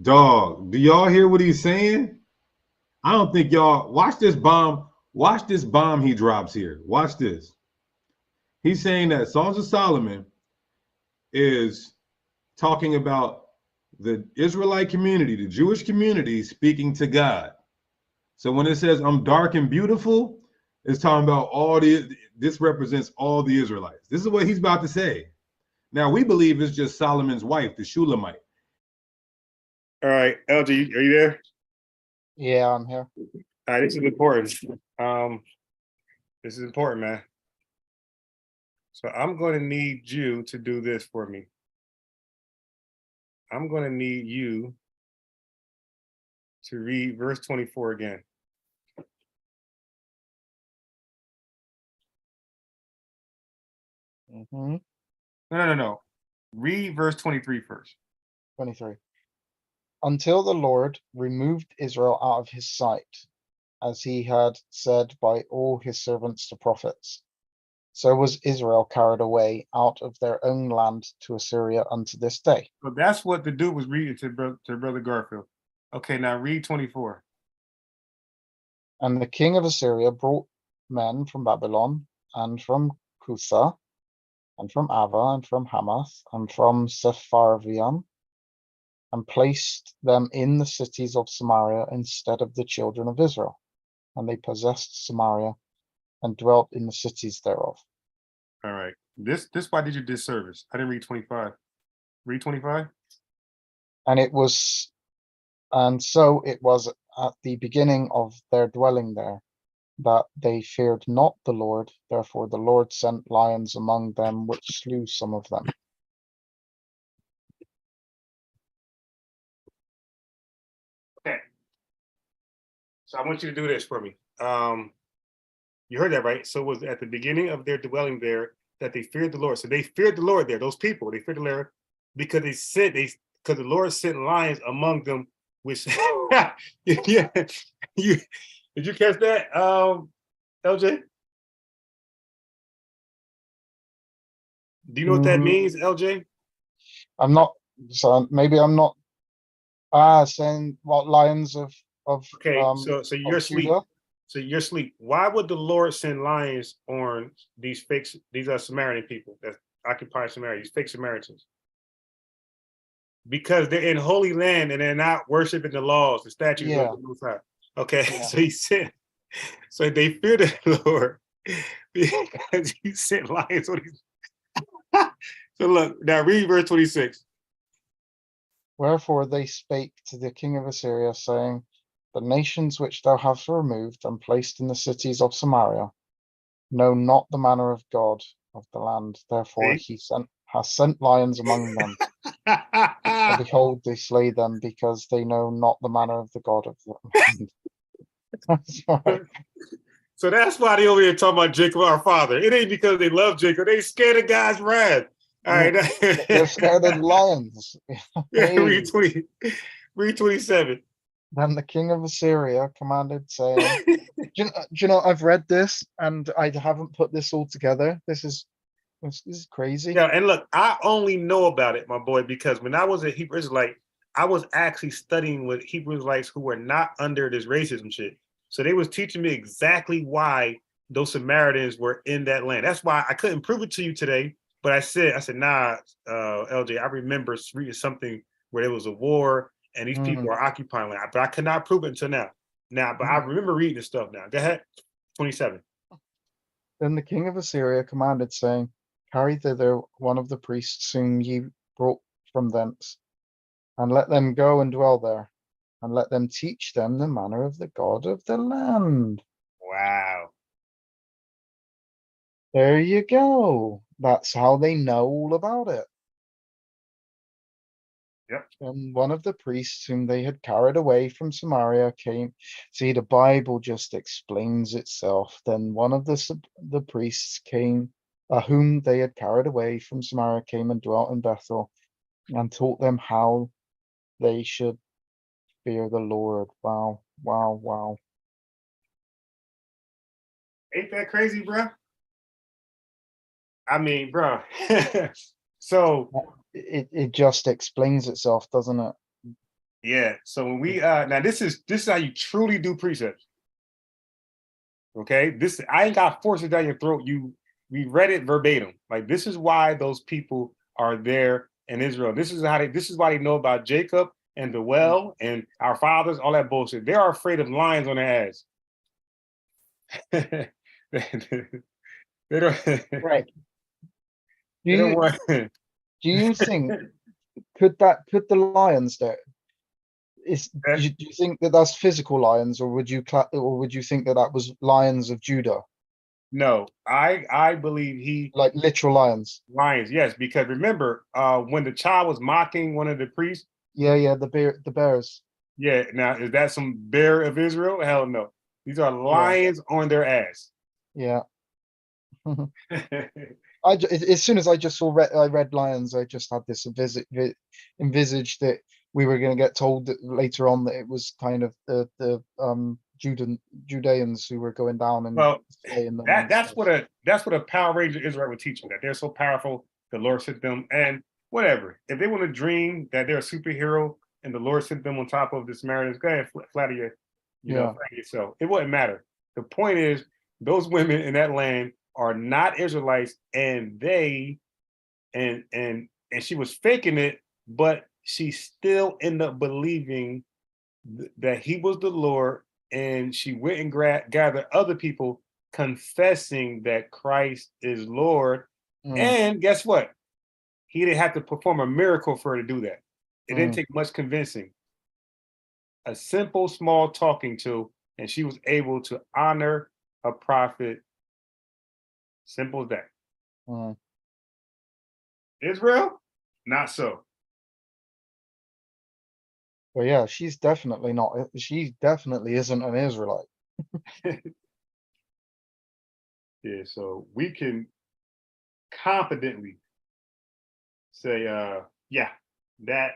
Dog, do y'all hear what he's saying? I don't think y'all, watch this bomb he drops here. Watch this. He's saying that Songs of Solomon is talking about the Israelite community, the Jewish community speaking to God. So when it says I'm dark and beautiful, it's talking about this represents all the Israelites. This is what he's about to say. Now we believe it's just Solomon's wife, the Shulamite. All right, LG, are you there? Yeah, I'm here. All right, this is important. This is important, man. So I'm going to need you to do this for me. I'm going to need you to read verse 24 again. Mm-hmm. No. Read verse 23 first. 23. Until the Lord removed Israel out of his sight, as he had said by all his servants the prophets. So was Israel carried away out of their own land to Assyria unto this day. So that's what the dude was reading to Brother Garfield. Okay, now read 24. And the king of Assyria brought men from Babylon, and from Cutha, and from Ava, and from Hamath, and from Sepharvaim, and placed them in the cities of Samaria instead of the children of Israel. And they possessed Samaria and dwelt in the cities thereof. All right. This why did you disservice? I didn't read 25. Read 25. And so it was at the beginning of their dwelling there that they feared not the Lord. Therefore the Lord sent lions among them, which slew some of them. Okay. So I want you to do this for me. You heard that, right? So it was at the beginning of their dwelling there that they feared the Lord. So they feared the Lord there. Those people, they feared the Lord because because the Lord sent lions among them, which yeah, did you catch that, LJ? Do you know what that means, LJ? I'm not, so maybe I'm not saying what lions of okay, so you're asleep. So you're asleep. Why would the Lord send lions on these are Samaritan people that occupy Samaria, these fake Samaritans? Because they're in Holy Land and they're not worshiping the laws, the statutes of the Most High. Okay, so he said, so they fear the Lord because he sent lions on these. So look, now read verse 26. Wherefore they spake to the king of Assyria, saying, the nations which thou hast removed and placed in the cities of Samaria know not the manner of God of the land. Therefore See? he has sent lions among them. And behold, they slay them because they know not the manner of the God of the land. That's right. So that's why they over here talking about Jacob, our father. It ain't because they love Jacob. They scared of God's wrath. All right. They're scared of lions. Yeah, Hey. read 27. Then the king of Assyria commanded, saying, do you know, I've read this and I haven't put this all together. This is crazy. Yeah, and look, I only know about it, my boy, because when I was a Hebrew Israelite, I was actually studying with Hebrew Israelites who were not under this racism shit. So they was teaching me exactly why those Samaritans were in that land. That's why I couldn't prove it to you today. But I said, nah, LJ, I remember reading something where there was a war and these people are occupying land. But I could not prove it until now. But I remember reading this stuff now. Go ahead. 27. Then the king of Assyria commanded, saying, carry thither one of the priests whom ye brought from thence, and let them go and dwell there, and let them teach them the manner of the God of the land. Wow. There you go. That's how they know all about it. Yep. And one of the priests whom they had carried away from Samaria came. See, the Bible just explains itself. Then one of the priests came, whom they had carried away from Samaria, came and dwelt in Bethel, and taught them how they should fear the Lord. Wow, wow, wow. Ain't that crazy, bro? I mean, bro. So it just explains itself, doesn't it? yeah. So when we now this is how you truly do precepts. Okay, this I ain't got to force it down your throat. We read it verbatim. Like this is why those people are there in Israel. This is why they know about Jacob and the well and our fathers, all that bullshit. They are afraid of lions on their ass. They don't Right. Do you think could the lions there do you think that that's physical lions, or would you think that was lions of Judah? No, I believe he like literal lions. Lions, yes, because remember when the child was mocking one of the priests. Yeah, the bears. Yeah, now is that some bear of Israel? Hell no. These are lions on their ass. Yeah. As soon as I just I read lions, I just had this envisaged that we were going to get told that later on that it was kind of the Judeans who were going down and slaying them. That's what a Power Ranger Israel would teach them, that they're so powerful, the Lord sent them, and whatever. If they want to dream that they're a superhero and the Lord sent them on top of the Samaritans, go ahead, flatter yourself. It wouldn't matter. The point is, those women in that land are not Israelites, and and she was faking it, but she still ended up believing that he was the Lord, and she went and gathered other people confessing that Christ is Lord. And guess what? He didn't have to perform a miracle for her to do that. It didn't take much convincing. A simple, small talking to, and she was able to honor a prophet. Simple as that. Israel, not so. Well, yeah, she's definitely not. She definitely isn't an Israelite. Yeah, so we can confidently say, yeah, that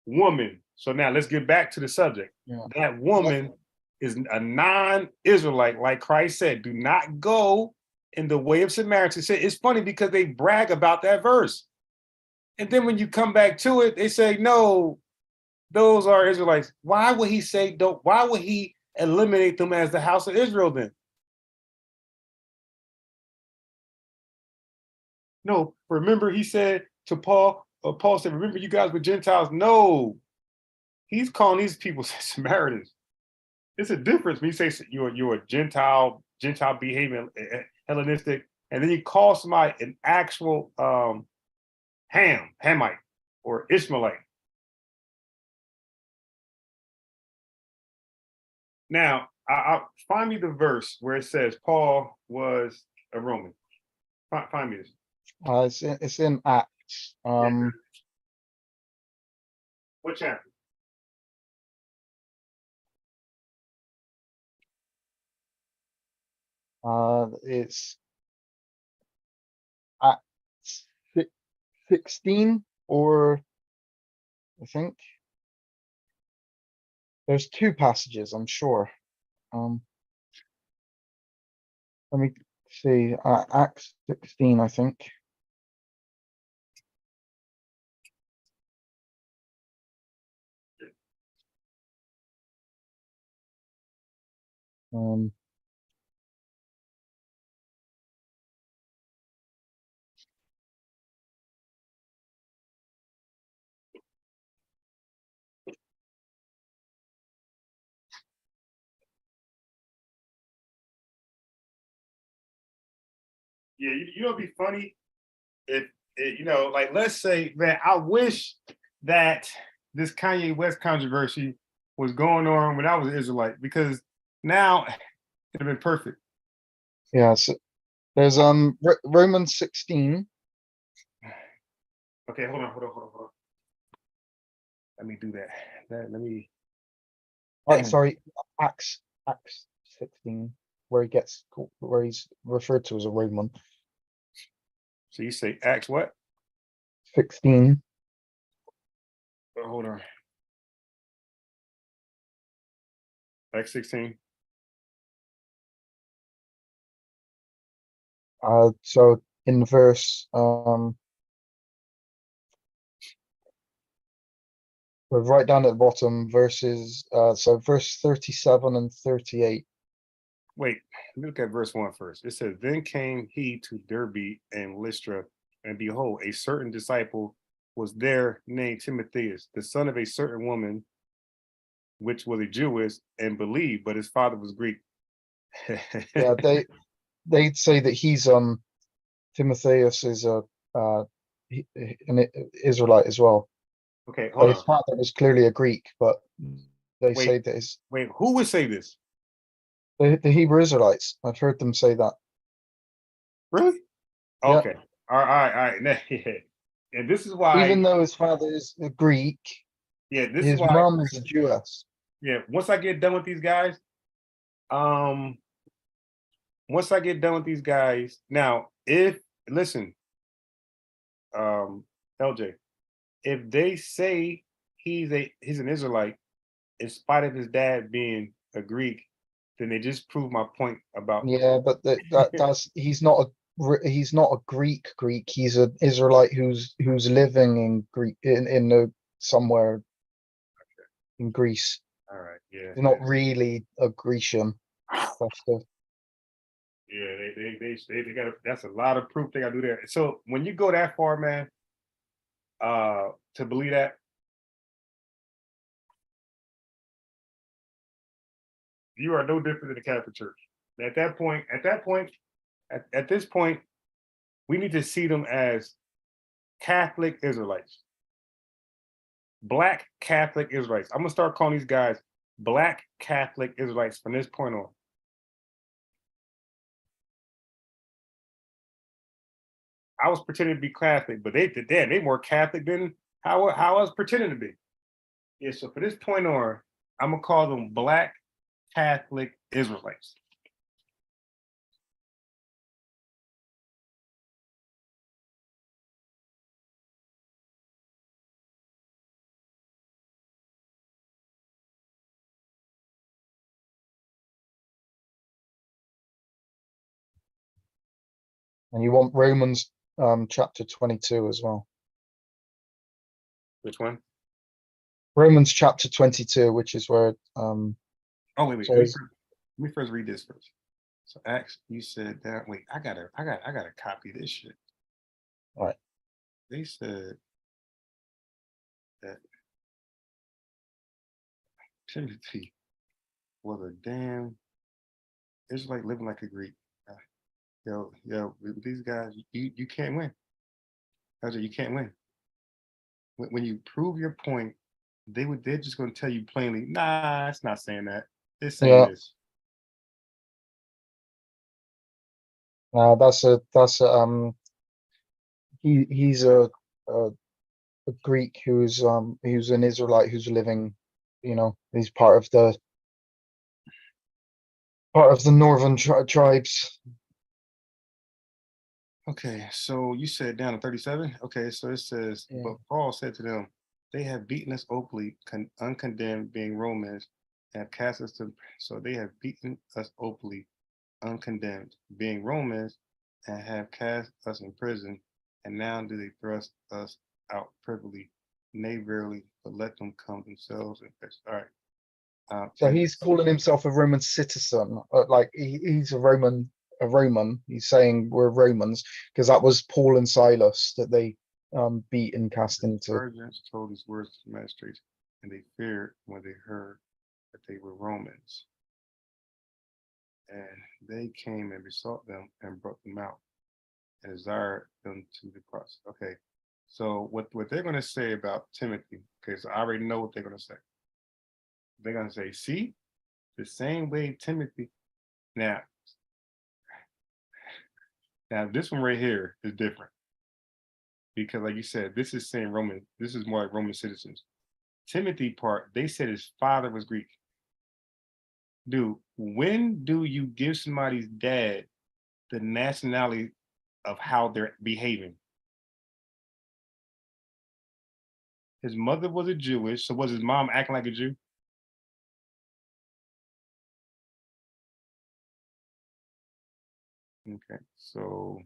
woman. So now let's get back to the subject. Yeah. That woman is a non-Israelite, like Christ said. Do not go in the way of Samaritans. It's funny because they brag about that verse. And then when you come back to it, they say, no, those are Israelites. Why would he say don't? Why would he eliminate them as the house of Israel then? No, remember he said to Paul, Paul said, remember you guys were Gentiles? No, he's calling these people Samaritans. It's a difference when you say you're a Gentile behaving Hellenistic, and then you call somebody an actual Hamite or Ishmaelite. Now, I'll find me the verse where it says Paul was a Roman. Find me this. It's in Acts. What chapter? It's Acts 16, or I think there's two passages, I'm sure. Let me see. Acts 16, I think. Yeah, you know, it'd be funny if you know, like, let's say, man, I wish that this Kanye West controversy was going on when I was an Israelite, because now it'd have been perfect. Yeah, so there's Romans 16. Okay, hold on. Let me do that. Let me. Sorry, Acts 16, where he's referred to as a Roman. So you say Acts what? 16. Oh, hold on. Acts 16. So in verse we're right down at the bottom, verses so verse 37 and 38. Wait, let me look at verse 1 first. It says, "Then came he to Derbe and Lystra, and behold, a certain disciple was there named Timotheus, the son of a certain woman, which was a Jewess, and believed, but his father was Greek." Yeah, they'd say that he's Timotheus is an Israelite as well. Okay, But hold his on. father was clearly a Greek, but they say that his Wait, who would say this? the Hebrew Israelites. I've heard them say that. Really? Yeah. Okay. All right. And this is why, Even though his father is a Greek, yeah, this is his why, mom is a Jewess. yeah, once I get done with these guys, now, listen, LJ, if they say he's an Israelite in spite of his dad being a Greek, then they just prove my point about. Yeah, but he's not a Greek. He's an Israelite who's living in Greek somewhere in Greece. All right, yeah. He's not really a Grecian. Yeah, they got that's a lot of proof they gotta do there. So when you go that far, man, to believe that, you are no different than the Catholic Church. At this point, we need to see them as Catholic Israelites. Black Catholic Israelites. I'm gonna start calling these guys Black Catholic Israelites from this point on. I was pretending to be Catholic, but they more Catholic than how I was pretending to be. Yeah, so for this point on, I'm gonna call them Black Catholic Israelites. And you want Romans chapter 22 as well. Which one? Romans chapter 22, which is where oh wait. Let me first read this first. So Acts, you said that. Wait, I gotta copy this shit. All right. They said that Timothy was a damn Israelite living like a Greek. Yo, with these guys, you can't win. You can't win. When you prove your point, they're just gonna tell you plainly, nah, it's not saying that. It's saying this. That's a he's a Greek who's an Israelite who's living, he's part of the northern tribes. Okay, so you said down to 37. Okay, so it says, but Paul said to them, they have beaten us openly, uncondemned, being Romans, and have cast us to. So they have beaten us openly, uncondemned, being Romans, and have cast us in prison. And now do they thrust us out privily? Nay, verily, but let them come themselves and fetch. All right. So he's calling himself a Roman citizen, like he's a Roman. He's saying we're Romans because that was Paul and Silas that they beat and cast into. Sergeants told these words to the magistrates, and they feared when they heard that they were Romans. And they came and besought them and brought them out and desired them to depart. Okay, so what they're going to say about Timothy, okay, so I already know what they're going to say. They're going to say, see, the same way Timothy. Now this one right here is different. Because like you said, this is saying Roman, this is more like Roman citizens. Timothy part, they said his father was Greek. Dude, when do you give somebody's dad the nationality of how they're behaving? His mother was a Jewish, so was his mom acting like a Jew? Okay, so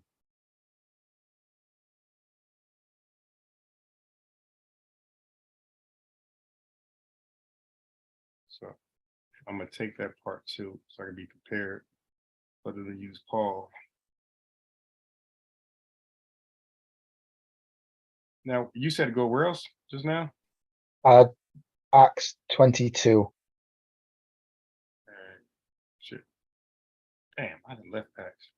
I'm gonna take that part too, so I can be prepared whether to use Paul. Now you said go where else just now? Acts 22. Shit. Damn, I done left Acts.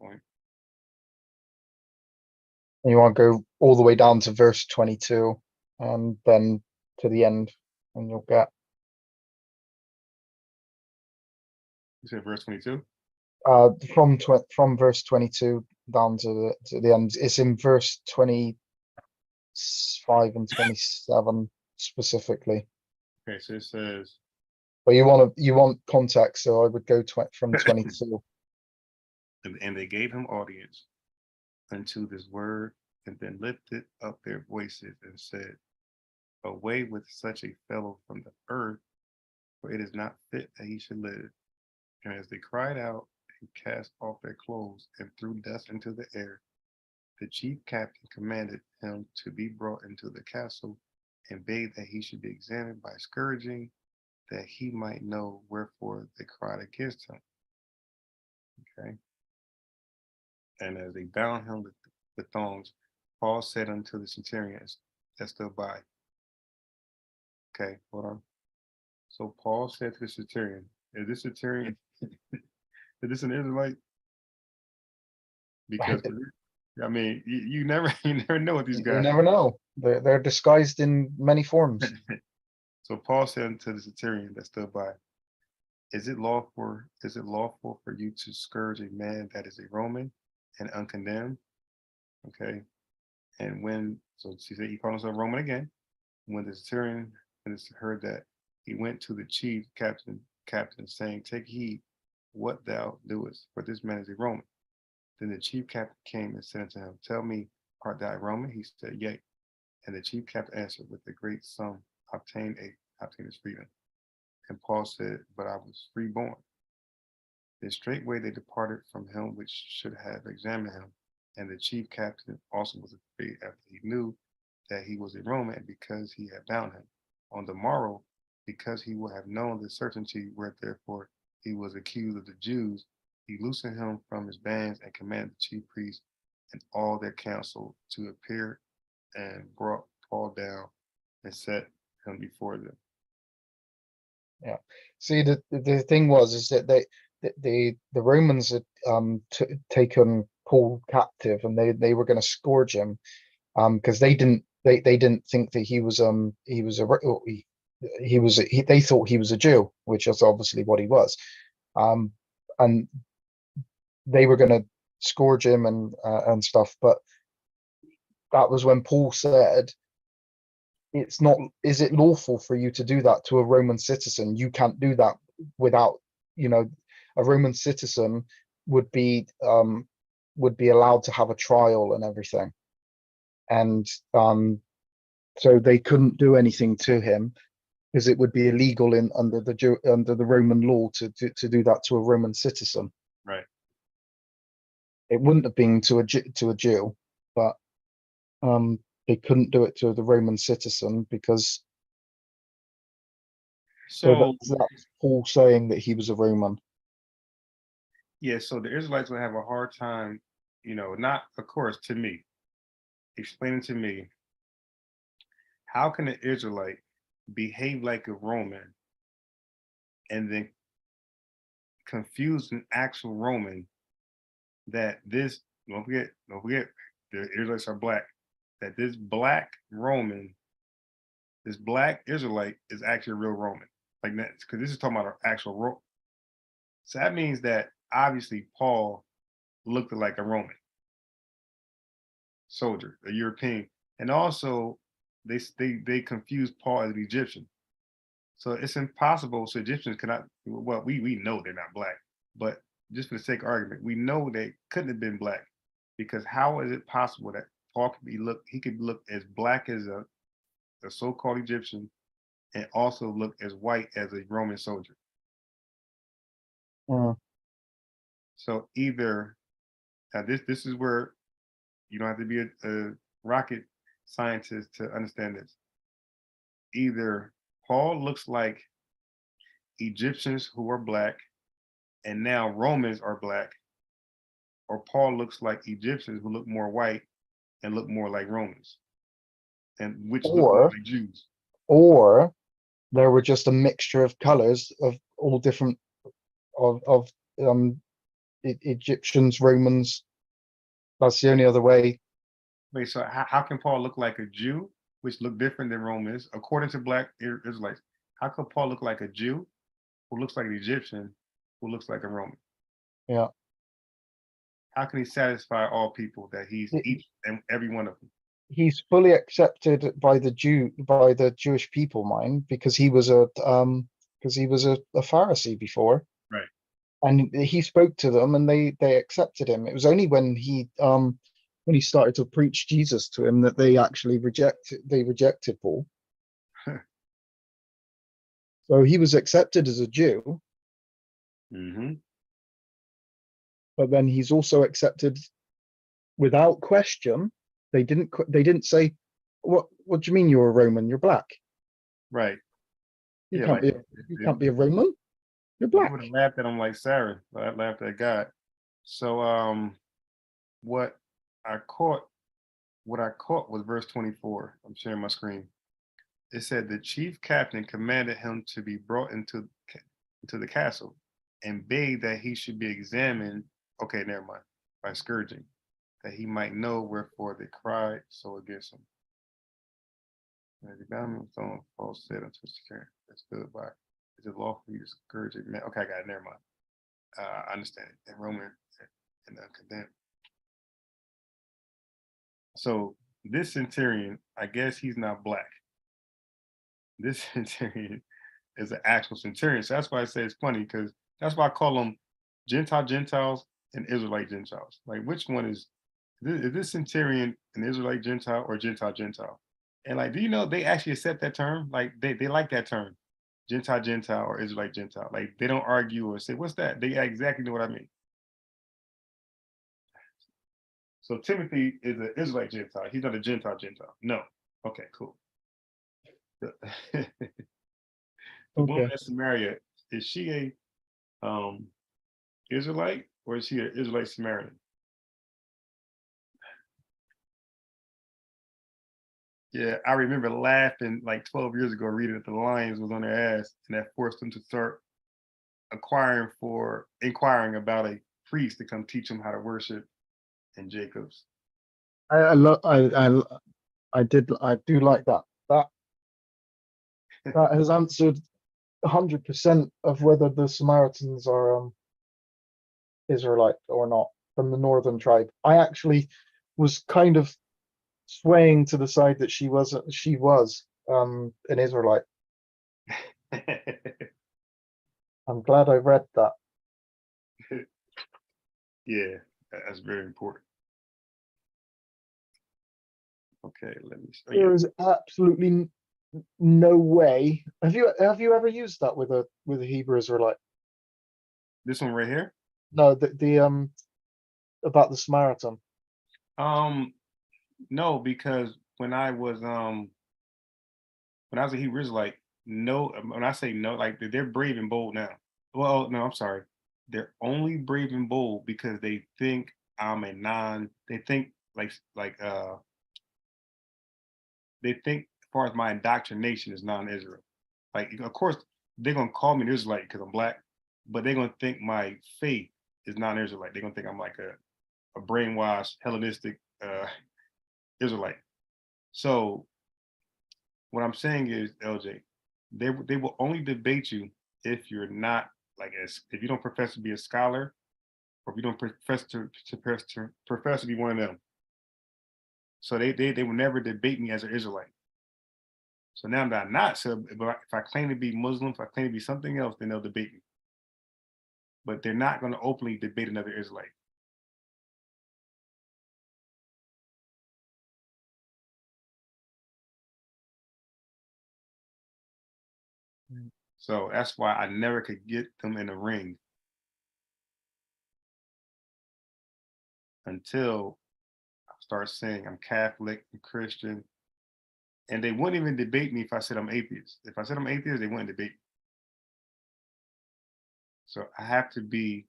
Point. And you want to go all the way down to verse 22 and then to the end, and you'll get. You said verse 22? From verse 22 down to the end. It's in verse 25 and 27 specifically. Okay, so it says. But you want context, so I would go from 22. And they gave him audience unto this word, and then lifted up their voices and said, away with such a fellow from the earth, for it is not fit that he should live. And as they cried out and cast off their clothes and threw dust into the air, the chief captain commanded him to be brought into the castle and bade that he should be examined by scourging, that he might know wherefore they cried against him. Okay. And as they bound him with thongs, Paul said unto the centurions that stood by. Okay, hold on. So Paul said to the centurion, is this centurion, is this an Israelite? Because I mean, you never know what these guys. You never know. They're disguised in many forms. So Paul said to the centurion that stood by, is it lawful for you to scourge a man that is a Roman and uncondemned? Okay. And so she said he called himself Roman again. When the centurion heard that, he went to the chief captain saying, take heed what thou doest, for this man is a Roman. Then the chief captain came and said unto him, tell me, art thou a Roman? He said, yea. And the chief captain answered, with a great sum obtained his freedom. And Paul said, but I was freeborn. Then straightway they departed from him which should have examined him. And the chief captain also was afraid after he knew that he was a Roman, because he had bound him. On the morrow, because he would have known the certainty where therefore he was accused of the Jews, he loosened him from his bands and commanded the chief priests and all their council to appear, and brought Paul down and set him before them. Yeah. See, the thing is that the Romans had taken Paul captive, and they were going to scourge him because they didn't they didn't think that he was they thought he was a Jew, which is obviously what he was. And they were going to scourge him and stuff, but that was when Paul said, it's not, is it lawful for you to do that to a Roman citizen? You can't do that without, a Roman citizen would be allowed to have a trial and everything. And so they couldn't do anything to him because it would be illegal under the Roman law to do that to a Roman citizen. Right. It wouldn't have been to a Jew, but they couldn't do it to the Roman citizen because. So that's Paul saying that he was a Roman. Yeah, so the Israelites will have a hard time, not, of course, to me, explaining to me, how can an Israelite behave like a Roman and then confuse an actual Roman that this, don't forget, the Israelites are black, that this black Roman, this black Israelite is actually a real Roman. Like that, because this is talking about an actual Roman. So that means that obviously Paul looked like a Roman soldier, a European, and also they confused Paul as an Egyptian. So it's impossible. So Egyptians cannot. Well, we know they're not black, but just for the sake of argument, we know they couldn't have been black, because how is it possible that Paul could look as black as a so-called Egyptian and also look as white as a Roman soldier? So either now this is where you don't have to be a rocket scientist to understand this. Either Paul looks like Egyptians who are black and now Romans are black, or Paul looks like Egyptians who look more white and look more like Romans, and which look more like Jews. Or there were just a mixture of colors of all different of Egyptians, Romans. That's the only other way. Wait, so how can Paul look like a Jew, which look different than Romans, according to black Israelites? How could Paul look like a Jew who looks like an Egyptian who looks like a Roman? Yeah. How can he satisfy all people that he's each and every one of them? He's fully accepted by the Jewish people, mind, because he was a Pharisee before. Right. And he spoke to them and they accepted him. It was only when he started to preach Jesus to him that they actually rejected Paul. So he was accepted as a Jew. Mm-hmm. But then he's also accepted without question. They didn't say, what do you mean you're a Roman? You're black. Right. You can't be a Roman. You're black. I would have laughed at him like Sarah, but I laughed at God. So what I caught was verse 24. I'm sharing my screen. It said the chief captain commanded him to be brought into the castle and begged that he should be examined. Okay, never mind. By scourging, that he might know wherefore they cried so against him. And the government stone false said unto his care that stood by. Is it lawful for you to scourge it? Okay, I got it. Never mind. I understand it. And Roman and condemned. So this centurion, I guess he's not black. This centurion is an actual centurion. So that's why I say it's funny, because that's why I call them Gentiles and Israelite Gentiles. Like, which one is this centurion an Israelite Gentile or Gentile? And like, do you know they actually accept that term? Like they like that term, Gentile or Israelite Gentile. Like they don't argue or say, what's that? They exactly know what I mean. So Timothy is an Israelite Gentile. He's not a Gentile. No. Okay, cool. The woman at Samaria, is she a Israelite or is she an Israelite Samaritan? Yeah, I remember laughing like 12 years ago, reading that the Lions was on their ass, and that forced them to start inquiring about a priest to come teach them how to worship in Jacob's. I do like that. That has answered 100% of whether the Samaritans are Israelite or not, from the northern tribe. I actually was kind of swaying to the side that she was an Israelite. I'm glad I read that. Yeah, that's very important. Okay, let me. Oh, There yeah. is absolutely no way. Have you ever used that with a Hebrew Israelite? This one right here. No, the about the Samaritan. No, because when I was a Hebrew Israelite, no. When I say no, like they're brave and bold now. Well, no, I'm sorry. They're only brave and bold because they think I'm a non. They think they think as far as my indoctrination is non-Israel. Like, of course, they're gonna call me an Israelite because I'm black, but they're gonna think my faith is non-Israelite. They're gonna think I'm like a brainwashed Hellenistic Israelite. So what I'm saying is, LJ, they will only debate you if you're not if you don't profess to be a scholar, or if you don't profess to be one of them. So they will never debate me as an Israelite. So now that I'm not, so if I claim to be Muslim, if I claim to be something else, then they'll debate me. But they're not going to openly debate another Israelite. So that's why I never could get them in a ring until I start saying I'm Catholic, I'm Christian. And they wouldn't even debate me if I said I'm atheist. If I said I'm atheist, they wouldn't debate me. So I have to be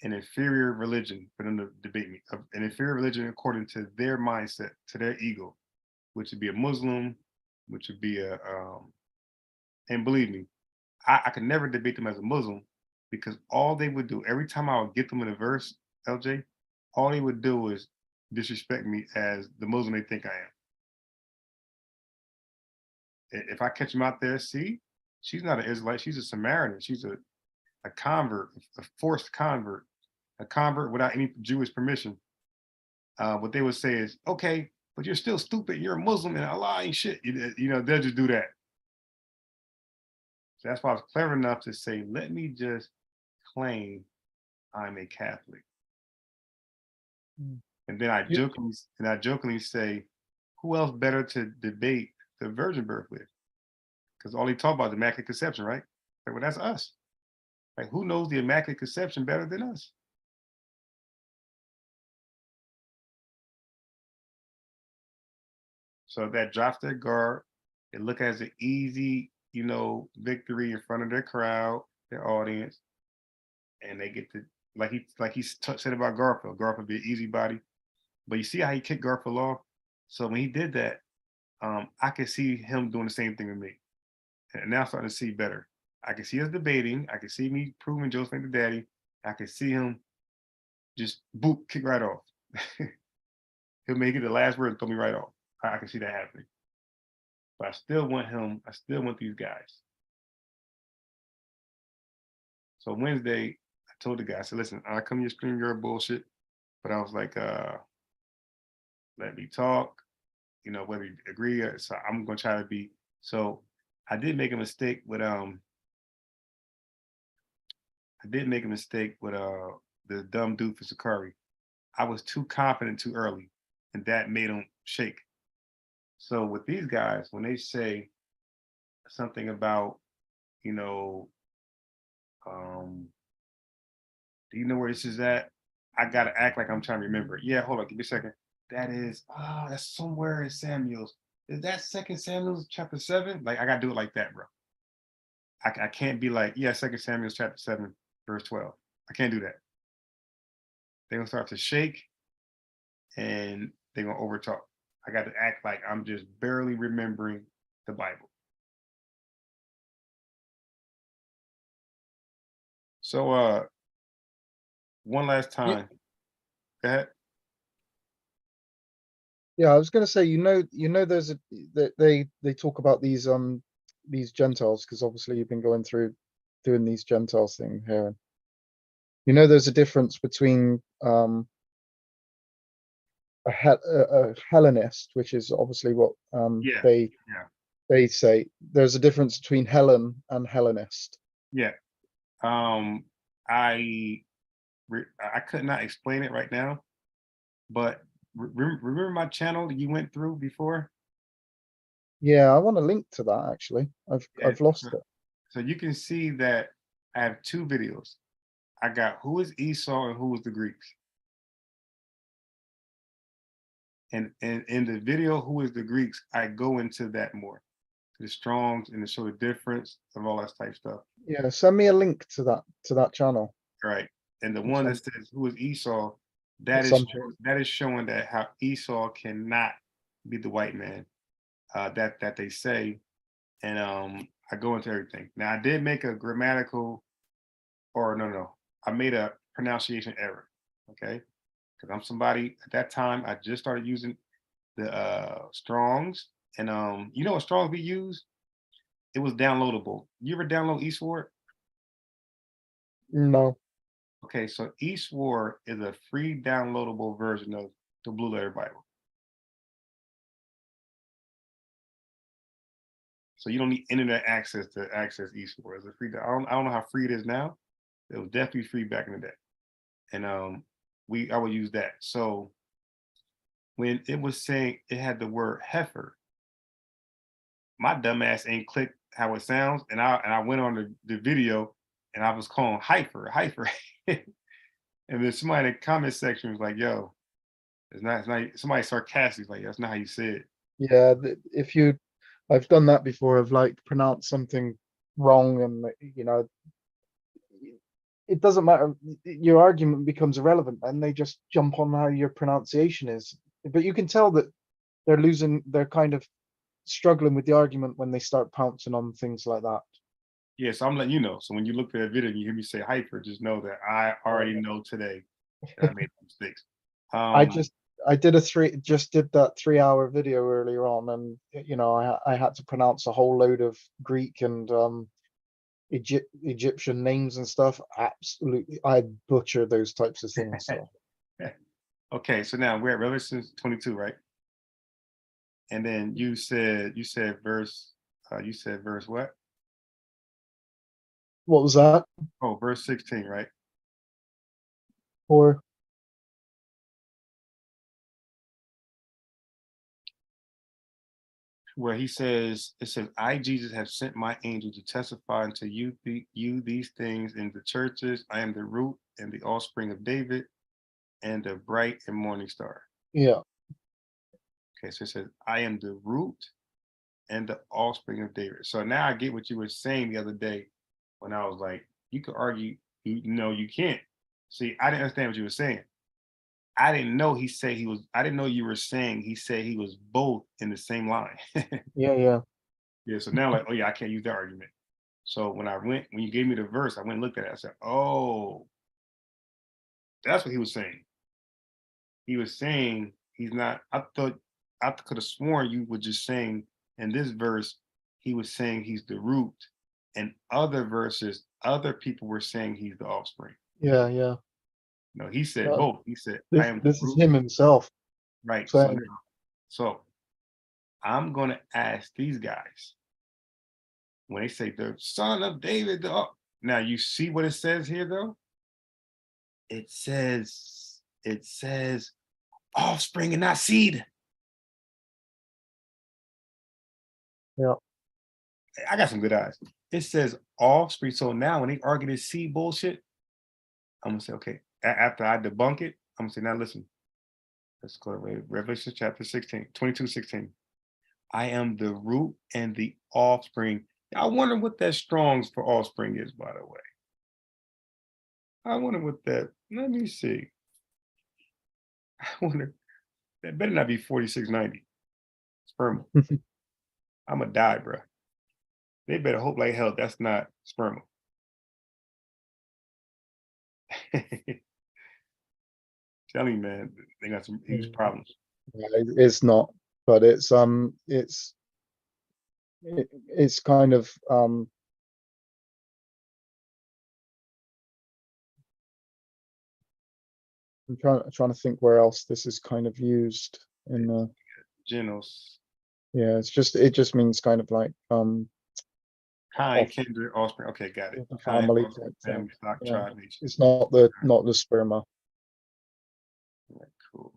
an inferior religion for them to debate me. An inferior religion according to their mindset, to their ego, which would be a Muslim, which would be and believe me, I could never debate them as a Muslim, because all they would do, every time I would get them in a verse, LJ, all they would do is disrespect me as the Muslim they think I am. If I catch them out there, see, she's not an Israelite, she's a Samaritan, she's a convert, a forced convert, a convert without any Jewish permission. What they would say is, okay, but you're still stupid, you're a Muslim and Allah ain't shit. They'll just do that. So that's why I was clever enough to say, let me just claim I'm a Catholic. And then I jokingly say, who else better to debate the virgin birth with? Because all he talk about is the Immaculate Conception, right? Like, well, that's us. Like, who knows the Immaculate Conception better than us? So that drops their guard. They look at it as an easy, victory in front of their crowd, their audience, and they get to, like he said about Garfield. Garfield be an easy body, but you see how he kicked Garfield off. So when he did that, I could see him doing the same thing with me, and now I'm starting to see better. I can see us debating. I can see me proving Joseph ain't the daddy. I can see him just boop, kick right off. He'll make it the last word and throw me right off. I can see that happening. But I still want him. I still want these guys. So Wednesday, I told the guy, I said, listen, I come to your stream, your bullshit. But I was like, let me talk, whether you agree. So I'm going to try to be. So I did make a mistake with the dumb dude for Sakari. I was too confident too early, and that made him shake. So with these guys, when they say something about, do you know where this is at? I gotta act like I'm trying to remember it. Yeah, hold on, give me a second. That's somewhere in Samuel's. Is that 2 Samuel chapter 7? Like, I gotta do it like that, bro. I can't be like, yeah, 2 Samuel chapter 7, verse 12. I can't do that. They're gonna start to shake and they're gonna overtalk. I got to act like I'm just barely remembering the Bible. So one last time. Go ahead. Yeah, I was gonna say, there's they talk about these Gentiles, because obviously you've been going through doing these Gentiles thing here. And there's a difference between a Hellenist, which is obviously what Yeah, they yeah, say. There's a difference between Helen and Hellenist. yeah. I could not explain it right now, but remember my channel that you went through before? Yeah, I want to link to that actually. I've Yeah, lost so, it. so you can see that I have two videos. I got who is Esau and who is the Greeks. And in the video, who is the Greeks, I go into that more. The Strongs and to show the difference of all that type stuff. Yeah, send me a link to that channel. Right. And the At one some, that says who is Esau, at some point. that is showing that how Esau cannot be the white man that they say. And I go into everything. Now I did make a grammatical, or no, I made a pronunciation error. Okay. Because I'm somebody at that time, I just started using the Strongs. And you know what Strongs we use? It was downloadable. You ever download eSword? No. Okay, so eSword is a free downloadable version of the Blue Letter Bible. So you don't need internet access to access eSword. It's a free. I don't know how free it is now. It was definitely free back in the day, and I would use that. So when it was saying it had the word heifer, my dumbass ain't clicked how it sounds, and I went on the video and I was calling heifer. And then somebody in the comment section was like, "Yo, it's not." Somebody sarcastic like, "That's not how you say it." Yeah, I've done that before. I've like pronounced something wrong, and it doesn't matter. Your argument becomes irrelevant, and they just jump on how your pronunciation is. But you can tell that they're kind of struggling with the argument when they start pouncing on things like that. Yeah, so I'm letting you know. So when you look at that video and you hear me say hyper, just know that I already know today that I made mistakes. I did that 3-hour video earlier on, and I had to pronounce a whole load of Greek and Egyptian names and stuff. Absolutely, I butcher those types of things. So Okay, so now we're at Revelation 22, right? And then you said verse what? what was that? Oh, verse 16, right? Or Where it says, I, Jesus, have sent my angel to testify unto you these things in the churches. I am the root and the offspring of David and the bright and morning star. yeah, Okay, so it says, I am the root and the offspring of David. So now I get what you were saying the other day when I was like, you could argue, you can't. See, I didn't understand what you were saying. I didn't know I didn't know you were saying he said he was both in the same line. yeah. Yeah, so now like, oh yeah, I can't use that argument. So when you gave me the verse, I went and looked at it. I said, oh, that's what he was saying. He was saying he's not, I could have sworn you were just saying in this verse, he was saying he's the root. And other verses, other people were saying he's the offspring. Yeah. No, he said both. He said, I am This the is root. him himself. Right. Saying, So I'm going to ask these guys when they say the son of David. Now you see what it says here, though. It says offspring and not seed. yeah. I got some good eyes. It says offspring. So now when they argue this seed bullshit, I'm gonna say, okay. After I debunk it, I'm gonna say, now listen. Let's go to Revelation chapter 16, 22:16. I am the root and the offspring. I wonder what that Strong's for offspring is, by the way. I wonder what that, let me see. I wonder, that better not be 4690. Sperma. I'm gonna die, bro. They better hope like hell that's not sperma. Tell me, man, they got some huge problems. It's not, but it's kind of I'm trying to think where else this is kind of used in the Genos, yeah, it just means kind of like kind, off kindred, offspring. Okay, got it. the Kind, family offspring, type thing. family, stock, Yeah. tribe, nation. It's not the sperma. Yeah, cool.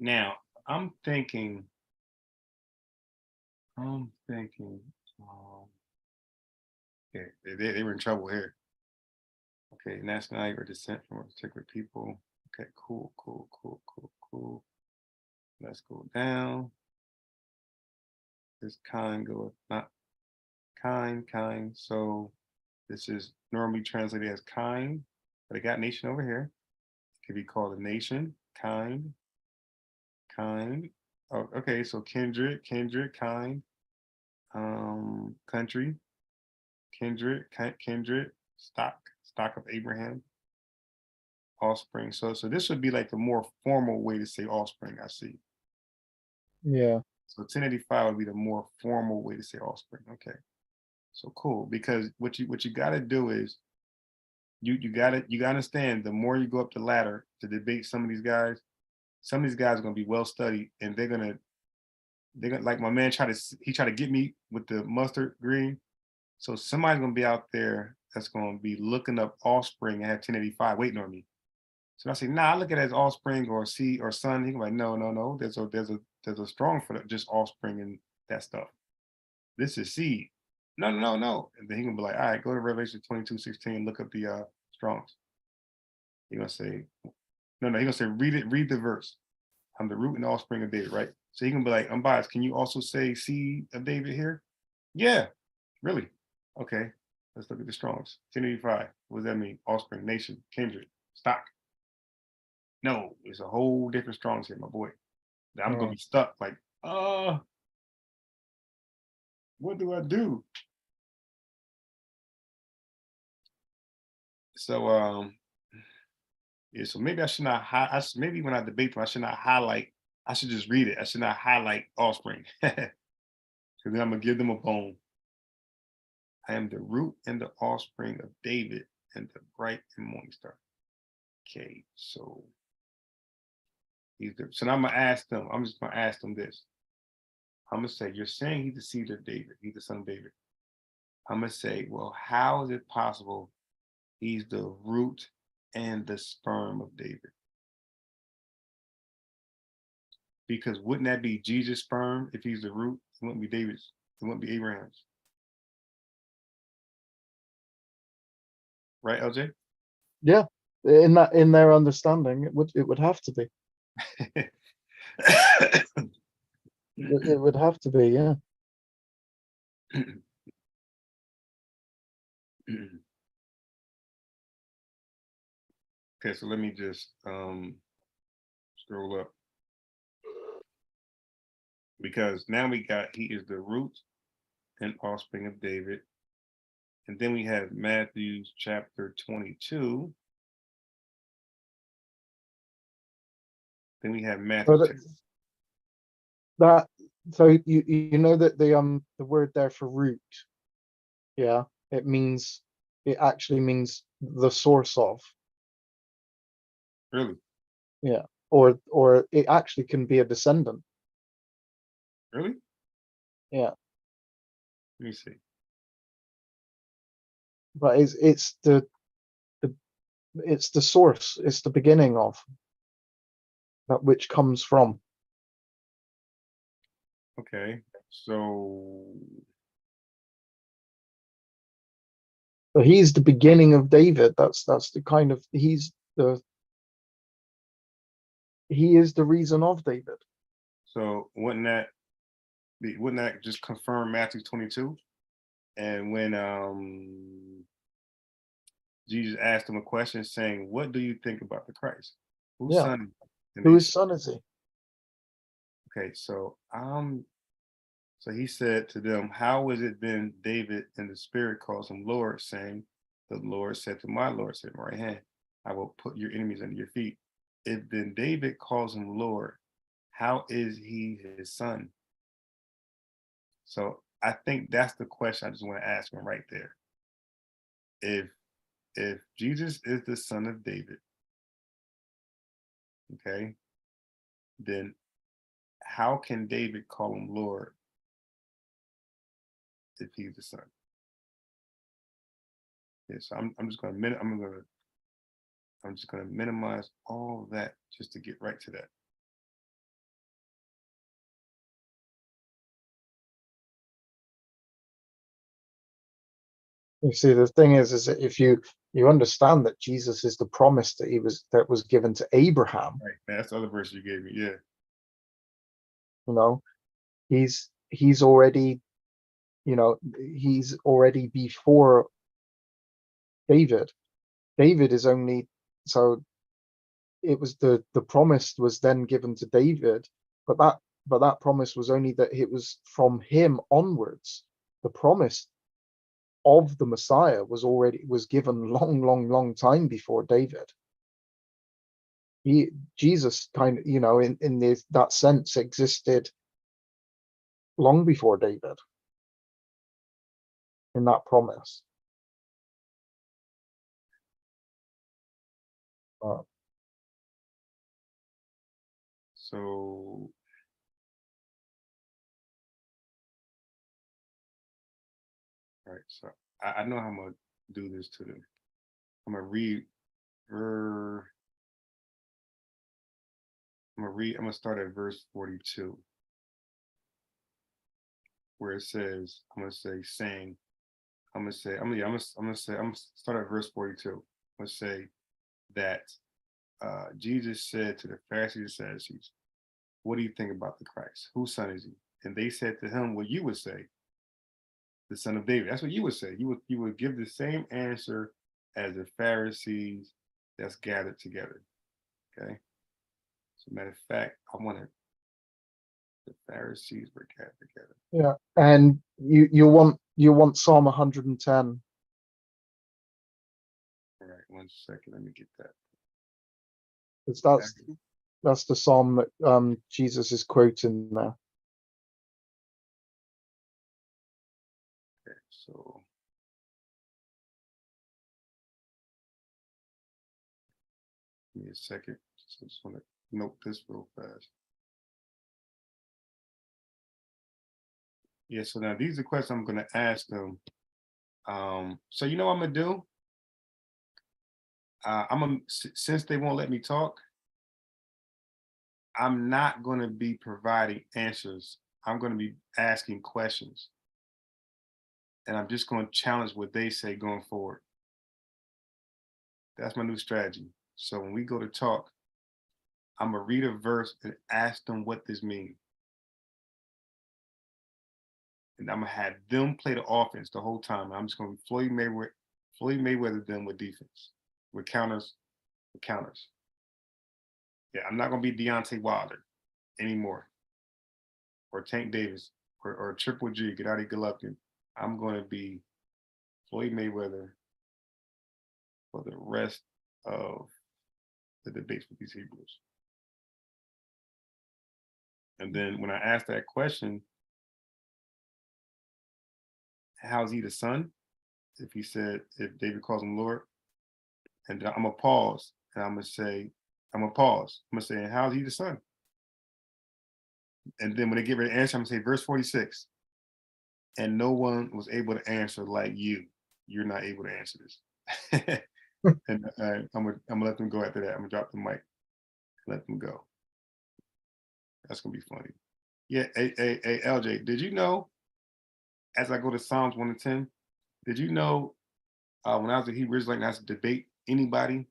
Now I'm thinking. Okay, they were in trouble here. Okay, nationality or descent from a particular people. Okay, cool. Let's go down. This kind goes not kind. So this is normally translated as kind, but I got nation over here. It could be called a nation, kind. Oh, okay, so kindred, kind. Country, kindred, stock of Abraham, offspring. So this would be like the more formal way to say offspring, I see. Yeah. So 1085 would be the more formal way to say offspring. Okay. So cool, because what you gotta do is you gotta understand, the more you go up the ladder to debate some of these guys are gonna be well studied, and they're gonna like my man tried to get me with the mustard green. So somebody's gonna be out there that's gonna be looking up offspring and have 1085 waiting on me. So I say, nah, I look at it as offspring or seed or son. He can be like, no. There's a strong for just offspring and that stuff. This is seed. No. And then he can be like, all right, go to Revelation 22:16, look up the Strongs. He's gonna say, no, he's gonna say, read the verse. I'm the root and offspring of David, right? So he can be like, unbiased. Can you also say seed of David here? Yeah, really. Okay, let's look at the Strongs. 1085. What does that mean? Offspring, nation, kindred, stock. No, it's a whole different Strongs here, my boy. I'm gonna be stuck. Like, what do I do? So yeah. So maybe I should not. Maybe when I debate them, I should not highlight. I should just read it. I should not highlight offspring, because then I'm gonna give them a bone. I am the root and the offspring of David and the bright and morning star. Okay, so so now I'm gonna ask them. I'm just gonna ask them this. I'm gonna say, you're saying he's the seed of David. He's the son of David. I'm gonna say, well, how is it possible he's the root and the sperm of David? Because wouldn't that be Jesus' sperm if he's the root? It wouldn't be David's. It wouldn't be Abraham's. Right, LJ? Yeah. In their understanding, it would have to be. It would have to be, yeah. Okay, so let me just scroll up. Because now we got, he is the root and offspring of David. And then we have Matthew chapter 22. Then we have Matthew. So you know that the word there for root, yeah, it actually means the source of. Really? Yeah. Or it actually can be a descendant. Really? Yeah. Let me see. But it's the source, it's the beginning of that which comes from. Okay, so he's the beginning of David. That's the kind of he is the reason of David. So wouldn't that just confirm Matthew 22? And when Jesus asked him a question saying, what do you think about the Christ? Whose son? Whose son is he? Okay, so so he said to them, how is it then David in the spirit calls him Lord, saying, the Lord said to my Lord, sit at my right hand. I will put your enemies under your feet. If then David calls him Lord, how is he his son? So I think that's the question I just want to ask him right there. If Jesus is the son of David, okay, then how can David call him Lord if he's the son? Yeah, so I'm just gonna minimize all of that just to get right to that. You see, the thing is that if you understand that Jesus is the promise that was given to Abraham, Right, that's the other verse you gave me. Yeah, you know, he's already, he's already before David. David is only, so it was the promise was then given to David, but that promise was only that it was from him onwards. The promise of the Messiah was given long time before David. Jesus kind of, in that sense existed long before David in that promise. so all right, so I know how I'm gonna do this to them. I'm gonna read I'm gonna start at verse 42, where it says, I'm gonna start at verse 42. I'm gonna say that Jesus said to the Pharisees and Sadducees, "What do you think about the Christ? Whose son is he?" And they said to him what you would say, the son of David. That's what you would say. You would give the same answer as the Pharisees that's gathered together. Okay. So matter of fact, the Pharisees were gathered together. Yeah, and you want Psalm 110. All right, 1 second. Let me get that. Because that's the psalm that Jesus is quoting there. Okay, so give me a second. So I just want to note this real fast. Yeah, so now these are questions I'm going to ask them. So you know what I'm going to do? Since they won't let me talk, I'm not going to be providing answers. I'm going to be asking questions. And I'm just going to challenge what they say going forward. That's my new strategy. So when we go to talk, I'm going to read a verse and ask them what this means. And I'm going to have them play the offense the whole time. I'm just going to be Floyd Mayweather them with defense, with counters. Yeah, I'm not going to be Deontay Wilder anymore, or Tank Davis, or Triple G, Gennady Golovkin. I'm going to be Floyd Mayweather for the rest of the debates with these Hebrews. And then when I ask that question, how's he the son? If David calls him Lord, and I'm gonna pause, and I'm gonna say, how's he the son? And then when they give it an answer, I'm gonna say verse 46. And no one was able to answer like you. You're not able to answer this. And I'm gonna let them go after that. I'm gonna drop the mic, let them go. That's gonna be funny. Yeah, hey, LJ, did you know, as I go to Psalms 1 and 10, did you know when I was a Hebrew Israelite and I used to debate anybody,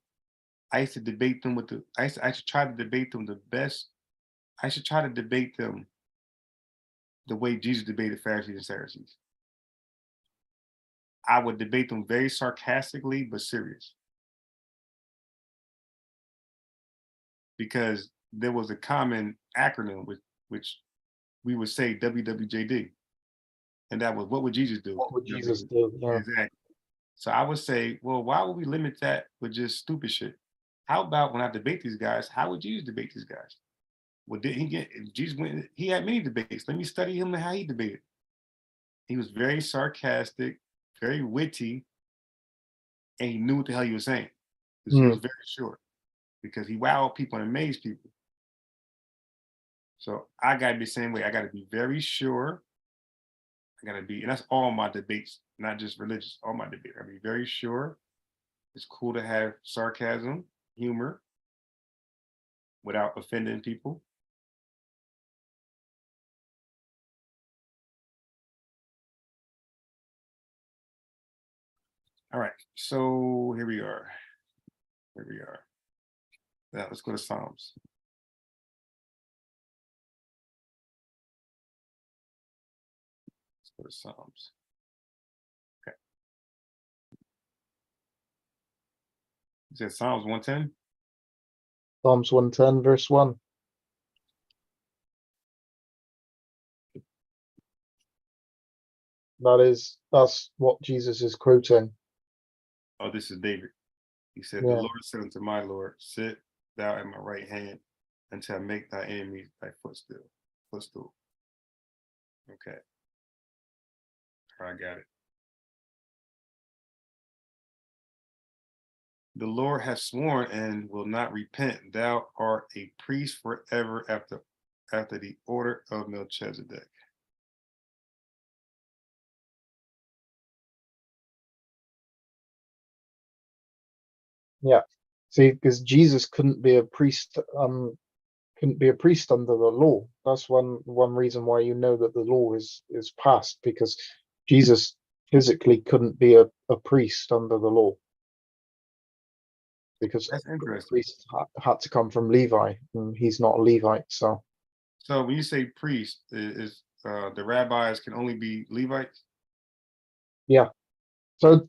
I used to debate them I should try to debate them the best. I should try to debate them the way Jesus debated Pharisees and Sadducees. I would debate them very sarcastically, but serious. Because there was a common acronym which we would say WWJD. And that was, what would Jesus do? What would Jesus do? Yeah. Exactly. So I would say, well, why would we limit that with just stupid shit? How about when I debate these guys, how would Jesus debate these guys? Well, did he get, Jesus went, he had many debates. Let me study him and how he debated. He was very sarcastic, very witty, and he knew what the hell he was saying. He was very sure because he wowed people and amazed people. So I got to be the same way. I got to be very sure. I got to be, and that's all my debates, not just religious, all my debates. I got to be very sure. It's cool to have sarcasm, humor, without offending people. All right, so here we are. Here we are. Now let's go to Psalms. Let's go to Psalms. Okay. You said Psalms 110? Psalms 110, verse 1. That's what Jesus is quoting. Oh, this is David. He said, Yeah. The Lord said unto my Lord, sit thou at my right hand until I make thy enemies thy footstool. Okay. All right, I got it. The Lord has sworn and will not repent. Thou art a priest forever after the order of Melchizedek. Yeah. See, because Jesus couldn't be a priest, under the law. That's one reason why you know that the law is passed, because Jesus physically couldn't be a priest under the law. Because That's interesting. priests had to come from Levi, and he's not a Levite, so. So when you say priest, is the rabbis can only be Levites? Yeah. So,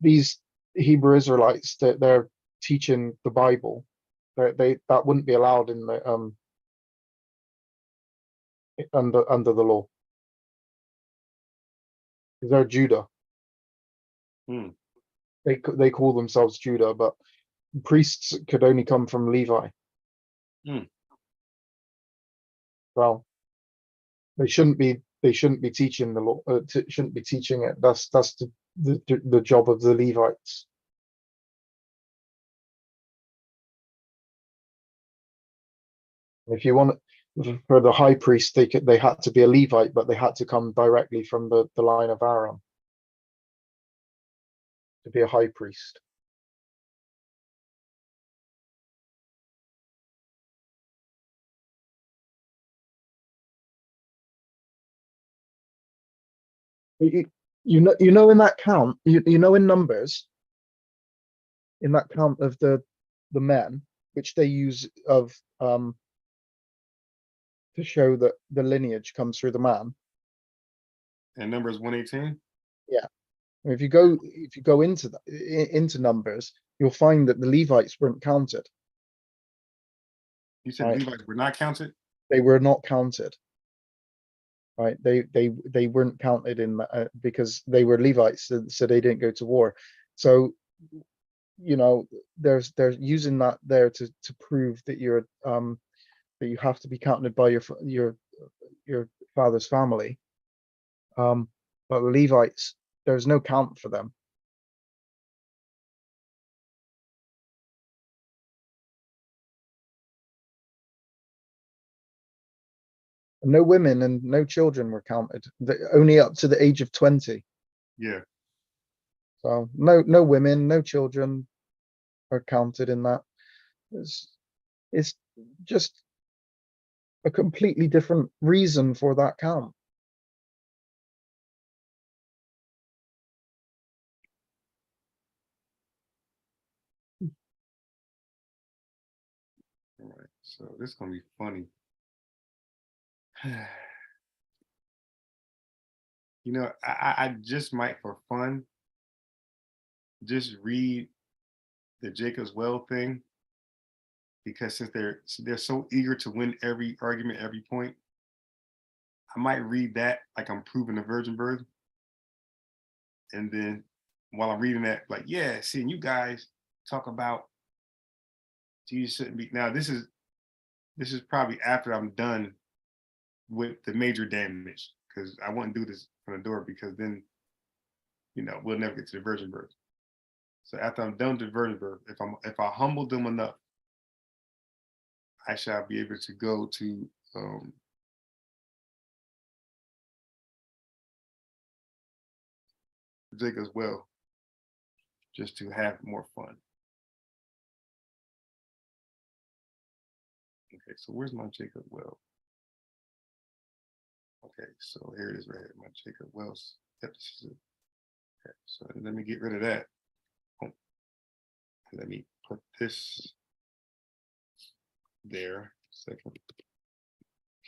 these Hebrew Israelites that they're teaching the Bible, that wouldn't be allowed in the under the law. Because they're Judah. They call themselves Judah, but priests could only come from Levi. Well, they shouldn't be teaching the law. Shouldn't be teaching it. That's the job of the Levites. If you want for the high priest, they had to be a Levite, but they had to come directly from the line of Aaron to be a high priest. You know in that count, you know in Numbers, in that count of the men, which they use of to show that the lineage comes through the man. And Numbers 118? Yeah. If you go into Numbers, you'll find that the Levites weren't counted. You said Right. Levites were not counted? They were not counted. Right? They weren't counted in because they were Levites, so they didn't go to war. So, there's using that there to prove that you're that you have to be counted by your father's family. But the Levites, there's no count for them. No women and no children were counted. Only up to the age of 20. Yeah. So no women, no children are counted in that. It's just a completely different reason for that count. All right. So this is gonna be funny. I just might, for fun, just read the Jacob's Well thing, because since they're so eager to win every argument, every point, I might read that like I'm proving the virgin birth, and then while I'm reading that, like, yeah, seeing you guys talk about Jesus shouldn't be. Now this is probably after I'm done with the major damage, because I wouldn't do this from the door, because then, you know, we'll never get to the virgin birth. So after I'm done with the virgin birth, if I humble them enough, I shall be able to go to Jacob's well, just to have more fun. Okay, so where's my Jacob well? Okay, so here it is right here, my Jacob Wells. Yep, this is it. Okay, so let me get rid of that. Oh, let me put this there. Second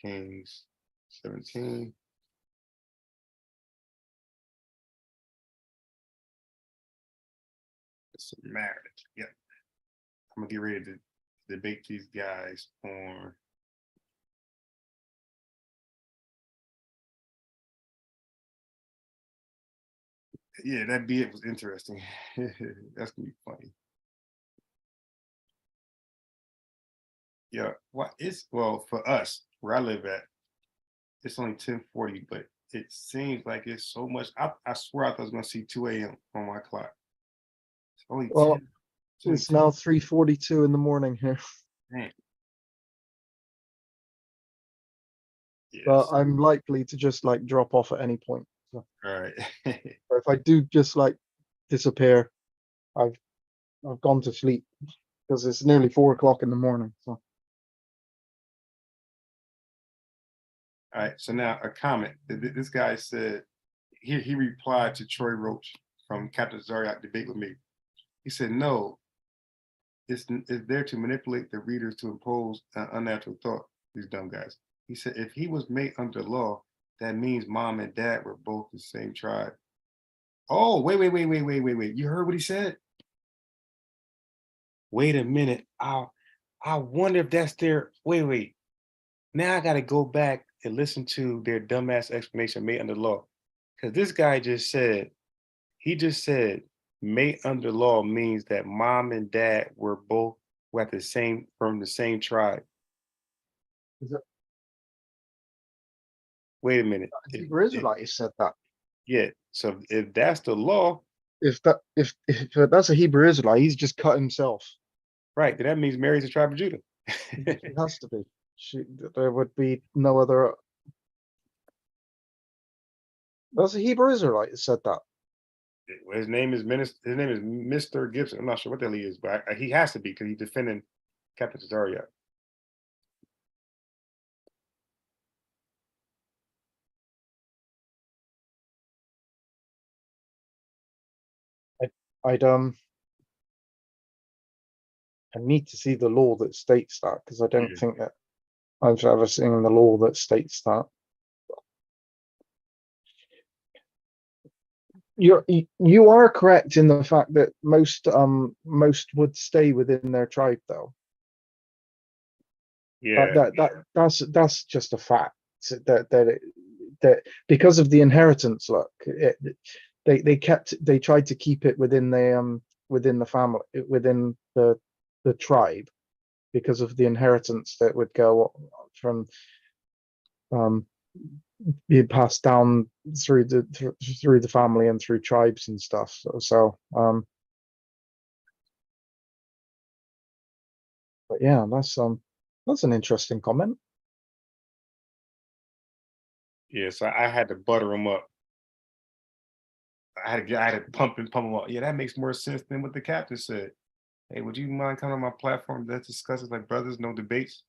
Kings 17. It's a marriage. Yep. I'm gonna get ready to debate these guys on that bid was interesting. That's gonna be funny. Yeah, well for us where I live at, it's only 10:40, but it seems like it's so much. I swear I thought I was gonna see 2 a.m. on my clock. It's only Well, 10. it's now 3:42 in the morning here. Man. Yes. But I'm likely to just like drop off at any point. So. All right. Or if I do just like disappear, I've gone to sleep, because it's nearly 4 o'clock in the morning. So. All right, so now a comment. This guy said, he replied to Troy Roach from Captain Zaryak Debate with Me. He said, no, it's there to manipulate the readers to impose an unnatural thought, these dumb guys. He said, if he was made under law, that means mom and dad were both the same tribe. Oh, wait. You heard what he said? Wait a minute. I wonder if that's their, wait. Now I got to go back and listen to their dumbass explanation, made under law. Because this guy just said, made under law means that mom and dad were from the same tribe. Is it? Wait a minute. Hebrew Israelite said that. Yeah. So if that's the law, if that's a Hebrew Israelite, he's just cut himself. Right. Then that means Mary's the tribe of Judah. It has to be. There would be no other. That's a Hebrew Israelite that said that. His name is Mr. Gibson. I'm not sure what the hell he is, but he has to be, because he's defending Captain Zaryak. I need to see the law that states that, because I don't think that I've ever seen the law that states that. You are correct in the fact that most would stay within their tribe, though. Yeah. That's just a fact that because of the inheritance. Look, they tried to keep it within the family, within the tribe, because of the inheritance that would go from be passed down through the family and through tribes and stuff. But yeah, that's an interesting comment. Yeah, so I had to butter him up. I had to pump him up. Yeah, that makes more sense than what the captain said. Hey, would you mind coming on my platform? Let's discuss it like brothers, no debates.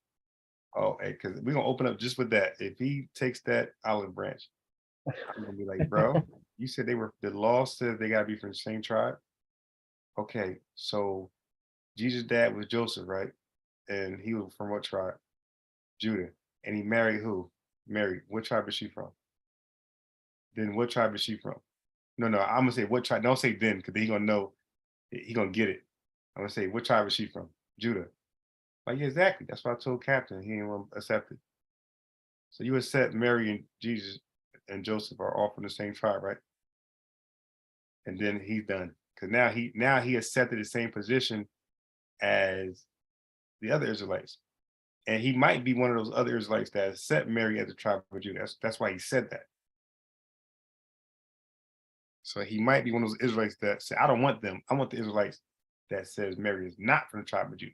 Oh, hey, because we're gonna open up just with that. If he takes that olive branch, I'm gonna be like, bro, you said the law says they gotta be from the same tribe. Okay, so Jesus' dad was Joseph, right? And he was from what tribe? Judah. And he married who? Mary. What tribe is she from? Then what tribe is she from? No, I'm gonna say what tribe. Don't say then, because he gonna know. He gonna get it. I'm gonna say what tribe is she from? Judah. Like, yeah, exactly. That's what I told Captain. He didn't accept it. So you accept Mary and Jesus and Joseph are all from the same tribe, right? And then he's done, because now he accepted the same position as the other Israelites. And he might be one of those other Israelites that accept Mary as a tribe of Judah. That's why he said that. So he might be one of those Israelites that say, I don't want them. I want the Israelites that says Mary is not from the tribe of Judah.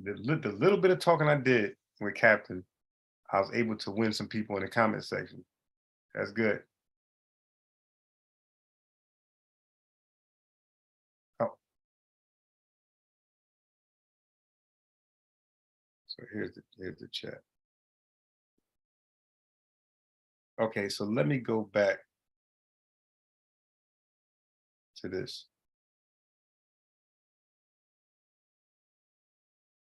The little bit of talking I did with Captain, I was able to win some people in the comment section. That's good. Oh. So here's the chat. Okay, so let me go back to this.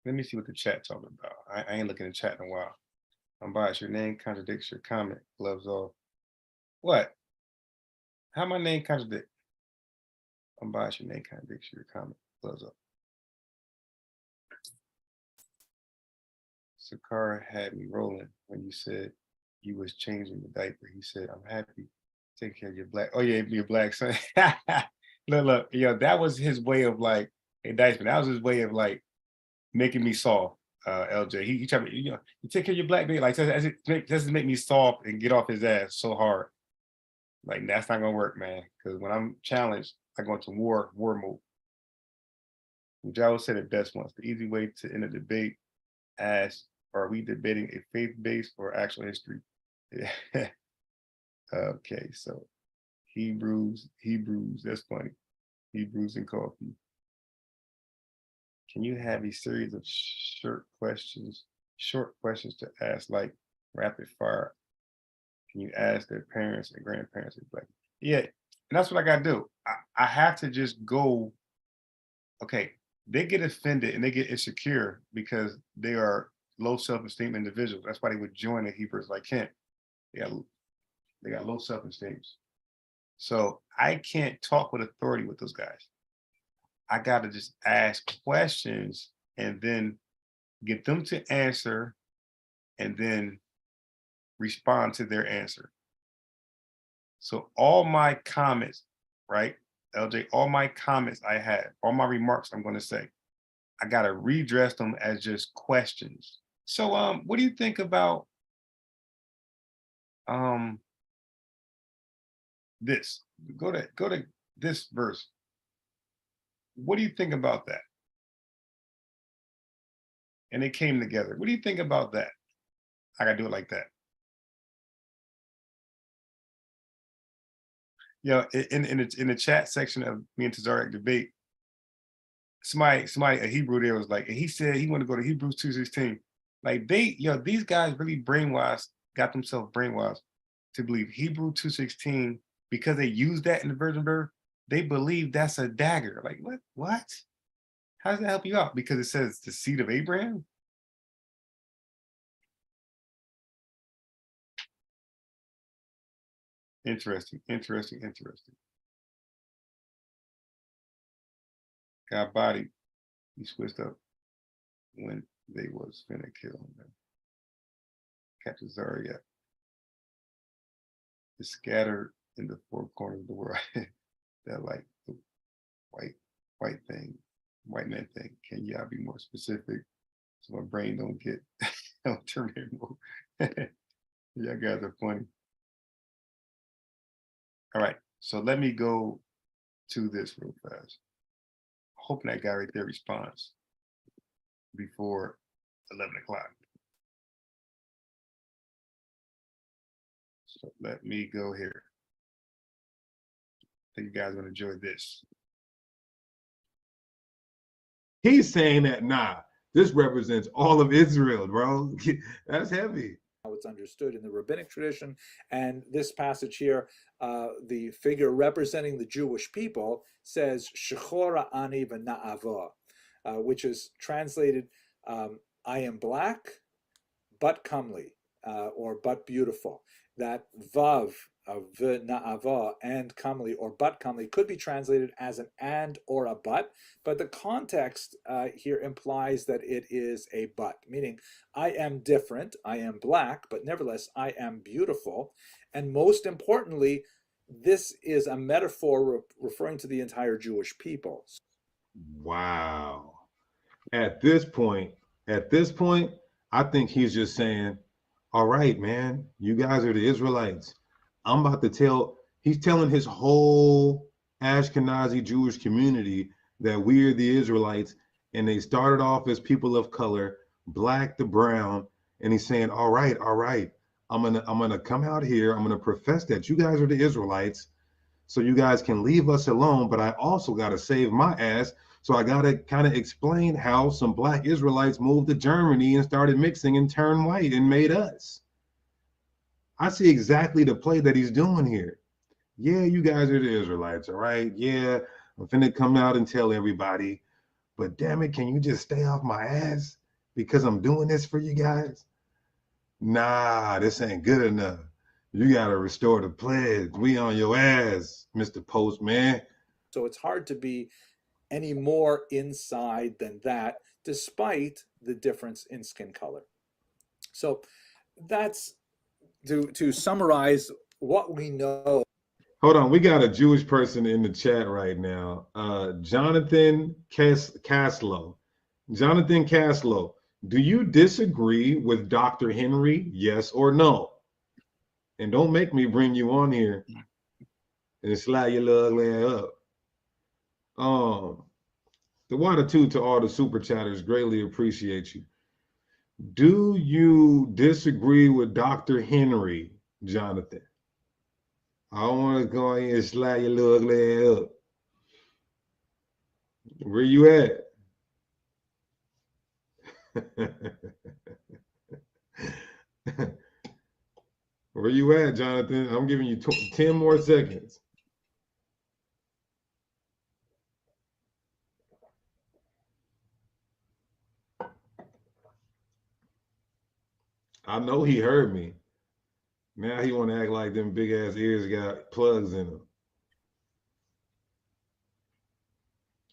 Let me see what the chat talking about. I ain't looking at the chat in a while. I'm biased. Your name contradicts your comment. Gloves off. What? How my name contradict? I'm biased. Your name contradicts your comment. Gloves off. Sakara had me rolling when you said you was changing the diaper. He said, I'm happy. Take care of your black. Oh yeah, your black son. Look, yo, that was his way of like, hey, Dyson, that was his way of like making me soft. LJ, he tried to, you take care of your black baby, like doesn't make me soft and get off his ass so hard. Like that's not gonna work, man. Because when I'm challenged, I go into war mode. Jao said it best once. The easy way to end a debate: ask, are we debating a faith-based or actual history? Yeah. Okay, so Hebrews, that's funny. Hebrews and coffee. Can you have a series of short questions to ask, like rapid fire? Can you ask their parents and grandparents? Like, yeah, and that's what I gotta do. I have to just go, okay, they get offended and they get insecure because they are low self-esteem individuals. That's why they would join the Hebrews like Kent. They got low self-esteem. So I can't talk with authority with those guys. I got to just ask questions and then get them to answer and then respond to their answer. So all my comments, right, LJ, all my comments I had, all my remarks I'm going to say, I got to redress them as just questions. So what do you think about this? Go to this verse. What do you think about that? And it came together. What do you think about that? I gotta do it like that. You know, in the chat section of me and Tazariak debate, somebody, a Hebrew there was like, and he said he wanted to go to Hebrews 2:16. Like these guys really got themselves brainwashed to believe Hebrew 2:16 because they use that in the virgin birth. They believe that's a dagger. Like, what? How does that help you out? Because it says the seed of Abraham? Interesting. God body, he switched up when they was finna kill him. Captain Zarya is scattered in the four corners of the world. That like the white man thing. Can y'all be more specific so my brain don't get on terminator mode? Y'all guys are funny. All right, so let me go to this real fast. Hoping that guy right there responds before 11 o'clock. So let me go here. I think you guys are gonna enjoy this. He's saying that, nah, this represents all of Israel, bro. That's heavy. How it's understood in the rabbinic tradition. And this passage here, the figure representing the Jewish people says, Shechora ani v'na'ava, which is translated, I am black, but comely. or but beautiful. That vav, v na'ava, and comely or but comely could be translated as an and or a but the context here implies that it is a but, meaning I am different, I am black, but nevertheless I am beautiful. And most importantly, this is a metaphor referring to the entire Jewish people. Wow. At this point, I think he's just saying, all right, man, you guys are the Israelites. I'm about to he's telling his whole Ashkenazi Jewish community that we are the Israelites, and they started off as people of color, black to brown, and he's saying, all right, I'm gonna come out here, I'm gonna profess that you guys are the Israelites, so you guys can leave us alone, but I also gotta save my ass. So I got to kind of explain how some black Israelites moved to Germany and started mixing and turned white and made us. I see exactly the play that he's doing here. Yeah, you guys are the Israelites, all right? Yeah, I'm finna come out and tell everybody, but damn it, can you just stay off my ass because I'm doing this for you guys? Nah, this ain't good enough. You got to restore the pledge. We on your ass, Mr. Postman. So it's hard to be any more inside than that, despite the difference in skin color. So that's to summarize what we know. Hold on, we got a Jewish person in the chat right now. Jonathan Caslow. Jonathan Caslow, do you disagree with Dr. Henry, yes or no? And don't make me bring you on here and slide your little ugly ass up. The water too to all the super chatters, greatly appreciate you. Do you disagree with Dr. Henry, Jonathan? I don't want to go in here and slide your little ugly ass up. Where you at? Where you at, Jonathan? I'm giving you 10 more seconds. I know he heard me. Now he want to act like them big ass ears got plugs in them.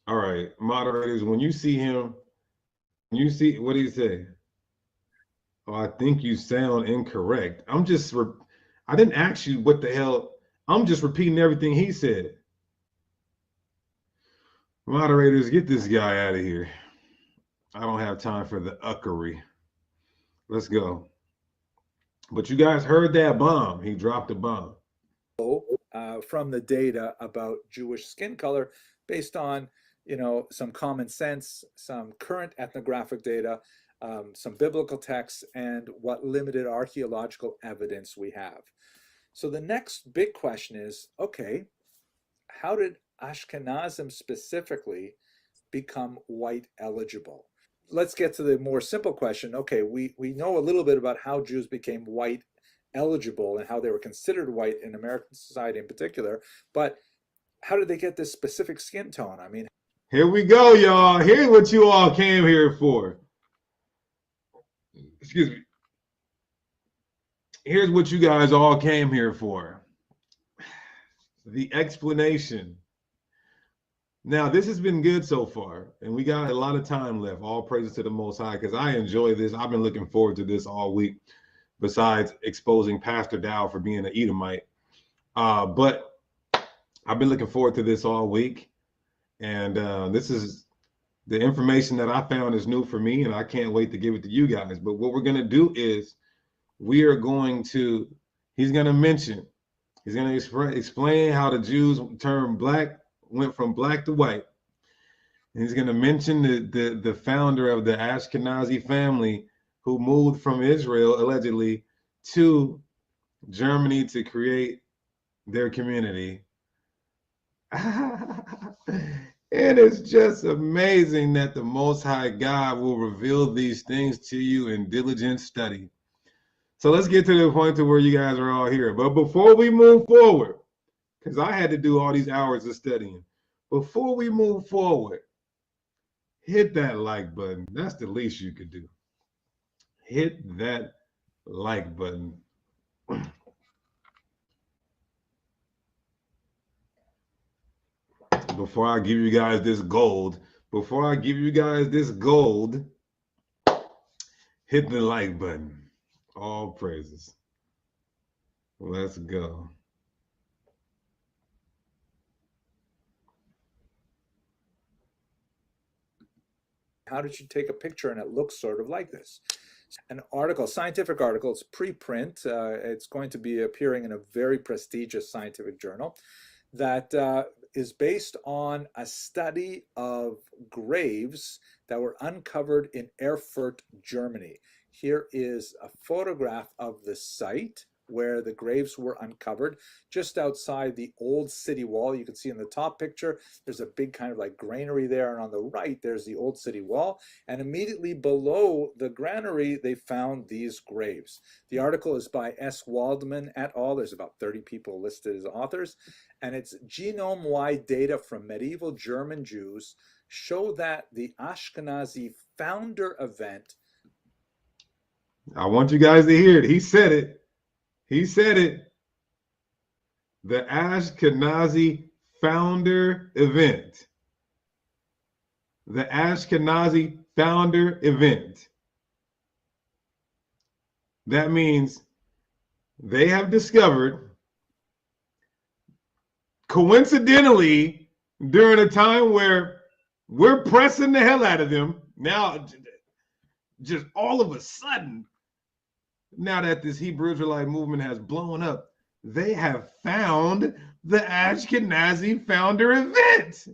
All right, moderators, when you see him, what do you say? Oh, I think you sound incorrect. I didn't ask you what the hell. I'm just repeating everything he said. Moderators, get this guy out of here. I don't have time for the uckery. Let's go. But you guys heard that bomb. He dropped a bomb. From the data about Jewish skin color based on, some common sense, some current ethnographic data, some biblical texts, and what limited archaeological evidence we have. So the next big question is, okay, how did Ashkenazim specifically become white eligible? Let's get to the more simple question. Okay, we know a little bit about how Jews became white eligible and how they were considered white in American society in particular, but how did they get this specific skin tone? I mean, here we go, y'all. Here's what you all came here for. Excuse me. Here's what you guys all came here for. The explanation. Now, this has been good so far, and we got a lot of time left. All praises to the Most High, because I enjoy this. I've been looking forward to this all week, besides exposing Pastor Dow for being an Edomite. But I've been looking forward to this all week, and this is the information that I found is new for me, and I can't wait to give it to you guys. But what we're going to do is he's going to explain how the Jews turned black, went from black to white. And he's going to mention the founder of the Ashkenazi family who moved from Israel, allegedly, to Germany to create their community. And it's just amazing that the Most High God will reveal these things to you in diligent study. So let's get to the point to where you guys are all here. But before we move forward, because I had to do all these hours of studying. Before we move forward, hit that like button. That's the least you could do. Hit that like button. Before I give you guys this gold, hit the like button. All praises. Let's go. How did you take a picture and it looks sort of like this? An article, scientific article, it's preprint. It's going to be appearing in a very prestigious scientific journal that is based on a study of graves that were uncovered in Erfurt, Germany. Here is a photograph of the site where the graves were uncovered, just outside the old city wall. You can see in the top picture, there's a big kind of like granary there, and on the right, there's the old city wall. And immediately below the granary, they found these graves. The article is by S. Waldman et al. There's about 30 people listed as authors, and it's genome-wide data from medieval German Jews show that the Ashkenazi founder event. I want you guys to hear it. He said it. He said it. The Ashkenazi founder event. The Ashkenazi founder event. That means they have discovered, coincidentally, during a time where we're pressing the hell out of them, now just all of a sudden, now that this Hebrew Israelite movement has blown up, they have found the Ashkenazi founder event.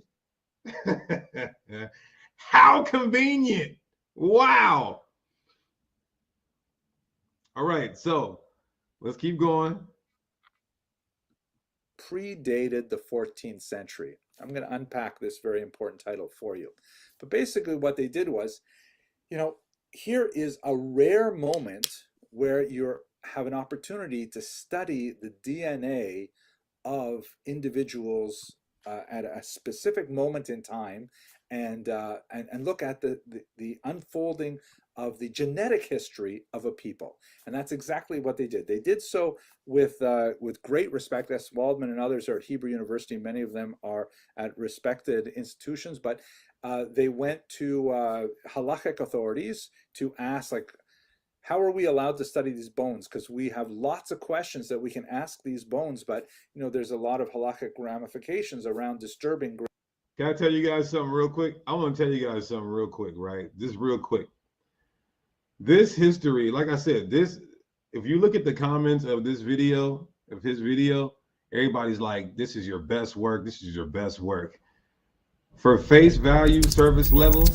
How convenient. Wow. All right, so let's keep going. Predated the 14th century. I'm going to unpack this very important title for you. But basically what they did was, you know, here is a rare moment where you have an opportunity to study the DNA of individuals at a specific moment in time, and look at the unfolding of the genetic history of a people. And that's exactly what they did. They did so with great respect. S. Waldman and others are at Hebrew University. Many of them are at respected institutions, but they went to halachic authorities to ask, like, how are we allowed to study these bones? Because we have lots of questions that we can ask these bones, but you know, there's a lot of halachic ramifications around disturbing. Can I tell you guys something real quick? I want to tell you guys something real quick, right? Just real quick. This history, like I said, this, if you look at the comments of this video, of his video, everybody's like, this is your best work. This is your best work. For face value, service level,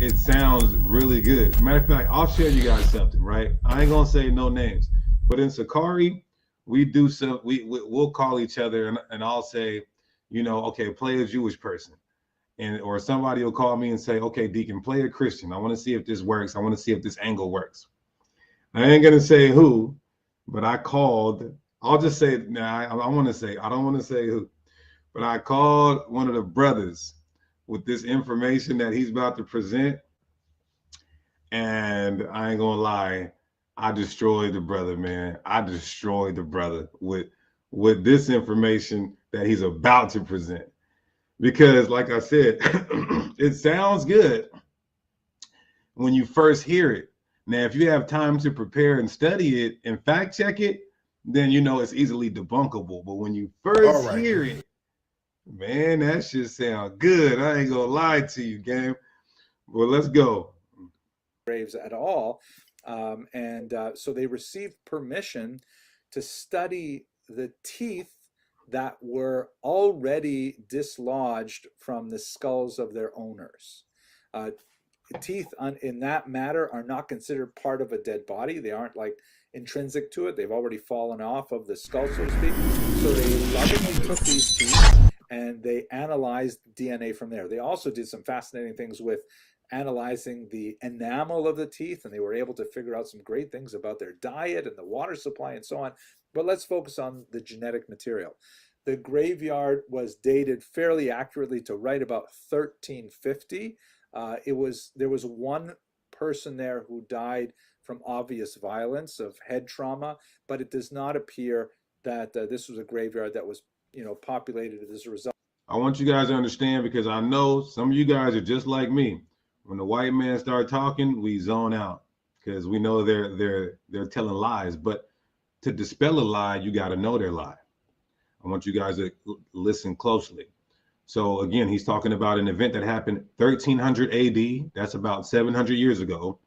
it sounds really good. Matter of fact, I'll share you guys something, right? I ain't gonna say no names, but in Sakari, we do some. We'll call each other, and I'll say, you know, okay, play a Jewish person, and or somebody will call me and say, okay, Deacon, play a Christian. I want to see if this works. I want to see if this angle works. I ain't gonna say who, but I called. I'll just say now. I want to say I don't want to say who, but I called one of the brothers with this information that he's about to present. And I ain't gonna lie, I destroyed the brother, man. I destroyed the brother with this information that he's about to present. Because like I said, it sounds good when you first hear it. Now, if you have time to prepare and study it and fact check it, then you know it's easily debunkable. But when you first hear it, man, that shit sound good. I ain't gonna lie to you, game. Well, let's go. Graves at all. So they received permission to study the teeth that were already dislodged from the skulls of their owners. Teeth in that matter are not considered part of a dead body. They aren't like intrinsic to it. They've already fallen off of the skull, so to speak. So they lovingly took these teeth and they analyzed DNA from there. They also did some fascinating things with analyzing the enamel of the teeth, and they were able to figure out some great things about their diet and the water supply and so on. But let's focus on the genetic material. The graveyard was dated fairly accurately to right about 1350. There was one person there who died from obvious violence of head trauma, but it does not appear that this was a graveyard that was, populated as a result. I want you guys to understand, because I know some of you guys are just like me. When the white man start talking, we zone out because we know they're telling lies. But to dispel a lie, you got to know their lie. I want you guys to listen closely. So again, he's talking about an event that happened 1300 AD. That's about 700 years ago.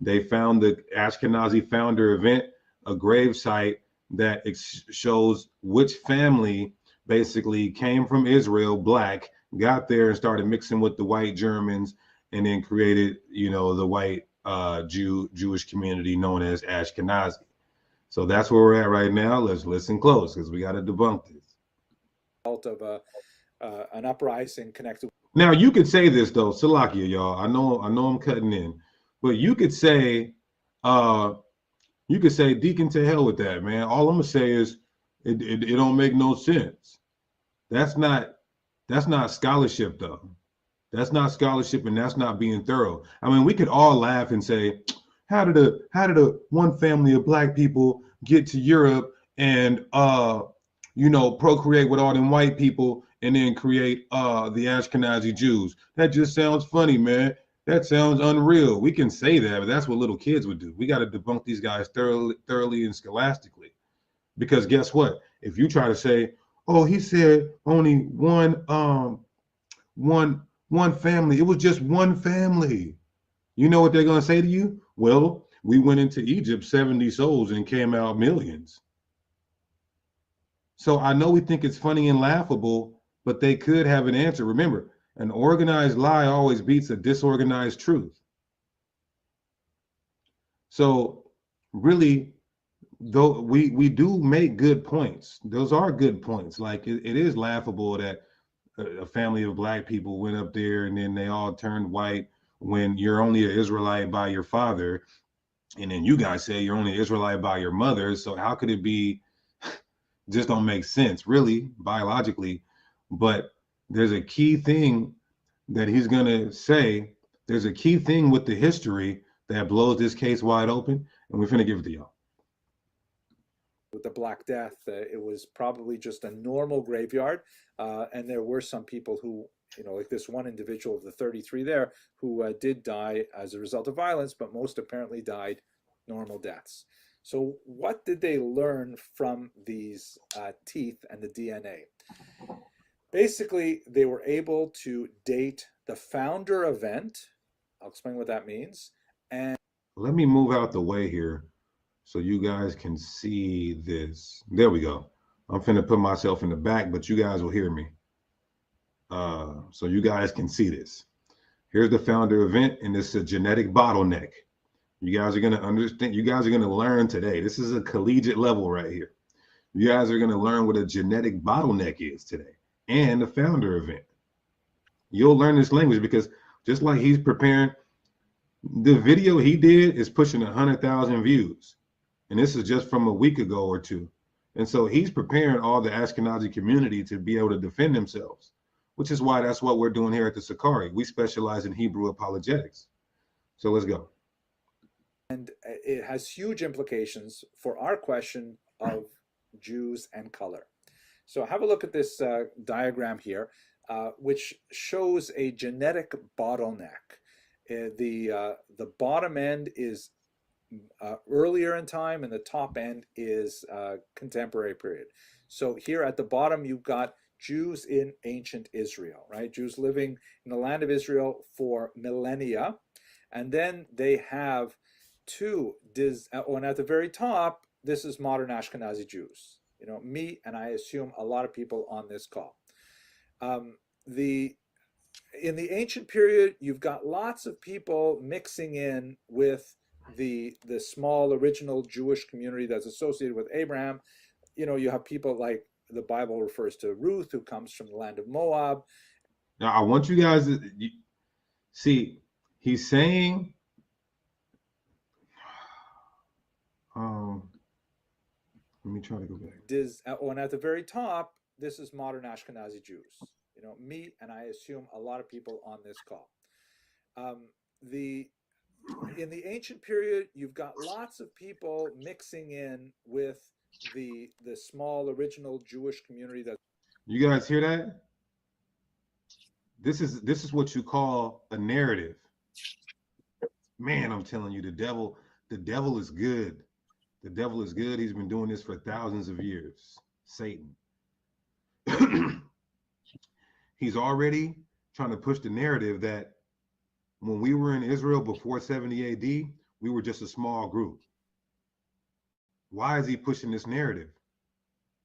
They found the Ashkenazi founder event, a grave site that shows which family basically came from Israel, black, got there and started mixing with the white Germans, and then created, the white Jewish community known as Ashkenazi. So that's where we're at right now. Let's listen close because we got to debunk this. Of an uprising connected. Now you could say this though, Salakia, y'all. I know I'm cutting in, but you could say, Deacon, to hell with that, man. All I'm gonna say is it don't make no sense. That's not scholarship though. That's not scholarship, and that's not being thorough. I mean, we could all laugh and say, how did a one family of black people get to Europe and procreate with all them white people and then create the Ashkenazi Jews? That just sounds funny, man. That sounds unreal. We can say that, but that's what little kids would do. We got to debunk these guys thoroughly and scholastically. Because guess what? If you try to say, oh, he said only one family, it was just one family. You know what they're going to say to you? Well, we went into Egypt 70 souls and came out millions. So I know we think it's funny and laughable, but they could have an answer. Remember, an organized lie always beats a disorganized truth. So really, though we do make good points. Those are good points. Like it is laughable that a family of black people went up there and then they all turned white when you're only an Israelite by your father. And then you guys say you're only an Israelite by your mother. So how could it be? Just don't make sense, really, biologically. But there's a key thing that he's going to say. There's a key thing with the history that blows this case wide open. And we're going to give it to y'all. With the Black Death, it was probably just a normal graveyard. And there were some people who, like this one individual of the 33 there, who did die as a result of violence, but most apparently died normal deaths. So what did they learn from these teeth and the DNA? Basically, they were able to date the founder event. I'll explain what that means. And let me move out the way here so you guys can see this. There we go. I'm finna put myself in the back, but you guys will hear me. So you guys can see this. Here's the founder event, and this is a genetic bottleneck. You guys are going to understand. You guys are going to learn today. This is a collegiate level right here. You guys are going to learn what a genetic bottleneck is today and the founder event. You'll learn this language because just like he's preparing, the video he did is pushing 100,000 views. And this is just from a week ago or two. And so he's preparing all the Ashkenazi community to be able to defend themselves, which is why that's what we're doing here at the Sakari. We specialize in Hebrew apologetics. So let's go. And it has huge implications for our question of Jews and color. So have a look at this diagram here, which shows a genetic bottleneck. The bottom end is earlier in time, and the top end is contemporary period. So here at the bottom, you've got Jews in ancient Israel, right? Jews living in the land of Israel for millennia. And then they have and at the very top, this is modern Ashkenazi Jews. Me, and I assume a lot of people on this call. In the ancient period, you've got lots of people mixing in with the small original Jewish community that's associated with Abraham. You have people like the Bible refers to Ruth, who comes from the land of Moab. Now, I want you guys to see, he's saying, let me try to go back. And at the very top, this is modern Ashkenazi Jews. Me, and I assume a lot of people on this call. in the ancient period, you've got lots of people mixing in with the small original Jewish community that. You guys hear that? This is what you call a narrative. Man, I'm telling you, the devil is good. The devil is good. He's been doing this for thousands of years. Satan. He's already trying to push the narrative that when we were in Israel before 70 AD, we were just a small group. Why is he pushing this narrative?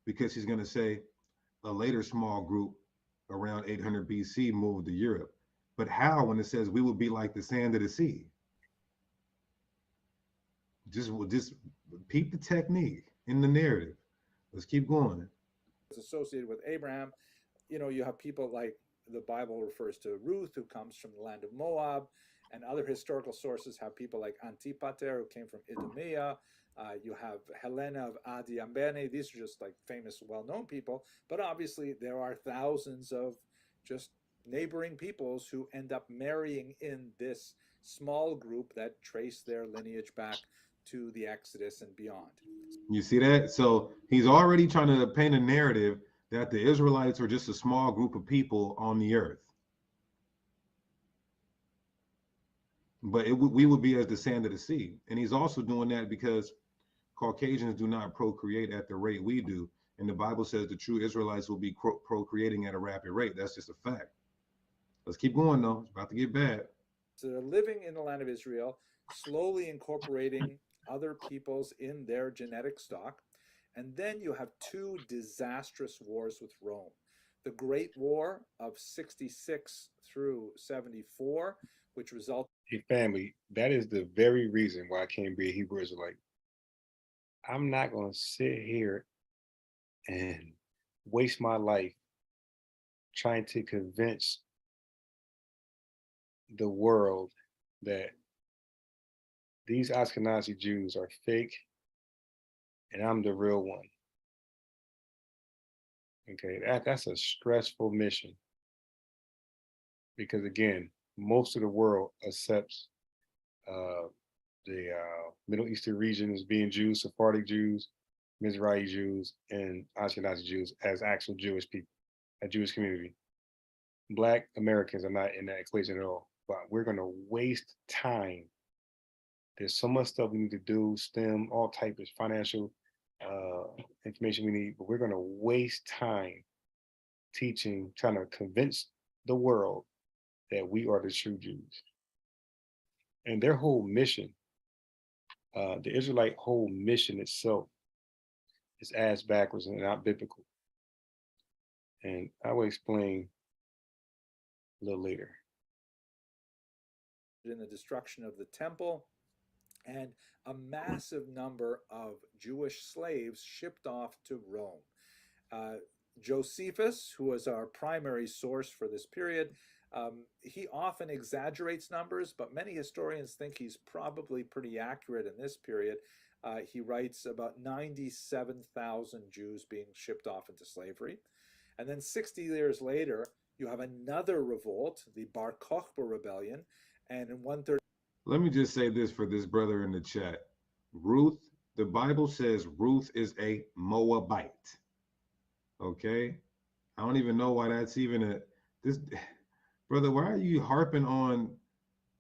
Because he's going to say a later small group around 800 BC moved to Europe. But how, when it says we will be like the sand of the sea? Just peep the technique in the narrative. Let's keep going. It's associated with Abraham. You know, you have people like the Bible refers to Ruth, who comes from the land of Moab, and other historical sources have people like Antipater, who came from Idumea. You have Helena of Adiambene. These are just like famous, well-known people. But obviously, there are thousands of just neighboring peoples who end up marrying in this small group that trace their lineage back to the Exodus and beyond. You see that? So he's already trying to paint a narrative that the Israelites are just a small group of people on the earth. But we would be as the sand of the sea. And he's also doing that because Caucasians do not procreate at the rate we do. And the Bible says the true Israelites will be procreating at a rapid rate. That's just a fact. Let's keep going, though. It's about to get bad. So they're living in the land of Israel, slowly incorporating other peoples in their genetic stock. And then you have two disastrous wars with Rome. The Great War of 66 through 74, which resulted. Hey, family, that is the very reason why I can't be a Hebrew Israelite. I'm not going to sit here and waste my life trying to convince the world that these Ashkenazi Jews are fake and I'm the real one. Okay, that's a stressful mission. Because again, most of the world accepts the Middle Eastern region as being Jews, Sephardic Jews, Mizrahi Jews, and Ashkenazi Jews as actual Jewish people, a Jewish community. Black Americans are not in that equation at all, but we're gonna waste time. There's so much stuff we need to do, STEM, all types of financial information we need, but we're gonna waste time teaching, trying to convince the world that we are the true Jews. And their whole mission, the Israelite whole mission itself is ass backwards and not biblical. And I will explain a little later. In the destruction of the temple and a massive number of Jewish slaves shipped off to Rome. Josephus, who was our primary source for this period, he often exaggerates numbers, but many historians think he's probably pretty accurate in this period. He writes about 97,000 Jews being shipped off into slavery. And then 60 years later, you have another revolt, the Bar Kokhba rebellion, and in 130. Let me just say this for this brother in the chat. Ruth, the Bible says Ruth is a Moabite. Okay? I don't even know why that's even brother, why are you harping on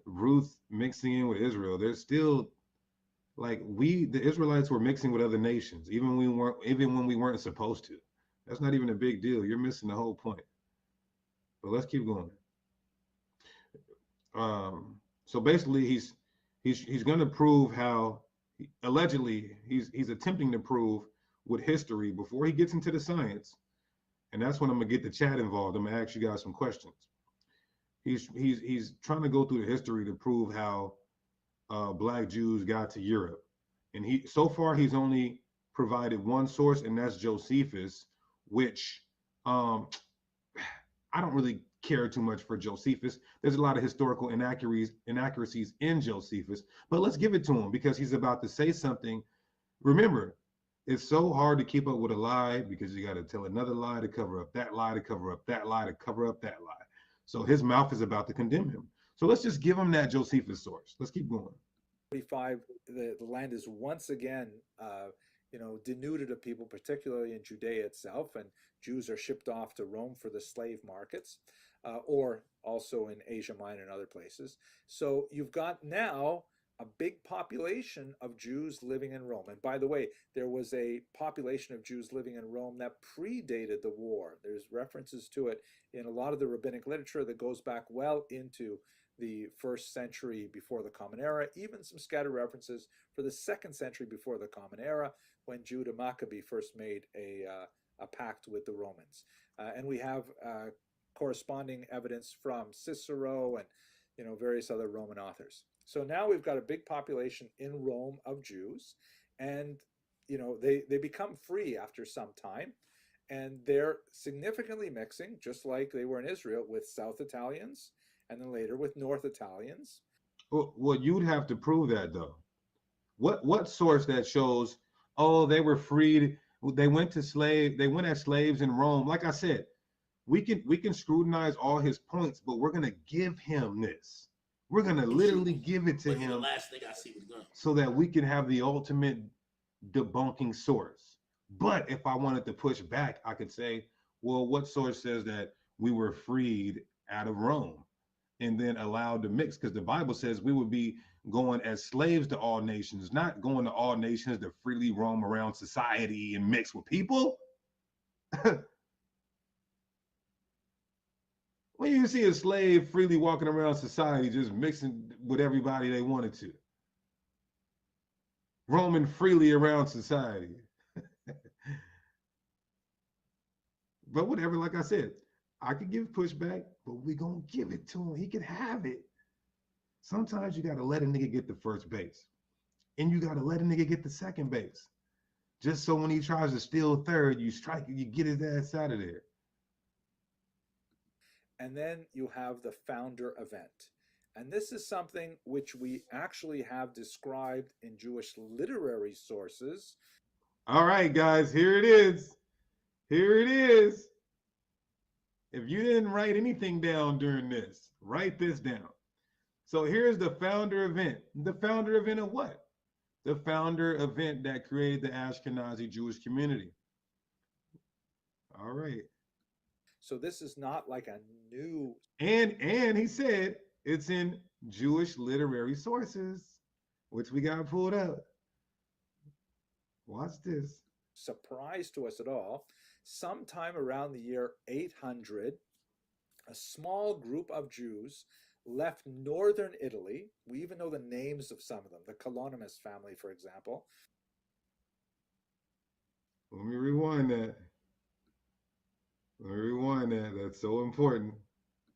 Ruth mixing in with Israel? There's still, like, the Israelites were mixing with other nations, even when we weren't supposed to. That's not even a big deal. You're missing the whole point. But let's keep going. So basically, he's going to prove how allegedly he's attempting to prove with history before he gets into the science, and that's when I'm gonna get the chat involved. I'm gonna ask you guys some questions. He's trying to go through the history to prove how Black Jews got to Europe, and so far he's only provided one source, and that's Josephus, which I don't really care too much for Josephus. There's a lot of historical inaccuracies in Josephus, but let's give it to him because he's about to say something. Remember, it's so hard to keep up with a lie because you got to tell another lie to cover up that lie, to cover up that lie, to cover up that lie. So his mouth is about to condemn him. So let's just give them that Josephus source. Let's keep going. 45, the land is once again, denuded of people, particularly in Judea itself, and Jews are shipped off to Rome for the slave markets, or also in Asia Minor and other places. So you've got now a big population of Jews living in Rome. And by the way, there was a population of Jews living in Rome that predated the war. There's references to it in a lot of the rabbinic literature that goes back well into the 1st century before the Common Era, even some scattered references for the 2nd century before the Common Era, when Judah Maccabee first made a pact with the Romans. And we have corresponding evidence from Cicero and various other Roman authors. So now we've got a big population in Rome of Jews, and they become free after some time, and they're significantly mixing, just like they were in Israel, with South Italians, and then later with North Italians. Well, you'd have to prove that, though. What source that shows, oh, they were freed, they went as slaves in Rome? Like I said, we can scrutinize all his points, but we're gonna give him this. We're gonna literally give it to him, The last thing I see was going. so that we can have the ultimate debunking source. But if I wanted to push back, I could say, well, what source says that we were freed out of Rome and then allowed to mix? Because the Bible says we would be going as slaves to all nations, not going to all nations to freely roam around society and mix with people. When you see a slave freely walking around society, just mixing with everybody they wanted to, roaming freely around society. But whatever, like I said, I could give pushback, but we're going to give it to him. He can have it. Sometimes you got to let a nigga get the first base, and you got to let a nigga get the second base. Just so when he tries to steal third, you strike it, you get his ass out of there. And then you have the founder event. And this is something which we actually have described in Jewish literary sources. All right, guys, here it is. Here it is. If you didn't write anything down during this, write this down. So here's the founder event. The founder event of what? The founder event that created the Ashkenazi Jewish community. All right. So this is not like a new... And he said it's in Jewish literary sources, which we got pulled up. Watch this. Surprise to us at all. Sometime around the year 800, a small group of Jews left northern Italy. We even know the names of some of them, the Colonimus family, for example. Let me rewind that. Let me rewind that. That's so important.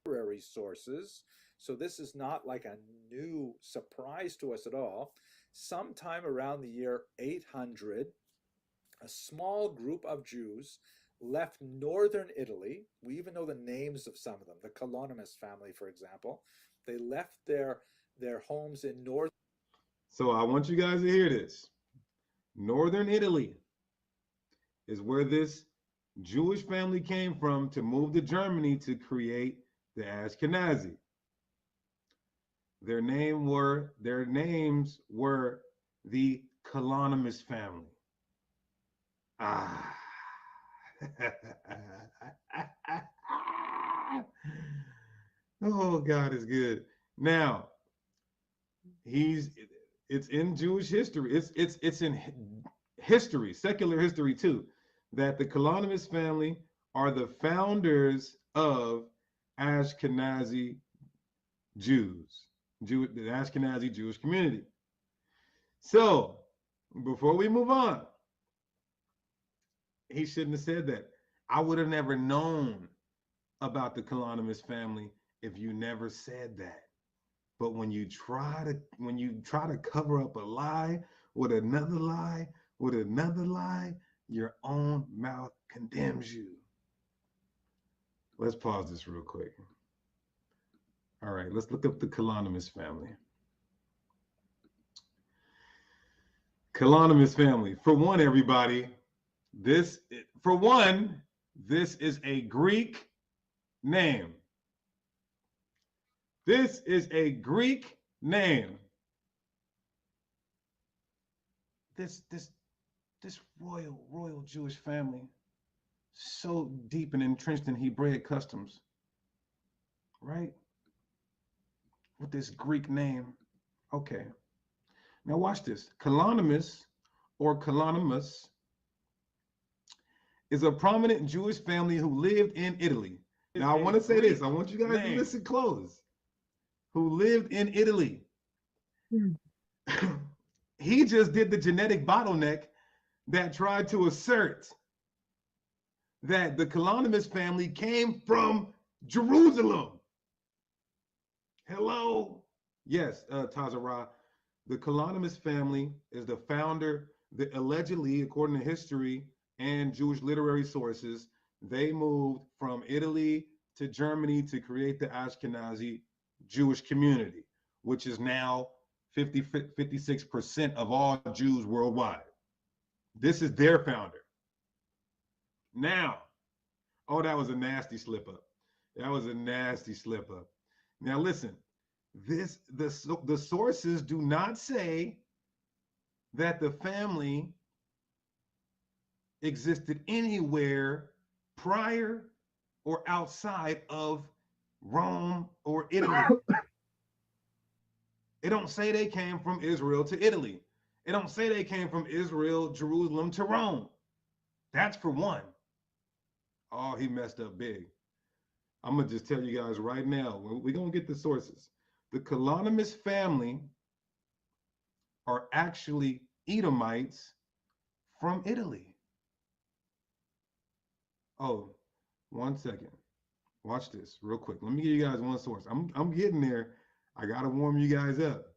Literary sources. So this is not like a new surprise to us at all. Sometime around the year 800, a small group of Jews left northern Italy. We even know the names of some of them, the Colonimus family, for example. They left their homes in north. So I want you guys to hear this. Northern Italy is where this Jewish family came from to move to Germany to create the Ashkenazi. Their names were the Colonimus family. Oh, God is good. Now, it's in Jewish history. It's in history, secular history too, that the Colonimus family are the founders of Ashkenazi Jews, the Ashkenazi Jewish community. So, before we move on, he shouldn't have said that. I would have never known about the Colonimus family if you never said that. But when you try to cover up a lie with another lie, your own mouth condemns you. Let's pause this real quick. All right, let's look up the Colonimus family. Colonimus family. For one, everybody, this is a Greek name. This is a Greek name. This royal Jewish family, so deep and entrenched in Hebraic customs, right? With this Greek name. Okay. Now watch this. Kalonymus or Kalonymus is a prominent Jewish family who lived in Italy. Now I want to say this. I want you guys to listen close. Who lived in Italy. He just did the genetic bottleneck that tried to assert that the Kalonymus family came from Jerusalem. Hello? Yes, Tazarah. The Kalonymus family is the founder, allegedly, according to history and Jewish literary sources, they moved from Italy to Germany to create the Ashkenazi Jewish community, which is now 56% of all Jews worldwide. This is their founder. Now, oh, that was a nasty slip up. That was a nasty slip up. Now listen, the sources do not say that the family existed anywhere prior or outside of Rome or Italy. It don't say they came from Israel to Italy. It don't say they came from Israel, Jerusalem to Rome. That's for one. Oh, he messed up big. I'm gonna just tell you guys right now, we're gonna get the sources. The Kalonymus family are actually Edomites from Italy. Oh, 1 second. Watch this real quick. Let me give you guys one source. I'm getting there. I gotta warm you guys up.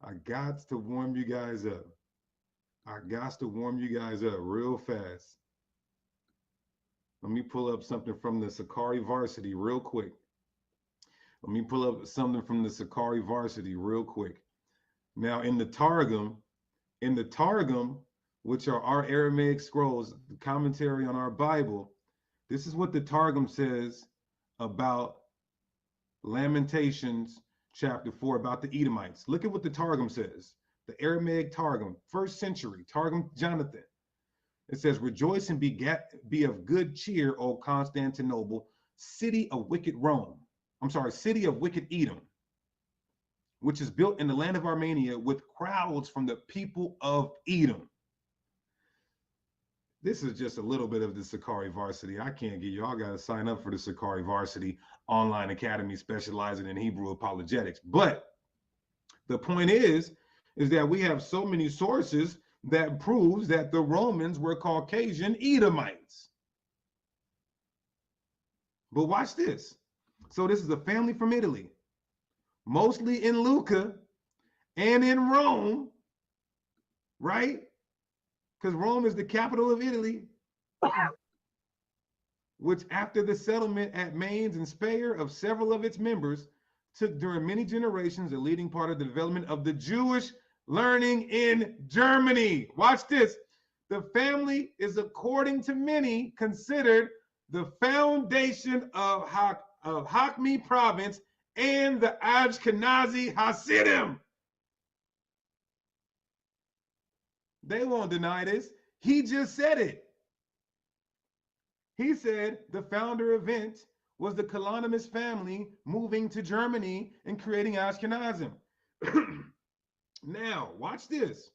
I got to warm you guys up. I got to warm you guys up real fast. Let me pull up something from the Sakari Varsity real quick. Let me pull up something from the Sakari Varsity real quick. Now in the Targum, which are our Aramaic scrolls, the commentary on our Bible, this is what the Targum says about Lamentations chapter 4 about the Edomites. Look at what the Targum says. The Aramaic Targum, 1st century, Targum Jonathan. It says, rejoice and be of good cheer, O Constantinople, city of wicked Rome. I'm sorry, city of wicked Edom, which is built in the land of Armenia with crowds from the people of Edom. This is just a little bit of the Sakari Varsity. I can't get y'all got to sign up for the Sakari Varsity online academy specializing in Hebrew apologetics. But the point is that we have so many sources that proves that the Romans were Caucasian Edomites. But watch this. So this is a family from Italy, mostly in Lucca and in Rome, right? Because Rome is the capital of Italy, which after the settlement at Mainz and Speyer of several of its members, took during many generations a leading part of the development of the Jewish learning in Germany. Watch this. The family is, according to many, considered the foundation of Hakmi province and the Ashkenazi Hasidim. They won't deny this. He just said it. He said the founder event was the Kalonymus family moving to Germany and creating Ashkenazim. Now, watch this.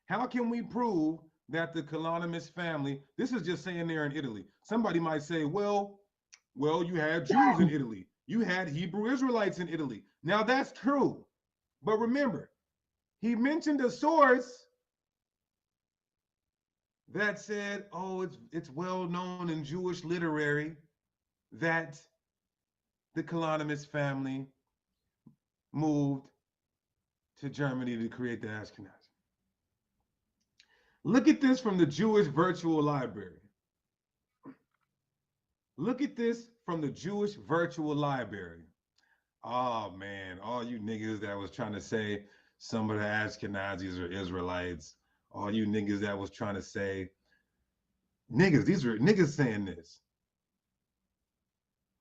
How can we prove that the Kalonymus family, this is just saying they're in Italy. Somebody might say, well, you had Jews in Italy. You had Hebrew Israelites in Italy. Now that's true. But remember, he mentioned a source that said, oh, it's well known in Jewish literary that the Kalonymus family moved to Germany to create the Ashkenaz. Look at this from the Jewish Virtual Library. Look at this from the Jewish Virtual Library. Oh man, all you niggas that was trying to say some of the Ashkenazis are Israelites, all you niggas that was trying to say, niggas, these are niggas saying this.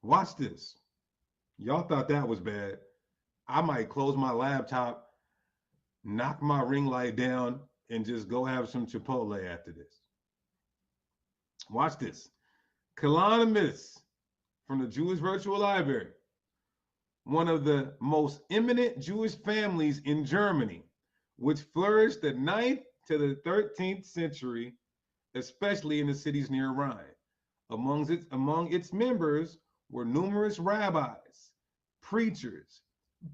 Watch this. Y'all thought that was bad. I might close my laptop, knock my ring light down, and just go have some Chipotle after this. Watch this. Kalonymus from the Jewish Virtual Library, one of the most eminent Jewish families in Germany, which flourished the 9th to the 13th century, especially in the cities near Rhine. Among its members were numerous rabbis, preachers,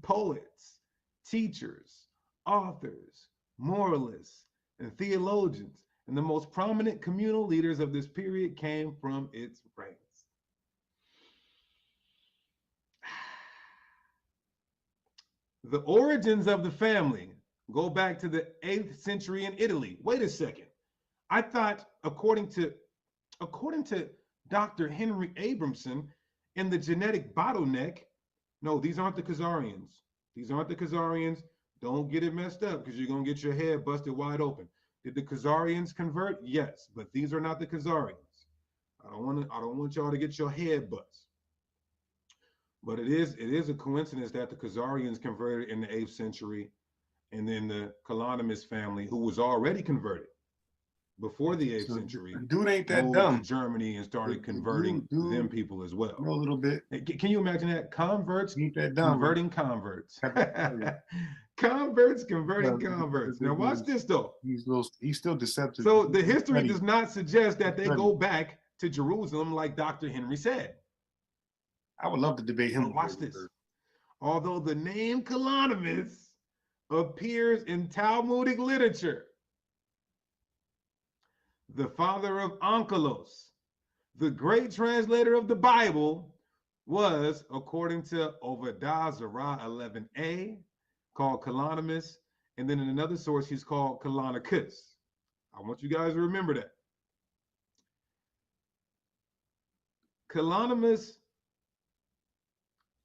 poets, teachers, authors, moralists, and theologians, and the most prominent communal leaders of this period came from its ranks. The origins of the family go back to the 8th century in Italy. Wait a second. I thought, according to Dr. Henry Abramson in The Genetic Bottleneck, no, these aren't the Khazarians. These aren't the Khazarians. Don't get it messed up because you're going to get your head busted wide open. Did the Khazarians convert? Yes, but these are not the Khazarians. I don't want y'all to get your head bust. But it is a coincidence that the Khazarians converted in the 8th century, and then the Kalonymus family, who was already converted before the 8th century, dude ain't that moved dumb. to Germany and started converting them people as well. Know a little bit. Can you imagine that? Converts ain't that dumb, converting converts. Converts converting converts. Now watch this though. He's still deceptive. So the history does not suggest that they go back to Jerusalem like Dr. Henry said. I would love to debate him. Watch this. Although the name Kalonymus appears in Talmudic literature, the father of Onkelos, the great translator of the Bible, was, according to Ovadah Zarah 11a, called Kalonymus, and then in another source, he's called Kalonicus. I want you guys to remember that. Kalonymus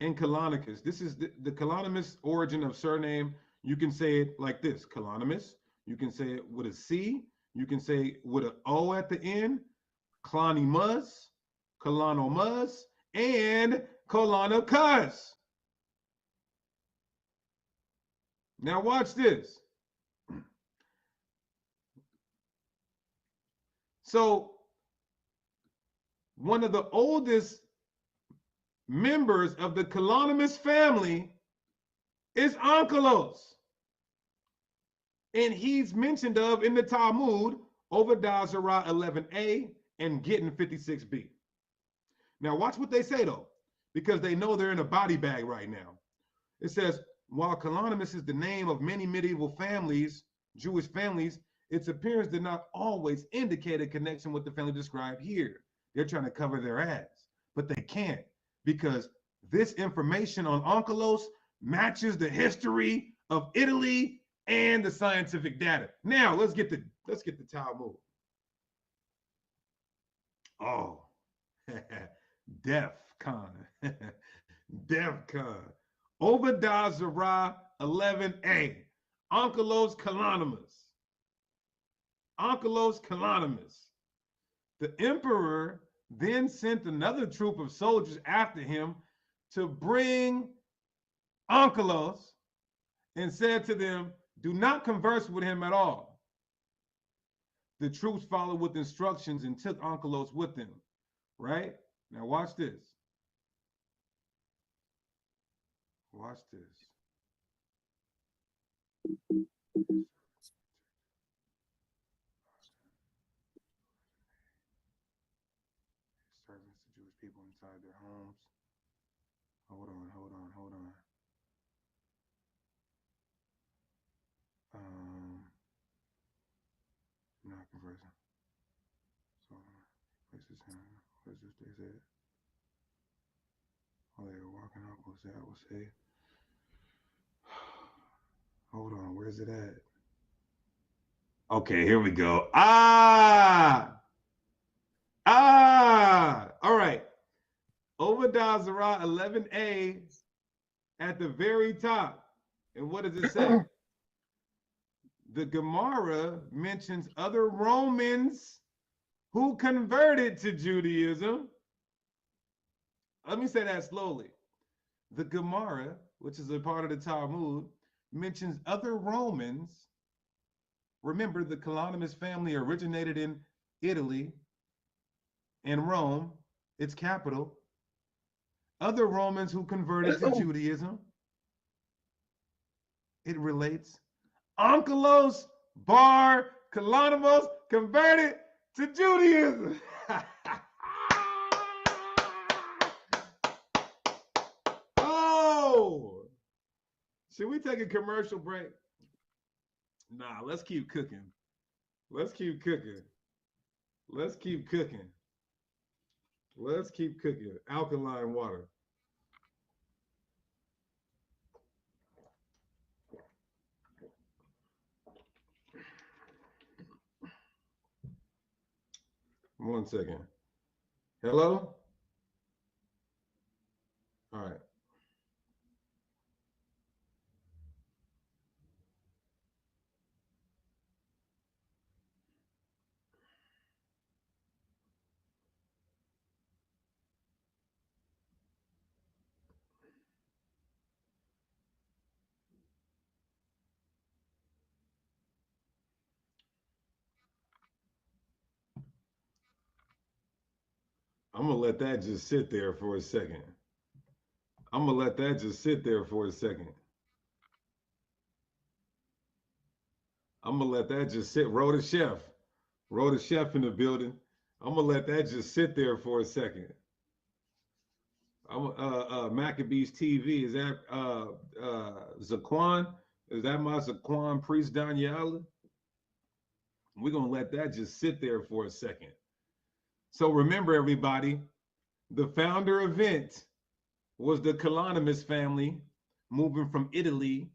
and Kalonicus. This is the Kalonymus origin of surname. You can say it like this, Kalonymus. You can say it with a C. You can say with an O at the end, Klonimus, Kolonomus, and Kolonicus. Now watch this. So one of the oldest members of the Kalonymus family is Onkelos. And he's mentioned of in the Talmud, Ovadah Zarah 11a and Gittin 56b. Now watch what they say though, because they know they're in a body bag right now. It says, while Kalonymus is the name of many medieval families, Jewish families, its appearance did not always indicate a connection with the family described here. They're trying to cover their ass, but they can't, because this information on Onkelos matches the history of Italy and the scientific data. Now let's get the Talmud. Oh, DEF CON. DEF CON. Ovadah Zarah 11a. Onkelos Kalonymus. Onkelos Kalonymus. The emperor then sent another troop of soldiers after him to bring Onkelos and said to them, do not converse with him at all. The troops followed with instructions and took Onkelos with them, right? Now watch this. Watch this. Servants to Jewish people inside their homes. Hold on. Not conversing. So, places him. What is this they said? Oh, they were walking up. What's that? What's say? Hold on. Where's it at? Okay, here we go. All right. Ovadah Zarah 11a at the very top. And what does it say? The Gemara mentions other Romans who converted to Judaism. Let me say that slowly. The Gemara which is a part of the Talmud, mentions other Romans. Remember, the Kalonymus family originated in Italy and Rome, its capital. Other Romans who converted to Judaism. It relates. Onkelos Bar Kalonymus converted to Judaism. Oh, should we take a commercial break? Nah, let's keep cooking. Let's keep cooking. Let's keep cooking. Let's keep cooking. Alkaline water. One second. Hello? All right. I'm gonna let that just sit there for a second. I'm gonna let that just sit there for a second. I'm gonna let that just sit. Rhoda Chef in the building. I'm gonna let that just sit there for a second. I'm Maccabees TV. Is that Zaquan? Is that my Zaquan Priest Daniela? We're gonna let that just sit there for a second. So remember, everybody, the founder event was the Kalonymus family moving from Italy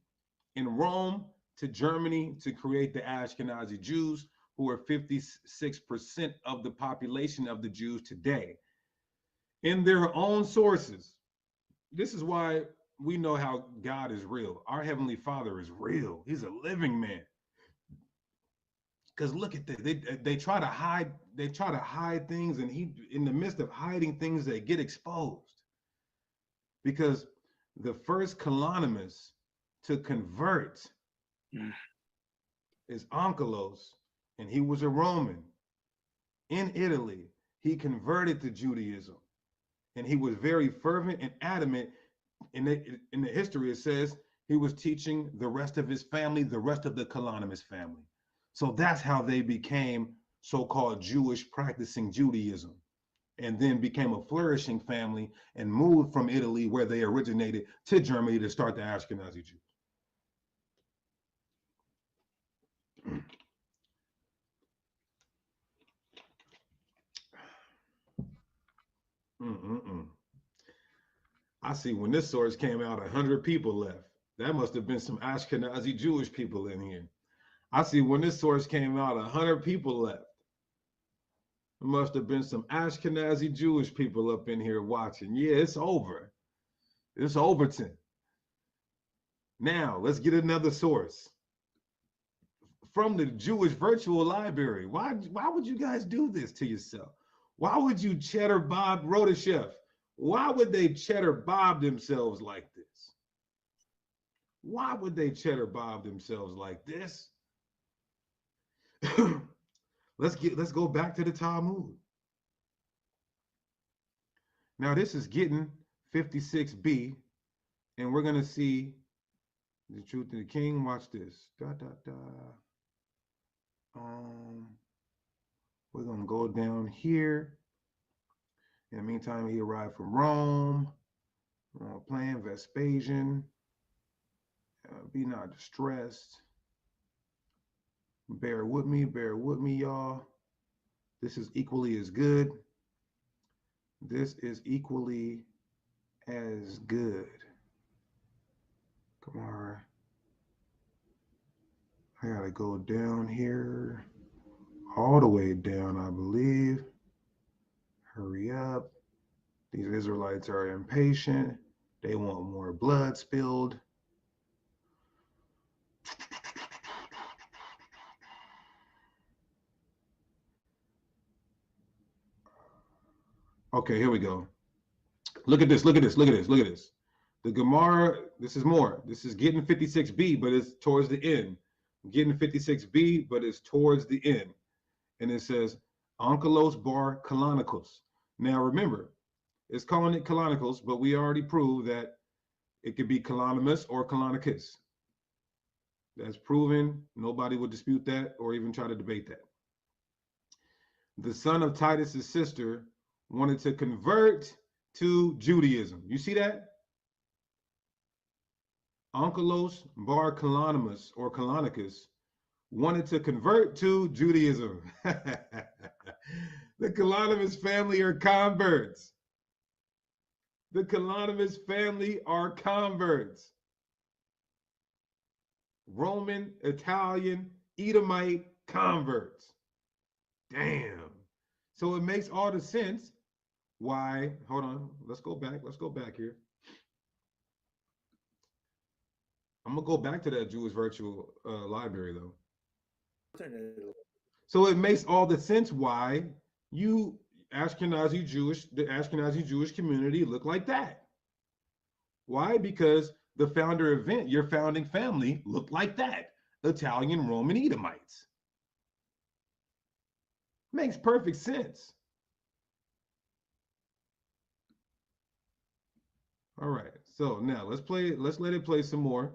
in Rome to Germany to create the Ashkenazi Jews, who are 56% of the population of the Jews today. In their own sources, this is why we know how God is real. Our Heavenly Father is real. He's a living man. Because look at this, they try to hide things, and in the midst of hiding things, they get exposed. Because the first Kalonymus to convert is Onkelos, and he was a Roman in Italy. He converted to Judaism, and he was very fervent and adamant. In the history, it says he was teaching the rest of his family, the rest of the Kalonymus family. So that's how they became so-called Jewish practicing Judaism, and then became a flourishing family and moved from Italy, where they originated, to Germany to start the Ashkenazi Jews. I see when this source came out, 100 people left. That must have been some Ashkenazi Jewish people in here. I see when this source came out, 100 people left. There must have been some Ashkenazi Jewish people up in here watching. Yeah, it's over. It's Overton. Now, let's get another source. From the Jewish Virtual Library. Why would you guys do this to yourself? Why would you cheddar Bob Rhoda Chef? Why would they cheddar Bob themselves like this? Why would they cheddar Bob themselves like this? Let's go back to the Talmud. Now this is getting 56b, and we're gonna see the truth of the king. Watch this. We're gonna go down here. In the meantime, he arrived from Rome. Playing Vespasian. Be not distressed. Bear with me, y'all. This is equally as good. This is equally as good. Come on. I gotta go down here. All the way down, I believe. Hurry up. These Israelites are impatient. They want more blood spilled. Okay, here we go. Look at this, look at this, look at this, look at this. The Gemara, this is more. This is getting 56b, but it's towards the end. Getting 56b, but it's towards the end. And it says, Onkelos bar Kalonikos. Now remember, it's calling it Kalonikos, but we already proved that it could be Kalonimus or Kalonikos. That's proven. Nobody would dispute that or even try to debate that. The son of Titus's sister wanted to convert to Judaism. You see that? Onkelos bar Kalonimus or Kalonikos wanted to convert to Judaism. The Kalonimus family are converts. The Kalonimus family are converts. Roman, Italian, Edomite converts. Damn. So it makes all the sense why, hold on, let's go back here. I'm gonna go back to that Jewish virtual library though. So it makes all the sense why you the Ashkenazi Jewish community look like that. Why? Because the founder event, your founding family looked like that. Italian, Roman, Edomites. Makes perfect sense. All right, so now let's let it play some more.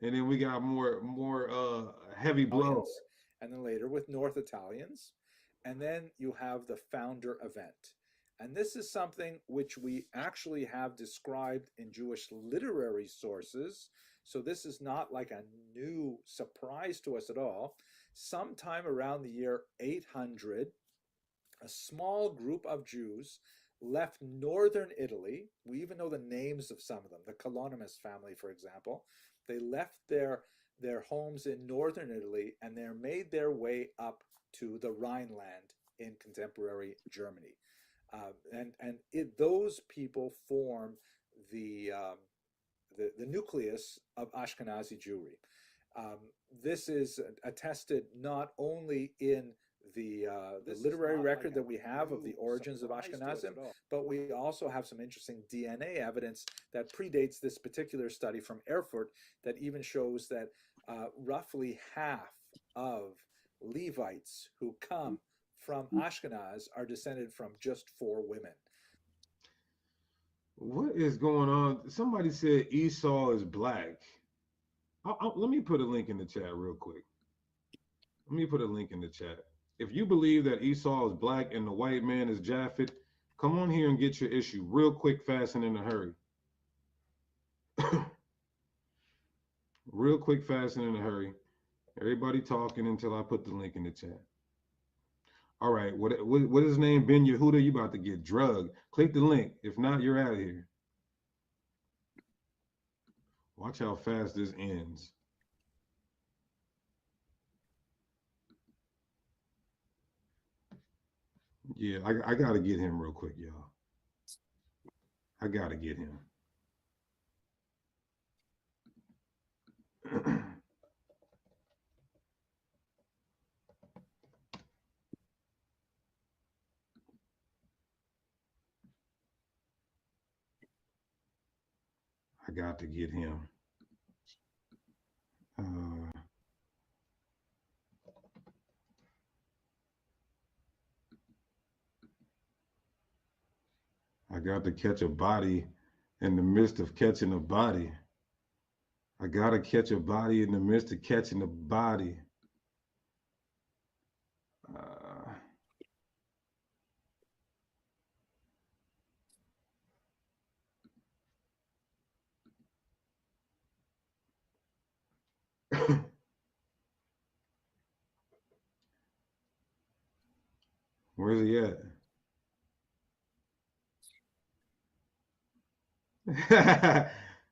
And then we got more heavy blows. And then later with North Italians. And then you have the founder event. And this is something which we actually have described in Jewish literary sources. So this is not like a new surprise to us at all. Sometime around the year 800, a small group of Jews left northern Italy. We even know the names of some of them, the Kalonimus family, for example. They left their homes in northern Italy and they made their way up to the Rhineland in contemporary Germany. Those people form the nucleus of Ashkenazi Jewry. This is attested not only in the literary record that we have of the origins of Ashkenazim, but we also have some interesting DNA evidence that predates this particular study from Erfurt that even shows that roughly half of Levites who come from Ashkenaz are descended from just 4 women. What is going on? Somebody said Esau is black. Let me put a link in the chat real quick. Let me put a link in the chat. If you believe that Esau is black and the white man is Japhet, come on here and get your issue real quick, fast, and in a hurry. Real quick, fast, and in a hurry. Everybody talking until I put the link in the chat. All right, what is his name? Ben Yehuda, you about to get drugged. Click the link. If not, you're out of here. Watch how fast this ends. Yeah, I got to get him real quick, y'all. I got to get him. I got to get him. I got to catch a body in the midst of catching a body. I got to catch a body in the midst of catching a body. Where's he at?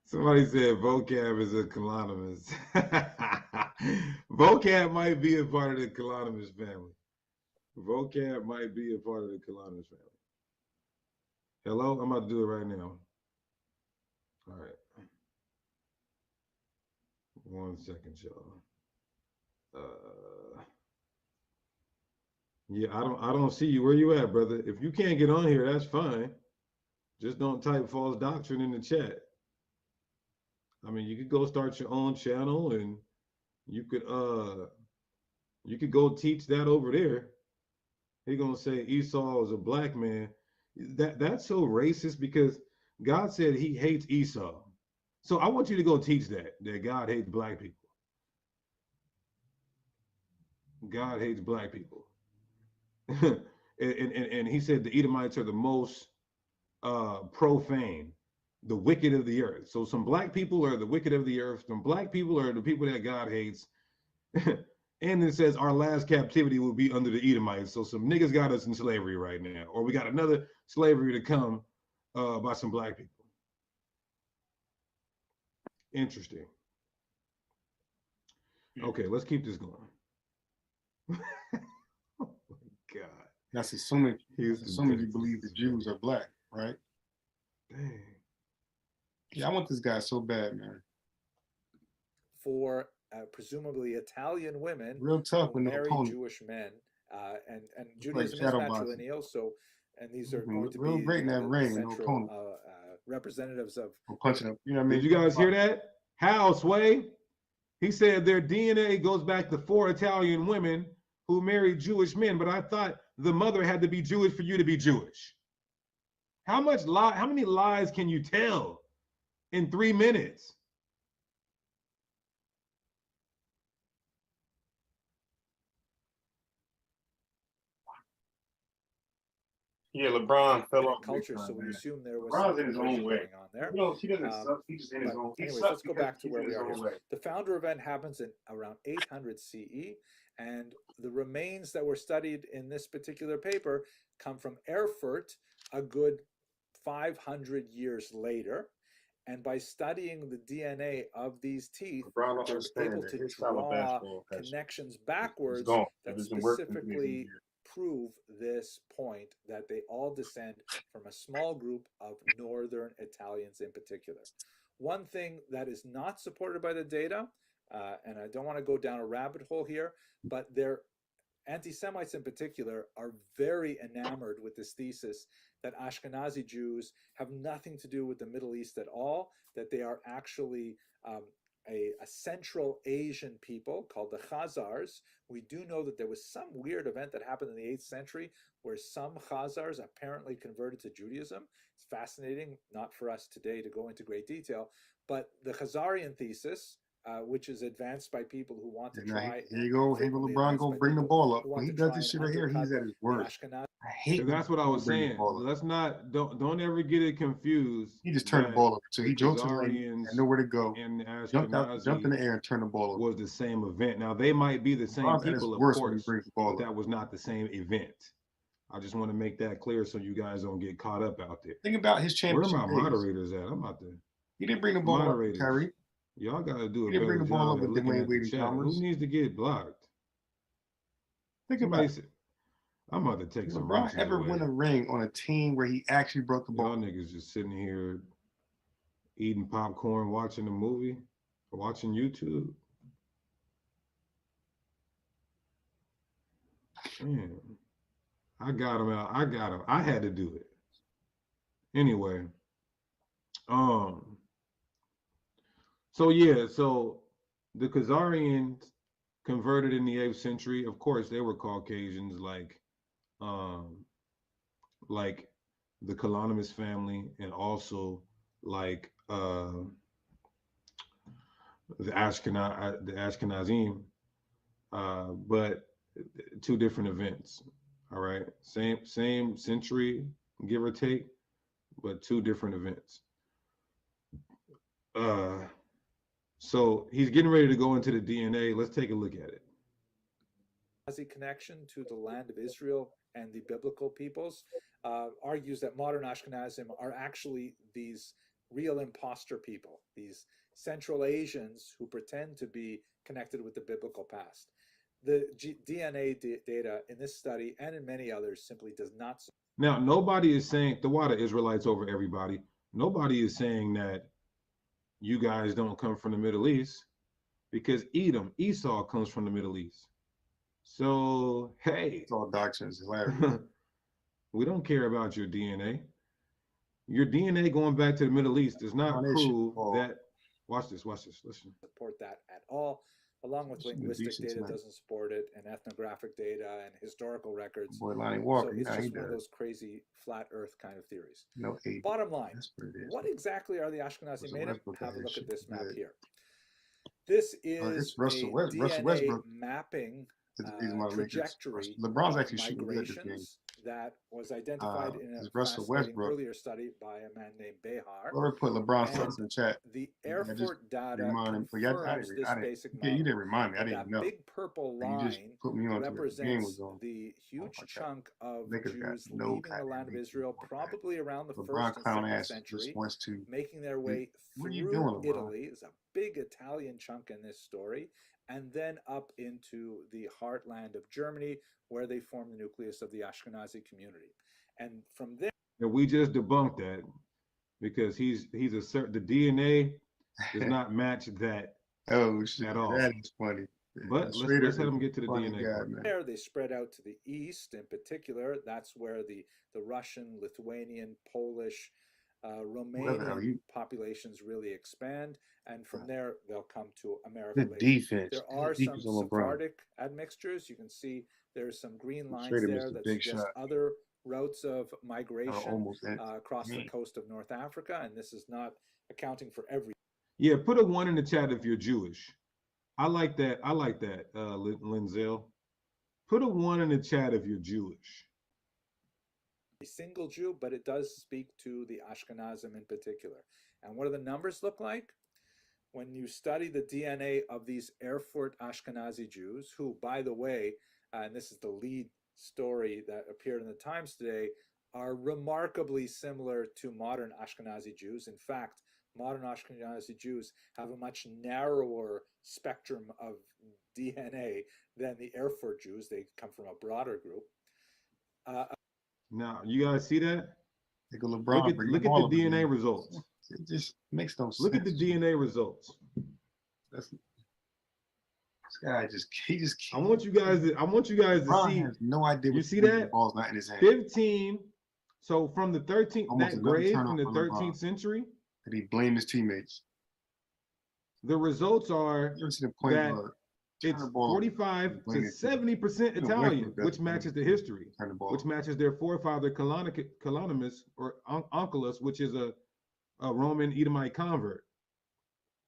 Somebody said vocab is a Kalonimus. Vocab might be a part of the Kalonimus family. Vocab might be a part of the Kalonimus family. Hello? I'm about to do it right now. All right. 1 second, y'all. Yeah, I don't see you. Where you at, brother? If you can't get on here, that's fine. Just don't type false doctrine in the chat. I mean, you could go start your own channel, and you could go teach that over there. He's gonna say Esau is a black man. That's so racist because God said he hates Esau. So I want you to go teach that God hates black people. God hates black people. and he said the Edomites are the most profane, the wicked of the earth. So some black people are the wicked of the earth. Some black people are the people that God hates. And it says our last captivity will be under the Edomites. So some niggas got us in slavery right now, or we got another slavery to come by some black people. Interesting. Okay, let's keep this going. Oh my God. That's assuming you believe the Jews are black, right? Dang. Yeah, I want this guy so bad, man. Presumably Italian women Real tough who when no marry opponent. Jewish men, and like Judaism is shadow boxing. matrilineal, so and these are going to Real be great in that the ring, no central opponent. representatives of. Punching up. You know what I mean? Did you guys hear that? How, Sway? He said their DNA goes back to 4 Italian women who married Jewish men, but I thought the mother had to be Jewish for you to be Jewish. How many lies can you tell in 3 minutes? Yeah, LeBron fell off culture, big time, so we man. assume there was LeBron's in something his own way. going on there. No, he doesn't suck. He's just in his own. He Anyways, sucks let's go because back to he's where in we his are own here. way. The founder event happens in around 800 CE, and the remains that were studied in this particular paper come from Erfurt a good 500 years later. And by studying the DNA of these teeth, LeBron don't they're understand able that. to His style of draw basketball has- connections It's backwards gone. It that doesn't work in today's specifically NBA. prove this point that they all descend from a small group of Northern Italians in particular. One thing that is not supported by the data, and I don't want to go down a rabbit hole here, but their anti-Semites in particular are very enamored with this thesis that Ashkenazi Jews have nothing to do with the Middle East at all, that they are actually a Central Asian people called the Khazars. We do know that there was some weird event that happened in the 8th century where some Khazars apparently converted to Judaism. It's fascinating, not for us today to go into great detail, but the Khazarian thesis, which is advanced by people who want to try. Here you go. Here go LeBron go bring the ball up. When he does this shit right here, he's at his worst. I hate. And that's what I was saying. Let's not don't ever get it confused. He just turned the ball over. So he jumped to the lane Khazarians and nowhere to go. and Jumped in the air and turned the ball over. Was the same event. Now they might be the same LeBron's at his people, of worst when he course, brings the ball but up. that was not the same event. I just want to make that clear so you guys don't get caught up out there. Think about his Where are championship my days. moderators at? I'm about to. He didn't bring the ball up, Moderators. Kyrie. Y'all gotta do a He didn't bring better the ball job up at with looking Dwayne at Wade the and chat. Chalmers. Who needs to get blocked? Think Somebody about it. said, I'm about to take some LeBron roaches ever away. win a ring on a team where he actually brought the ball? Y'all niggas just sitting here eating popcorn, watching a movie, or watching YouTube. Man, I got him out. I got him. I had to do it. Anyway, so yeah, so the Khazarians converted in the 8th century. Of course, they were Caucasians, like the Kalanimus family, and also like the Ashkenazim, but 2 different events. All right, same century, give or take, but 2 different events. So he's getting ready to go into the DNA. Let's take a look at it. Nazi connection to the land of Israel and the biblical peoples, argues that modern Ashkenazim are actually these real imposter people, these Central Asians who pretend to be connected with the biblical past. The DNA data in this study and in many others simply does not. Now, nobody is saying the water Israelites over everybody. Nobody is saying that you guys don't come from the Middle East, because Esau comes from the Middle East. So, hey. It's all doctrine. It's hilarious. We don't care about your DNA. Your DNA going back to the Middle East does not prove that Watch this. Listen. Support that at all, along with Should be linguistic decent data tonight. doesn't support it, and ethnographic data and historical records. Boy, Lonnie So Walker, it's he just one of does. those crazy flat Earth kind of theories. No 80. Bottom line, That's what it is. what exactly are the Ashkenazi Russell made of? Westbrook Have a got look his at this shit map good. here. This It's is Russell a Russell DNA Westbrook. mapping Is the reason why the Lakers. trajectory LeBron's of actually shooting good this game. migrations that was identified in a It's Russell fascinating Westbrook. earlier study by a man named Behar. Whoever put LeBron And stats in the chat. the I just Erfurt data remind him. But yeah, confirms this basic you model. didn't remind me. I That didn't know. big purple You just line put me on to the game represents was on. the huge my God. chunk of Lakers got Jews no leaving the goddamn land of reason Israel, for that. probably around the LeBron first and clown second ass century, just wants to. making their way What are you through doing, LeBron? Italy. There's a big Italian chunk in this story, and then up into the heartland of Germany, where they form the nucleus of the Ashkenazi community. And from there, And we just debunked that because he's a certain the DNA does not match that Oh shit, at all. that is funny. But let's let him get to the funny DNA guy, part. man. there they spread out to the east in particular. That's where the Russian, Lithuanian, Polish, Romanian populations really expand, and from there they'll come to America Good later. defense. There Good are some defense on LeBron. Sephardic admixtures. You can see there's some green lines Straight him there is the that big suggest shot. other routes of migration almost that. across the Man. coast of North Africa, and this is not accounting for every. Yeah, put a 1 in the chat if you're Jewish. I like that. Linzel. Put a 1 in the chat if you're Jewish. Single Jew, but it does speak to the Ashkenazim in particular. And what do the numbers look like? When you study the DNA of these Erfurt Ashkenazi Jews, who, by the way, and this is the lead story that appeared in the Times today, are remarkably similar to modern Ashkenazi Jews. In fact, modern Ashkenazi Jews have a much narrower spectrum of DNA than the Erfurt Jews. They come from a broader group. Now, you guys see that? Look at LeBron. Look at the DNA results. It just makes no sense. Look at the DNA results. This guy just I want you guys to LeBron see. has no idea. You see when that? The ball's not in his hand. 15. So from the 13th, Almost that another grade from turnover the for LeBron. 13th century, Did he blame his teammates? the results are You ever see the point that guard it's turn the ball, 45 blame to it. 70% You know, Italian, Westbrook which doesn't matches the blame it. history, Turn the ball. which matches their forefather Colonimus or Onkelos, which is a Roman Edomite convert.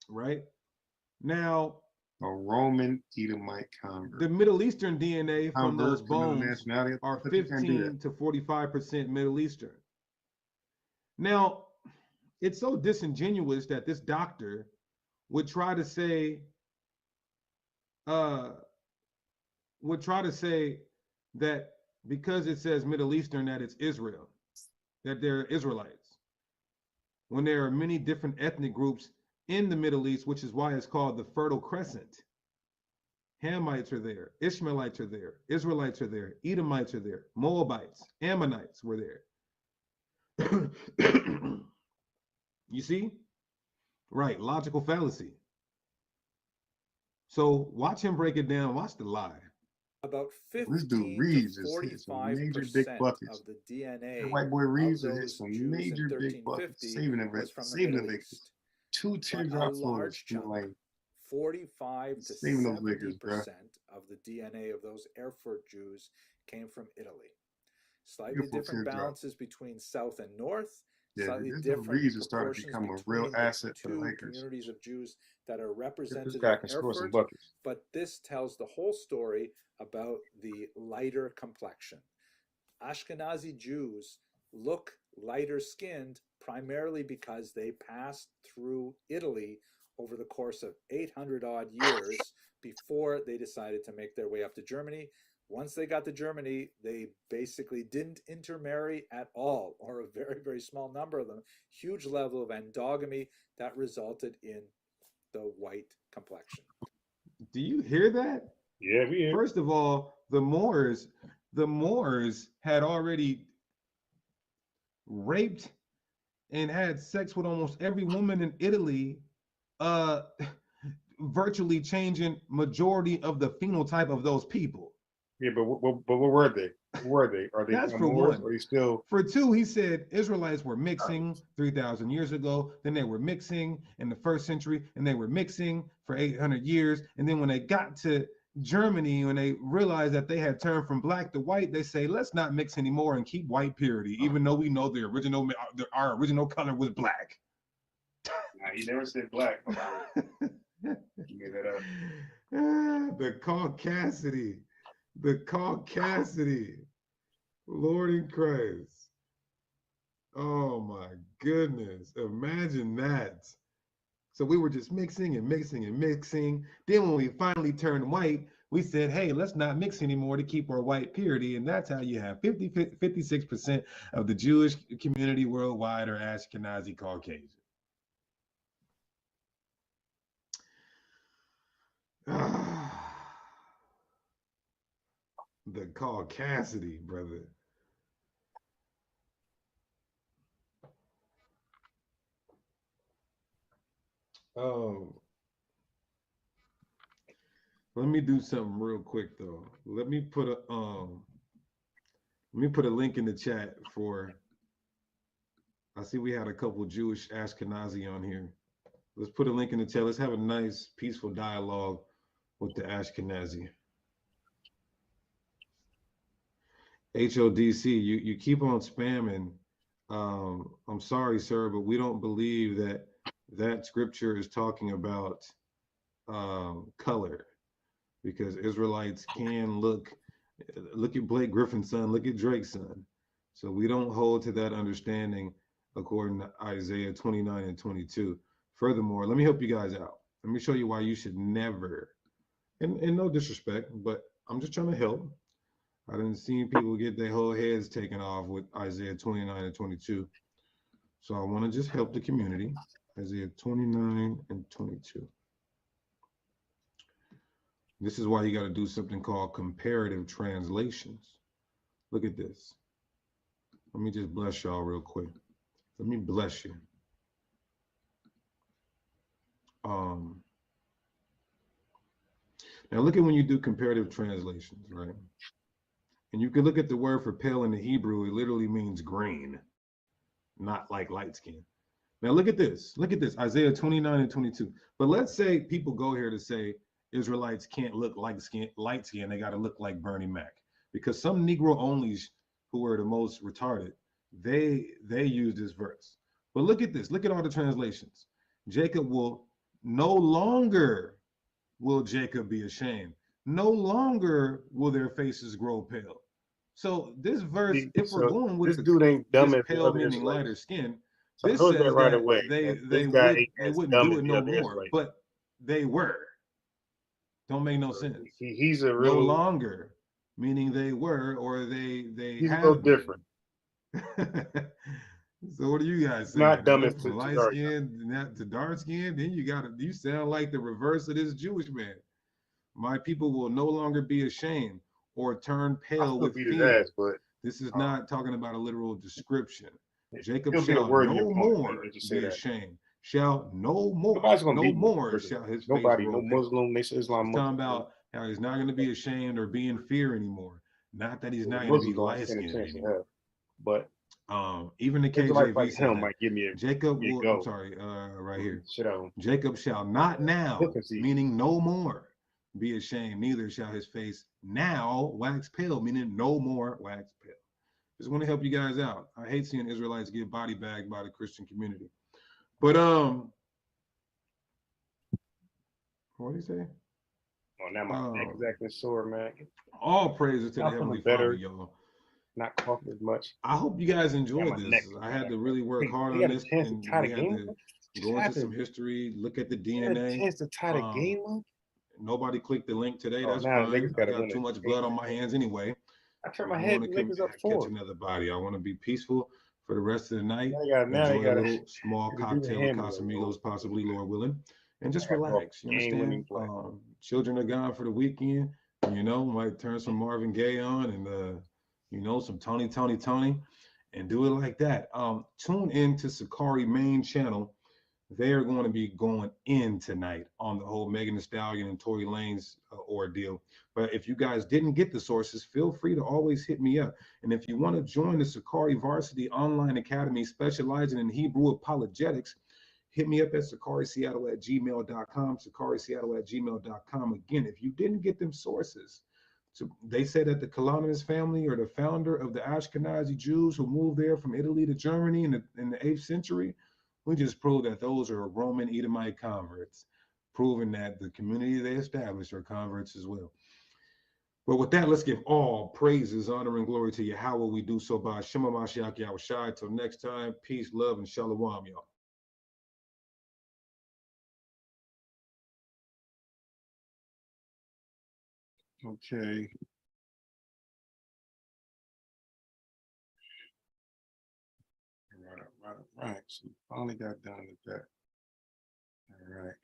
Right now, A Roman Edomite convert. the Middle Eastern DNA from those Convert from another bones nationality? are But you can't do 15 to 45% Middle Eastern. Now, it's so disingenuous that this doctor would try to say that because it says Middle Eastern that it's Israel, that they're Israelites, when there are many different ethnic groups in the Middle East, which is why it's called the Fertile Crescent. Hamites are there, Ishmaelites are there, Israelites are there, Edomites are there, Moabites, Ammonites were there. You see? Right, logical fallacy. So watch him break it down. Watch the lie. About This 15 dude to Reeves is hitting some major big 45% buckets. of the DNA That white boy Reeves of is hitting those some Jews major in big buckets, 1350 was from the saving the Middle Lakers. East. 2 But a teardrops on large the chunk, lane. 45 to Saving those Lakers, bro. 70% of the DNA of those Erfurt Jews came from Italy. Slightly Beautiful different teardrop. balances between South and North. Yeah, Slightly this dude different Reeves is starting to proportions become a real between the asset for the two Lakers. communities of Jews that are If represented this guy in can score some Erfurt. buckets. But this tells the whole story about the lighter complexion. Ashkenazi Jews look lighter skinned primarily because they passed through Italy over the course of 800 odd years before they decided to make their way up to Germany. Once they got to Germany, they basically didn't intermarry at all, or a very, very small number of them. Huge level of endogamy that resulted in the white complexion. Do you hear that? Yeah, we hear. First of all, the Moors had already raped and had sex with almost every woman in Italy, virtually changing majority of the phenotype of those people. Yeah, but what were they? Were they? Are they That's for Moors? one. Or are they still? For two, he said Israelites were mixing 3,000 years ago. Then they were mixing in the 1st century, and they were mixing for 800 years. And then when they got to Germany, when they realized that they had turned from black to white, they say, let's not mix anymore and keep white purity, even though we know our original color was black. Nah, he never said black. You made that up. The caucasity. Lord in Christ. Oh my goodness. Imagine that. So we were just mixing and mixing and mixing. Then when we finally turned white, we said, hey, let's not mix anymore to keep our white purity. And that's how you have 56% of the Jewish community worldwide are Ashkenazi Caucasian. The caucasity, brother. Let me do something real quick though. Let me put a link in the chat for. I see we had a couple Jewish Ashkenazi on here. Let's put a link in the chat. Let's have a nice, peaceful dialogue with the Ashkenazi. HODC, you keep on spamming. I'm sorry, sir, but we don't believe that scripture is talking about color, because Israelites can look at Blake Griffin's son, look at Drake's son. So we don't hold to that understanding according to Isaiah 29 and 22. Furthermore, let me help you guys out. Let me show you why you should never, and no disrespect, but I'm just trying to help. I didn't see people get their whole heads taken off with Isaiah 29 and 22. So I want to just help the community. Isaiah 29 and 22. This is why you got to do something called comparative translations. Look at this. Let me just bless y'all real quick. Let me bless you. Now look at when you do comparative translations, right? And you can look at the word for pale in the Hebrew. It literally means green, not like light skin. Now look at this. Look at this, Isaiah 29 and 22. But let's say people go here to say Israelites can't look light skin. They got to look like Bernie Mac, because some Negro onlys who are the most retarded, they use this verse. But look at this. Look at all the translations. Jacob will no longer will Jacob be ashamed. No longer will their faces grow pale. So this verse, if we're going with this dude ain't dumb as pale meaning lighter skin, so this says that right away. they wouldn't do it no more, but they were. Don't make no sense. He's a real no longer, meaning they were, or they he's have a little different. So what do you guys say? Not dumb as from light skin to dark skin, then you sound like the reverse of this Jewish man. My people will no longer be ashamed or turn pale with fear. This is not talking about a literal description. Jacob shall no more be ashamed. Shall no more, no more shall his face grow pale. Muslim, they say Islam. He's talking about how he's not going to be ashamed or be in fear anymore. Not that he's not going to be light skinned anymore. But even the KJV like him might give me a Jacob will, I'm sorry, right here. Jacob shall not now, meaning no more, be ashamed, neither shall his face now wax pale, meaning no more wax pale. Just want to help you guys out. I hate seeing Israelites get body bagged by the Christian community. But what do you say? Oh, now my neck is acting sore, man. All praises to the Heavenly Father, y'all. Not coughing as much. I hope you guys enjoyed this. I had to really work hard on this, and we had to go into some history, look at the DNA. Chance to tie the game up. Nobody clicked the link today. That's fine. I got too much blood on my hands anyway. I turned my head. Niggas up catch another body. I want to be peaceful for the rest of the night. Now enjoy a little small cocktail of Casamigos, possibly, Lord willing, and just relax. You understand? Children are gone for the weekend. You know, might turn some Marvin Gaye on and you know, some Tony, and do it like that. Tune in to Sakari main channel They are going to be going in tonight on the whole Megan Thee Stallion and Tory Lanez ordeal. But if you guys didn't get the sources, feel free to always hit me up. And if you want to join the Sakari Varsity Online Academy specializing in Hebrew apologetics, hit me up at sakariseattle@gmail.com, sakariseattle@gmail.com. Again, if you didn't get them sources, so they said that the Colonialist family or the founder of the Ashkenazi Jews who moved there from Italy to Germany in the 8th century, we just proved that those are Roman Edomite converts, proving that the community they established are converts as well. But with that, let's give all praises, honor, and glory to Yahweh. We do so by Hashem HaMashiach Yahushai. Till next time, peace, love, and shalom, y'all. Okay. Right. So we finally got done with that. All right.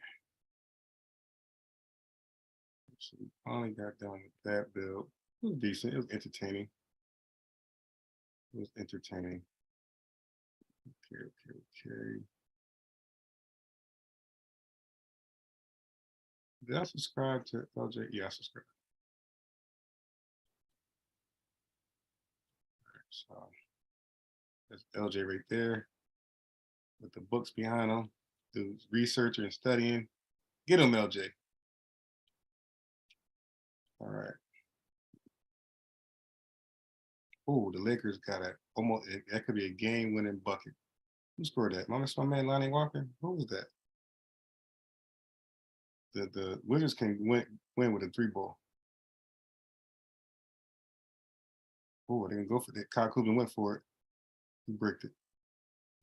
So we finally got done with that build. It was decent. It was entertaining. It was entertaining. Okay. Did I subscribe to LJ? Yeah, I subscribed. All right, so that's LJ right there with the books behind him. Dude's researching and studying. Get him, LJ. All right. Oh, the Lakers got that could be a game-winning bucket. Who scored that? That's my man Lonnie Walker. Who was that? The Wizards can win with a 3-ball. Oh, they can go for that. Kyle Kuzma went for it. He bricked it.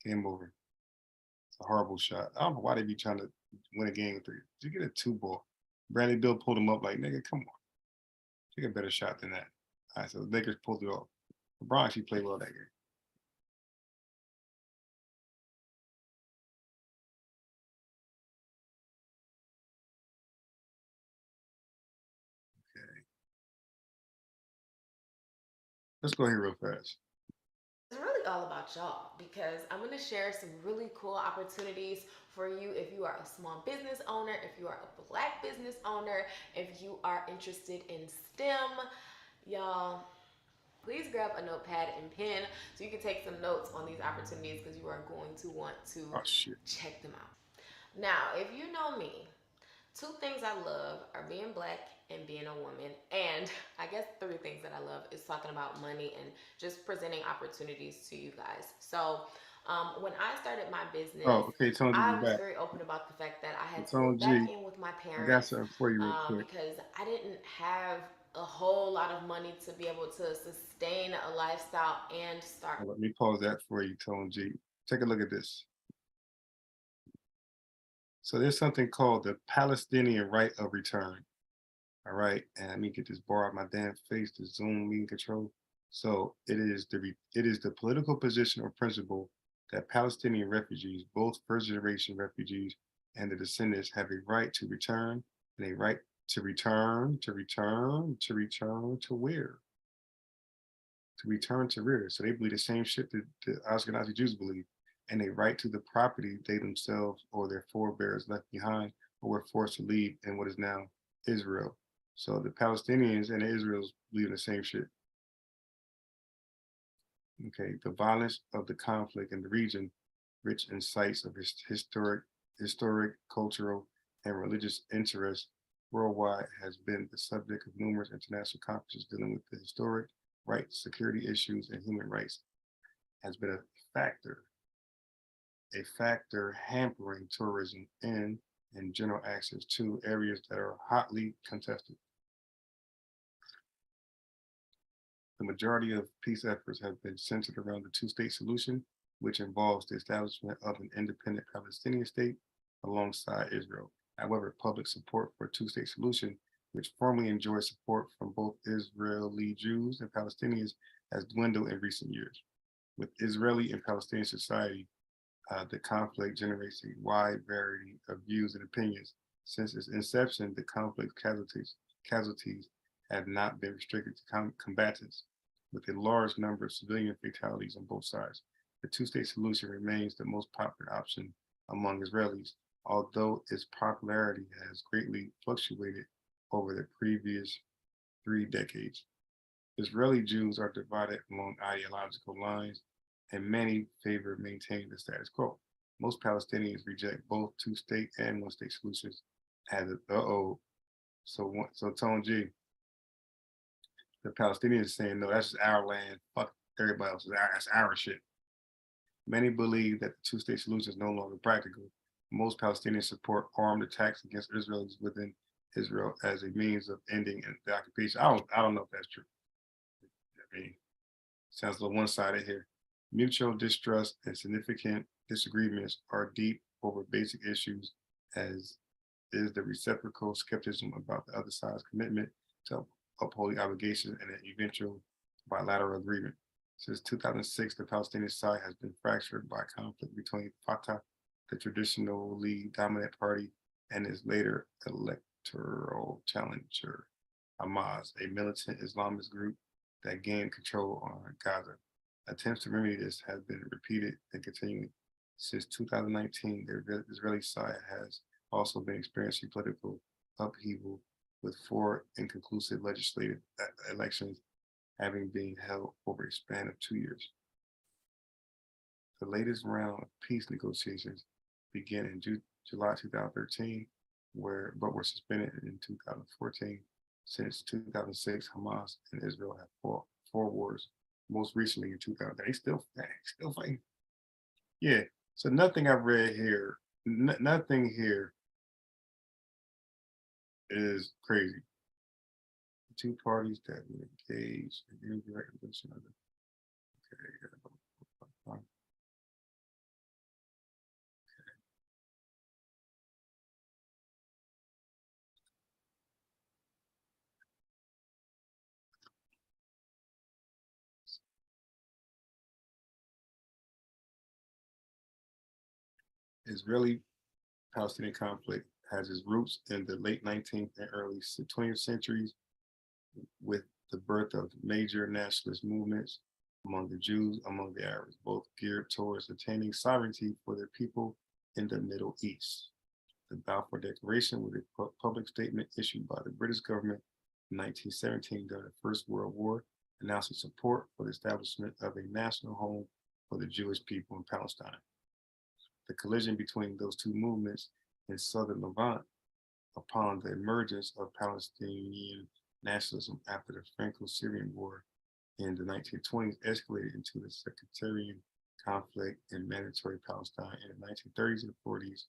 Game over. It's a horrible shot. I don't know why they be trying to win a game with 3. Did you get a 2-ball? Bradley Beal pulled him up like, nigga, come on. Take a better shot than that. All right, so the Lakers pulled it off. LeBron actually played well that game. Okay. Let's go here real fast. It's really all about y'all because I'm going to share some really cool opportunities for you if you are a small business owner, if you are a Black business owner, if you are interested in STEM. Y'all, please grab a notepad and pen so you can take some notes on these opportunities because you are going to want to check them out. Now, if you know me, 2 things I love are being Black and being a woman. And I guess 3 things that I love is talking about money and just presenting opportunities to you guys. So when I started my business, I was very open about the fact that I had to go back in with my parents. I got something for you real quick. Because I didn't have a whole lot of money to be able to sustain a lifestyle and start. Let me pause that for you, Tone G. Take a look at this. So there's something called the Palestinian right of return. All right, and let me get this bar out my damn face to zoom meeting control. So it is the political position or principle that Palestinian refugees, both first-generation refugees and the descendants, have a right to return and a right to return to where? To return to where? So they believe the same shit that the Ashkenazi Jews believe, and a right to the property they themselves or their forebears left behind or were forced to leave in what is now Israel. So the Palestinians and the Israelis believe in the same shit. Okay, the violence of the conflict in the region, rich in sites of historic, cultural, and religious interests worldwide, has been the subject of numerous international conferences dealing with the historic rights, security issues, and human rights. Has been a factor hampering tourism in and general access to areas that are hotly contested. The majority of peace efforts have been centered around the 2-state solution, which involves the establishment of an independent Palestinian state alongside Israel. However, public support for a 2-state solution, which formerly enjoyed support from both Israeli Jews and Palestinians, has dwindled in recent years. With Israeli and Palestinian society, the conflict generates a wide variety of views and opinions. Since its inception, the conflict casualties have not been restricted to combatants, with a large number of civilian fatalities on both sides. The 2-state solution remains the most popular option among Israelis, although its popularity has greatly fluctuated over the previous 3 decades. Israeli Jews are divided along ideological lines, and many favor maintaining the status quo. Most Palestinians reject both two-state and one-state solutions as so Tone G, the Palestinians saying, no, that's just our land, fuck everybody else, that's our shit. Many believe that the two-state solution is no longer practical. Most Palestinians support armed attacks against Israelis within Israel as a means of ending the occupation. I don't know if that's true. I mean, sounds a little one-sided here. Mutual distrust and significant disagreements are deep over basic issues, as is the reciprocal skepticism about the other side's commitment to upholding obligations and an eventual bilateral agreement. Since 2006, the Palestinian side has been fractured by conflict between Fatah, the traditionally dominant party, and its later electoral challenger, Hamas, a militant Islamist group that gained control on Gaza. Attempts to remedy this have been repeated and continuing. Since 2019, the Israeli side has also been experiencing political upheaval, with 4 inconclusive legislative elections having been held over a span of 2 years. The latest round of peace negotiations began in July 2013, but were suspended in 2014. Since 2006, Hamas and Israel have fought 4 wars, most recently in 2000. They still fighting. Yeah, so nothing I've read here, nothing here is crazy. The 2 parties that were engaged in indirect resolution of the Israeli-Palestinian conflict has its roots in the late 19th and early 20th centuries, with the birth of major nationalist movements among the Jews, among the Arabs, both geared towards attaining sovereignty for their people in the Middle East. The Balfour Declaration was a public statement issued by the British government in 1917 during the First World War, announcing support for the establishment of a national home for the Jewish people in Palestine. The collision between those 2 movements in southern Levant, upon the emergence of Palestinian nationalism after the Franco-Syrian War in the 1920s, escalated into the sectarian conflict in mandatory Palestine in the 1930s and 40s,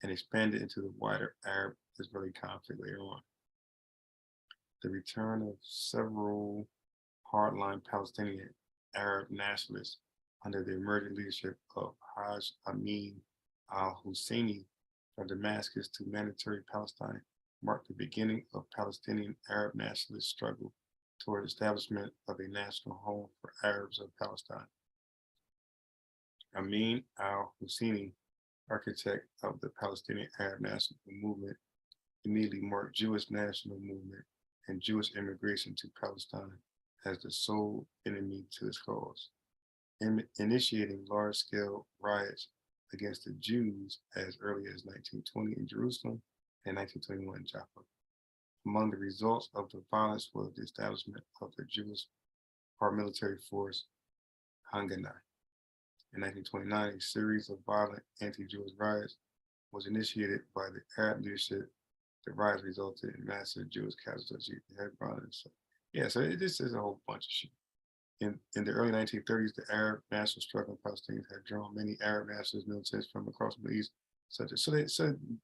and expanded into the wider Arab-Israeli conflict later on. The return of several hardline Palestinian Arab nationalists under the emerging leadership of Haj Amin al-Husseini from Damascus to mandatory Palestine marked the beginning of Palestinian Arab nationalist struggle toward establishment of a national home for Arabs of Palestine. Amin al-Husseini, architect of the Palestinian Arab national movement, immediately marked Jewish national movement and Jewish immigration to Palestine as the sole enemy to his cause, initiating large-scale riots against the Jews as early as 1920 in Jerusalem and 1921 in Jaffa. Among the results of the violence was the establishment of the Jewish paramilitary force Haganah. In 1929, a series of violent anti-Jewish riots was initiated by the Arab leadership. The riots resulted in massive Jewish casualties in Hebron. This is a whole bunch of shit. In the early 1930s, the Arab national struggle in Palestine had drawn many Arab nationalist militants from across the Middle East. So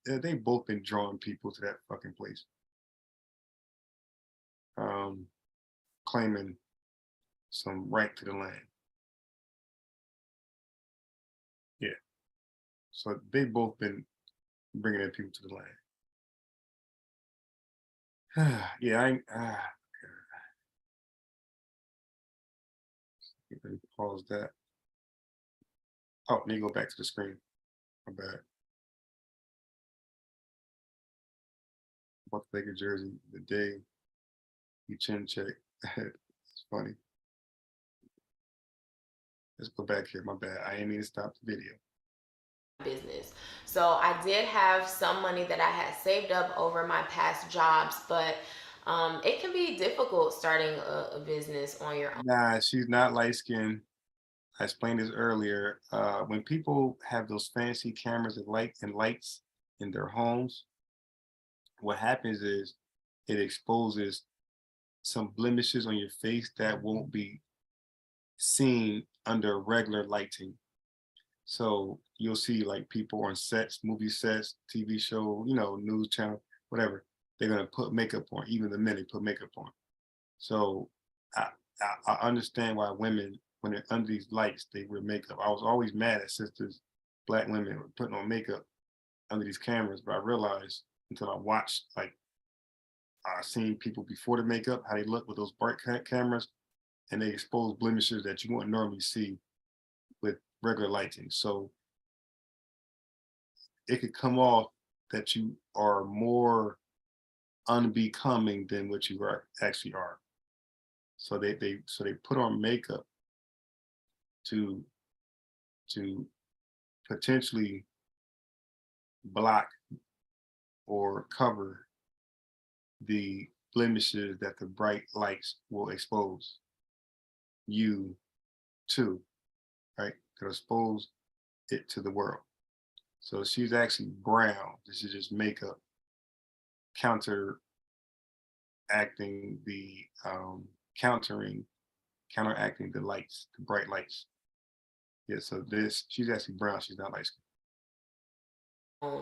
they've both been drawing people to that fucking place, claiming some right to the land. Yeah. So they've both been bringing in people to the land. Yeah, let me pause that. Oh, let me go back to the screen. My bad. Bought the Lakers jersey the day he chin checked. It's funny. Let's go back here. My bad. I ain't mean to stop the video. business. So I did have some money that I had saved up over my past jobs, but it can be difficult starting a business on your own. Nah, she's not light skinned. I explained this earlier. When people have those fancy cameras and lights in their homes, what happens is it exposes some blemishes on your face that won't be seen under regular lighting. So you'll see like people on sets, movie sets, TV show, news channel, whatever. They're gonna put makeup on, even the men they put makeup on. So I understand why women, when they're under these lights, they wear makeup. I was always mad at sisters, Black women, were putting on makeup under these cameras, but I realized until I watched, like, I seen people before the makeup, how they look with those bright cameras, and they expose blemishes that you wouldn't normally see with regular lighting. So it could come off that you are more unbecoming than what you actually are. So they put on makeup to potentially block or cover the blemishes that the bright lights will expose you to, right? To expose it to the world. So she's actually brown. This is just makeup counteracting the counteracting the lights, the bright lights. Yeah, so she's actually brown, she's not light skinned.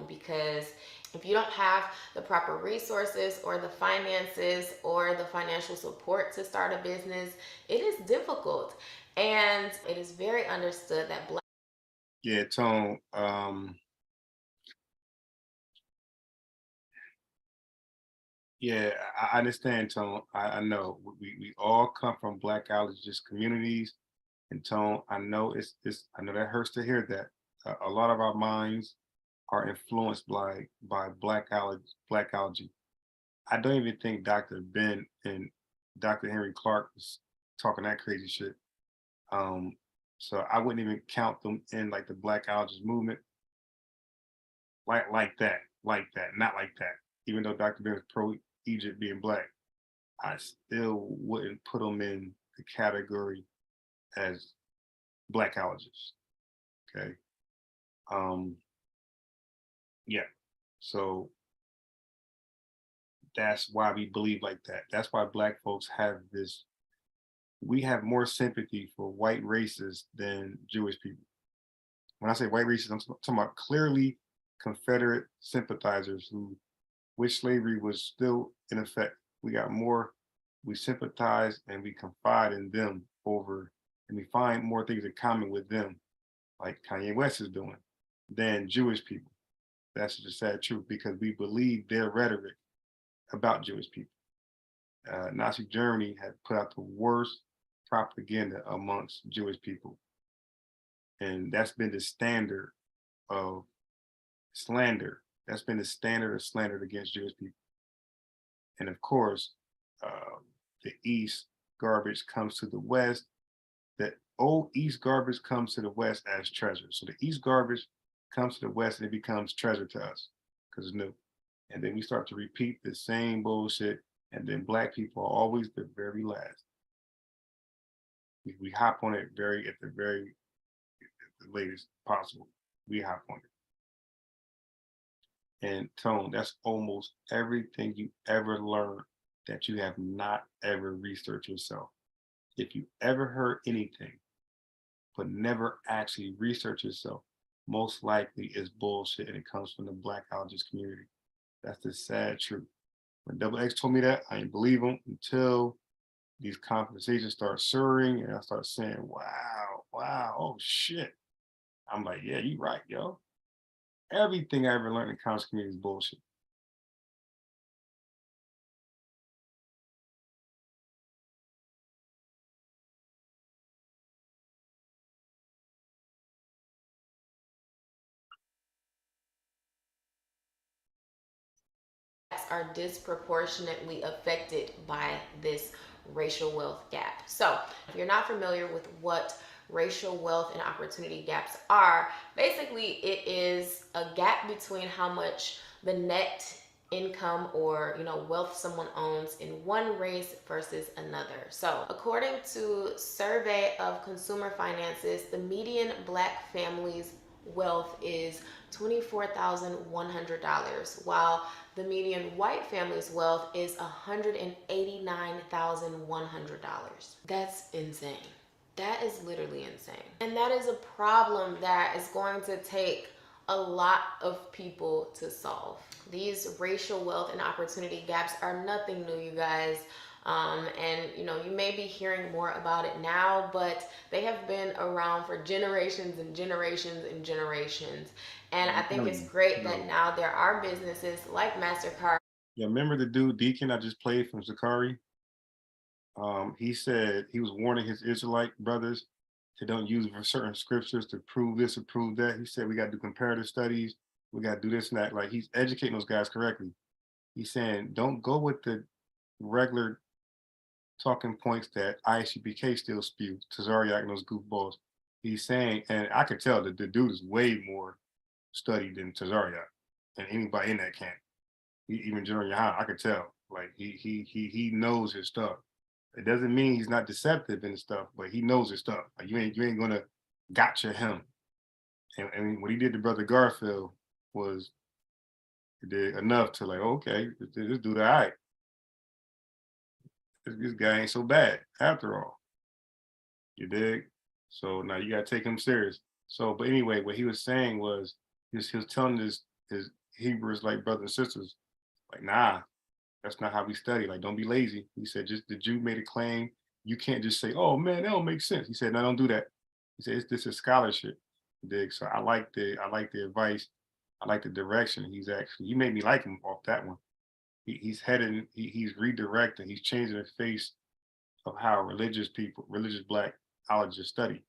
Because if you don't have the proper resources or the finances or the financial support to start a business, it is difficult. And it is very understood that Black. Yeah, Tone, yeah, I understand, Tone. I know we all come from Blackologist communities, and Tone, I know I know that hurts to hear that. A lot of our minds are influenced by Blackology. I don't even think Dr. Ben and Dr. Henry Clark was talking that crazy shit. So I wouldn't even count them in like the Blackologist movement, like that, not like that. Even though Dr. Ben was pro Egypt being Black, I still wouldn't put them in the category as Blackologists. Okay. Yeah. So that's why we believe like that. That's why Black folks have this. We have more sympathy for white races than Jewish people. When I say white races, I'm talking about clearly Confederate sympathizers who, with slavery was still in effect. We sympathize and we confide in them over, and we find more things in common with them, like Kanye West is doing, than Jewish people. That's just the sad truth, because we believe their rhetoric about Jewish people. Nazi Germany had put out the worst propaganda amongst Jewish people. And that's been the standard of slander. That's been the standard of slander against Jewish people. And of course, the East garbage comes to the West. The old East garbage comes to the West as treasure. So the East garbage comes to the West and it becomes treasure to us because it's new. And then we start to repeat the same bullshit. And then Black people are always the very last. We hop on it at the latest possible. We hop on it. And Tone, that's almost everything you ever learned that you have not ever researched yourself. If you ever heard anything, but never actually researched yourself, most likely is bullshit and it comes from the Blackologist community. That's the sad truth. When Double X told me that, I didn't believe him until these conversations start soaring and I start saying, wow, oh shit. I'm like, yeah, you right, yo. Everything I ever learned in college community is bullshit. Are disproportionately affected by this racial wealth gap. So if you're not familiar with what racial wealth and opportunity gaps are. Basically, it is a gap between how much the net income or wealth someone owns in one race versus another. So according to Survey of Consumer Finances, the median Black family's wealth is $24,100, while the median white family's wealth is $189,100. That's insane. That is literally insane. And that is a problem that is going to take a lot of people to solve. These racial wealth and opportunity gaps are nothing new, you guys. And you may be hearing more about it now, but they have been around for generations and generations and generations. And I think it's great that now there are businesses like MasterCard. Yeah, remember the dude Deacon I just played from Zakari? He said he was warning his Israelite brothers to don't use certain scriptures to prove this or prove that. He said we got to do comparative studies. We got to do this and that. Like, he's educating those guys correctly. He's saying don't go with the regular talking points that ISUPK still spew, Tazariak and those goofballs. He's saying, and I could tell that the dude is way more studied than Tazariak and anybody in that camp. Even General Yahan, I could tell. Like, he knows his stuff. It doesn't mean he's not deceptive in his stuff, but he knows his stuff. Like, you ain't gonna gotcha him. And what he did to Brother Garfield was, he did enough to like, okay, this dude all right. This guy ain't so bad after all. You dig? So now you gotta take him serious. So, but anyway, what he was saying was, he was telling his Hebrews, like brothers and sisters, like, nah, that's not how we study. Like, don't be lazy. He said, just the Jew made a claim. You can't just say, oh man, that don't make sense. He said, no, don't do that. He said, this is scholarship. You dig? So I like the advice. I like the direction. He made me like him off that one. He's redirecting, he's changing the face of how religious Black colleges study.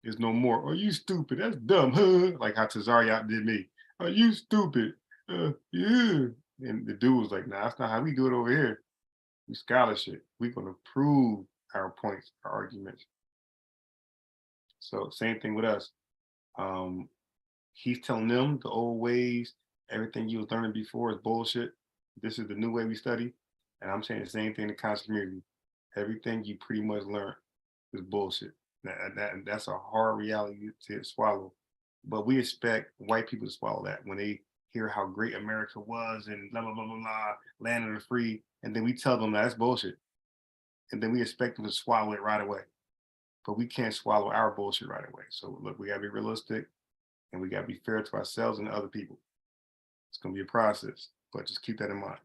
There's no more, oh, you stupid, that's dumb, huh? Like how Tazariak did me. Oh, you stupid, yeah. And the dude was like, nah, that's not how we do it over here. We scholarship. We're gonna prove our points, our arguments. So same thing with us. He's telling them the old ways, everything you was learning before is bullshit. This is the new way we study. And I'm saying the same thing to conscious community. Everything you pretty much learn is bullshit. That's a hard reality to swallow. But we expect white people to swallow that when they hear how great America was and blah, blah, blah, blah, blah, land of the free. And then we tell them that's bullshit. And then we expect them to swallow it right away. But we can't swallow our bullshit right away. So look, we gotta be realistic and we gotta be fair to ourselves and other people. It's gonna be a process, but just keep that in mind.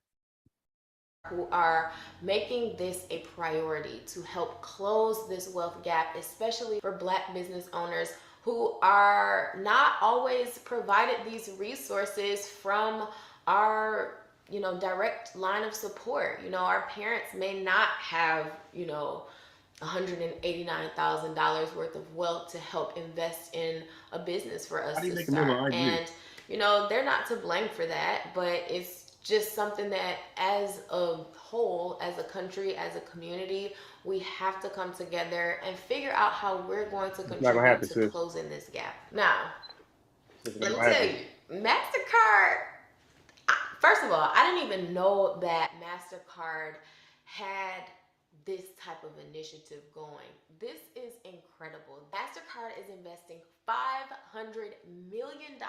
Who are making this a priority to help close this wealth gap, especially for Black business owners who are not always provided these resources from our direct line of support. Our parents may not have $189,000 worth of wealth to help invest in a business for us to start. And they're not to blame for that, but it's just something that as a whole, as a country, as a community, we have to come together and figure out how we're going to contribute to closing this gap. Now, let me tell you, MasterCard, first of all, I didn't even know that MasterCard had this type of initiative going. This is incredible. MasterCard is investing $500 million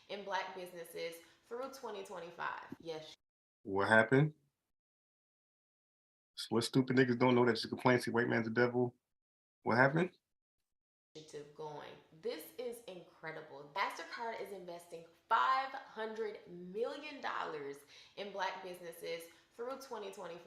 in Black businesses through 2025. Yes. What happened? What stupid niggas don't know that you complain, say white man's the devil? What happened? Going. This is incredible. MasterCard is investing $500 million in Black businesses through 2025.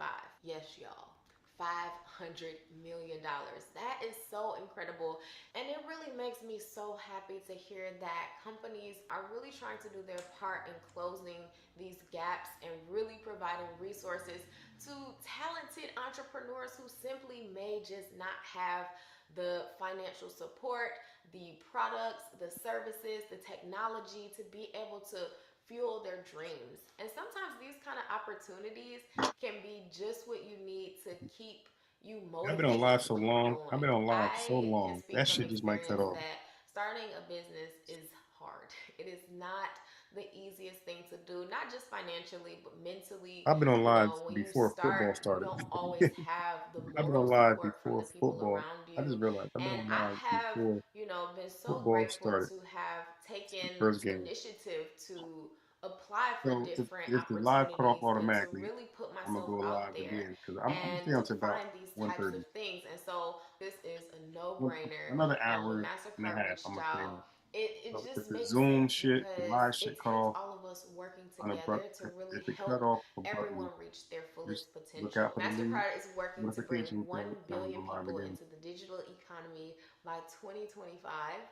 Yes, y'all. $500 million. That is so incredible. And it really makes me so happy to hear that companies are really trying to do their part in closing these gaps and really providing resources to talented entrepreneurs who simply may just not have the financial support, the products, the services, the technology to be able to fuel their dreams. And sometimes these kind of opportunities can be just what you need to keep you I've been on motivate live you to so keep long. I've been going. on live so I can long. speak That from shit just might cut experience off. that starting a business is hard. It is not the easiest thing to do, not just financially, but mentally. I've been on You live know, when you before football start, you started. don't always have the I've been on moral live support from before the people football. around I just you. realized I've been And on I live have, before you know, been so football grateful started. to have The taken first game. initiative to apply for So different if the live cut off opportunities and to automatically, really put I'm gonna myself go out live there again because I'm gonna and stay to until about find these types 1:30. of things. And so this is a no-brainer. Another When hour and a MasterCard half. I'm reached gonna stay out, on. it So if just the makes Zoom sense shit, the because live shit it cut takes off all of us working unabrupt, together to really if it cut help off abruptly, everyone reach their just fullest look potential. out for the new MasterCard is working to bring notification 1 that we billion go live people again. into the digital economy by 2025,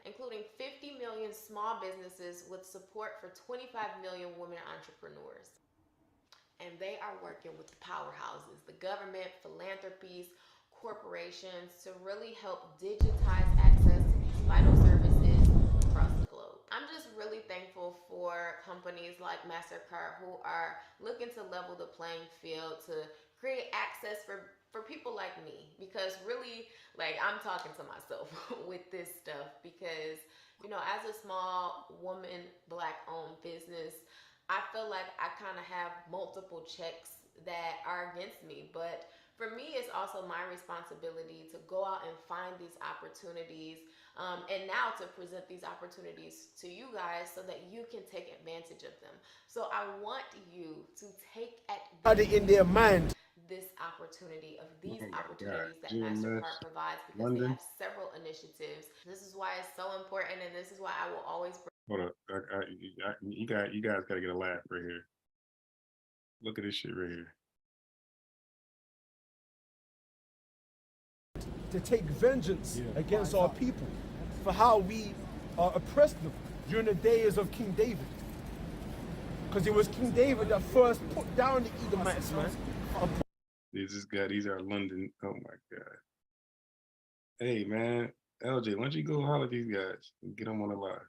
including 50 million small businesses with support for 25 million women entrepreneurs. And they are working with the powerhouses, the government, philanthropies, corporations to really help digitize access to these vital services across the globe. I'm just really thankful for companies like MasterCard who are looking to level the playing field to create access for people like me, because really, like, I'm talking to myself with this stuff because, you know, as a small woman, Black owned business, I feel like I kind of have multiple checks that are against me. But for me, it's also my responsibility to go out and find these opportunities, and now to present these opportunities to you guys so that you can take advantage of them. So I want you to take advantage in their mind. this opportunity of these Oh my God, opportunities that GMS, MasterCard provides, because they London. have several initiatives. This is why it's so important, and this is why I will always bring. Hold up, you guys gotta get a laugh right here. Look at this shit right here. To take vengeance against our people for how we oppressed them during the days of King David. Because it was King David that first put down the Edomites, man. These are London. Oh my God. Hey man, LJ, why don't you go holler at these guys and get them on the live?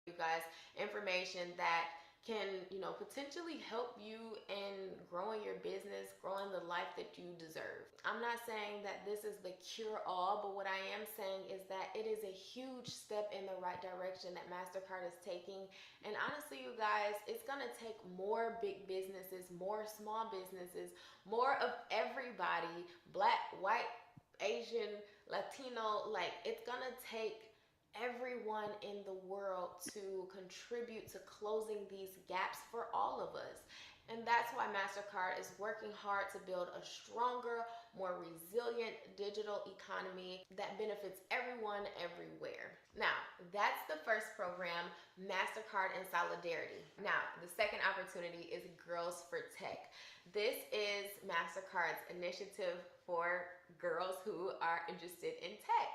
You guys information that can, you know, potentially help you in growing your business, growing the life that you deserve. I'm not saying that this is the cure all, but what I am saying is that it is a huge step in the right direction that MasterCard is taking. And honestly, you guys, it's gonna take more big businesses, more small businesses, more of everybody, Black, white, Asian, Latino, like, it's gonna take everyone in the world to contribute to closing these gaps for all of us. And that's why MasterCard is working hard to build a stronger, more resilient digital economy that benefits everyone everywhere. Now, that's the first program, MasterCard in Solidarity. Now, the second opportunity is Girls for Tech. This is MasterCard's initiative for girls who are interested in tech.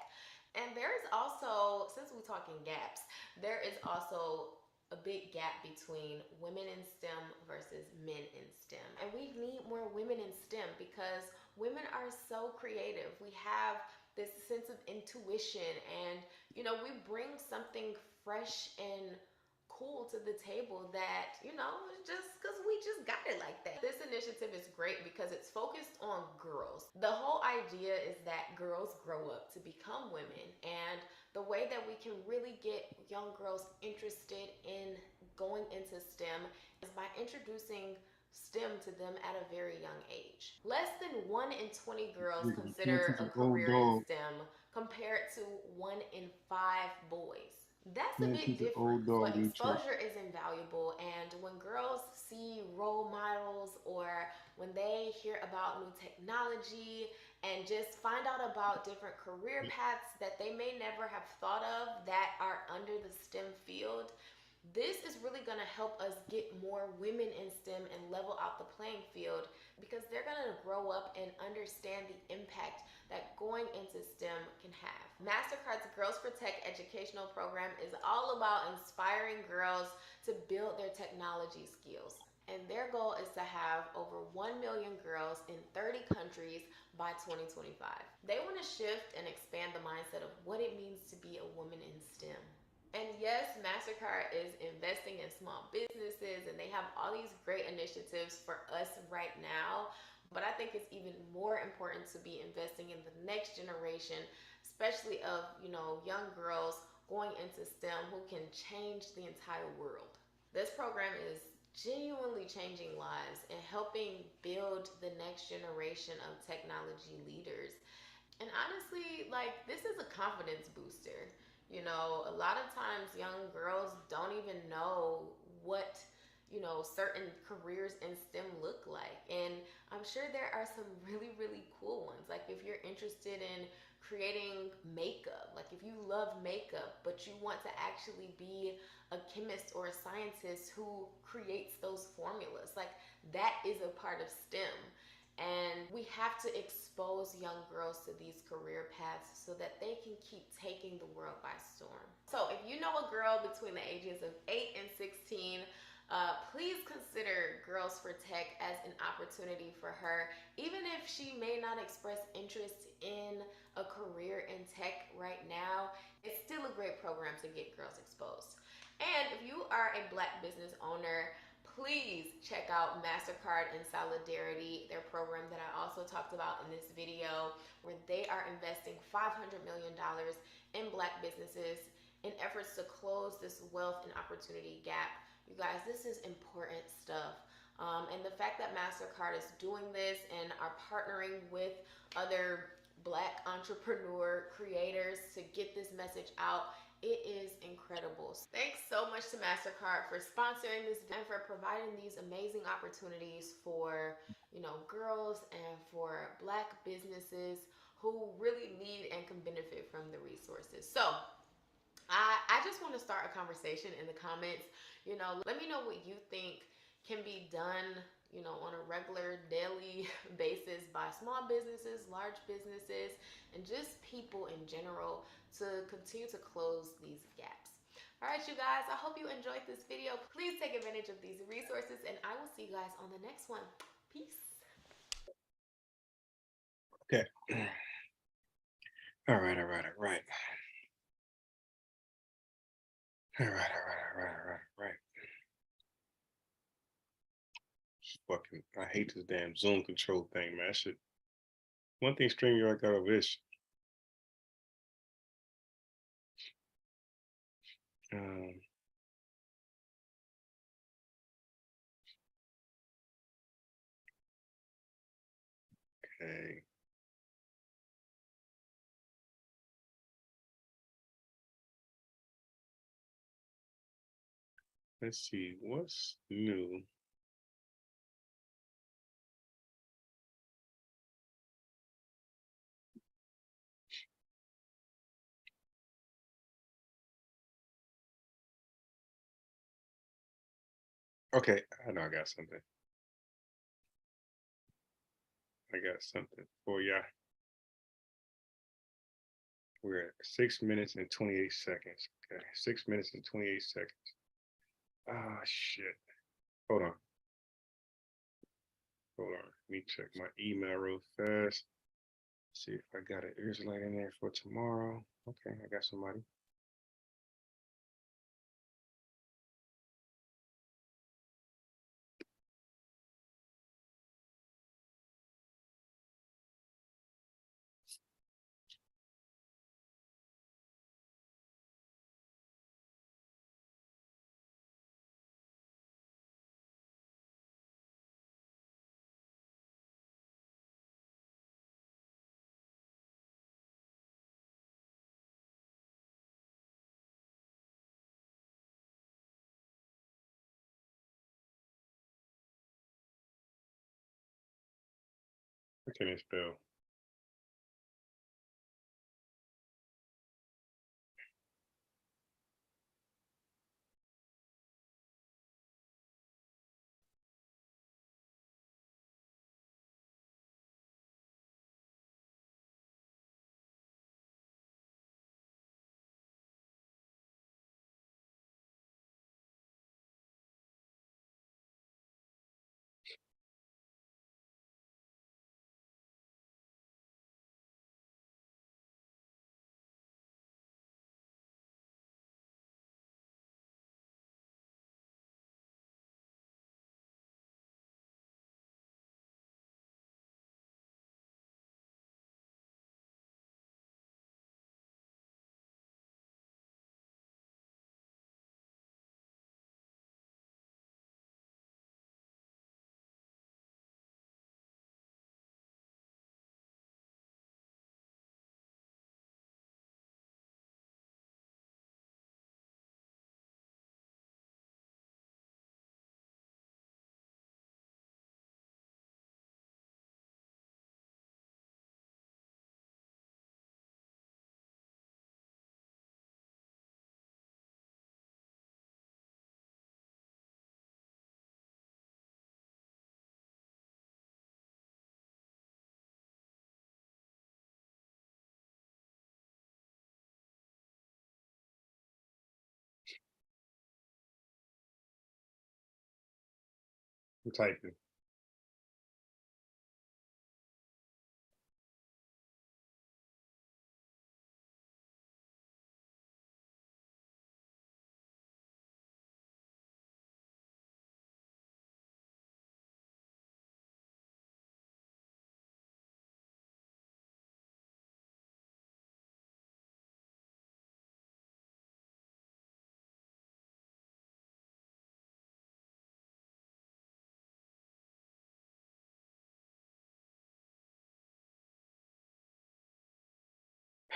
And there is also, since we're talking gaps, there is also a big gap between women in STEM versus men in STEM. And we need more women in STEM because women are so creative. We have this sense of intuition and, you know, we bring something fresh and cool to the table that, you know, just because we just got it like that. This initiative is great because it's focused on girls. The whole idea is that girls grow up to become women, and the way that we can really get young girls interested in going into STEM is by introducing STEM to them at a very young age. Less than 1 in 20 girls You can't consider teach a an old career in dog. STEM compared to 1 in 5 boys. That's a Man, big keep the old difference. But dog in check. exposure is invaluable. And when girls see role models or when they hear about new technology and just find out about different career paths that they may never have thought of that are under the STEM field, this is really going to help us get more women in STEM and level out the playing field, because they're going to grow up and understand the impact that going into STEM can have. MasterCard's Girls for Tech educational program is all about inspiring girls to build their technology skills. And their goal is to have over 1 million girls in 30 countries by 2025. They want to shift and expand the mindset of what it means to be a woman in STEM. And yes, MasterCard is investing in small businesses and they have all these great initiatives for us right now. But I think it's even more important to be investing in the next generation, especially of, young girls going into STEM who can change the entire world. This program is genuinely changing lives and helping build the next generation of technology leaders. And honestly, this is a confidence booster. A lot of times young girls don't even know what, certain careers in STEM look like. And I'm sure there are some really, really cool ones. Like if you're interested in creating makeup, like if you love makeup, but you want to actually be a chemist or a scientist who creates those formulas, that is a part of STEM. And we have to expose young girls to these career paths so that they can keep taking the world by storm. So if you know a girl between the ages of 8 and 16, please consider Girls for Tech as an opportunity for her. Even if she may not express interest in a career in tech right now, it's still a great program to get girls exposed. And if you are a Black business owner, please check out MasterCard in Solidarity, their program that I also talked about in this video, where they are investing $500 million in Black businesses in efforts to close this wealth and opportunity gap. You guys, this is important stuff. And the fact that MasterCard is doing this and are partnering with other Black entrepreneur creators to get this message out, it is incredible. Thanks so much to MasterCard for sponsoring this and for providing these amazing opportunities for, girls and for Black businesses who really need and can benefit from the resources. So I just want to start a conversation in the comments. Let me know what you think can be done, on a regular daily basis by small businesses, large businesses, and just people in general to continue to close these gaps. All right, you guys, I hope you enjoyed this video. Please take advantage of these resources and I will see you guys on the next one. Peace. Okay. All right. Fucking, I hate this damn Zoom control thing, man. One thing StreamYard got over this. Okay. Let's see, what's new? Okay, I know I got something. I got something for ya. We're at 6 minutes and 28 seconds. Okay, 6 minutes and 28 seconds. Ah, shit. Hold on. Let me check my email real fast. See if I got an Earslite in there for tomorrow. Okay, I got somebody. What can it spell? I'm typing.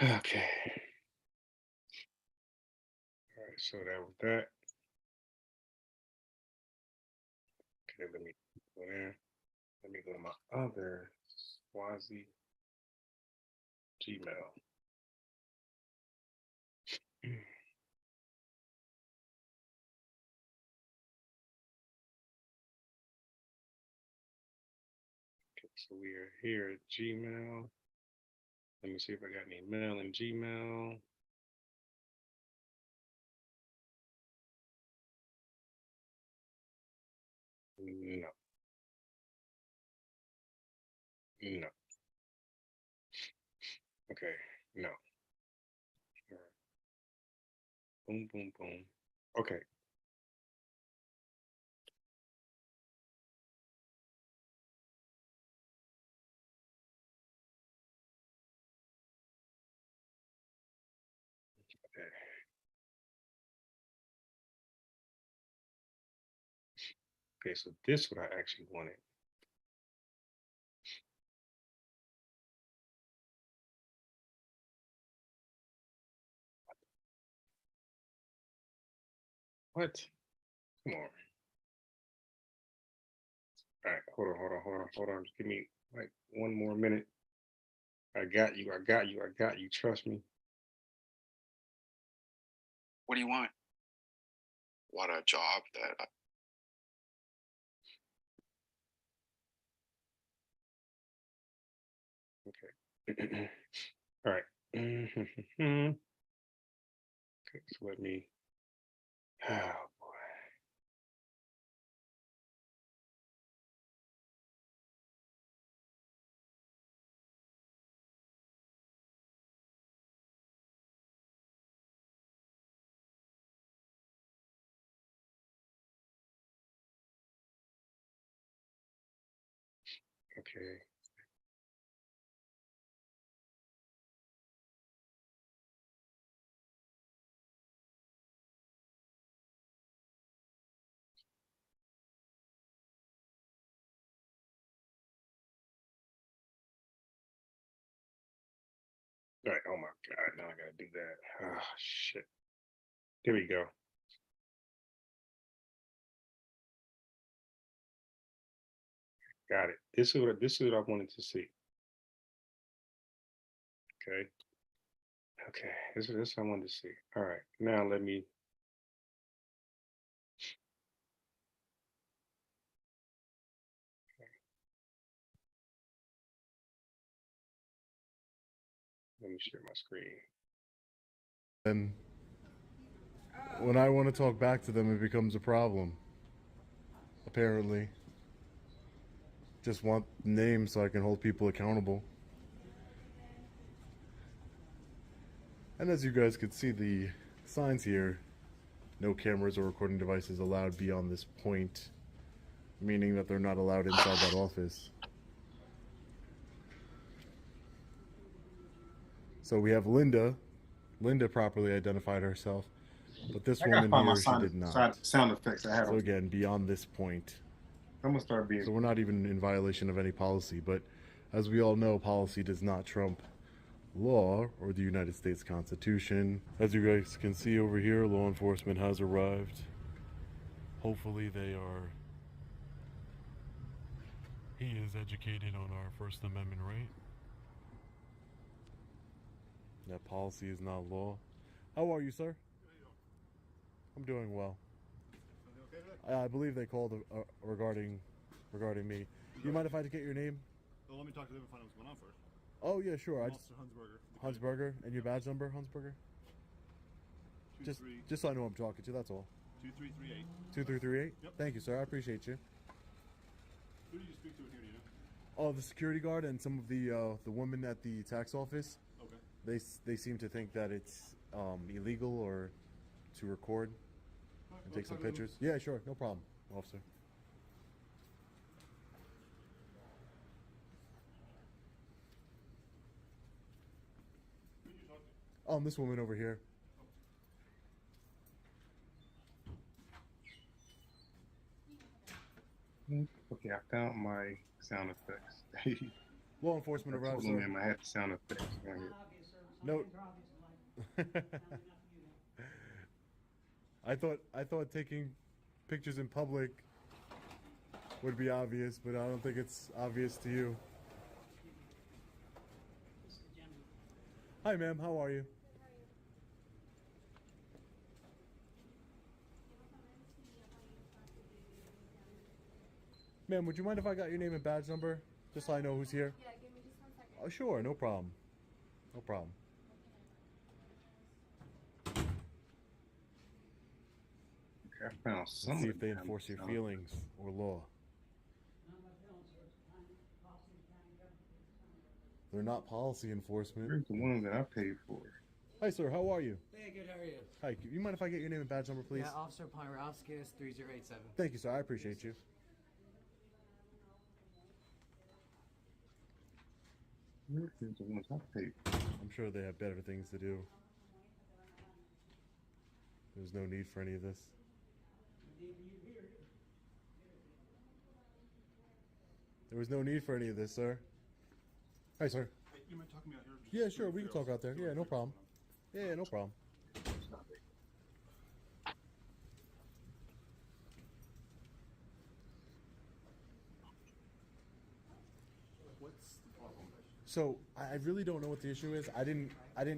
Okay. All right, so that was that. Okay, let me go there. Let me go to my other Swazi Gmail. Okay, so we are here at Gmail. Let me see if I got any mail in Gmail. No. No. Okay, no. All right. Boom, boom, boom. Okay. Okay. Okay, so this is what I actually wanted. What? Come on. All right, hold on. Just give me like one more minute. I got you. Trust me. What do you want? Want a job that Okay. All right. Okay, so let me. Oh boy. Okay. All right. Oh my God. Now I gotta do that. Oh shit. There we go. Got it. This is what I wanted to see. Okay. Okay. This is this I wanted to see. All right. Now let me. Let me share my screen. And when I want to talk back to them, it becomes a problem. Apparently. Just want names so I can hold people accountable. And as you guys could see, the signs here, no cameras or recording devices allowed beyond this point, meaning that they're not allowed inside that office. So we have Linda. Linda properly identified herself, but this I gotta woman find my here, she did not. sound effects. I have So them. again, beyond this point. I'm gonna start being. So we're not even in violation of any policy, but as we all know, policy does not trump law or the United States Constitution. As you guys can see over here, law enforcement has arrived. Hopefully he is educated on our First Amendment right. That policy is not law. How are you, sir? I'm doing well. I believe they called regarding me. Do you mind if I get your name? Well, let me talk to them and find out what's going on first. Oh yeah, sure. Officer Hunsberger. Hunsberger, and your badge number, Hunsberger. Just so I know who I'm talking to. That's all. 2338. 2338. Yep. Thank you, sir. I appreciate you. Who did you speak to in here? Do you know? Oh, the security guard and some of the women at the tax office. Okay. They seem to think that it's illegal or to record and take some pictures. Yeah, sure, no problem, officer. This woman over here. Okay, I found my sound effects. Law enforcement arrived, I told sir. them I had the sound effects right here. No. I thought taking pictures in public would be obvious, but I don't think it's obvious to you. Hi, ma'am. How are you? Ma'am, would you mind if I got your name and badge number? Just so I know who's here? Yeah, give me just 1 second. Oh, sure. No problem. No problem. Okay, I found Let's some. see if they enforce your feelings or law. They're not policy enforcement. Here's the one that I paid for. Hi, sir. How are you? Hey, good. How are you? Hi. You mind if I get your name and badge number, please? Yeah, Officer Pyrovskis, 3087. Thank you, sir. I appreciate you. Here's the ones I paid. I'm sure they have better things to do. There's no need for any of this. There was no need for any of this, sir. Hi, sir. Hey, you mind talking me out here? Yeah, sure. We can talk out there. Yeah, no problem. Yeah, no problem. What's the problem? So I really don't know what the issue is. I didn't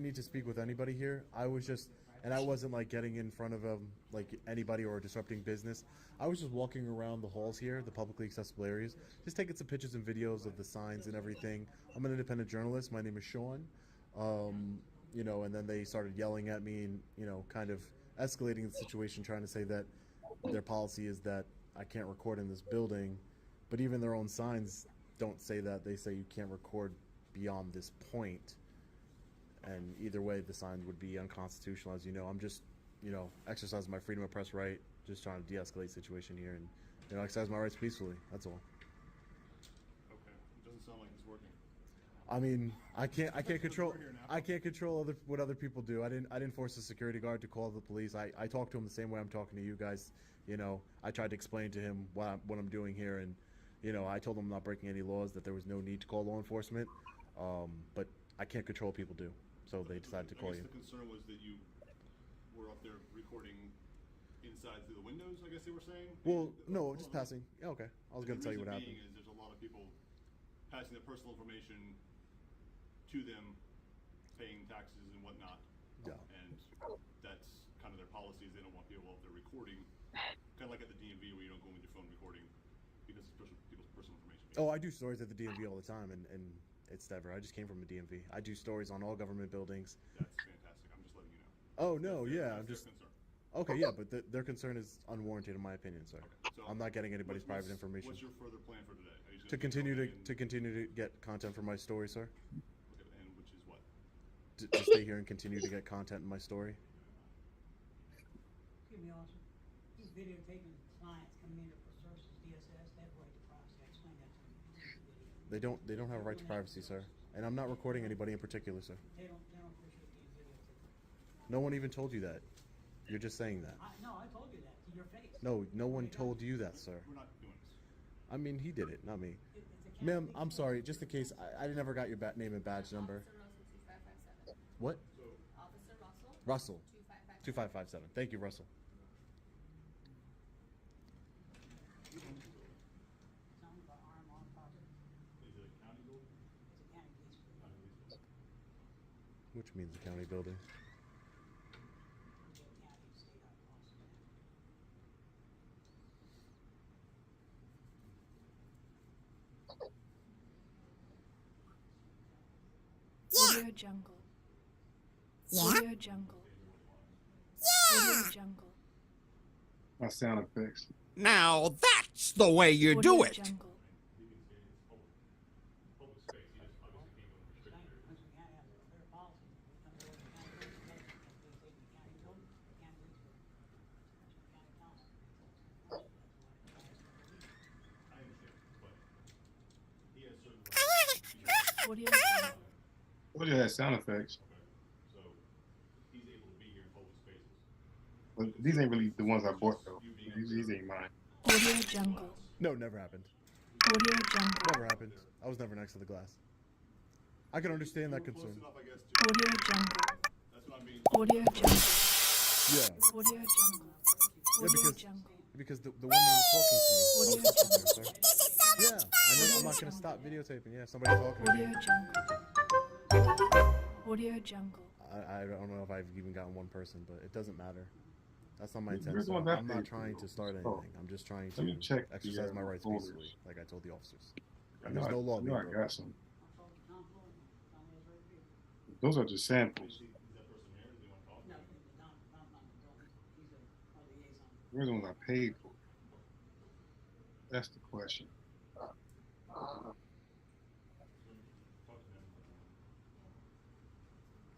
need to speak with anybody here. I was just, and I wasn't like getting in front of like anybody or disrupting business. I was just walking around the halls here, the publicly accessible areas, just taking some pictures and videos of the signs and everything. I'm an independent journalist. My name is Sean. You know, and then they started yelling at me and, you know, kind of escalating the situation, trying to say that their policy is that I can't record in this building, but even their own signs don't say that. They say you can't record beyond this point, and either way the sign would be unconstitutional. As you know, I'm just, you know, exercising my freedom of press right, just trying to de-escalate the situation here and, you know, exercise my rights peacefully. That's all. Okay, it doesn't sound like it's working. I mean, I can't control what other people do. I didn't force the security guard to call the police. I talked to him the same way I'm talking to you guys. You know, I tried to explain to him what I'm doing here, and, you know, I told him I'm not breaking any laws, that there was no need to call law enforcement. But I can't control what people do, so they decided to call you. The concern was that you were up there recording inside through the windows, I guess they were saying? Well, no, just passing. Yeah, okay. I was going to tell you what happened. The reason being is there's a lot of people passing their personal information to them paying taxes and whatnot. Yeah. And that's kind of their policies. They don't want people out there recording, kind of like at the DMV where you don't go with your phone recording because it's people's personal information. Oh, I do stories at the DMV all the time, and it's never. I just came from a DMV. I do stories on all government buildings. That's fantastic. I'm just letting you know. Oh no, yeah, I'm That's just. their concern. Okay, yeah, but their concern is unwarranted in my opinion, sir. So I'm not getting anybody's private information. What's your further plan for today? Are you just To gonna keep continue going to get content for my story, sir. and which is what? To stay here and continue to get content in my story. Excuse me, officer. He's videotaping clients coming in for sources, DSS, they have right to privacy. I explained that to them. They don't have a right to privacy, sir. And I'm not recording anybody in particular, sir. They don't appreciate being videotaped. No one even told you that. You're just saying that. No, I told you that to your face. No one told you that, sir. We're not doing this. I mean, he did it, not me. Ma'am, I'm sorry. Just in case, I never got your name and badge number. What? Officer Russell. 2557. Thank you, Russell. Which means the county building. Audio Jungle. Audio Jungle. Audio Jungle. My sound effects. Now that's the way you do it. Jungle. Audio Jungle. What are that sound effects? So he's able to be here in public spaces. But these ain't really the ones I bought though. These ain't mine. Audio Jungle. No, never happened. Audio Jungle. Never happened. I was never next to the glass. I can understand that concern. Audio Jungle. That's what I mean. Audio Jungle. Yeah. Audio Jungle. Yeah, Audio because Jungle. because the woman was talking to me. I was Audio talking to her, Jungle. sir. Yeah, I'm not gonna stop videotaping. Yeah, somebody's talking to Audio me. Jungle. Audio Jungle. I don't know if I've even gotten one person, but it doesn't matter. That's not my Where's intent. the one sir. that I'm they- not trying to start Oh. anything. I'm just trying Let me to check the, exercise my rights folders. peacefully, like I told the officers. I And know there's no law I being know I broken. got some. Those are just samples. Where's the ones I paid for? That's the question.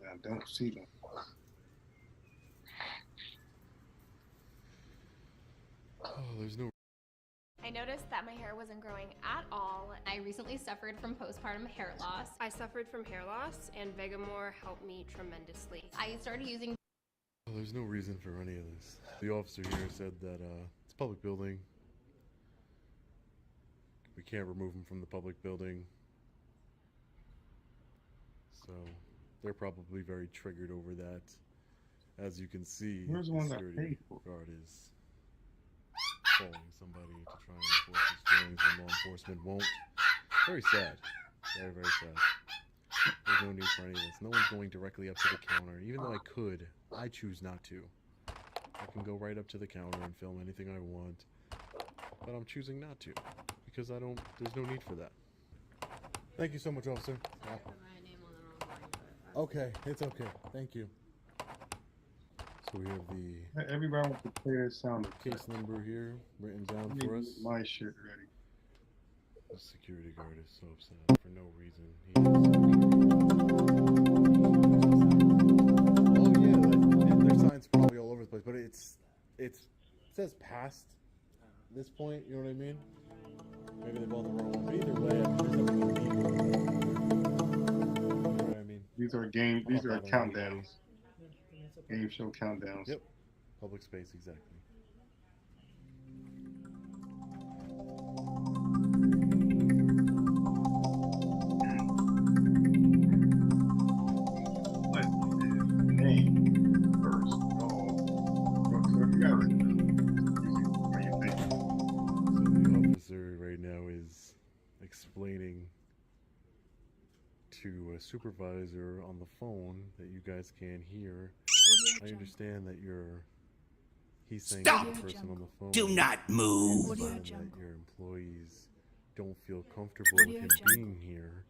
I don't see them. Oh, there's no. I noticed that my hair wasn't growing at all. I recently suffered from postpartum hair loss. I suffered from hair loss, and Vegamore helped me tremendously. I started using Oh, there's no reason for any of this. The officer here said that it's a public building. We can't remove them from the public building. So they're probably very triggered over that. As you can see, Where's the one that security paid for? guard is calling somebody to try and enforce his feelings when law enforcement won't. Very sad. Very, very sad. There's no need for any of this. No one's going directly up to the counter. Even though I could, I choose not to. I can go right up to the counter and film anything I want. But I'm choosing not to. Because I don't, there's no need for that. Thank you so much, officer. Okay, it's okay. Thank you. So we have the Everybody wants to play that sound. case number here written down Let me for us. get my shit ready. The security guard is so upset for no reason. Oh yeah, their signs probably all over the place, but it says past this point. You know what I mean? Maybe they bought the wrong one. But either way, I mean, there's nothing illegal. You know what I mean? These are countdowns. Game show countdowns. Yep. Public space, exactly. So the officer right now is explaining to to a supervisor on the phone that you guys can't hear. I understand that he's saying to the person on the phone. Do not move. That your employees don't feel comfortable with him being here.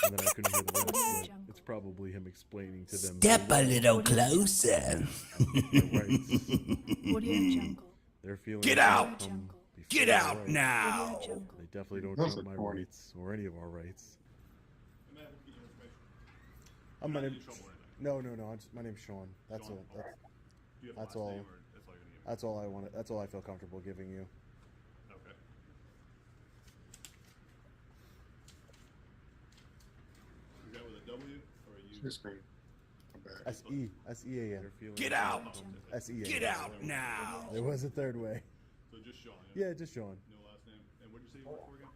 And then I couldn't hear the rest, but it's probably him explaining to them. Step a little closer. They're feeling Get like out! they've come before Get their out rights. now! They definitely don't Those trump are my corny. rights or any of our rights. Am I able to get your information? My Not name. in trouble or anything. No. My name's Sean. That's Sean, all. all right. Do you have a That's last all. name, or that's all you're gonna give? That's all I want. That's all I feel comfortable giving you. Okay. Is that with a W or a U? This screen. S-E-A-N. Get out! S-E-A-N. Get out now! There was a third way. So just Sean. Yeah, just Sean. No last name. And what did you say you work for again?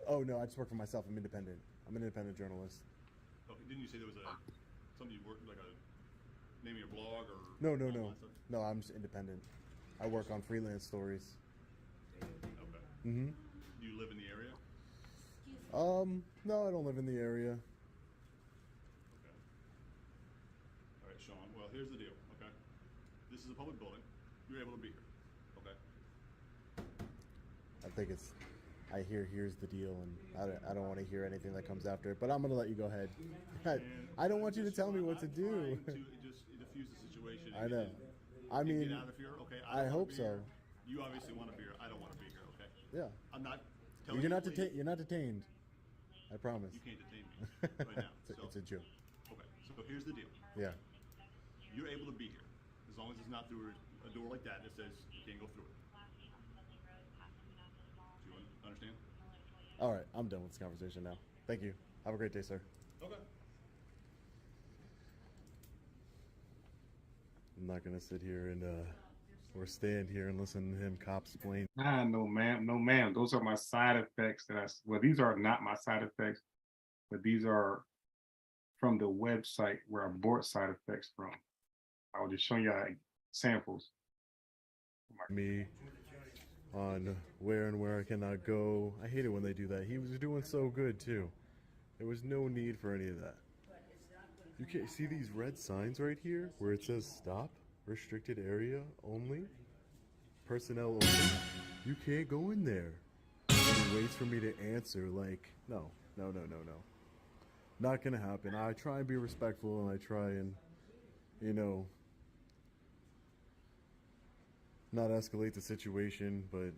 Oh no, I just work for myself. I'm independent. I'm an independent journalist. Okay. Didn't you say there was something you worked like a name of your blog or? No. online stuff? No, I'm just independent. I work on freelance stories. Okay. Mm-hmm. Do you live in the area? No, I don't live in the area. Okay. All right, Sean. Well, here's the deal. Okay. This is a public building. You're able to be here. Okay. I think it's. Here's the deal, and I don't want to hear anything that comes after it. But I'm gonna let you go ahead. I don't want you to tell me what to do. Just diffuse the situation. I know. I And mean, get out of here. Okay. I don't wanna hope be so. here. You obviously want to be here. I don't want to be here. Okay. Yeah. I'm not telling You're not you to leave. detained. You're not detained. I promise. You can't detain me right now. It's a joke. Okay. So here's the deal. Yeah. You're able to be here as long as it's not through a door like that that says you can't go through it. Do you understand? All right, I'm done with this conversation now. Thank you. Have a great day, sir. Okay. I'm not gonna sit here and or stand here and listen to him cop-splain. No, ma'am. No, ma'am. Those are my side effects well, these are not my side effects, but these are from the website where I bought side effects from. I was just showing you samples. Me on where and where I cannot go. I hate it when they do that. He was doing so good too. There was no need for any of that. You can't see these red signs right here where it says stop, restricted area only, personnel only. You can't go in there. And he waits for me to answer like, no. Not gonna happen. I try and be respectful and I try and, not escalate the situation, but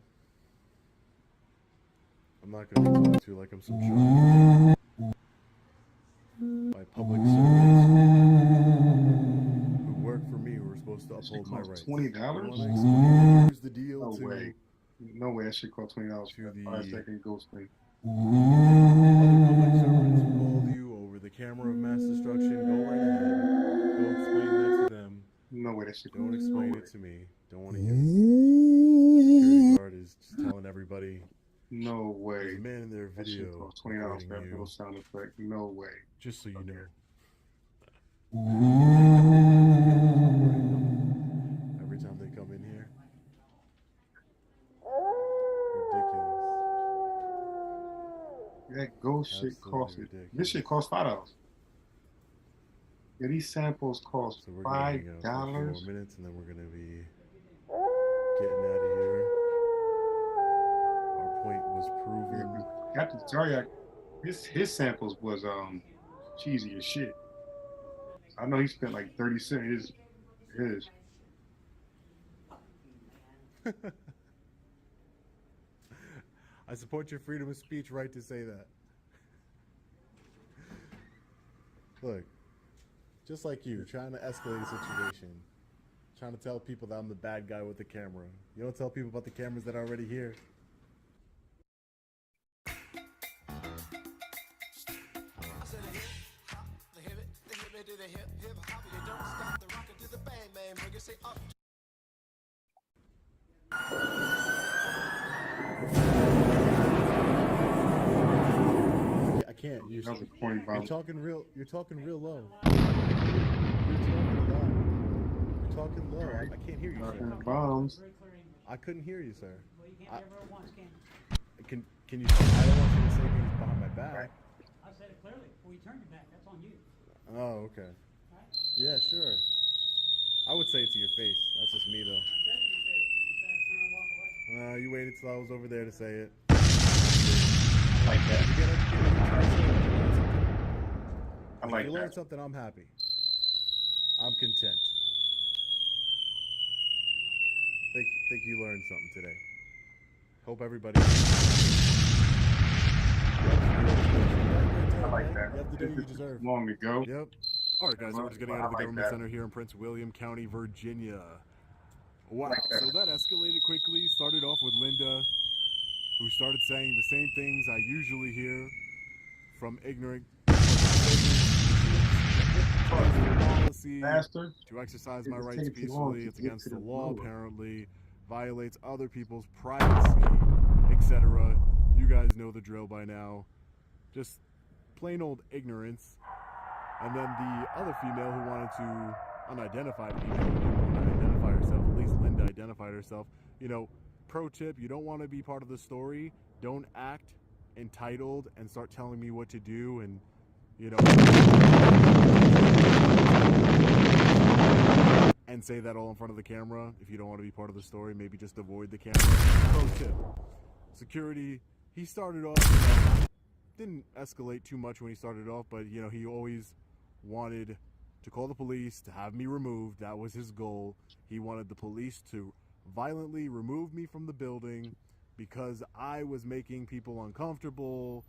I'm not gonna be talked to like I'm some jerk. My public servants who work for me who are supposed to uphold my rights. $20? Here's the deal. No way. No way. That shit cost $20 for a 5-second ghost screen. Public servants call you over the camera of mass destruction. Go right ahead. Go explain that to them. No way. That shit. Don't explain it to me. Don't want to hear it. Security guard is just telling everybody. No way. There's a man in their That shit video cost $20 for that recording little you. sound effect. No way. Just so you know. Every time they come in here. Ridiculous. That ghost shit cost it. This shit cost $5. Yeah, these samples cost So we're gonna hang out for a few $5. more minutes and then we're gonna be getting out of here. Our point was proven. Got to tell you, his samples was cheesy as shit. I know he spent like 30 cents. His. I support your freedom of speech right to say that. Look, just like you, trying to escalate a situation. Trying to tell people that I'm the bad guy with the camera. You don't tell people about the cameras that are already here. I can't. You're talking real. You're talking real low. You're talking low. I can't hear you, sir. Bombs. I couldn't hear you, sir. Well, you can't have it once, can you? Can you? I don't want you to say things behind my back. I said it clearly. Before you turned your back, that's on you. Oh, okay. Right? Yeah, sure. I would say it to your face. That's just me, though. I said it to your face. You decided to turn and walk away. You waited till I was over there to say it. Like that. You get educated, you try to say it, you learn something. I If like you learn that. something, I'm happy. I'm content. Think you learned something today. Hope everybody. I like that. You have the day you deserve. Long ago. Yep. All right, guys, so we're just getting out of the I like government that. center here in Prince William County, Virginia. Wow. Like that. So that escalated quickly. Started off with Linda, who started saying the same things I usually hear from ignorant policy Faster. to exercise my It's rights taking too long peacefully. to It's get against to the the law, road. apparently. Violates other people's privacy, etc. You guys know the drill by now. Just plain old ignorance. And then the other female who wanted to, unidentified female who didn't want to identify herself, at least Linda identified herself. You know, pro tip, you don't want to be part of the story. Don't act entitled and start telling me what to do and, you know, and say that all in front of the camera. If you don't want to be part of the story, maybe just avoid the camera. Pro tip. Security, he started off, you know, didn't escalate too much when he started off, but, you know, he always wanted to call the police, to have me removed. That was his goal. He wanted the police to violently remove me from the building because I was making people uncomfortable.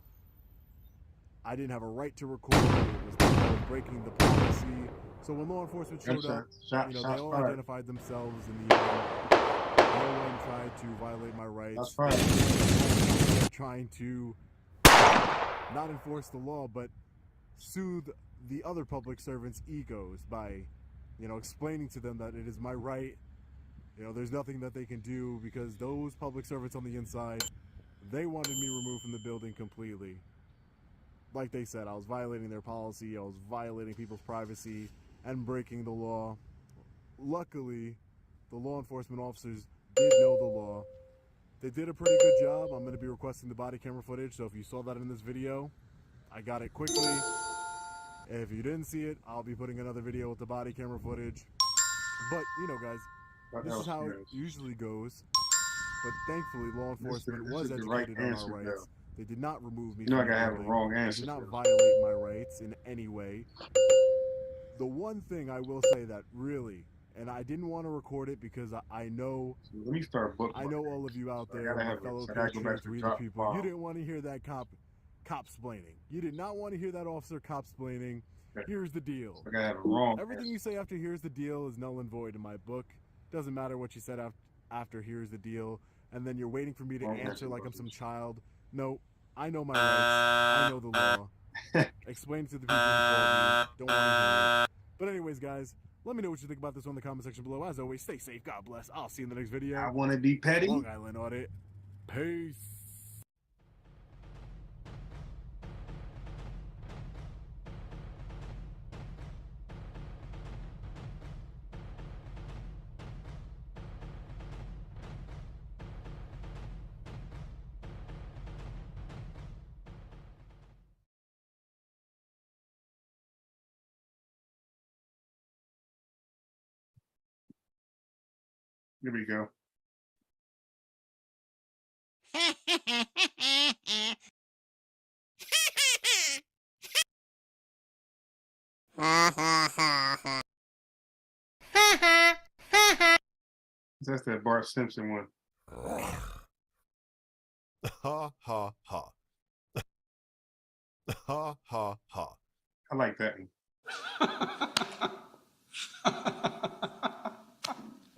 I didn't have a right to record. It was breaking the policy. So when law enforcement showed up, you know, they all identified themselves in the end. No one tried to violate my rights. They're trying to not enforce the law, but soothe the other public servants' egos by, you know, explaining to them that it is my right. You know, there's nothing that they can do because those public servants on the inside, they wanted me removed from the building completely. Like they said, I was violating their policy, I was violating people's privacy and breaking the law. Luckily, the law enforcement officers did know the law. They did a pretty good job. I'm going to be requesting the body camera footage, so if you saw that in this video, I got it quickly. If you didn't see it, I'll be putting another video with the body camera footage. But, you know, guys, this is how it usually goes. But thankfully, law enforcement was educated on our rights. They did not remove me. You know from I gotta the have a building. wrong They answer. did not violate my rights in any way. The one thing I will say that really, and I didn't want to record it because I know, Let me start book. I know all of you out I there, gotta my have fellow I gotta go back patriots, to reading drop people. bomb. You didn't want to hear that cop-splaining. You did not want to hear that officer cop-splaining. Here's the deal. I gotta have it wrong. Everything you say after here's the deal is null and void in my book. Doesn't matter what you said after here's the deal. And then you're waiting for me to answer like I'm some child. No, I know my rights. I know the law. Explain to the people who called me. Don't want to hear it. But anyways, guys, let me know what you think about this one in the comment section below. As always, stay safe. God bless. I'll see you in the next video. I want to be petty. Long Island Audit. Peace. Here we go. That's that Bart Simpson one. Ha ha ha. Ha ha ha. I like that one.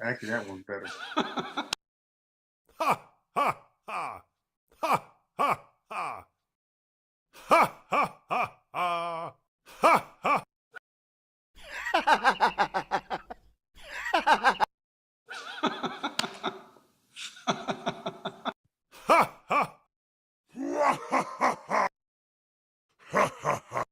Actually, that one's better. Ha ha ha. Ha ha ha. Ha ha ha ha. Ha ha. Ha ha. Ha ha ha.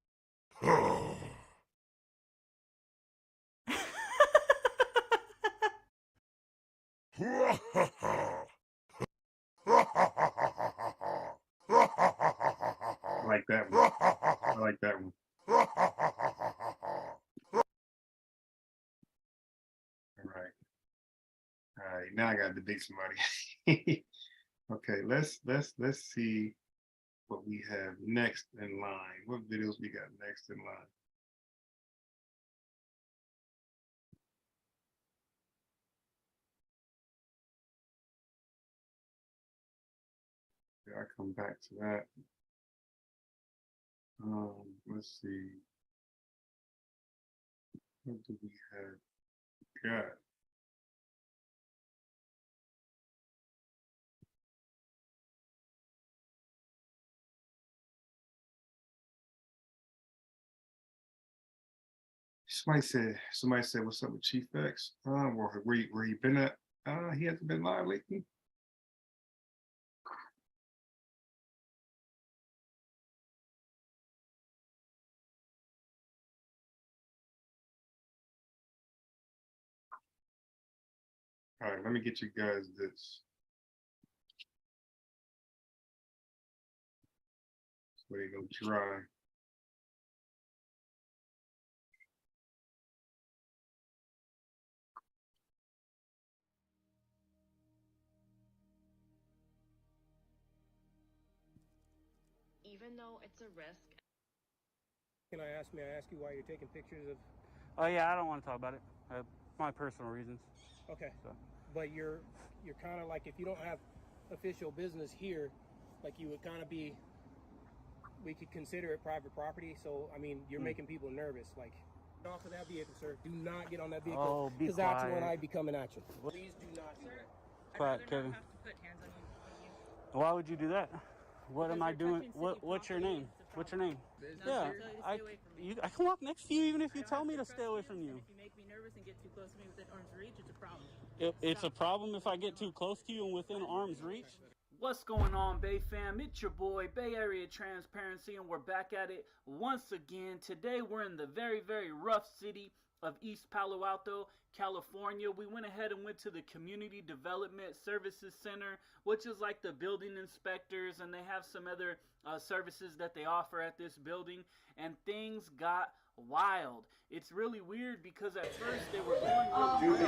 right, now I gotta debate somebody. Okay, let's see what we have next in line. What videos we got next in line? Yeah, I come back to that. Let's see. What do we have got? Somebody said, what's up with Chief X? Where he been at? He hasn't been live lately. All right, let me get you guys this. So they go dry. Even though it's a risk. Can I ask you why you're taking pictures of? Oh yeah, I don't want to talk about it. My personal reasons. Okay. So. But you're kind of like, if you don't have official business here, like you would kind of be, we could consider it private property. So I mean, you're making people nervous. Like, get off of that vehicle, sir. Do not get on that vehicle. Oh, be quiet. That's when I be coming at you. Please do not do that. Quiet, Kevin. Why would you do that? What am I doing? What's your name? What's your name? Yeah, I can walk next to you even if you tell me to stay away from you. If you make me nervous and get too close to me within arm's reach, it's a problem. It's a problem if I get too close to you and within arm's reach. What's going on, Bay fam? It's your boy, Bay Area Transparency, and we're back at it once again. Today, we're in the very, very rough city of East Palo Alto, California. We went ahead and went to the Community Development Services Center, which is like the building inspectors, and they have some other services that they offer at this building, and things got wild. It's really weird because at first they were going really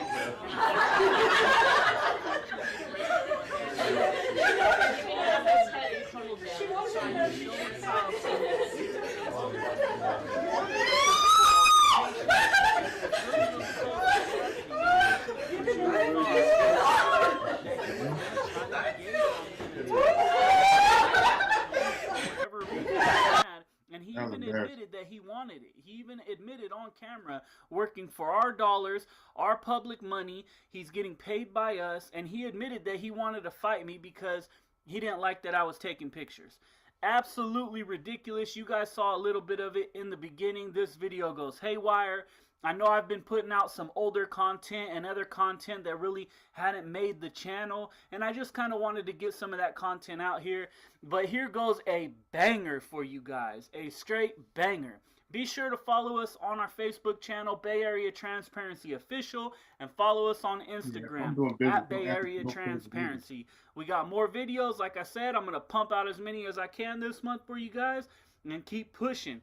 and he even admitted that he wanted it. He even admitted on camera, working for our dollars, our public money. He's getting paid by us, and he admitted that he wanted to fight me because he didn't like that I was taking pictures. Absolutely ridiculous. You guys saw a little bit of it in the beginning. This video goes haywire. I know I've been putting out some older content and other content that really hadn't made the channel, and I just kind of wanted to get some of that content out here. But here goes a banger for you guys, a straight banger. Be sure to follow us on our Facebook channel, Bay Area Transparency Official, and follow us on Instagram at Bay Area Transparency. We got more videos. Like I said, I'm going to pump out as many as I can this month for you guys and keep pushing.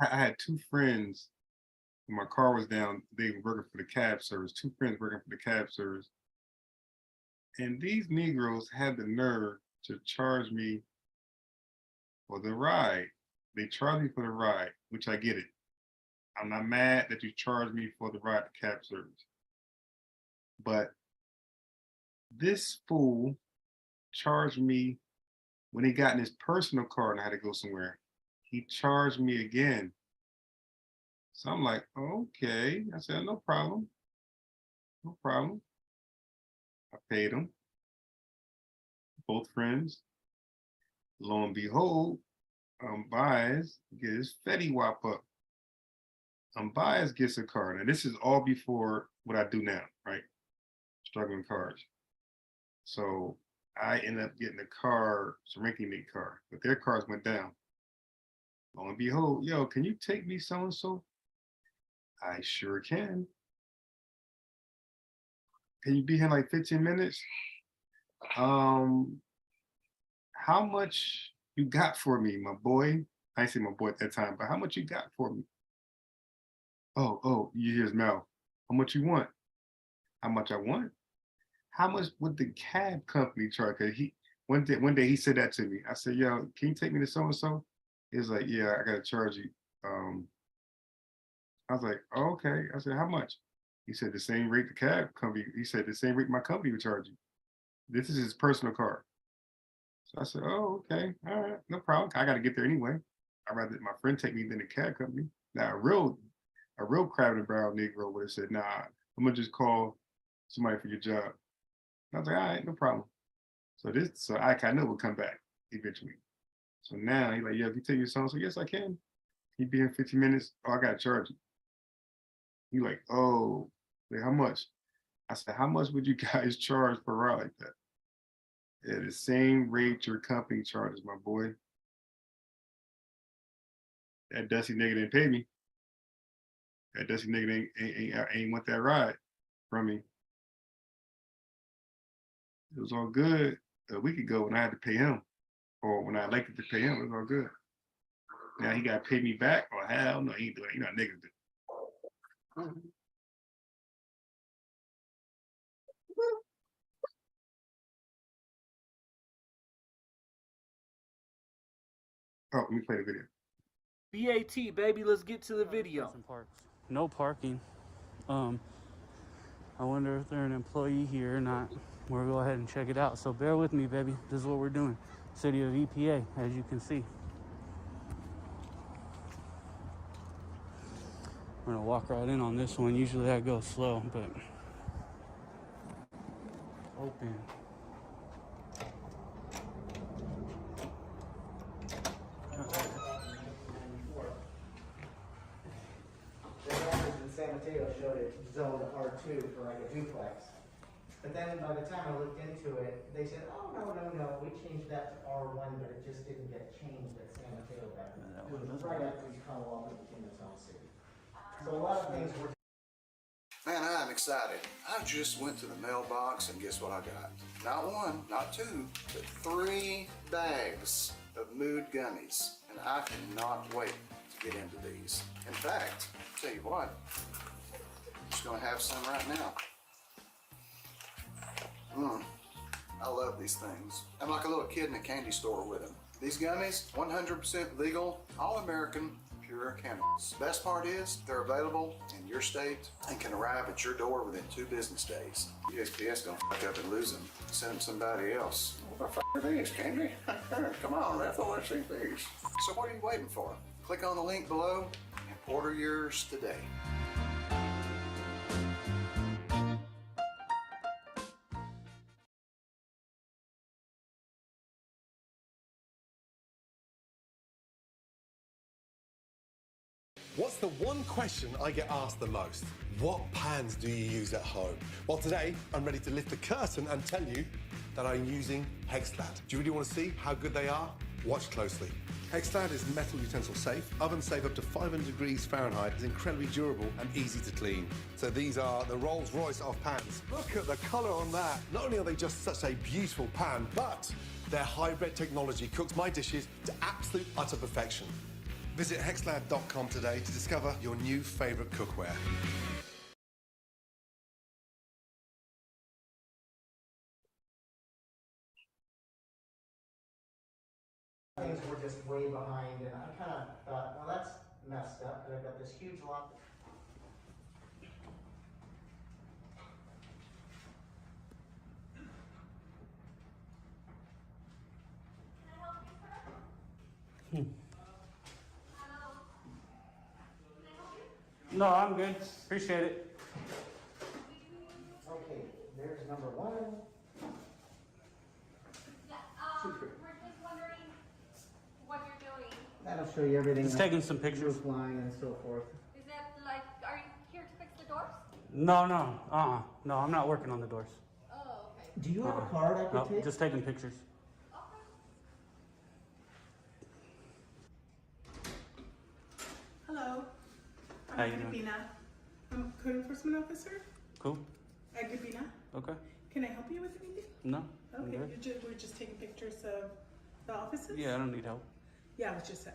I had two friends. When my car was down, they were working for the cab service. Two friends working for the cab service. And these Negroes had the nerve to charge me for the ride. They charged me for the ride, which I get it. I'm not mad that you charged me for the ride to cab service. But this fool charged me when he got in his personal car and I had to go somewhere. He charged me again. So I'm like, okay. I said, no problem. No problem. I paid him. Both friends. Lo and behold, Baez gets his Fetty Wap up. Baez gets a car. Now, this is all before what I do now, right? Struggling cars. So I ended up getting a car, Serenity made car, but their cars went down. Lo and behold, yo, can you take me so-and-so? I sure can. Can you be here in like 15 minutes? How much you got for me, my boy? I didn't say my boy at that time, but how much you got for me? Oh, you hear his mouth. How much you want? How much I want? how much would the cab company charge? Cause one day he said that to me. I said, yo, can you take me to so-and-so? He was like, yeah, I gotta charge you. I was like, oh, okay. I said, how much? He said the same rate the cab company. He said the same rate my company would charge you. This is his personal car. So I said, oh, okay, all right, no problem. I got to get there anyway. I'd rather my friend take me than the cab company. Now a real crab and brown Negro would have said, nah, I'm gonna just call somebody for your job. And I was like, all right, no problem. So I know we'll come back eventually. So now he's like, yeah, if you take your son, so yes, I can. He'd be in 15 minutes. Oh, I gotta charge you. He like, oh, like, how much? I said, how much would you guys charge for a ride like that? Yeah, the same rate your company charges, my boy. That dusty nigga didn't pay me. That dusty nigga ain't want that ride from me. It was all good a week ago when I had to pay him, or when I elected to pay him. It was all good. Now he got to pay me back? Oh, hell no, he ain't doing it. You know, niggas do. Oh, let me play the video. BAT, baby, let's get to the video. No parking. I wonder if they're an employee here or not. We'll go ahead and check it out. So bear with me, baby. This is what we're doing. City of EPA, as you can see. We're gonna walk right in on this one. Usually I go slow, but open. San Mateo showed it zoned R2 for like a duplex. But then by the time I looked into it, they said, oh, no, we changed that to R1, but it just didn't get changed at San Mateo back then. It was right after we come along and became its own city. So a lot of things were. Man, I'm excited. I just went to the mailbox and guess what I got? Not one, not two, but 3 bags of Mood gummies. And I cannot wait to get into these. In fact, I'll tell you what, I'm just gonna have some right now. I love these things. I'm like a little kid in a candy store with them. These gummies, 100% legal, all American, pure cannabis. Best part is they're available in your state and can arrive at your door within 2 business days. USPS don't fuck up and lose them. Send them somebody else. What the fuck are these, candy? Come on, let's see these. So what are you waiting for? Click on the link below and order yours today. What's the one question I get asked the most? What pans do you use at home? Well, today I'm ready to lift the curtain and tell you that I'm using Hexclad. Do you really want to see how good they are? Watch closely. Hexclad is metal utensil safe, oven safe up to 500 degrees Fahrenheit, is incredibly durable and easy to clean. So these are the Rolls Royce of pans. Look at the color on that. Not only are they just such a beautiful pan, but their hybrid technology cooks my dishes to absolute utter perfection. Visit hexclad.com today to discover your new favorite cookware. Things were just way behind, and I kind of thought, well, that's messed up, because I've got this huge lot. No, I'm good. Appreciate it. Okay, there's number 1. We're just wondering what you're doing. That'll show you everything. Just taking some pictures. Roof line and so forth. Is that like, are you here to fix the doors? No, no, I'm not working on the doors. Oh, okay. Do you have a card I could No, take? just taking pictures. Hello, How I'm you doing? Agripina. I'm a code enforcement officer. Cool. Agripina. Okay. Can I help you with anything? No. I'm Okay, good. we're just taking pictures of the offices? Yeah, I don't need help. Yeah, I was just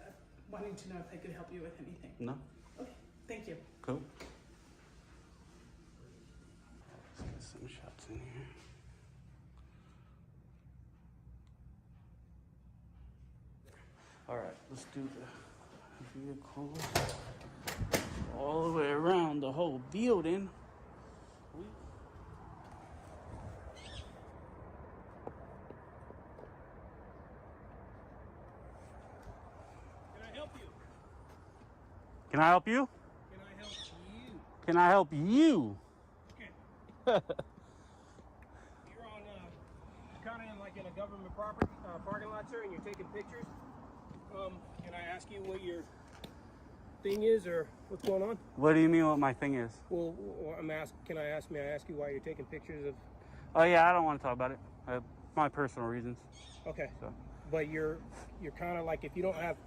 wanting to know if I could help you with anything. No. Okay, thank you. Cool. Let's get some shots in here. Let's do the vehicle all the way around the whole building. Can I help you? Can I help you? Can I help you? Can I help you? Okay. You're on, kind of in a government property parking lot, sir, and you're taking pictures. Can I ask you what your thing is, or what's going on? What do you mean what my thing is? Well, may I ask you why you're taking pictures of? Oh yeah, I don't want to talk about it. My personal reasons. Okay. So. But you're kind of like, if you don't have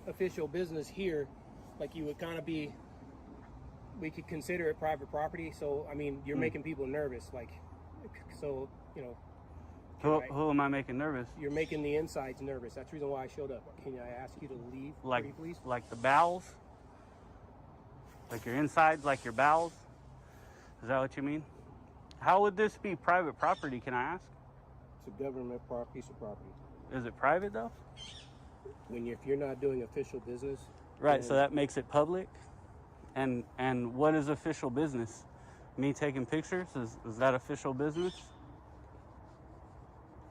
official business here, like you would kind of be, we could consider it private property. So, I mean, you're making people nervous. Like, so, you know. Who am I making nervous? You're making the insides nervous. That's the reason why I showed up. Can I ask you to leave, pretty please? Like the bowels? Like your insides, like your bowels? Is that what you mean? How would this be private property, can I ask? It's a government piece of property. Is it private though? If you're not doing official business. Right, so that makes it public? And what is official business? Me taking pictures, is that official business?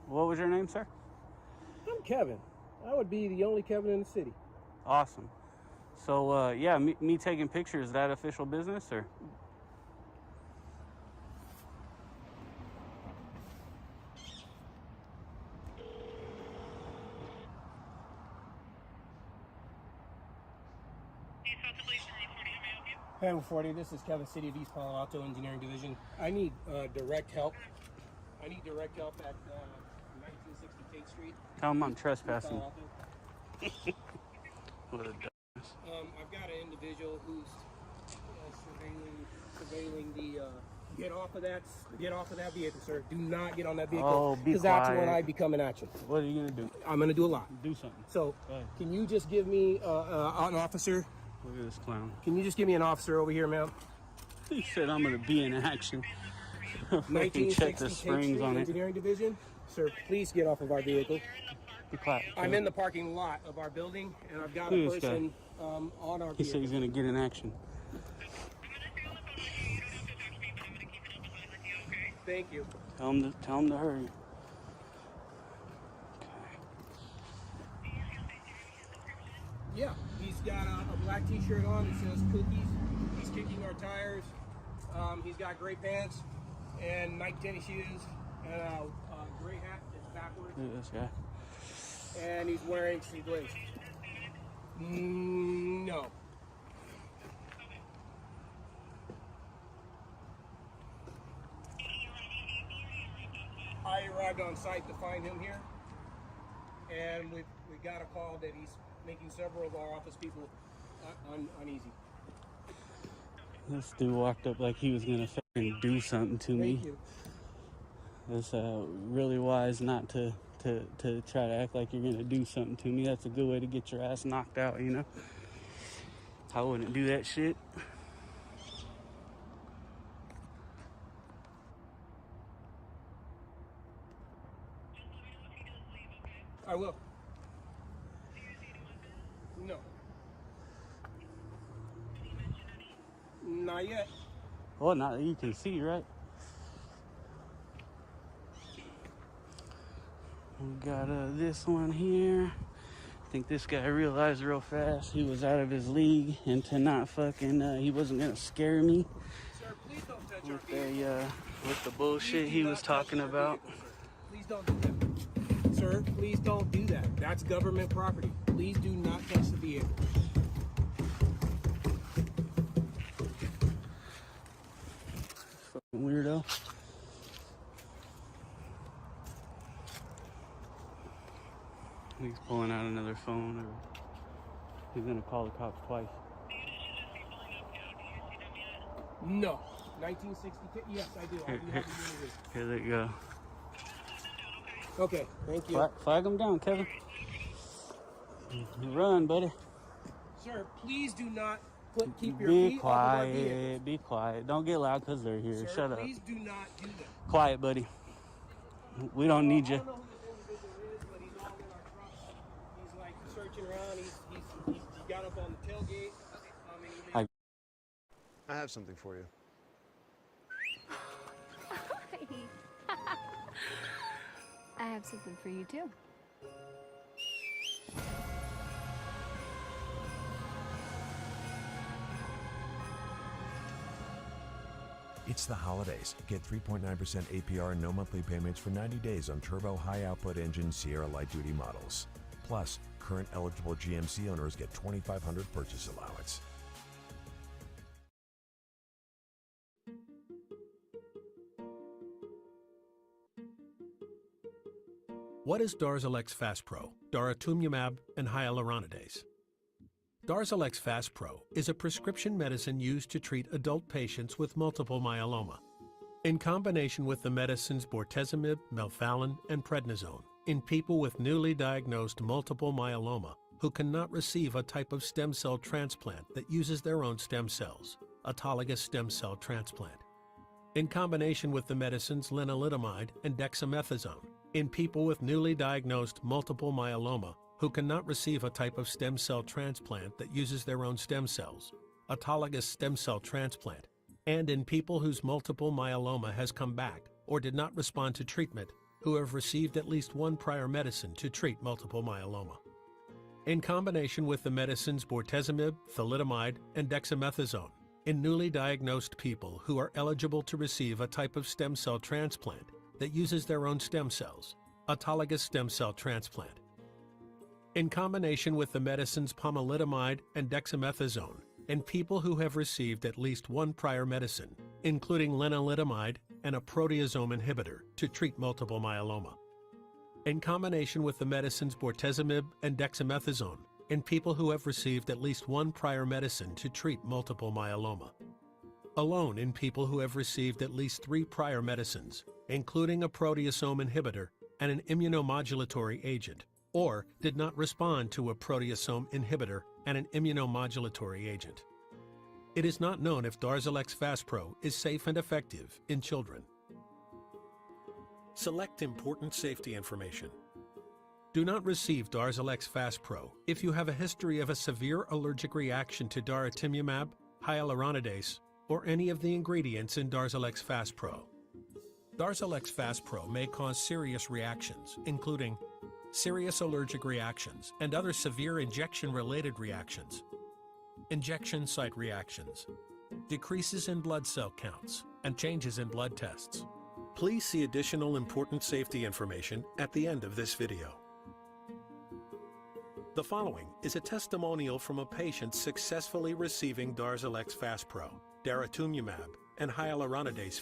What was your name, sir? I'm Kevin. I would be the only Kevin in the city. Awesome. So, yeah, me taking pictures, is that official business, or? Pam 40, this is Kevin, City of East Palo Alto Engineering Division. I need direct help. I need direct help at 1960 Tate Street. Tell them I'm trespassing. What a dumbass. I've got an individual who's surveilling the. Get off of that vehicle, sir. Do not get on that vehicle. Oh, be because that's when quiet. I become an action. What are you gonna do? I'm gonna do a lot. Do something. So, can you just give me an officer? Look at this clown. Can you just give me an officer over here, ma'am? He said I'm gonna be in action. Fucking check the 1960 Tate springs Street on it. Engineering Division. Sir, please get off of our vehicle. Be quiet. I'm in the parking lot of our building, and I've got Who a is this guy? person on our He said vehicle. he's gonna get in action. Thank you. Tell him to hurry. Yeah, he's got a black t-shirt on that says cookies. He's kicking our tires. He's got gray pants and Nike tennis shoes and a gray hat that's backwards. Look at this guy. And he's wearing sleeveless. No. I arrived on site to find him here, and we got a call that he's making several of our office people uneasy. This dude walked up like he was gonna fucking do something to me. Thank you. It's really wise not to try to act like you're gonna do something to me. That's a good way to get your ass knocked out, you know? I wouldn't do that shit. I will. No. Not yet. Well, not that you can see, right? We got this one here. I think this guy realized real fast he was out of his league and to not fucking, he wasn't gonna scare me Sir, please don't touch with the bullshit he was talking about. Please don't do that. Sir, please don't do that. That's government property. Please do not touch the vehicle. Fucking weirdo. He's pulling out another phone, or he's gonna call the cops twice. No. 1960. Yes, I do. I do have the unit. Here they go. Okay, thank you. Flag him down, Kevin. Run, buddy. Sir, please do not keep your Be feet off of our vehicle. quiet. Be quiet. Don't get loud because they're here. Sir, Shut up. please do not do that. Quiet, buddy. We don't need you. I don't know who this individual is, but he's all in our truck. He's like searching around. He's I have something for you. I have something for you too. It's the holidays. Get 3.9% APR and no monthly payments for 90 days on turbo high-output engine Sierra light-duty models. Plus, current eligible GMC owners get $2,500 purchase allowance. What is Darzalex Faspro, daratumumab, and hyaluronidase? Darzalex Faspro is a prescription medicine used to treat adult patients with multiple myeloma. In combination with the medicines bortezomib, melphalan, and prednisone, in people with newly diagnosed multiple myeloma who cannot receive a type of stem cell transplant that uses their own stem cells, autologous stem cell transplant. In combination with the medicines lenalidomide and dexamethasone, in people with newly diagnosed multiple myeloma who cannot receive a type of stem cell transplant that uses their own stem cells, autologous stem cell transplant, and in people whose multiple myeloma has come back or did not respond to treatment who have received at least one prior medicine to treat multiple myeloma. In combination with the medicines bortezomib, thalidomide, and dexamethasone, in newly diagnosed people who are eligible to receive a type of stem cell transplant that uses their own stem cells, autologous stem cell transplant. In combination with the medicines pomalidomide and dexamethasone, in people who have received at least one prior medicine, including lenalidomide and a proteasome inhibitor to treat multiple myeloma. In combination with the medicines bortezomib and dexamethasone, in people who have received at least one prior medicine to treat multiple myeloma. Alone in people who have received at least 3 prior medicines, including a proteasome inhibitor and an immunomodulatory agent, or did not respond to a proteasome inhibitor and an immunomodulatory agent. It is not known if Darzalex Faspro is safe and effective in children. Select important safety information. Do not receive Darzalex Faspro if you have a history of a severe allergic reaction to daratumumab, hyaluronidase, or any of the ingredients in Darzalex Faspro. Darzalex Faspro may cause serious reactions, including serious allergic reactions and other severe injection-related reactions, injection site reactions, decreases in blood cell counts, and changes in blood tests. Please see additional important safety information at the end of this video. The following is a testimonial from a patient successfully receiving Darzalex Faspro, daratumumab, and hyaluronidase.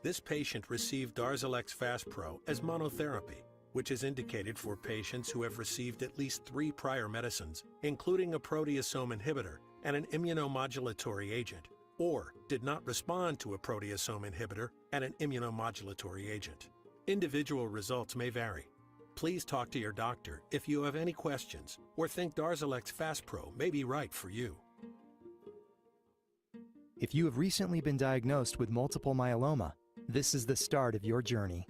This patient received Darzalex Faspro as monotherapy, which is indicated for patients who have received at least 3 prior medicines, including a proteasome inhibitor and an immunomodulatory agent, or did not respond to a proteasome inhibitor and an immunomodulatory agent. Individual results may vary. Please talk to your doctor if you have any questions or think Darzalex Faspro may be right for you. If you have recently been diagnosed with multiple myeloma, this is the start of your journey.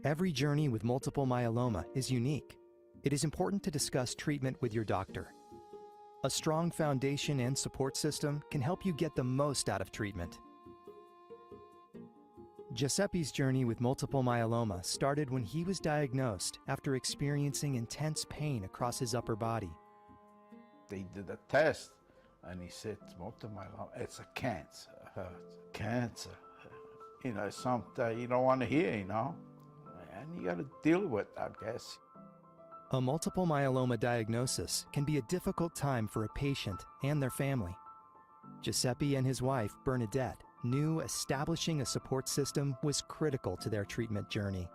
Every journey with multiple myeloma is unique. It is important to discuss treatment with your doctor. A strong foundation and support system can help you get the most out of treatment. Giuseppe's journey with multiple myeloma started when he was diagnosed after experiencing intense pain across his upper body. They did a test and he said, multiple myeloma, it's a cancer. Cancer. You know, something you don't want to hear, you know, and you got to deal with it, I guess. A multiple myeloma diagnosis can be a difficult time for a patient and their family. Giuseppe and his wife, Bernadette, knew establishing a support system was critical to their treatment journey.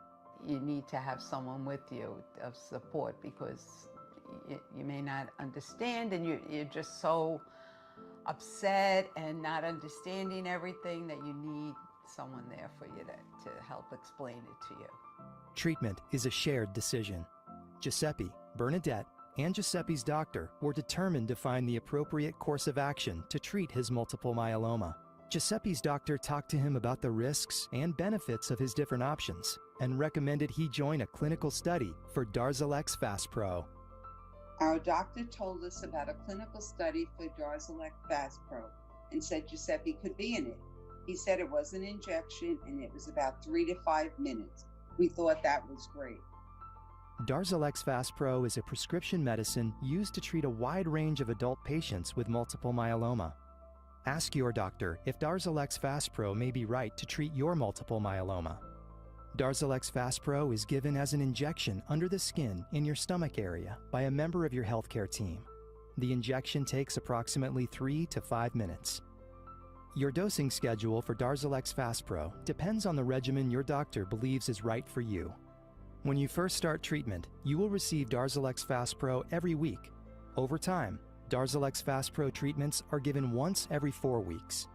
You need to have someone with you of support because you may not understand and you're just so upset and not understanding everything that you need someone there for you to help explain it to you. Treatment is a shared decision. Giuseppe, Bernadette, and Giuseppe's doctor were determined to find the appropriate course of action to treat his multiple myeloma. Giuseppe's doctor talked to him about the risks and benefits of his different options and recommended he join a clinical study for Darzalex Faspro. Our doctor told us about a clinical study for Darzalex Faspro. and said Giuseppe could be in it. He said it was an injection and it was about 3 to 5 minutes. We thought that was great. Darzalex Faspro is a prescription medicine used to treat a wide range of adult patients with multiple myeloma. Ask your doctor if Darzalex Faspro may be right to treat your multiple myeloma. Darzalex Faspro is given as an injection under the skin in your stomach area by a member of your healthcare team. The injection takes approximately 3 to 5 minutes. Your dosing schedule for Darzalex Faspro depends on the regimen your doctor believes is right for you. When you first start treatment, you will receive Darzalex Faspro every week. Over time, Darzalex Faspro treatments are given once every 4 weeks.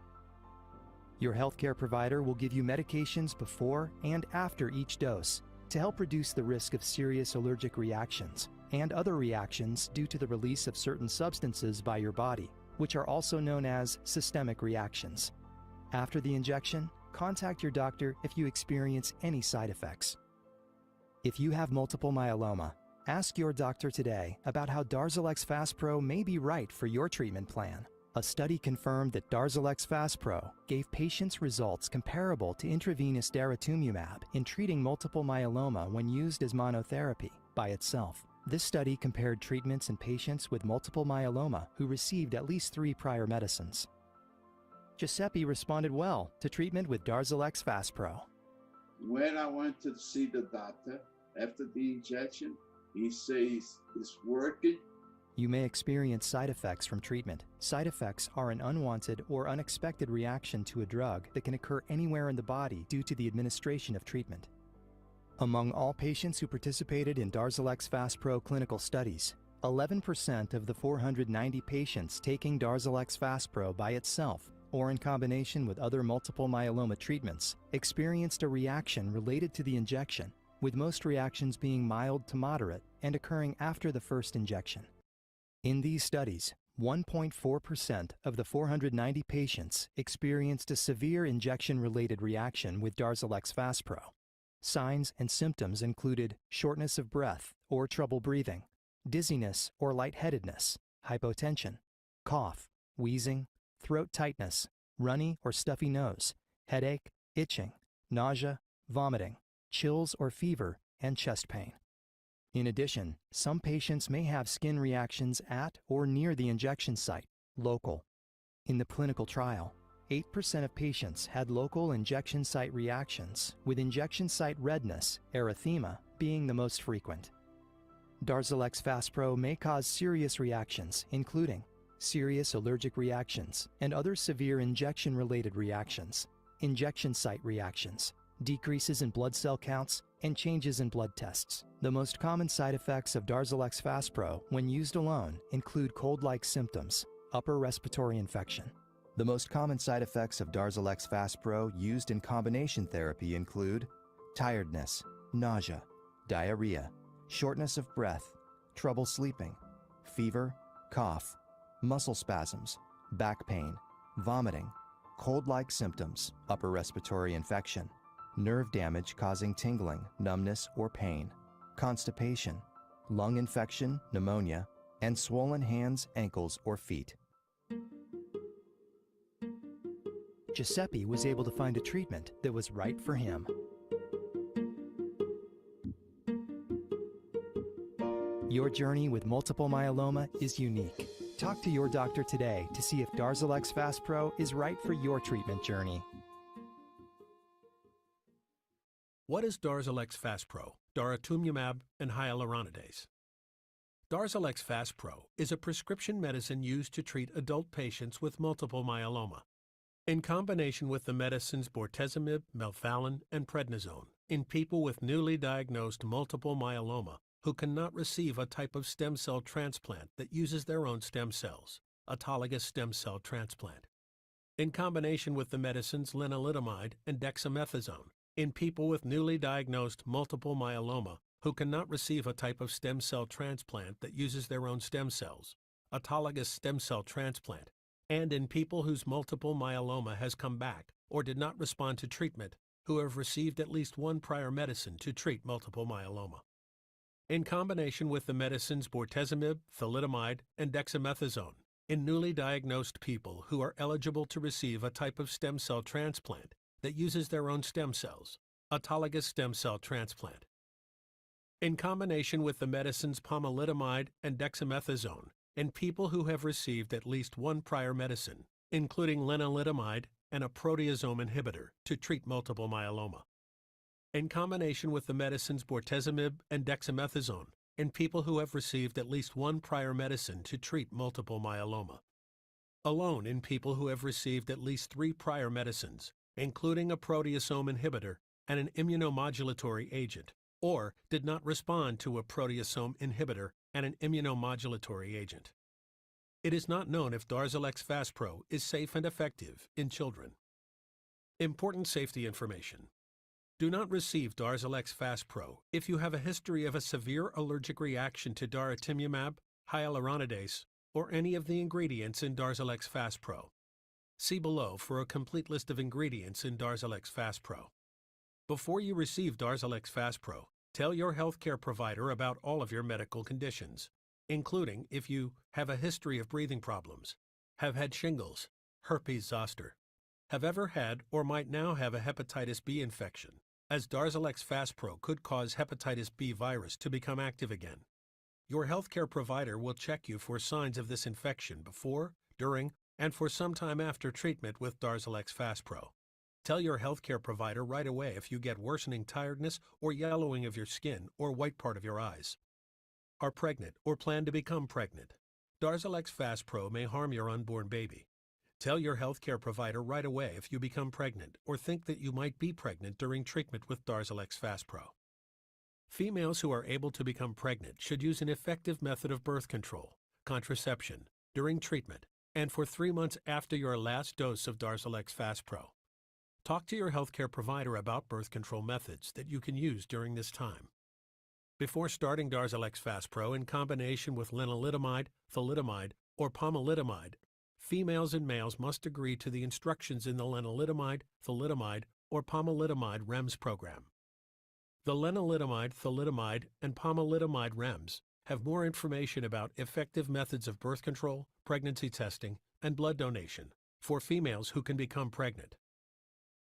Your healthcare provider will give you medications before and after each dose to help reduce the risk of serious allergic reactions and other reactions due to the release of certain substances by your body, which are also known as systemic reactions. After the injection, contact your doctor if you experience any side effects. If you have multiple myeloma, ask your doctor today about how Darzalex Faspro may be right for your treatment plan. A study confirmed that Darzalex Faspro gave patients results comparable to intravenous daratumumab in treating multiple myeloma when used as monotherapy by itself. This study compared treatments in patients with multiple myeloma who received at least 3 prior medicines. Giuseppe responded well to treatment with Darzalex Faspro. When I went to see the doctor after the injection, he says it's working. You may experience side effects from treatment. Side effects are an unwanted or unexpected reaction to a drug that can occur anywhere in the body due to the administration of treatment. Among all patients who participated in Darzalex Faspro clinical studies, 11% of the 490 patients taking Darzalex Faspro by itself or in combination with other multiple myeloma treatments experienced a reaction related to the injection, with most reactions being mild to moderate and occurring after the first injection. In these studies, 1.4% of the 490 patients experienced a severe injection-related reaction with Darzalex Faspro. Signs and symptoms included shortness of breath or trouble breathing, dizziness or lightheadedness, hypotension, cough, wheezing, throat tightness, runny or stuffy nose, headache, itching, nausea, vomiting, chills or fever, and chest pain. In addition, some patients may have skin reactions at or near the injection site, local. In the clinical trial, 8% of patients had local injection site reactions, with injection site redness, erythema, being the most frequent. Darzalex Faspro may cause serious reactions, including serious allergic reactions and other severe injection-related reactions, injection site reactions, decreases in blood cell counts, and changes in blood tests. The most common side effects of Darzalex Faspro when used alone include cold-like symptoms, upper respiratory infection. The most common side effects of Darzalex Faspro used in combination therapy include tiredness, nausea, diarrhea, shortness of breath, trouble sleeping, fever, cough, muscle spasms, back pain, vomiting, cold-like symptoms, upper respiratory infection, nerve damage causing tingling, numbness, or pain, constipation, lung infection, pneumonia, and swollen hands, ankles, or feet. Giuseppe was able to find a treatment that was right for him. Your journey with multiple myeloma is unique. Talk to your doctor today to see if Darzalex Faspro is right for your treatment journey. What is Darzalex Faspro, daratumumab, and hyaluronidase? Darzalex Faspro is a prescription medicine used to treat adult patients with multiple myeloma. In combination with the medicines bortezomib, melphalan, and prednisone in people with newly diagnosed multiple myeloma who cannot receive a type of stem cell transplant that uses their own stem cells, autologous stem cell transplant. In combination with the medicines lenalidomide and dexamethasone in people with newly diagnosed multiple myeloma who cannot receive a type of stem cell transplant that uses their own stem cells, autologous stem cell transplant, and in people whose multiple myeloma has come back or did not respond to treatment who have received at least 1 prior medicine to treat multiple myeloma. In combination with the medicines bortezomib, thalidomide, and dexamethasone in newly diagnosed people who are eligible to receive a type of stem cell transplant that uses their own stem cells, autologous stem cell transplant. In combination with the medicines pomalidomide and dexamethasone in people who have received at least one prior medicine, including lenalidomide and a proteasome inhibitor to treat multiple myeloma. In combination with the medicines bortezomib and dexamethasone in people who have received at least one prior medicine to treat multiple myeloma. Alone in people who have received at least 3 prior medicines, including a proteasome inhibitor and an immunomodulatory agent, or did not respond to a proteasome inhibitor and an immunomodulatory agent. It is not known if Darzalex Faspro is safe and effective in children. Important safety information. Do not receive Darzalex Faspro if you have a history of a severe allergic reaction to daratumumab, hyaluronidase, or any of the ingredients in Darzalex Faspro. See below for a complete list of ingredients in Darzalex Faspro. Before you receive Darzalex Faspro, tell your healthcare provider about all of your medical conditions, including if you have a history of breathing problems, have had shingles, herpes zoster, have ever had or might now have a hepatitis B infection, as Darzalex Faspro could cause hepatitis B virus to become active again. Your healthcare provider will check you for signs of this infection before, during, and for some time after treatment with Darzalex Faspro. Tell your healthcare provider right away if you get worsening tiredness or yellowing of your skin or white part of your eyes. Are pregnant or plan to become pregnant. Darzalex Faspro may harm your unborn baby. Tell your healthcare provider right away if you become pregnant or think that you might be pregnant during treatment with Darzalex Faspro. Females who are able to become pregnant should use an effective method of birth control, contraception, during treatment, and for 3 months after your last dose of Darzalex Faspro. Talk to your healthcare provider about birth control methods that you can use during this time. Before starting Darzalex Faspro in combination with lenalidomide, thalidomide, or pomalidomide, females and males must agree to the instructions in the lenalidomide, thalidomide, or pomalidomide REMS program. The lenalidomide, thalidomide, and pomalidomide REMS have more information about effective methods of birth control, pregnancy testing, and blood donation for females who can become pregnant.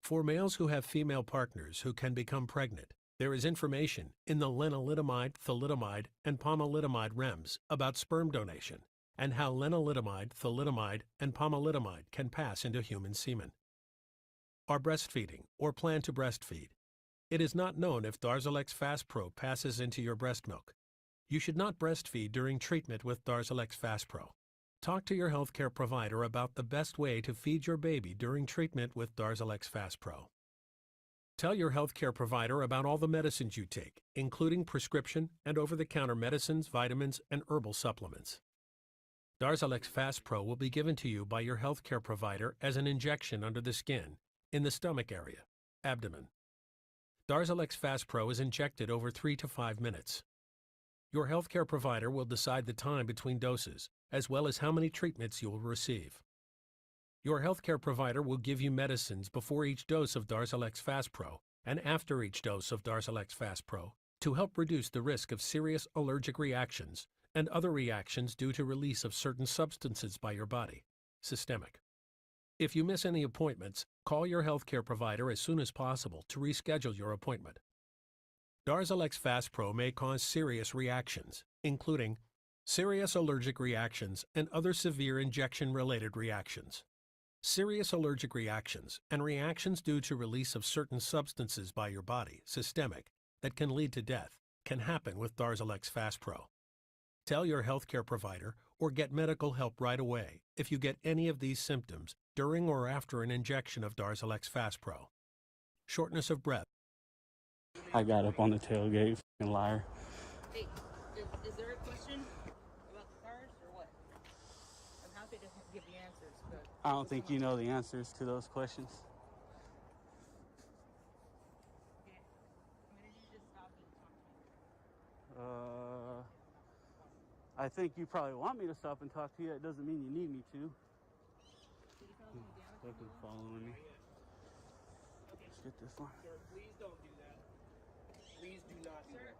For males who have female partners who can become pregnant, there is information in the lenalidomide, thalidomide, and pomalidomide REMS about sperm donation and how lenalidomide, thalidomide, and pomalidomide can pass into human semen. Are breastfeeding or plan to breastfeed. It is not known if Darzalex Faspro passes into your breast milk. You should not breastfeed during treatment with Darzalex Faspro. Talk to your healthcare provider about the best way to feed your baby during treatment with Darzalex Faspro. Tell your healthcare provider about all the medicines you take, including prescription and over-the-counter medicines, vitamins, and herbal supplements. Darzalex Faspro will be given to you by your healthcare provider as an injection under the skin, in the stomach area, abdomen. Darzalex Faspro is injected over 3 to 5 minutes. Your healthcare provider will decide the time between doses, as well as how many treatments you will receive. Your healthcare provider will give you medicines before each dose of Darzalex Faspro and after each dose of Darzalex Faspro to help reduce the risk of serious allergic reactions and other reactions due to release of certain substances by your body, systemic. If you miss any appointments, call your healthcare provider as soon as possible to reschedule your appointment. Darzalex Faspro may cause serious reactions, including serious allergic reactions and other severe injection-related reactions. Serious allergic reactions and reactions due to release of certain substances by your body, systemic, that can lead to death, can happen with Darzalex Faspro. Tell your healthcare provider or get medical help right away if you get any of these symptoms during or after an injection of Darzalex Faspro. Shortness of breath. I got up on the tailgate, fucking liar. Hey, is there a question about the cars or what? I'm happy to give the answers, but... I don't think you know the answers to those questions. Okay. When did you just stop and talk to me? I think you probably want me to stop and talk to you. It doesn't mean you need me to. Fucking following me. Okay. Let's get this one. Sir, please don't do that. Please do not do that.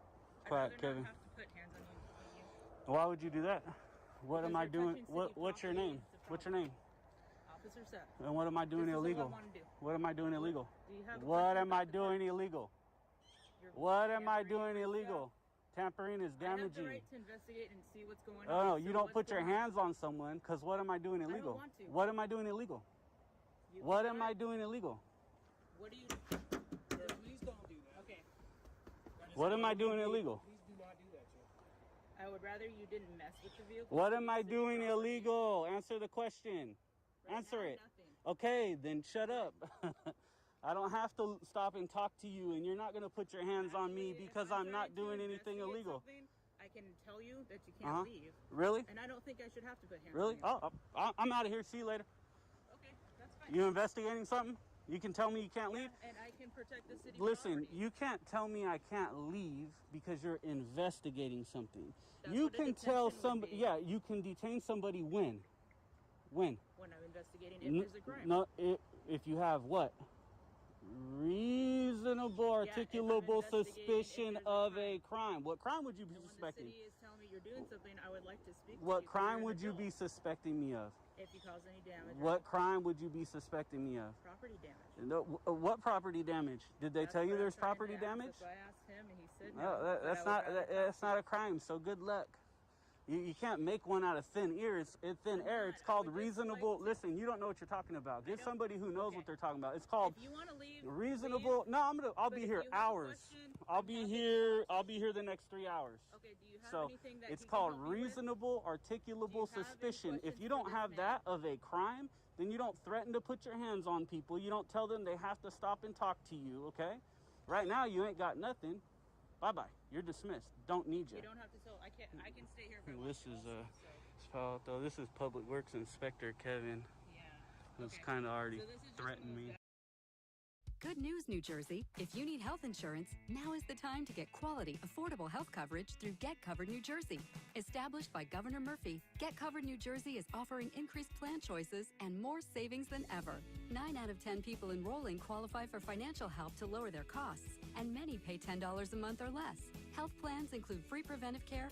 Quiet, I'd rather Kevin. not have to put hands on you. Why would you do that? What am I doing? What's your name? What's your name? Officer Seth. And what am I doing This is what I illegal? wanna do. What am I doing illegal? Do you have a What question am I about the doing illegal? What am I doing illegal? Tampering is I have the damaging. right to investigate and see what's going Oh, on. no, so you don't what's put your going on? hands on someone, because what am I doing don't illegal? want to. What am I doing illegal? What am I doing illegal? What do you? Please don't do that. Okay. What am I doing illegal? Please do not do that, sir. I would rather you didn't mess with the vehicle. What am I doing illegal? Answer the question. Answer it. Okay, then shut up. I don't have to stop and talk to you, and you're not going to put your hands on me because I'm not doing anything illegal. I can tell you that you can't leave. Really? And I don't think I should have to put hands Really? on you. Oh, I'm out of here. See you later. Okay, that's fine. You investigating something? You can tell me you can't leave? And I can protect the city Listen, property. you can't tell me I can't leave because you're investigating something. That's You what a can detention tell would somebody, be. yeah, you can detain somebody when? When? When I'm investigating if there's a crime. No, if you have what? Reasonable, articulable suspicion of a crime. What crime would you be The suspecting? city is telling me you're doing something, I would like to speak to What you. crime would you be suspecting me of? If you cause any damage. What crime would you be suspecting me of? Property damage. No, what property damage? Did they tell you there's property damage? So I asked him and he said No, no. that's not a crime. So good luck. You can't make one out of thin air. It's air. It's called reasonable. Listen, you don't know what you're talking about. Get somebody who knows what they're talking about. It's called If you want to leave, reasonable. No, I'll be here hours. I'll be here the next 3 hours. Okay, do you have So anything that it's he can called help you with? reasonable, articulable suspicion. If you don't have that of a crime, then you don't threaten to put your hands on people. You don't tell them they have to stop and talk to you, okay? Right now, you ain't got nothing. Bye-bye. You're dismissed. Don't need you. You don't have to tell. I can stay here if I want This to is also, so. this is Public Works Inspector Kevin. Yeah. Who's kind of already So this is just threatened me. Good news, New Jersey. If you need health insurance, now is the time to get quality, affordable health coverage through Get Covered New Jersey. Established by Governor Murphy, Get Covered New Jersey is offering increased plan choices and more savings than ever. 9 out of 10 people enrolling qualify for financial help to lower their costs, and many pay $10 a month or less. Health plans include free preventive care,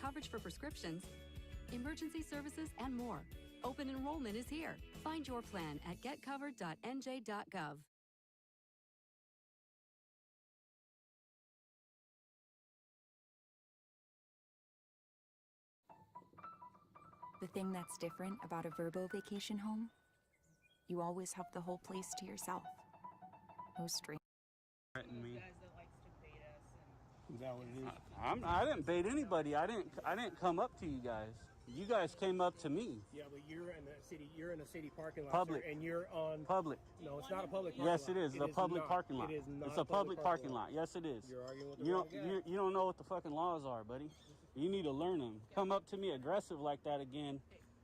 coverage for prescriptions, emergency services, and more. Open enrollment is here. Find your plan at getcovered.nj.gov. The thing that's different about a Verbo vacation home, you always have the whole place to yourself. No string. Threatened me. Is that what it is? I didn't bait anybody. I didn't come up to you guys. You guys came up to me. Yeah, but you're in the city. You're in a city parking lot, Public. sir, and you're on Public. No, it's not a public. Parking Yes, lot. it is. It's a public not. parking lot. It is not It's a public parking lot. lot. Yes, it is. You're arguing with the You wrong don't. guy. You don't know what the fucking laws are, buddy. You need to learn them. Come up to me aggressive like that again.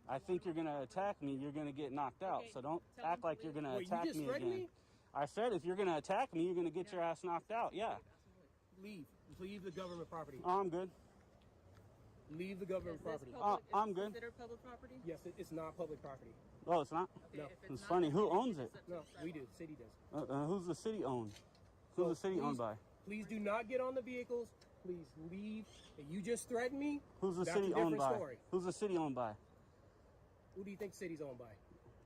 I think you're gonna attack me. You're gonna get knocked out. So don't act like you're gonna Wait, you attack just me threatened again. me? I said if you're gonna attack me, you're gonna get your ass knocked out. Yeah. Leave. Leave the government property. Oh, I'm good. Leave the government property. I'm good. Considered public property? Yes, it's not public property. Oh, it's not. No. It's funny. Who owns it? No, we do. City does. Who's the city owned? Who's the city owned by? Please do not get on the vehicles. Please leave. You just threatened me. Who's the That's city a different owned by? story. Who's the city owned by? Who do you think city's owned by?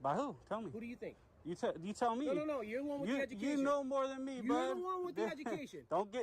By who? Tell me. Who do you think? You tell me. No. You're the one with the education. You know more than me, You're bud. the one with the education.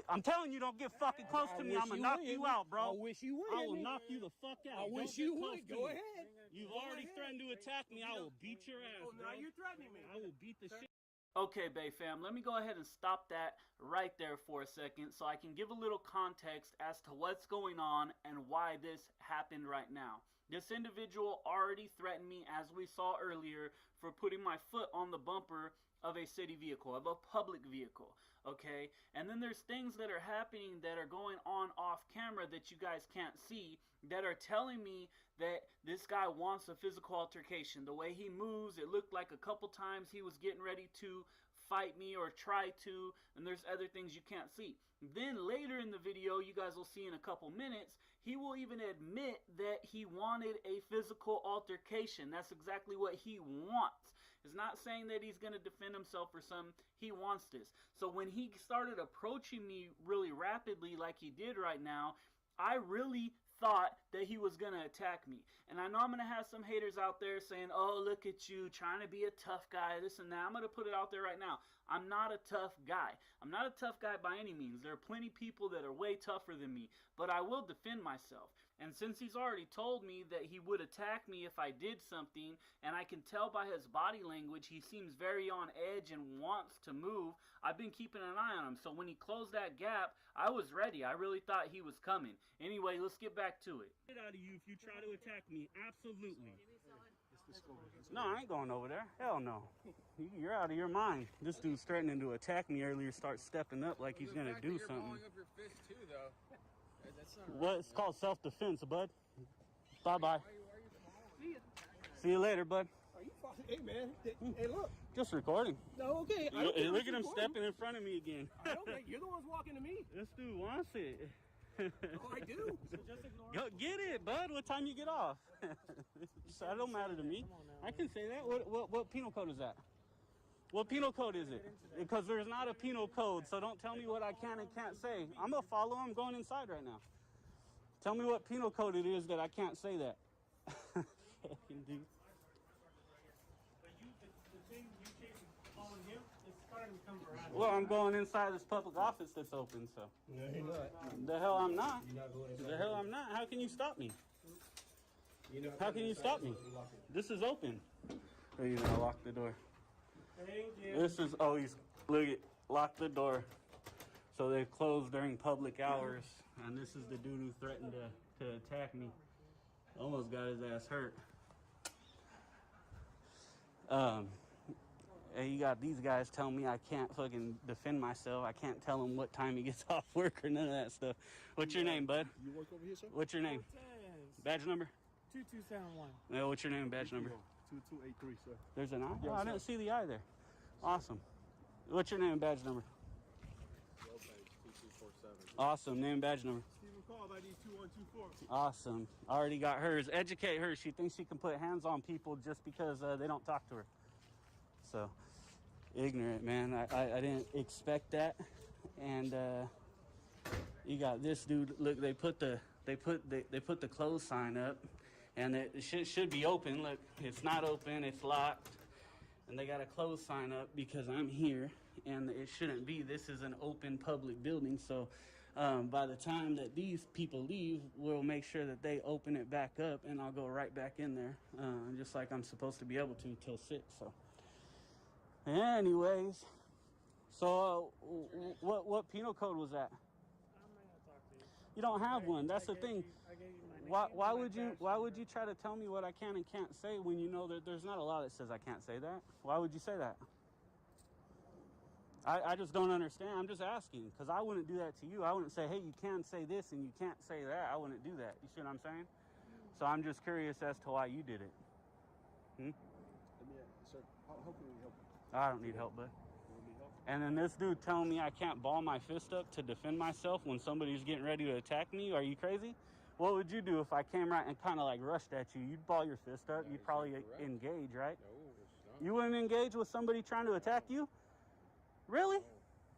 I'm telling you, don't get fucking close to me. I'm gonna knock you out, bro. I wish you would. I will knock you the fuck out. I Don't wish get you close would. to Go me. ahead. You've Go already ahead. threatened to attack me. I will beat your ass, Oh, bro. now you're threatening me. I will beat the shit. Okay, Bay fam, let me go ahead and stop that right there for a second so I can give a little context as to what's going on and why this happened right now. This individual already threatened me, as we saw earlier, for putting my foot on the bumper of a city vehicle, of a public vehicle, okay? And then there's things that are happening that are going on off camera that you guys can't see that are telling me that this guy wants a physical altercation. The way he moves, it looked like a couple times he was getting ready to fight me or try to, and there's other things you can't see. Then later in the video, you guys will see in a couple minutes, he will even admit that he wanted a physical altercation. That's exactly what he wants. It's not saying that he's going to defend himself or something. He wants this. So when he started approaching me really rapidly like he did right now, I really thought that he was gonna attack me. And I know I'm gonna have some haters out there saying, oh, look at you trying to be a tough guy, this and that. I'm gonna put it out there right now. I'm not a tough guy. I'm not a tough guy by any means. There are plenty of people that are way tougher than me, but I will defend myself. And since he's already told me that he would attack me if I did something, and I can tell by his body language he seems very on edge and wants to move, I've been keeping an eye on him. So when he closed that gap, I was ready. I really thought he was coming. Anyway, let's get back to it. Get out of you if you try to attack me. Absolutely. No, I ain't going over there. Hell no. You're out of your mind. This dude's threatening to attack me earlier, start stepping up like he's gonna do something. Up your fist too, though. That's not What? It's called self-defense, bud. Bye-bye. See you later, bud. Are you fucking? Hey, man. Hey, look. Just recording. No, okay. Look at him stepping in front of me again. I don't think you're the ones walking to me. This dude wants it. Oh, I do. So just ignore Go get it, bud. What time you get off? That don't matter to me. I can say that. What penal code is that? What penal code is it? Because there's not a penal code, so don't tell me what I can and can't say. I'm gonna follow him. I'm going inside right now. Tell me what penal code it is that I can't say that. Fucking dude. Well, I'm going inside this public office that's open, so. No, you're not. The hell I'm not. You're not going inside. The hell I'm not. How can you stop me? You're not How can you stop me? This is open. Oh, you're gonna lock the door. Thank you. This is, oh, he's, look at, lock the door. So they close during public hours, and this is the dude who threatened to attack me. Almost got his ass hurt. And you got these guys telling me I can't fucking defend myself. I can't tell him what time he gets off work or none of that stuff. What's your name, bud? You work over here, sir? What's your name? Badge number? 2271. Yeah, what's your name and badge number? 2283, sir. There's an eye? Yes, Oh, I didn't sir. see the eye there. Awesome. What's your name and badge number? Lopez, 2247. Awesome. Name and badge number. Stephen Cobb, ID 2124. Awesome. Already got hers. Educate her. She thinks she can put hands on people just because they don't talk to her. So, ignorant, man. I didn't expect that. And you got this dude. Look, they put the close sign up, and it should be open. Look, it's not open. It's locked. And they got a close sign up because I'm here, and it shouldn't be. This is an open public building, so by the time that these people leave, we'll make sure that they open it back up, and I'll go right back in there, just like I'm supposed to be able to till 6. So, anyways, so what penal code was that? You don't have one. That's the thing. Why would you try to tell me what I can and can't say when you know that there's not a law that says I can't say that? Why would you say that? I just don't understand. I'm just asking, because I wouldn't do that to you. I wouldn't say, hey, you can say this and you can't say that. I wouldn't do that. You see what I'm saying? So I'm just curious as to why you did it. Sir, how can we help you? I don't need help, bud. And then this dude telling me I can't ball my fist up to defend myself when somebody's getting ready to attack me. Are you crazy? What would you do if I came right and kind of like rushed at you? You'd ball your fist up. You'd probably engage, right? No, it's not. You wouldn't engage with somebody trying to attack you? Really?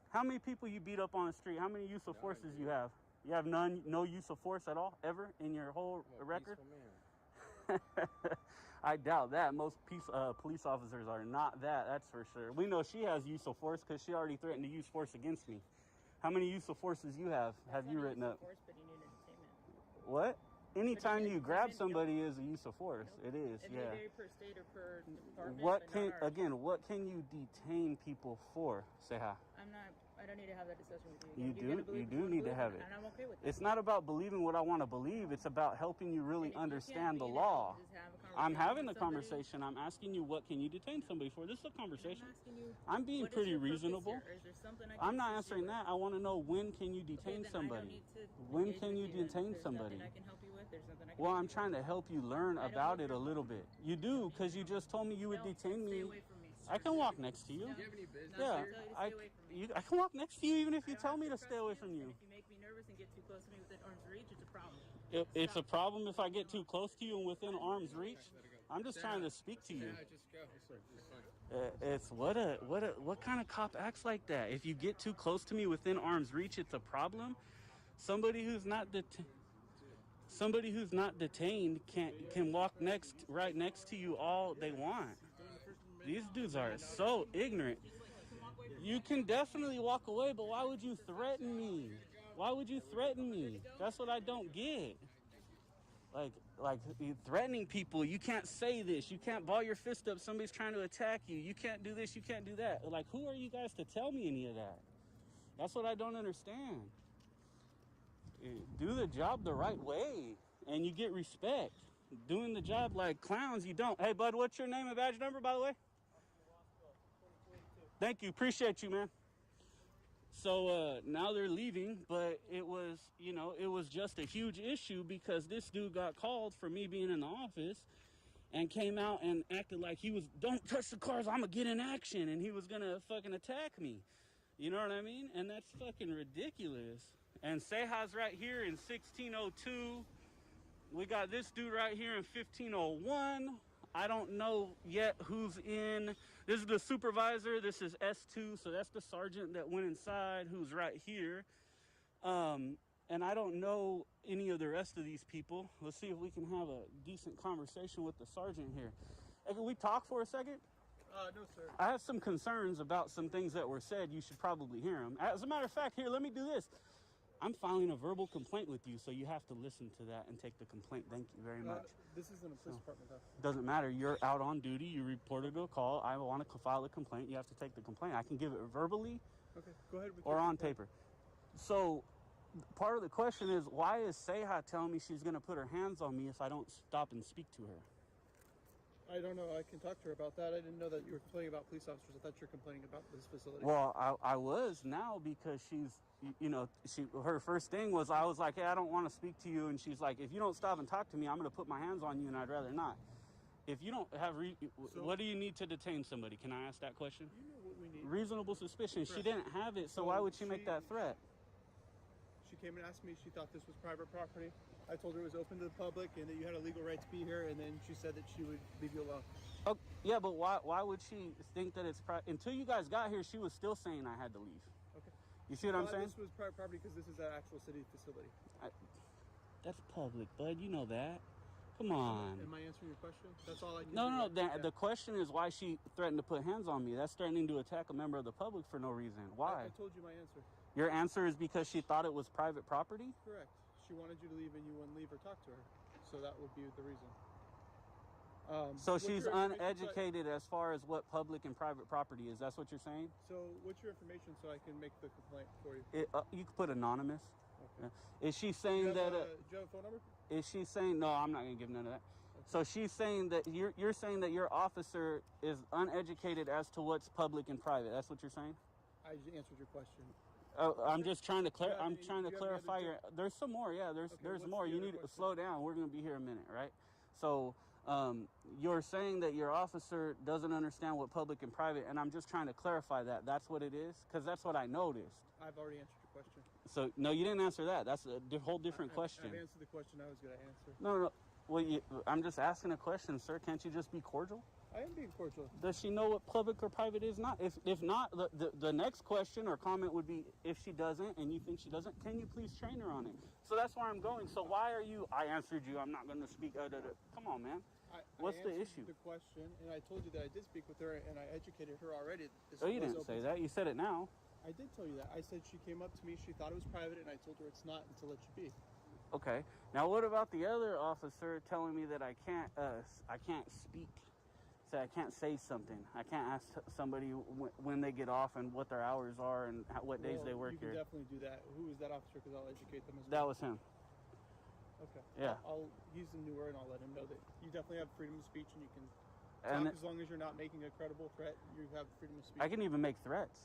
How many people you beat up on the street? How many use of forces you have? You have no use of force at all, ever, in your whole record? I doubt that. Most police officers are not that, that's for sure. We know she has use of force because she already threatened to use force against me. How many use of forces you have you written up? What? Anytime you grab somebody is a use of force. It is, It yeah. may vary per state or per department. What but can, not ours. again, what can you detain people for? Say hi. I don't need to have that discussion with you. You You're gonna do believe what need you to have believe, it. And I'm okay with that. It's not about believing what I want to believe. It's about helping you really understand the law. I'm having the conversation. I'm asking you, what can you detain somebody for? This is a conversation. I'm being pretty reasonable. I'm not answering that. I want to know, when can you detain somebody? When can you detain somebody? Well, I'm trying to help you learn about it a little bit. You do, because you just told me you would detain me. I can walk next to you. Do you have any business Yeah, here? I can walk next to you even if you tell me to stay away from you. If you make me nervous and get too close to me within arm's reach, it's a problem. It's a problem if I get too close to you and within arm's reach. I'm just trying to speak to you. Just go. It's fine. It's what kind of cop acts like that? If you get too close to me within arm's reach, it's a problem. Somebody who's not Somebody who's not detained can walk right next to you all they want. These dudes are so ignorant. You can definitely walk away, but why would you threaten me? Why would you threaten me? That's what I don't get. Like threatening people, you can't say this, you can't ball your fist up, somebody's trying to attack you, you can't do this, you can't do that. Like, who are you guys to tell me any of that? That's what I don't understand. Do the job the right way, and you get respect. Doing the job like clowns, you don't. Hey, bud, what's your name and badge number, by the way? Thank you, appreciate you, man. So now they're leaving, but it was, you know, it was just a huge issue because this dude got called for me being in the office and came out and acted like he was, don't touch the cars, I'm gonna get in action, and he was gonna fucking attack me. You know what I mean? And that's fucking ridiculous. And Seja's right here in 1602. We got this dude right here in 1501. I don't know yet who's in. This is the supervisor. This is S2, so that's the sergeant that went inside, who's right here. And I don't know any of the rest of these people. Let's see if we can have a decent conversation with the sergeant here. Hey, can we talk for a second? No, sir. I have some concerns about some things that were said. You should probably hear them. As a matter of fact, here, let me do this. I'm filing a verbal complaint with you, so you have to listen to that and take the complaint. Thank you very much. This isn't a police department, though. Doesn't matter. You're out on duty. You reported a call. I want to file a complaint. You have to take the complaint. I can give it verbally Okay, go ahead with or your on complaint. paper. So part of the question is, why is Seja telling me she's going to put her hands on me if I don't stop and speak to her? I don't know. I can talk to her about that. I didn't know that you were complaining about police officers. I thought you were complaining about this facility. Well, I was now because she's, you know, her first thing was, I was like, hey, I don't want to speak to you. And she's like, if you don't stop and talk to me, I'm going to put my hands on you, and I'd rather not. If you don't have, what do you need to detain somebody? Can I ask that question? You know what we need. Reasonable suspicion. She Correct. didn't have it, so why would she make that threat? She came and asked me. She thought this was private property. I told her it was open to the public and that you had a legal right to be here, and then she said that she would leave you alone. Oh, yeah, but why would she think that it's private? Until you guys got here, she was still saying I had to leave. Okay. You see what I'm saying? This was private property because this is an actual city facility. That's public, bud. You know that. Come on. Am I answering your question? That's all I need. No. The question is why she threatened to put hands on me. That's threatening to attack a member of the public for no reason. Why? I told you my answer. Your answer is because she thought it was private property? Correct. She wanted you to leave and you wouldn't leave or talk to her. So that would be the reason. So she's uneducated as far as what public and private property is. That's what you're saying? So what's your information so I can make the complaint for you? You could put anonymous. Okay. Yeah. Is she saying that? Do you have a phone number? Is she saying no? I'm not gonna give none of that. Okay. So she's saying that you're saying that your officer is uneducated as to what's public and private. That's what you're saying? I just answered your question. I'm just trying to clarify your. There's some more. Yeah, there's more. You need to slow down. We're gonna be here a minute, right? So you're saying that your officer doesn't understand what public and private, and I'm just trying to clarify that. That's what it is, because that's what I noticed. I've already answered your question. So no, you didn't answer that. That's a whole different question. I've answered the question I was going to answer. No. Well, I'm just asking a question, sir. Can't you just be cordial? I am being cordial. Does she know what public or private is not? If not, the next question or comment would be, if she doesn't and you think she doesn't, can you please train her on it? So that's where I'm going. So why are you? I answered you. I'm not going to speak. Come on, man. What's the issue? The question, and I told you that I did speak with her and I educated her already. Oh, you didn't say that. You said it now. I did tell you that. I said she came up to me. She thought it was private, and I told her it's not until it should be. Okay. Now, what about the other officer telling me that I can't speak? Say I can't say something. I can't ask somebody when they get off and what their hours are and what days they work here. You can definitely do that. Who is that officer? Because I'll educate them as well. That was him. Okay. Yeah. I'll use the new word and I'll let him know that you definitely have freedom of speech and you can talk as long as you're not making a credible threat. You have freedom of speech. I can even make threats.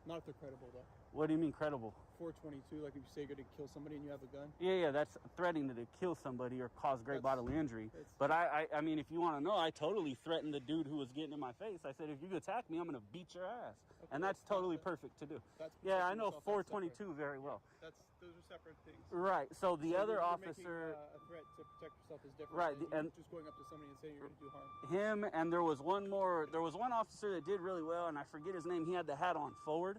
Not if they're credible, though. What do you mean credible? 422, like if you say you're going to kill somebody and you have a gun. Yeah, that's threatening to kill somebody or cause great bodily injury. But I mean, if you want to know, I totally threatened the dude who was getting in my face. I said, if you attack me, I'm going to beat your ass. Okay, and that's totally perfect to do. Yeah, I know 422 very well. Those are separate things. Right. So the other officer. A threat to protect yourself is different. Right. And just going up to somebody and saying you're going to do harm. Him, and there was one more. There was one officer that did really well, and I forget his name. He had the hat on forward.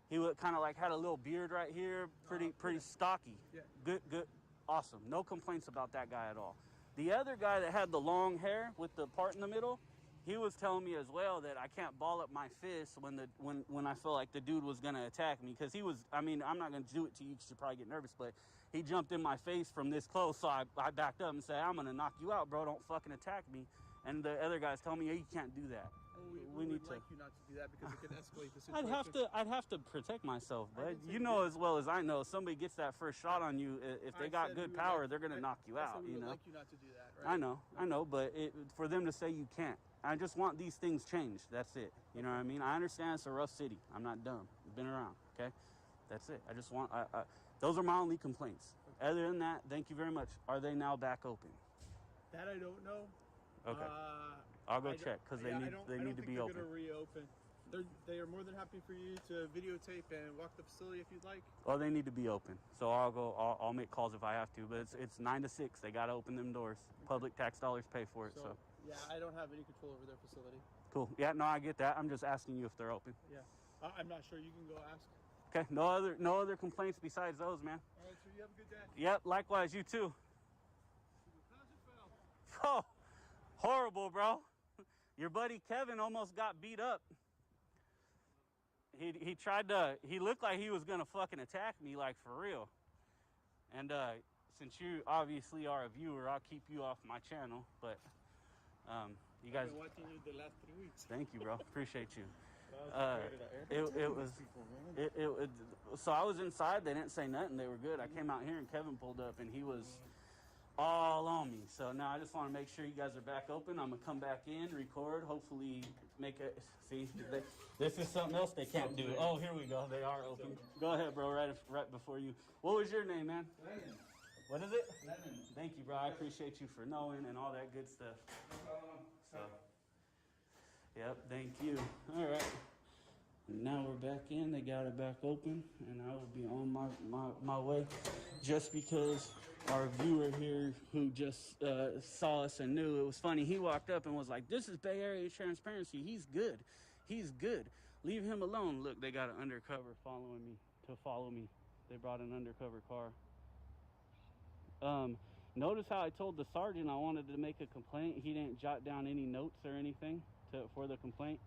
He would kind of like had a little beard right here, pretty stocky. Yeah. Good. Awesome. No complaints about that guy at all. The other guy that had the long hair with the part in the middle, he was telling me as well that I can't ball up my fist when I felt like the dude was gonna attack me, because he was, I mean, I'm not gonna do it to you because you probably get nervous, but he jumped in my face from this close, so I backed up and said, I'm gonna knock you out, bro, don't fucking attack me. And the other guys tell me, hey, you can't do that. We need would to. like you not to do that because it could escalate the situation. I'd have to protect myself, but you know as well as I know, if somebody gets that first shot on you, if they got good power, they're gonna knock you out. We You would know. like you not to do that, right? I know, but for them to say you can't, I just want these things changed. That's it. You know what I mean? I understand it's a rough city. I'm not dumb. I've been around. Okay, that's it. I just want. Those are my only complaints. Other than that, thank you very much. Are they now back open? That I don't know. Okay. I'll go check because they need to be open. They're going to reopen. They are more than happy for you to videotape and walk the facility if you'd like. Well, they need to be open, so I'll go. I'll make calls if I have to. But it's 9 to 6. They got to open them doors. Public tax dollars pay for it. So yeah, I don't have any control over their facility. cool. Yeah, no, I get that. I'm just asking you if they're open. Yeah, I'm not sure. You can go ask. Okay. No other complaints besides those, man. All right, so you have a good day. Yep. Likewise, you too. Oh, horrible, bro. Your buddy Kevin almost got beat up. He tried to, he looked like he was gonna fucking attack me, like for real. And since you obviously are a viewer, I'll keep you off my channel. But you guys, I've been watching you the last 3 weeks. thank you, bro. Appreciate you. So I was inside. They didn't say nothing. They were good. I came out here and Kevin pulled up and he was all on me. So now I just want to make sure you guys are back open. I'm gonna come back in, record, hopefully make a, see, this is something else they can't do. Oh, here we go. They are open. Go ahead, bro, right before you. What was your name, man? Lennon. What is it? Lennon. Thank you, bro. I appreciate you for knowing and all that good stuff. So, yep, thank you. All right. Now we're back in. They got it back open, and I will be on my way. Just because our viewer here who just saw us and knew, it was funny. He walked up and was like, "This is Bay Area Transparency. He's good. He's good. Leave him alone." Look, they got an undercover following me to follow me. They brought an undercover car. Notice how I told the sergeant I wanted to make a complaint. He didn't jot down any notes or anything for the complaint.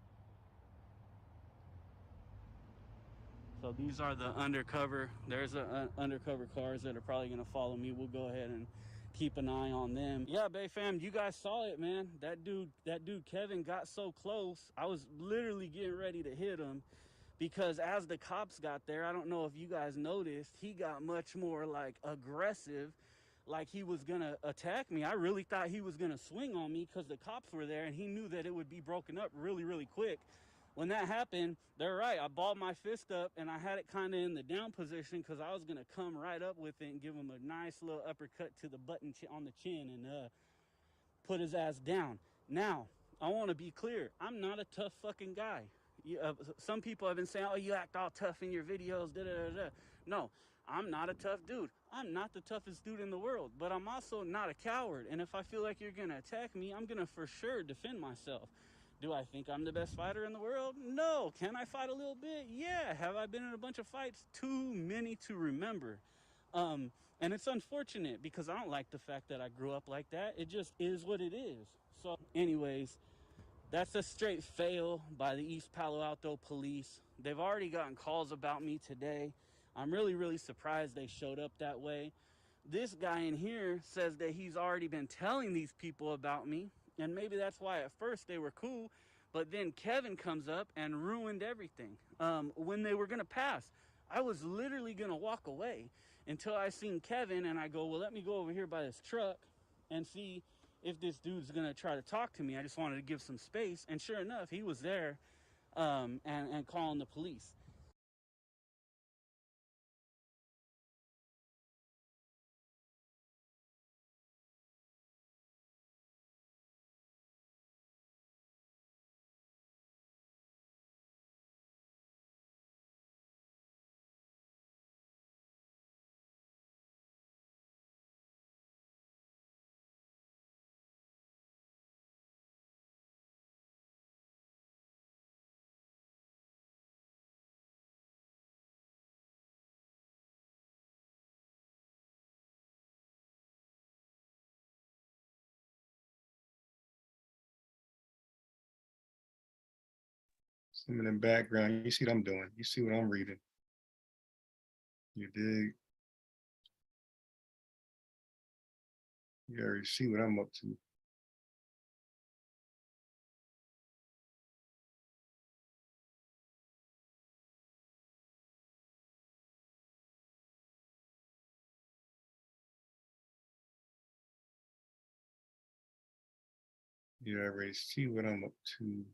So these are the undercover. There's undercover cars that are probably gonna follow me. We'll go ahead and keep an eye on them. Yeah, Bay fam, you guys saw it, man. That dude Kevin got so close. I was literally getting ready to hit him because as the cops got there, I don't know if you guys noticed, he got much more like aggressive, like he was gonna attack me. I really thought he was gonna swing on me because the cops were there and he knew that it would be broken up really, really quick. When that happened, they're right. I balled my fist up and I had it kind of in the down position because I was going to come right up with it and give him a nice little uppercut to the button on the chin and put his ass down. Now, I want to be clear. I'm not a tough fucking guy. Some people have been saying, oh, you act all tough in your videos, da-da-da-da. No, I'm not a tough dude. I'm not the toughest dude in the world, but I'm also not a coward. And if I feel like you're going to attack me, I'm going to for sure defend myself. Do I think I'm the best fighter in the world? No. Can I fight a little bit? Yeah. Have I been in a bunch of fights? Too many to remember. And it's unfortunate because I don't like the fact that I grew up like that. It just is what it is. So anyways, that's a straight fail by the East Palo Alto police. They've already gotten calls about me today. I'm really, really surprised they showed up that way. This guy in here says that he's already been telling these people about me. And maybe that's why at first they were cool, but then Kevin comes up and ruined everything. When they were gonna pass, I was literally gonna walk away until I seen Kevin and I go, well, let me go over here by this truck and see if this dude's gonna try to talk to me. I just wanted to give some space. And sure enough, he was there and calling the police. Some in the background. You see what I'm doing. You see what I'm reading. You dig? You already see what I'm up to. You already see what I'm up to.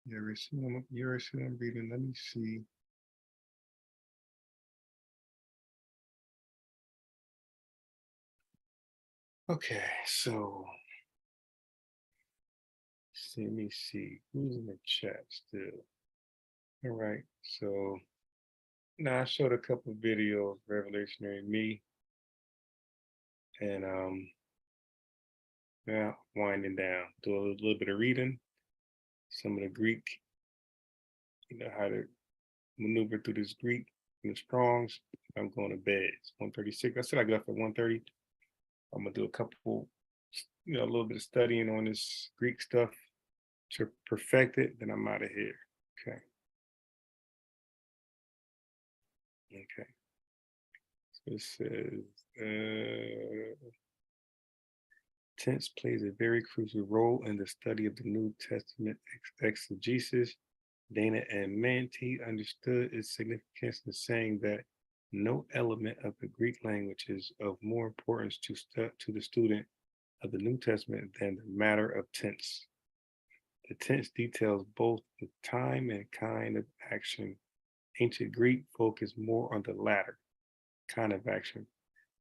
You already see what I'm reading. Let me see. Okay, so let me see who's in the chat still. All right, so now I showed a couple of videos, Revolutionary Me, and now winding down, do a little bit of reading, some of the Greek, how to maneuver through this Greek and the Strongs. I'm going to bed. It's 1:36. I said I got up at 1:30. I'm gonna do a couple, a little bit of studying on this Greek stuff to perfect it, then I'm out of here. Okay. Okay. So it says, tense plays a very crucial role in the study of the New Testament exegesis. Dana and Manti understood its significance in saying that no element of the Greek language is of more importance to the student of the New Testament than the matter of tense. The tense details both the time and kind of action. Ancient Greek focused more on the latter, kind of action,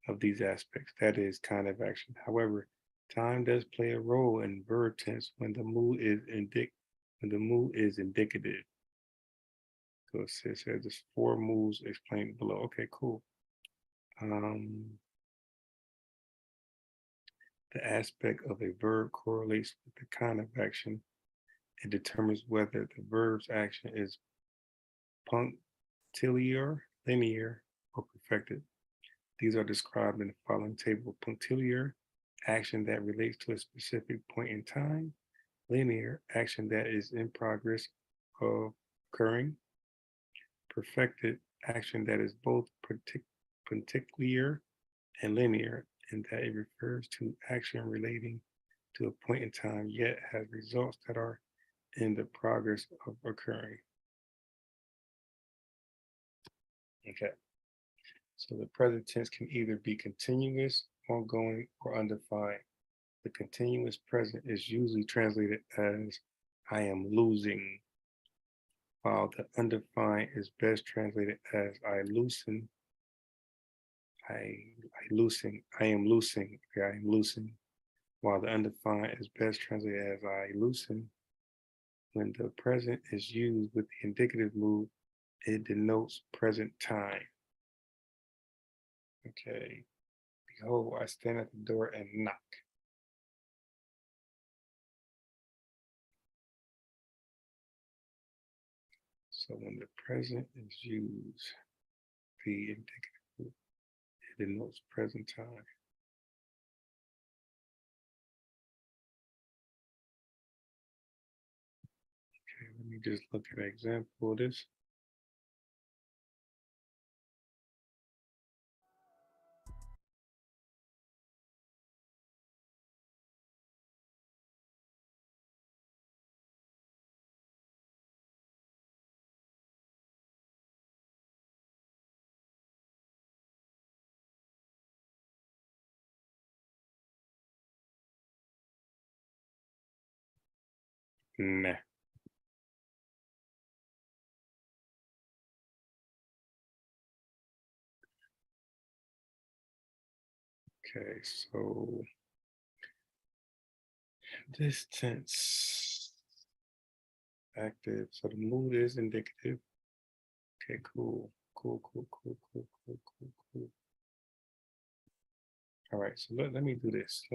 of these aspects, that is, kind of action. However, time does play a role in verb tense when the mood is indicative. So it says there's 4 moods explained below. Okay, cool. The aspect of a verb correlates with the kind of action. It determines whether the verb's action is punctiliar, linear, or perfected. These are described in the following table. Punctiliar, action that relates to a specific point in time. Linear, action that is in progress of occurring. Perfected, action that is both punctiliar and linear, in that it refers to action relating to a point in time, yet has results that are in the progress of occurring. Okay. So the present tense can either be continuous, ongoing, or undefined. The continuous present is usually translated as I am losing, while the undefined is best translated as I loosen. I am loosing, while the undefined is best translated as I loosen. When the present is used with the indicative mood, it denotes present time. Okay. Behold, I stand at the door and knock. So when the present is used, the indicative mood, it denotes present time. Okay, let me just look at an example of this. Nah. Okay, so this tense active, so the mood is indicative. Okay, cool. Cool. All right, so let me do this.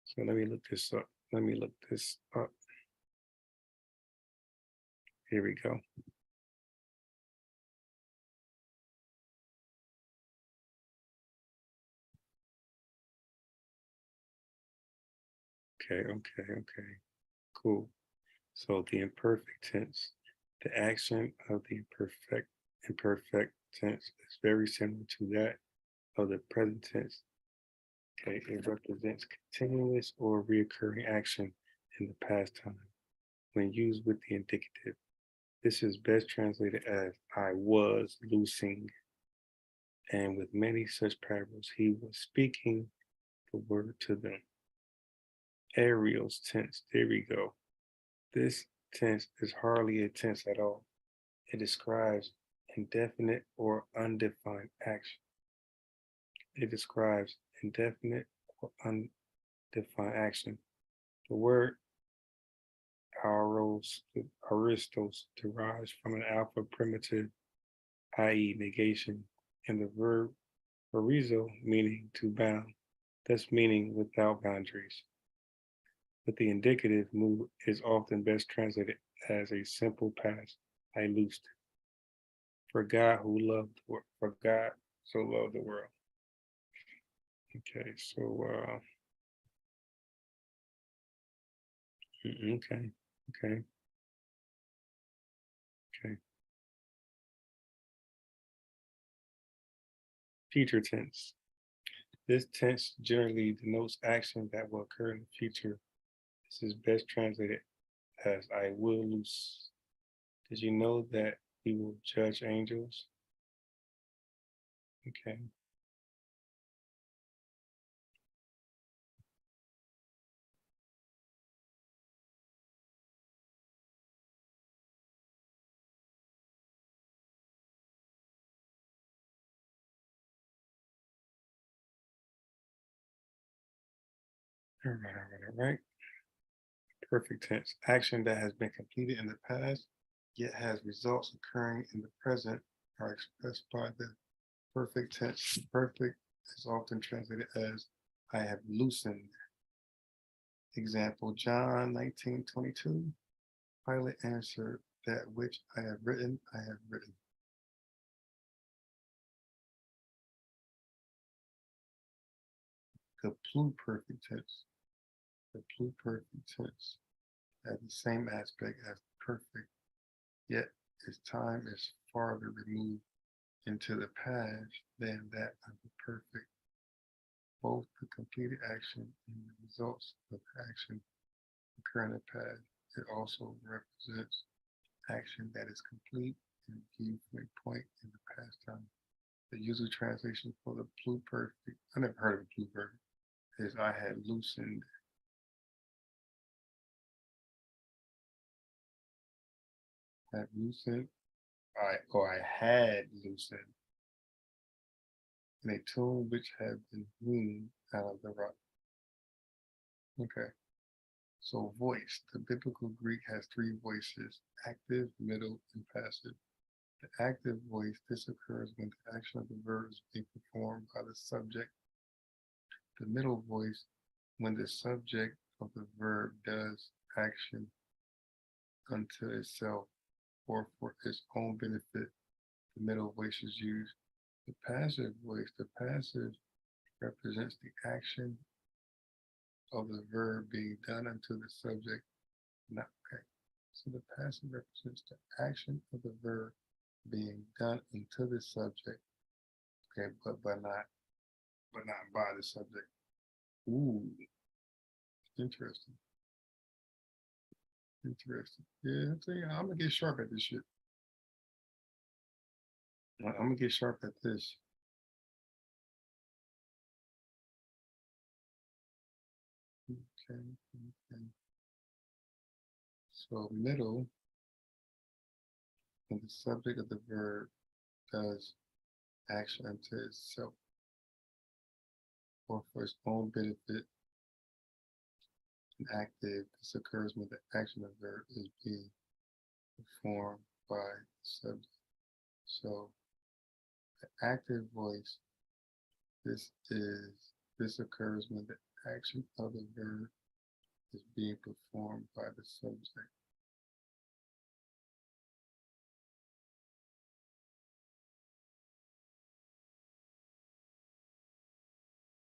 So let me look this up. Here we go. Okay. Cool. So the imperfect tense, the action of the imperfect tense is very similar to that of the present tense. Okay, it represents continuous or reoccurring action in the past time when used with the indicative. This is best translated as I was loosing. And with many such parables, he was speaking the word to them. Ariel's tense, there we go. This tense is hardly a tense at all. It describes indefinite or undefined action. It describes indefinite or undefined action. The word aristos derives from an alpha primitive, i.e. negation, and the verb arizo meaning to bound, thus meaning without boundaries. But the indicative mood is often best translated as a simple past, I loosed. For God for God so loved the world. Okay, so okay. Future tense. This tense generally denotes action that will occur in the future. This is best translated as I will loose. Did you know that we will judge angels? Okay. All right. Perfect tense. Action that has been completed in the past, yet has results occurring in the present, are expressed by the perfect tense. Perfect is often translated as I have loosened. Example, John 19:22. Pilate answered, that which I have written, I have written. The pluperfect tense. The pluperfect tense has the same aspect as perfect, yet its time is farther removed into the past than that of the perfect. Both the completed action and the results of action occur in the past. It also represents action that is complete and viewed from a point in the past time. The usual translation for the pluperfect, I never heard of pluperfect, is I had loosened. Had loosened, I had loosened in a tomb which had been hewn out of the rock. Okay. So voice, the biblical Greek has three voices, active, middle, and passive. The active voice, this occurs when the action of the verb is being performed by the subject. The middle voice, when the subject of the verb does action unto itself or for its own benefit, the middle voice is used. The passive voice, the passive represents the action of the verb being done unto the subject. Okay. So the passive represents the action of the verb being done unto the subject. Okay, but not by the subject. Ooh, interesting. Yeah, I'm gonna get sharp at this shit. I'm gonna get sharp at this. Okay. So middle, when the subject of the verb does action unto itself or for its own benefit, and active. This occurs when the action of verb is being performed by the subject. So the active voice, this occurs when the action of the verb is being performed by the subject.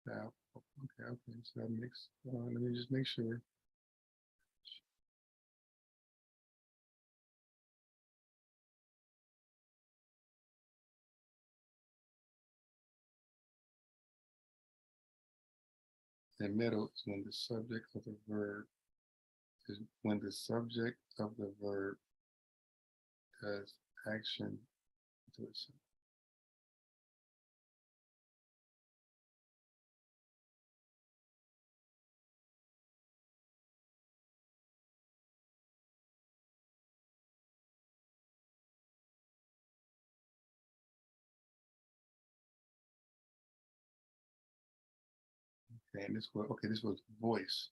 Now, okay, so that makes, let me just make sure. The middle is when the subject of the verb is when the subject of the verb does action to itself. Okay, and this was voice.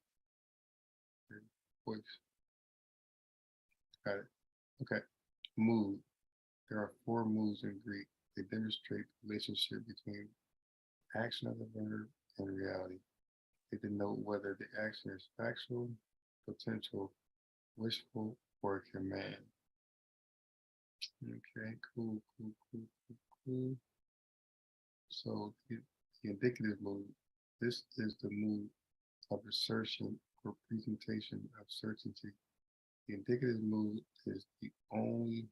Voice. Got it. Okay. Mood. There are 4 moods in Greek. They demonstrate the relationship between action of the verb and reality. They denote whether the action is factual, potential, wishful, or a command. Okay, cool. So the indicative mood, this is the mood of assertion or presentation of certainty. The indicative mood is the only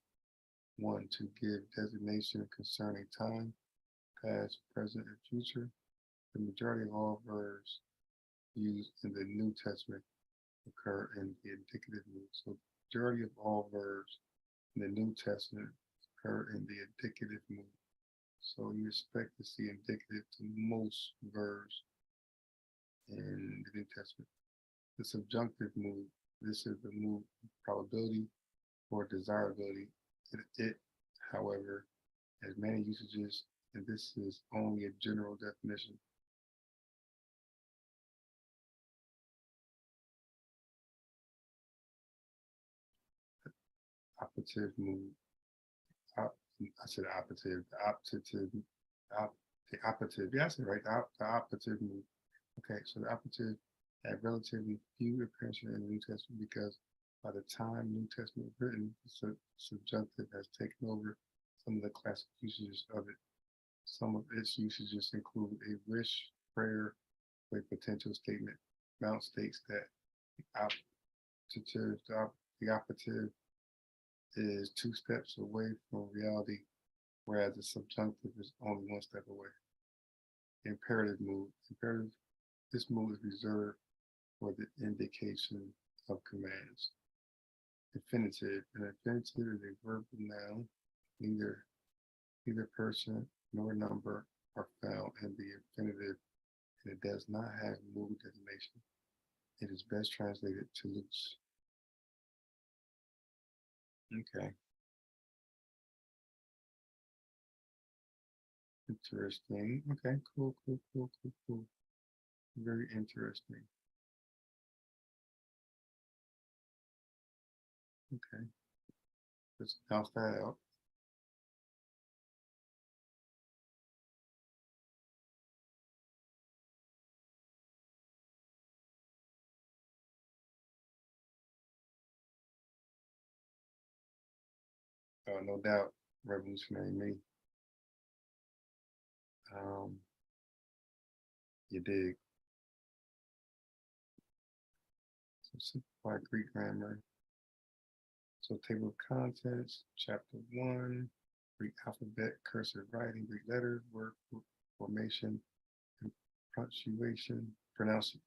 one to give designation concerning time, past, present, and future. The majority of all verbs used in the New Testament occur in the indicative mood. So the majority of all verbs in the New Testament occur in the indicative mood. So you expect to see indicative to most verbs in the New Testament. The subjunctive mood, this is the mood of probability or desirability. It, however, has many usages, and this is only a general definition. Operative mood. I said operative. The operative. Yeah, I said right. The operative mood. Okay, so the operative had relatively few appearances in the New Testament because by the time New Testament was written, the subjunctive has taken over some of the classic usages of it. Some of its usages include a wish, prayer, or a potential statement. Mount states that the operative is 2 steps away from reality, whereas the subjunctive is only 1 step away. Imperative mood. This mood is reserved for the indication of commands. Infinitive. An infinitive is a verbal noun. Neither person nor number are found in the infinitive, and it does not have mood designation. It is best translated to loose. Okay. Interesting. Okay, cool. Very interesting. Okay. Let's bounce that out. Oh, no doubt, revolutionary me. You dig. So simplified Greek grammar. So table of contents, chapter 1, Greek alphabet, cursive writing, Greek letters, word formation, and pronunciation, cursive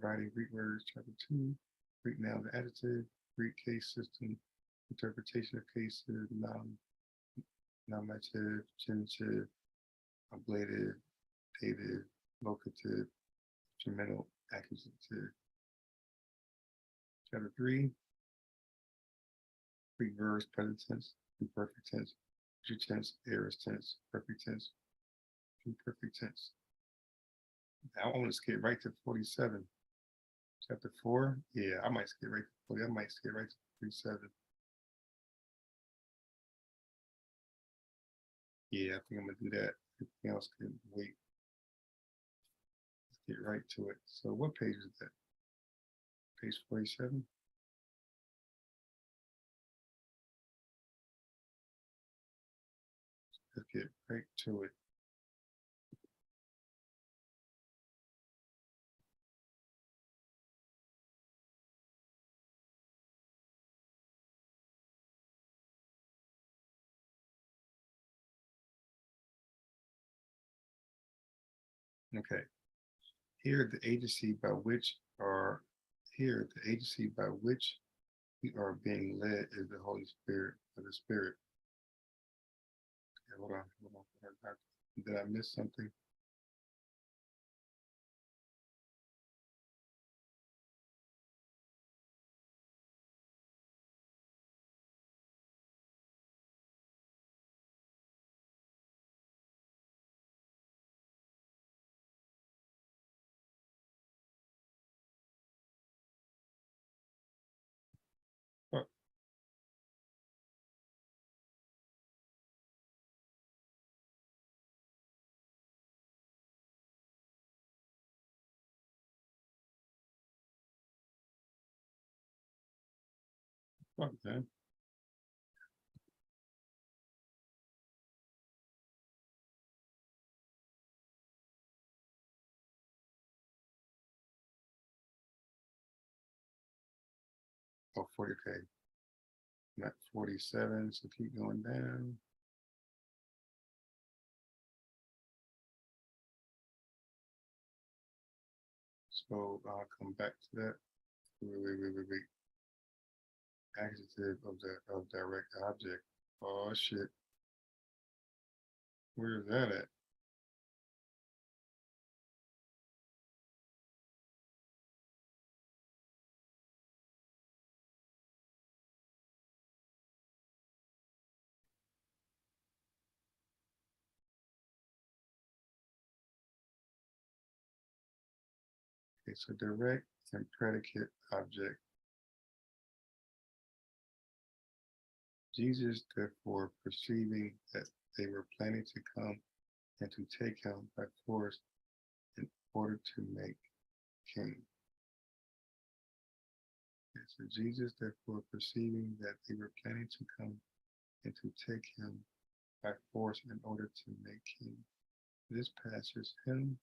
writing, Greek words, chapter 2, Greek noun and adjective, Greek case system, interpretation of cases, nominative, genitive, ablative, dative, locative, instrumental, accusative. Chapter 3, Greek verbs, present tense, imperfect tense, future tense, aorist tense, perfect tense, imperfect tense. Now I want to skip right to 47. Chapter 4. Yeah, I might skip right to 40. I might skip right to 37. Yeah, I think I'm gonna do that. Everything else can wait. Let's get right to it. So what page is that? Page 47. Let's get right to it. Okay. Here the agency by which we are being led is the Holy Spirit, or the Spirit. Okay, hold on. Did I miss something? Oh, okay. Oh, 40, okay. I'm at 47, so keep going down. So I'll come back to that. Wait. Adjective of direct object. Oh shit. Where is that at? Okay, so direct and predicate object. Jesus, therefore, perceiving that they were planning to come and to take him by force in order to make king. Okay, so Jesus, therefore, perceiving that they were planning to come and to take him by force in order to make king. This passage, him,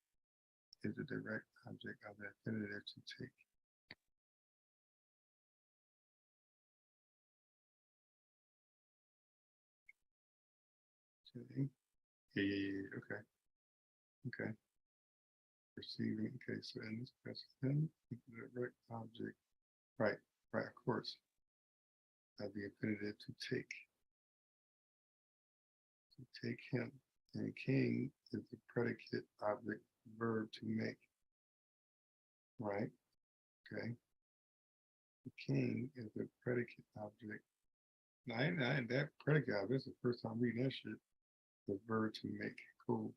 is the direct object of the infinitive to take. Okay. Yeah. Okay. Perceiving. Okay, so in this passage, him is the direct object. Right, of course. Of the infinitive to take. To take him. And king is the predicate object verb to make. Right? Okay. The king is the predicate object. Now, that predicate object, this is the first time reading that shit. The verb to make. Cool.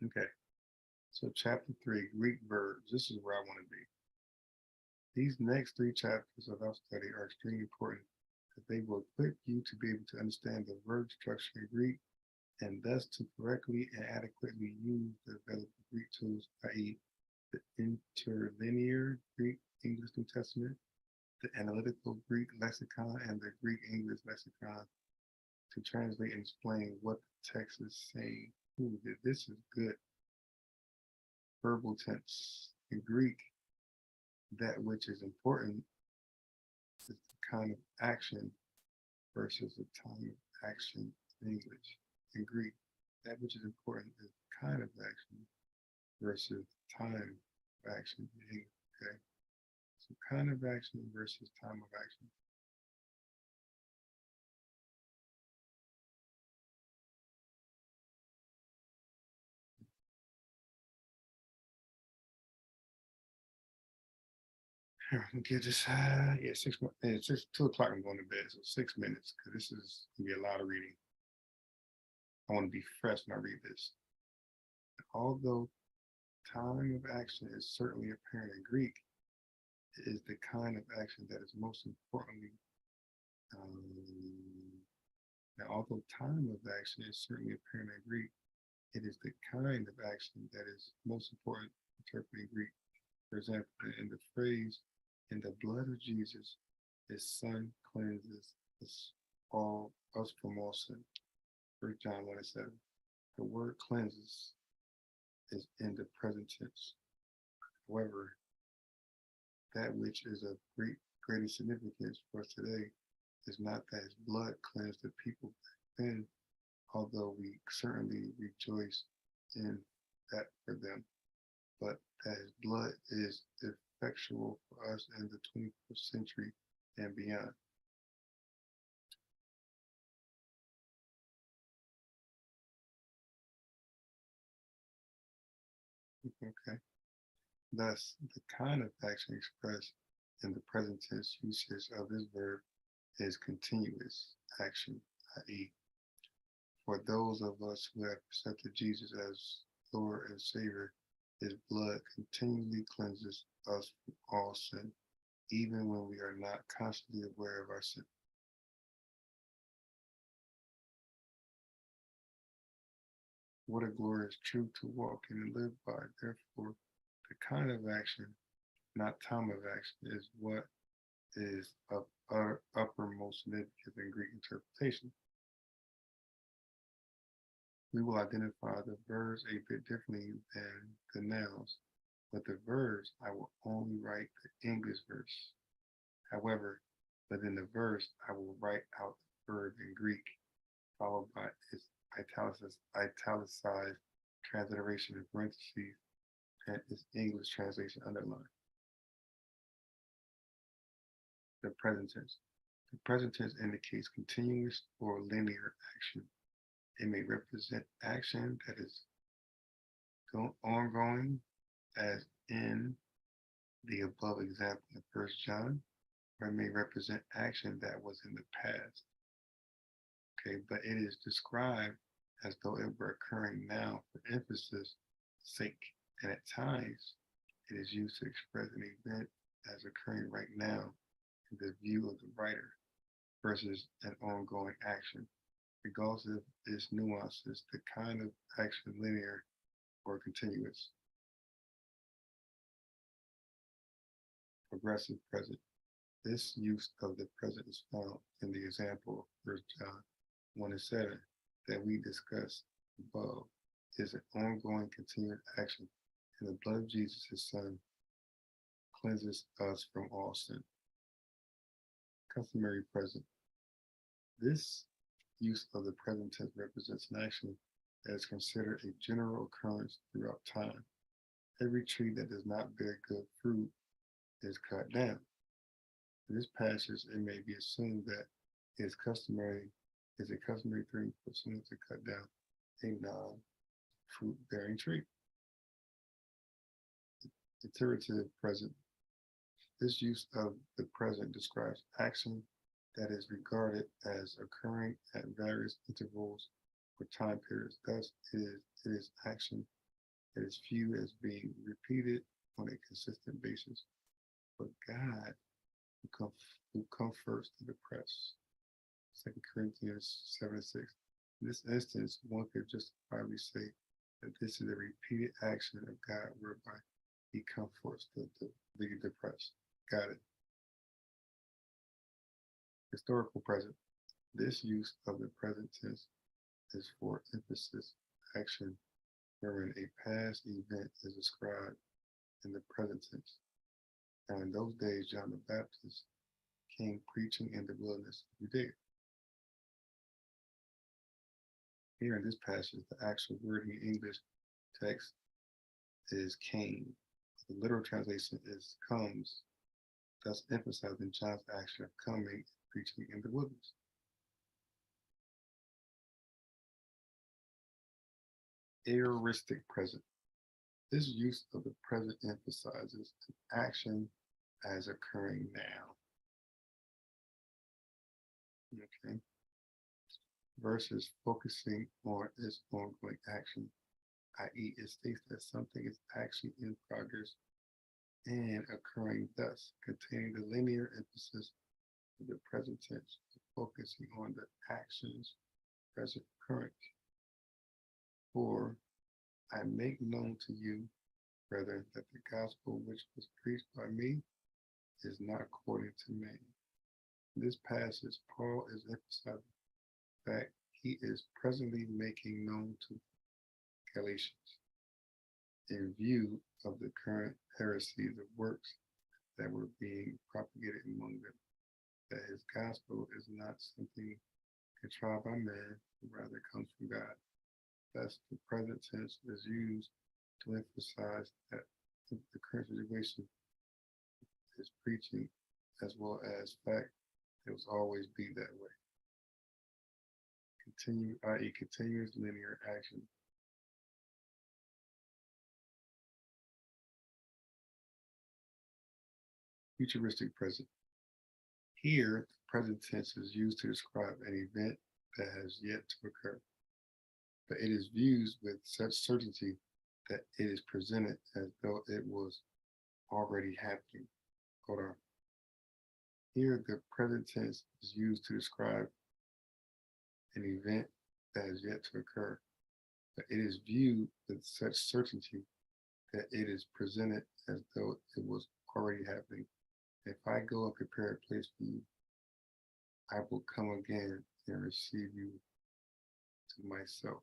Okay. So chapter 3, Greek verbs. This is where I want to be. These next 3 chapters of our study are extremely important because they will equip you to be able to understand the verb structure in Greek and thus to correctly and adequately use the available Greek tools, i.e. the interlinear Greek English New Testament, the analytical Greek lexicon, and the Greek English lexicon to translate and explain what the text is saying. Ooh, this is good. Verbal tense. In Greek, that which is important is the kind of action versus the time of action in English. In Greek, that which is important is the kind of action versus time of action in English. Okay. So kind of action versus time of action. Get this, yeah, 2 o'clock I'm going to bed, so 6 minutes, because this is going to be a lot of reading. I want to be fresh when I read this. Although time of action is certainly apparent in Greek. It is the kind of action that is most importantly, now although time of action is certainly apparent in Greek, it is the kind of action that is most important interpreted in Greek. For example, in the phrase, in the blood of Jesus, his son cleanses us from all sin. 1 John 1:7. The word cleanses is in the present tense. However, that which is of greater significance for us today is not that his blood cleansed the people back then, although we certainly rejoice in that for them, but that his blood is effectual for us in the 21st century and beyond. Okay. Thus, the kind of action expressed in the present tense usage of this verb is continuous action, i.e., for those of us who have accepted Jesus as Lord and Savior, his blood continually cleanses us from all sin, even when we are not constantly aware of our sin. What a glorious truth to walk in and live by. Therefore, the kind of action, not time of action, is what is of uppermost significance in Greek interpretation. We will identify the verbs a bit differently than the nouns, but the verbs I will only write the English verse. However, within the verse, I will write out the verb in Greek, followed by its italicized transliteration in parentheses and its English translation underlined. The present tense. The present tense indicates continuous or linear action. It may represent action that is ongoing, as in the above example in 1 John, or it may represent action that was in the past. Okay, but it is described as though it were occurring now for emphasis sake, and at times it is used to express an event as occurring right now in the view of the writer versus an ongoing action. Regardless of its nuances, the kind of action linear or continuous. Progressive present. This use of the present is found in the example of 1 John 1:7 that we discussed above. Is an ongoing continuous action, and the blood of Jesus, his son, cleanses us from all sin. Customary present. This use of the present tense represents an action that is considered a general occurrence throughout time. Every tree that does not bear good fruit is cut down. In this passage, it may be assumed that it is a customary thing for someone to cut down a non-fruit bearing tree. Iterative present. This use of the present describes action that is regarded as occurring at various intervals or time periods. Thus, it is action that is viewed as being repeated on a consistent basis. But God, who comforts the depressed. 2 Corinthians 7:6. In this instance, one could justifiably say that this is a repeated action of God whereby he comforts the depressed. Got it. Historical present. This use of the present tense is for emphasis action wherein a past event is described in the present tense. Now in those days, John the Baptist came preaching in the wilderness of Judea. Here in this passage, the actual word in the English text is came. The literal translation is comes, thus emphasizing John's action of coming and preaching in the wilderness. Aoristic present. This use of the present emphasizes an action as occurring now. Okay. Versus focusing on its ongoing action. i.e., it states that something is actually in progress and occurring, thus containing the linear emphasis of the present tense, focusing on the actions present current. For I make known to you, brethren, that the gospel which was preached by me is not according to man. In this passage, Paul is emphasizing that he is presently making known to Galatians, in view of the current heresies of works that were being propagated among them, that his gospel is not something contrived by man, but rather comes from God. Thus, the present tense is used to emphasize that the current situation is preaching, as well as fact, it will always be that way. Continue, i.e., continuous linear action. Futuristic present. Here, the present tense is used to describe an event that has yet to occur, but it is used with such certainty that it is presented as though it was already happening. Hold on. Here, the present tense is used to describe an event that has yet to occur, but it is viewed with such certainty that it is presented as though it was already happening. If I go and prepare a place for you, I will come again and receive you to myself.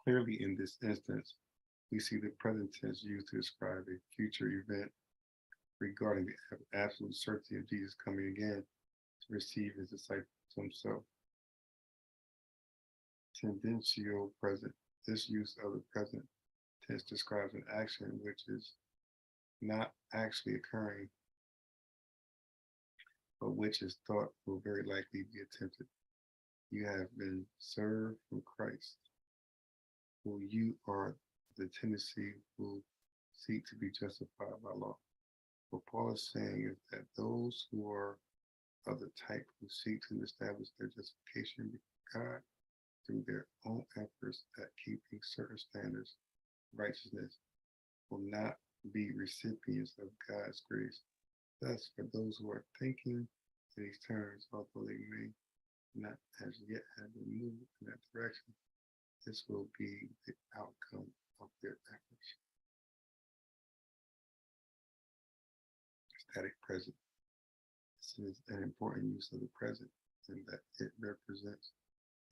Clearly, in this instance, we see the present tense used to describe a future event regarding the absolute certainty of Jesus coming again to receive his disciples to himself. Tendential present. This use of the present tense describes an action which is not actually occurring, but which is thought will very likely be attempted. You have been served from Christ, who you are the tendency who seek to be justified by law. What Paul is saying is that those who are of the type who seek to establish their justification before God through their own efforts at keeping certain standards of righteousness will not be recipients of God's grace. Thus, for those who are thinking in these terms, although they may not as yet have been moved in that direction, this will be the outcome of their efforts. Static present. This is an important use of the present in that it represents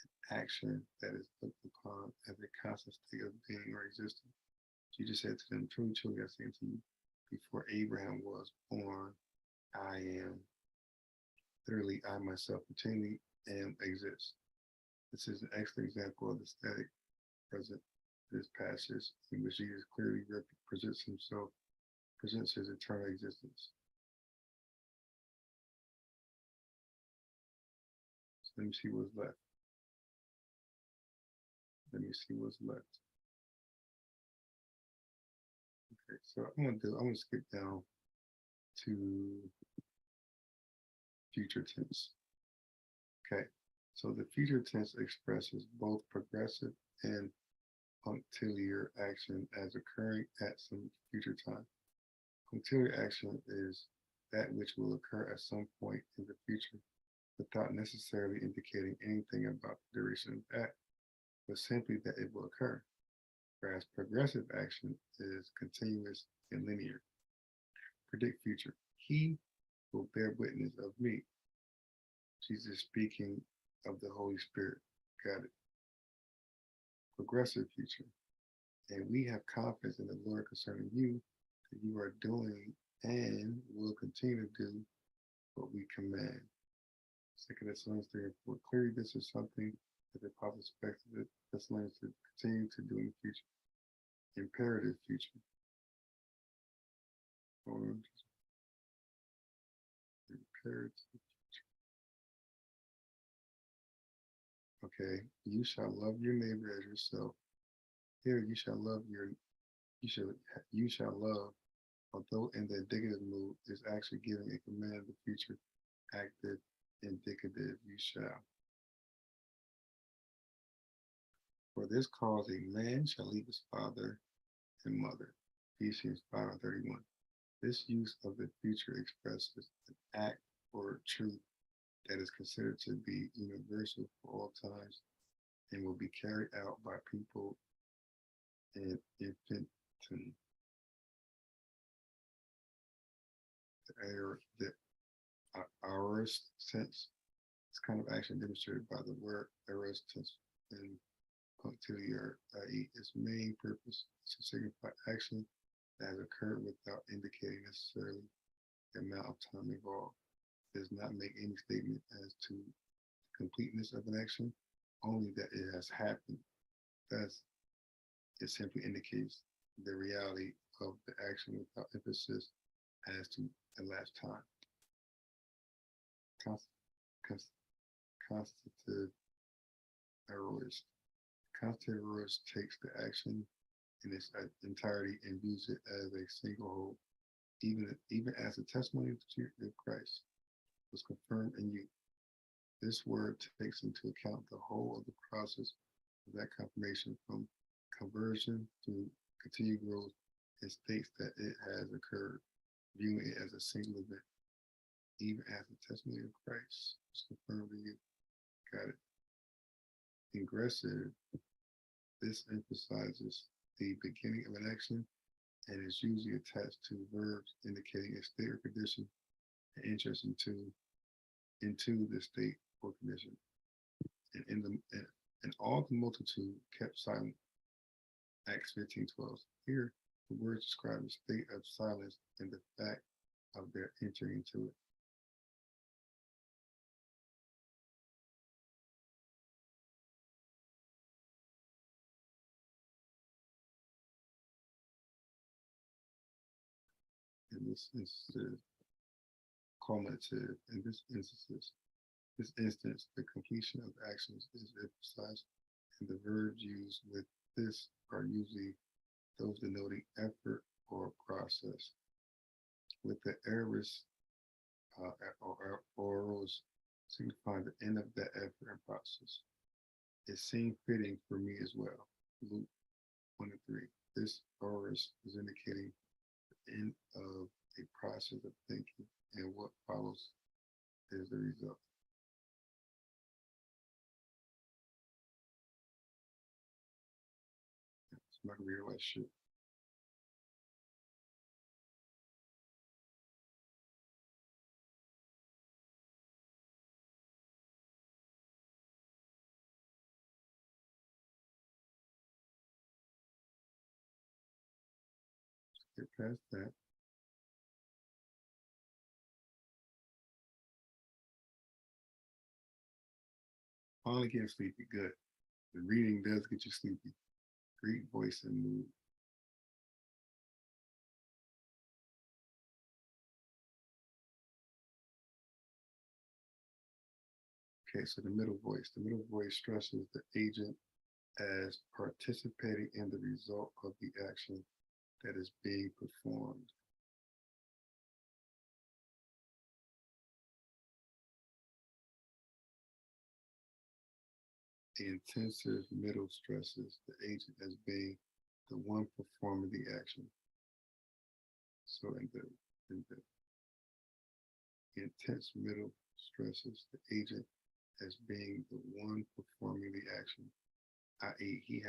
an action that is looked upon as a constant state of being or existence. Jesus said to them, truly, truly, I say to you, before Abraham was born, I am. Literally, I myself continually am exist. This is an excellent example of the static present in this passage, in which Jesus clearly presents himself, presents his eternal existence. So let me see what's left. Let me see what's left. Okay, so I'm gonna skip down to future tense. Okay, so the future tense expresses both progressive and punctiliar action as occurring at some future time. Punctiliar action is that which will occur at some point in the future without necessarily indicating anything about the duration of the act, but simply that it will occur. Whereas progressive action is continuous and linear. Predict future. He will bear witness of me. Jesus speaking of the Holy Spirit. Got it. Progressive future. And we have confidence in the Lord concerning you that you are doing and will continue to do what we command. 2 Thessalonians 3:4. Clearly, this is something that the positive aspects of the Thessalonians to continue to do in the future. Imperative future. Hold on. Imperative. Okay, you shall love your neighbor as yourself. Here, you shall love you shall love, although in the indicative mood is actually giving a command of the future active indicative, you shall. For this cause a man shall leave his father and mother. Ephesians 5:31. This use of the future expresses an act or truth that is considered to be universal for all times and will be carried out by people in infinitum. The aorist sense, this kind of action demonstrated by the word aorist tense in punctiliar, i.e. its main purpose is to signify action that has occurred without indicating necessarily the amount of time involved. It does not make any statement as to the completeness of an action, only that it has happened. Thus, it simply indicates the reality of the action without emphasis as to elapsed time. Constitutive aorist. Constitutive aorist takes the action in its entirety and views it as a single whole, even as the testimony of Christ was confirmed in you. This word takes into account the whole of the process of that confirmation from conversion to continued growth and states that it has occurred, viewing it as a single event, even as the testimony of Christ was confirmed in you. Got it. Ingressive, this emphasizes the beginning of an action and is usually attached to verbs indicating a state or condition and interest into the state or condition. And all the multitude kept silent. Acts 15:12. Here, the words describe the state of silence and the fact of their entering into it. In this instance, cumulative. In this instance, the completion of actions is emphasized, and the verbs used with this are usually those denoting effort or process. With the aorist or oros signifying the end of that effort and process. It seemed fitting for me as well. Luke 1:3. This oros is indicating the end of a process of thinking, and what follows is the result. I'm not gonna read all that shit. Get past that. Finally getting sleepy, good. The reading does get you sleepy. Great voice and mood. Okay, so the middle voice. The middle voice stresses the agent as participating in the result of the action that is being performed. The intensive middle stresses the agent as being the one performing the action. So in the intense middle stresses the agent as being the one performing the action, i.e. he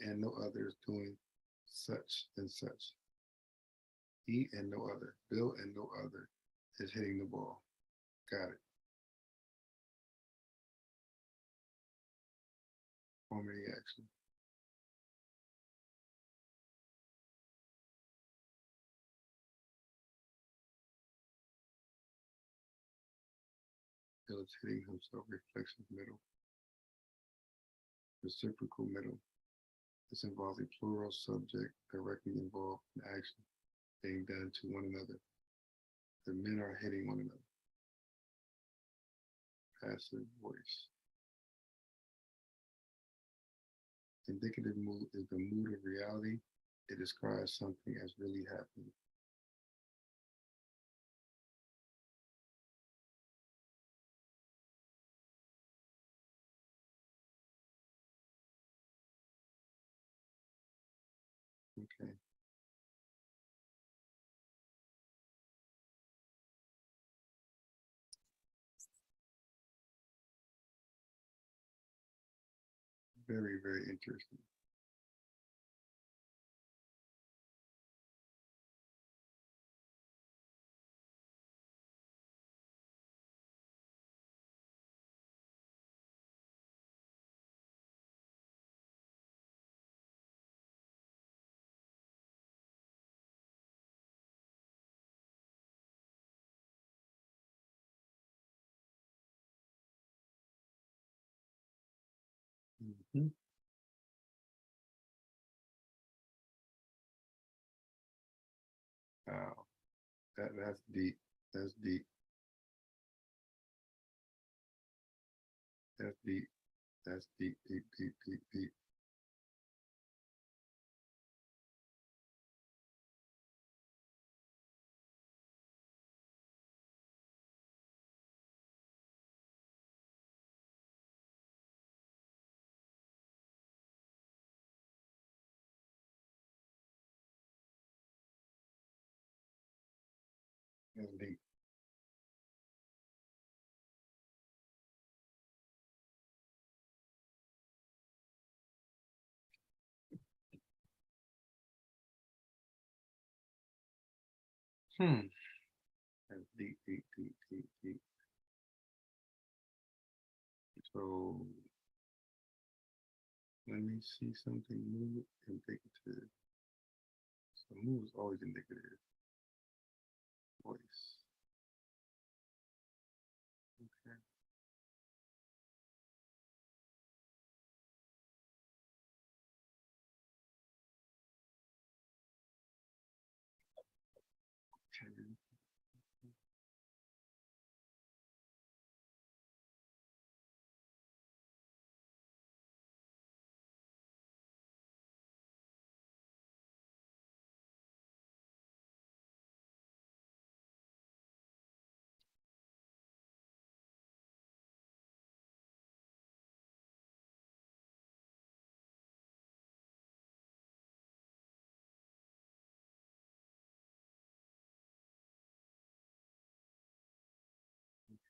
and no others doing such and such. He and no other, Bill and no other is hitting the ball. Got it. Performing the action. Ellis hitting himself, reflexive middle, reciprocal middle. This involves a plural subject directly involved in action being done to one another. The men are hitting one another. Passive voice. Indicative mood is the mood of reality. It describes something as really happening. Okay. Very, very interesting. Mm-hmm. Wow, that's deep. That's deep. That's deep. That's deep, deep, deep, deep, deep. That's deep. That's deep, deep, deep, deep, deep. So let me see something move indicative. So move is always indicative. Voice. Okay.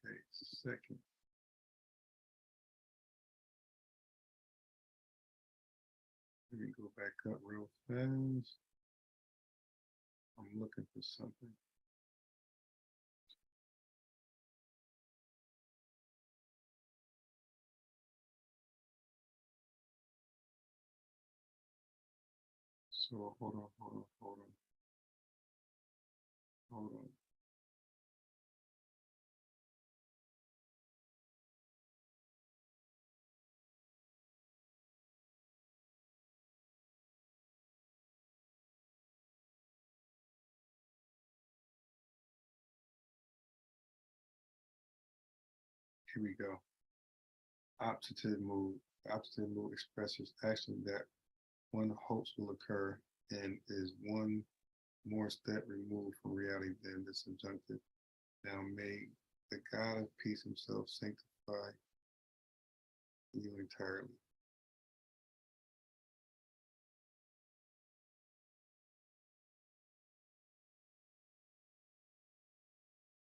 Okay, second. Let me go back up real fast. I'm looking for something. So hold on, hold on, hold on. Hold on. Here we go. Optative mood. Optative mood expresses action that one hopes will occur and is one more step removed from reality than the subjunctive. Now may the God of peace himself sanctify you entirely.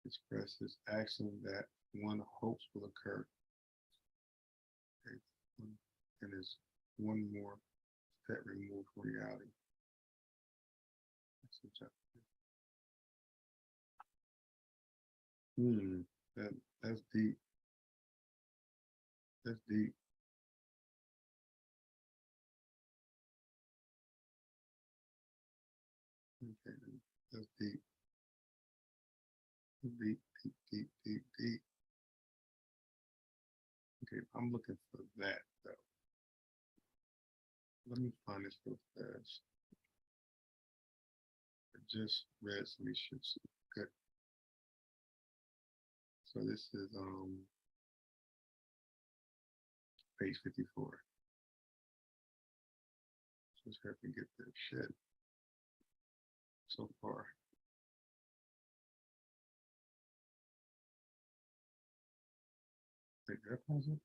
Expresses action that one hopes will occur. Okay. And is one more step removed from reality. That's subjective. That's deep. That's deep. Okay, that's deep. Deep, deep, deep, deep, deep. Okay, I'm looking for that though. Let me find this real fast. I just read some of these shits. Good. So this is page 54. Just have to get that shit so far. Think that was it?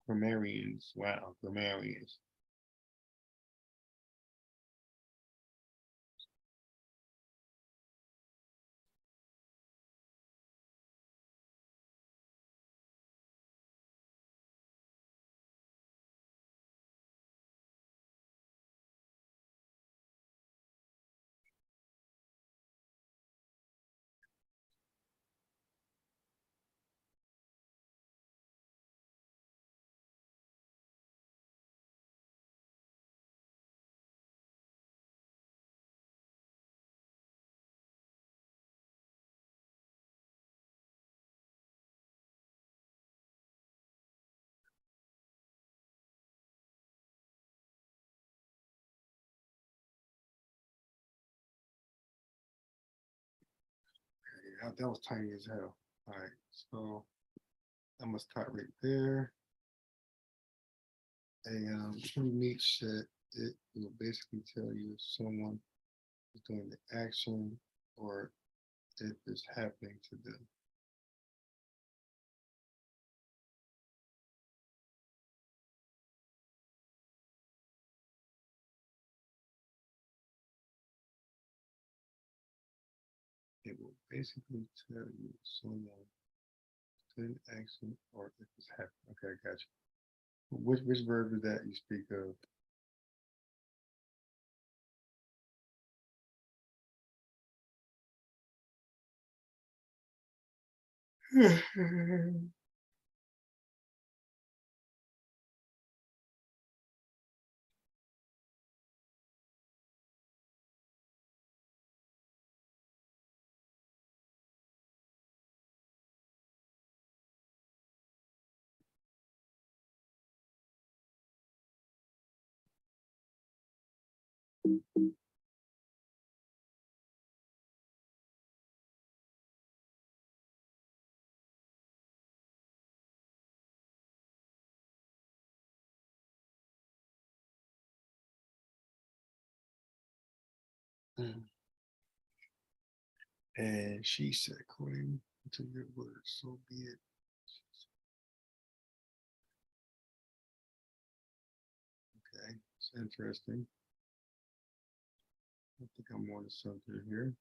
Grammarians. Wow, grammarians. Okay, that was tiny as hell. All right, so I'm gonna start right there. A true meat set, it will basically tell you if someone is doing the action or if it's happening to them. It will basically tell you if someone is doing the action or if it's happening. Okay, I got you. Which verb is that you speak of? And she said, according to your words, so be it. Okay, it's interesting. I think I'm on to something here.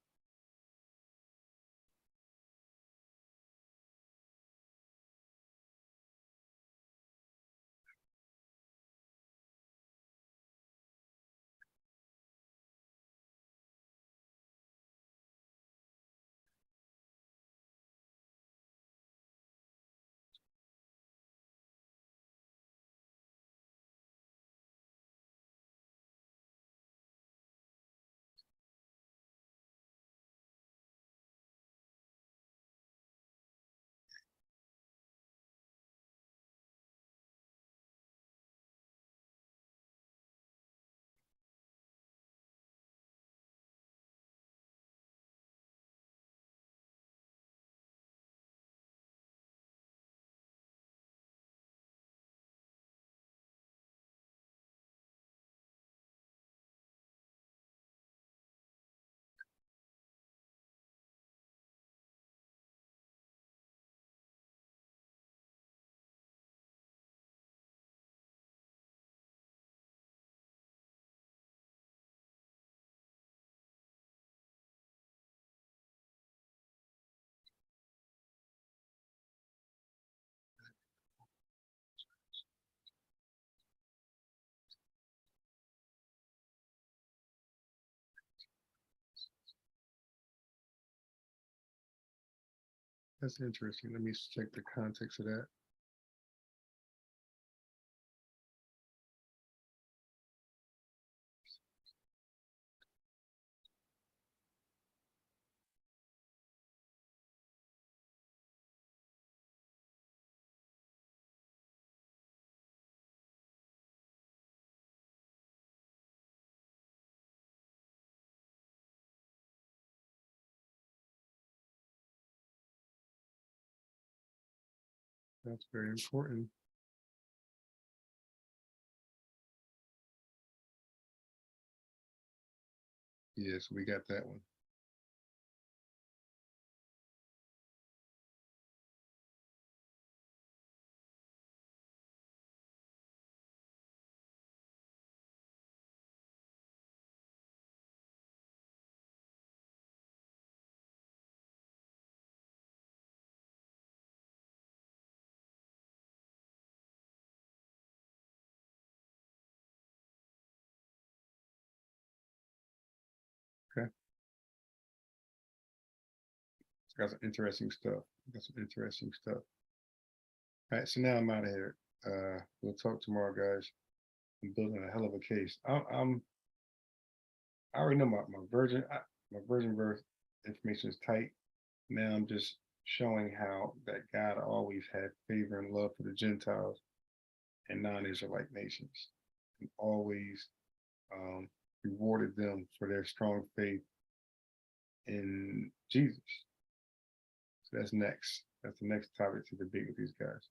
That's interesting. Let me check the context of that. That's very important. Yes, we got that one. Okay. It's got some interesting stuff. Got some interesting stuff. All right, so now I'm out of here. We'll talk tomorrow, guys. I'm building a hell of a case. I already know my virgin birth information is tight. Now I'm just showing how that God always had favor and love for the Gentiles and non-Israelite nations, and always rewarded them for their strong faith in Jesus. So that's next. That's the next topic to debate with these guys.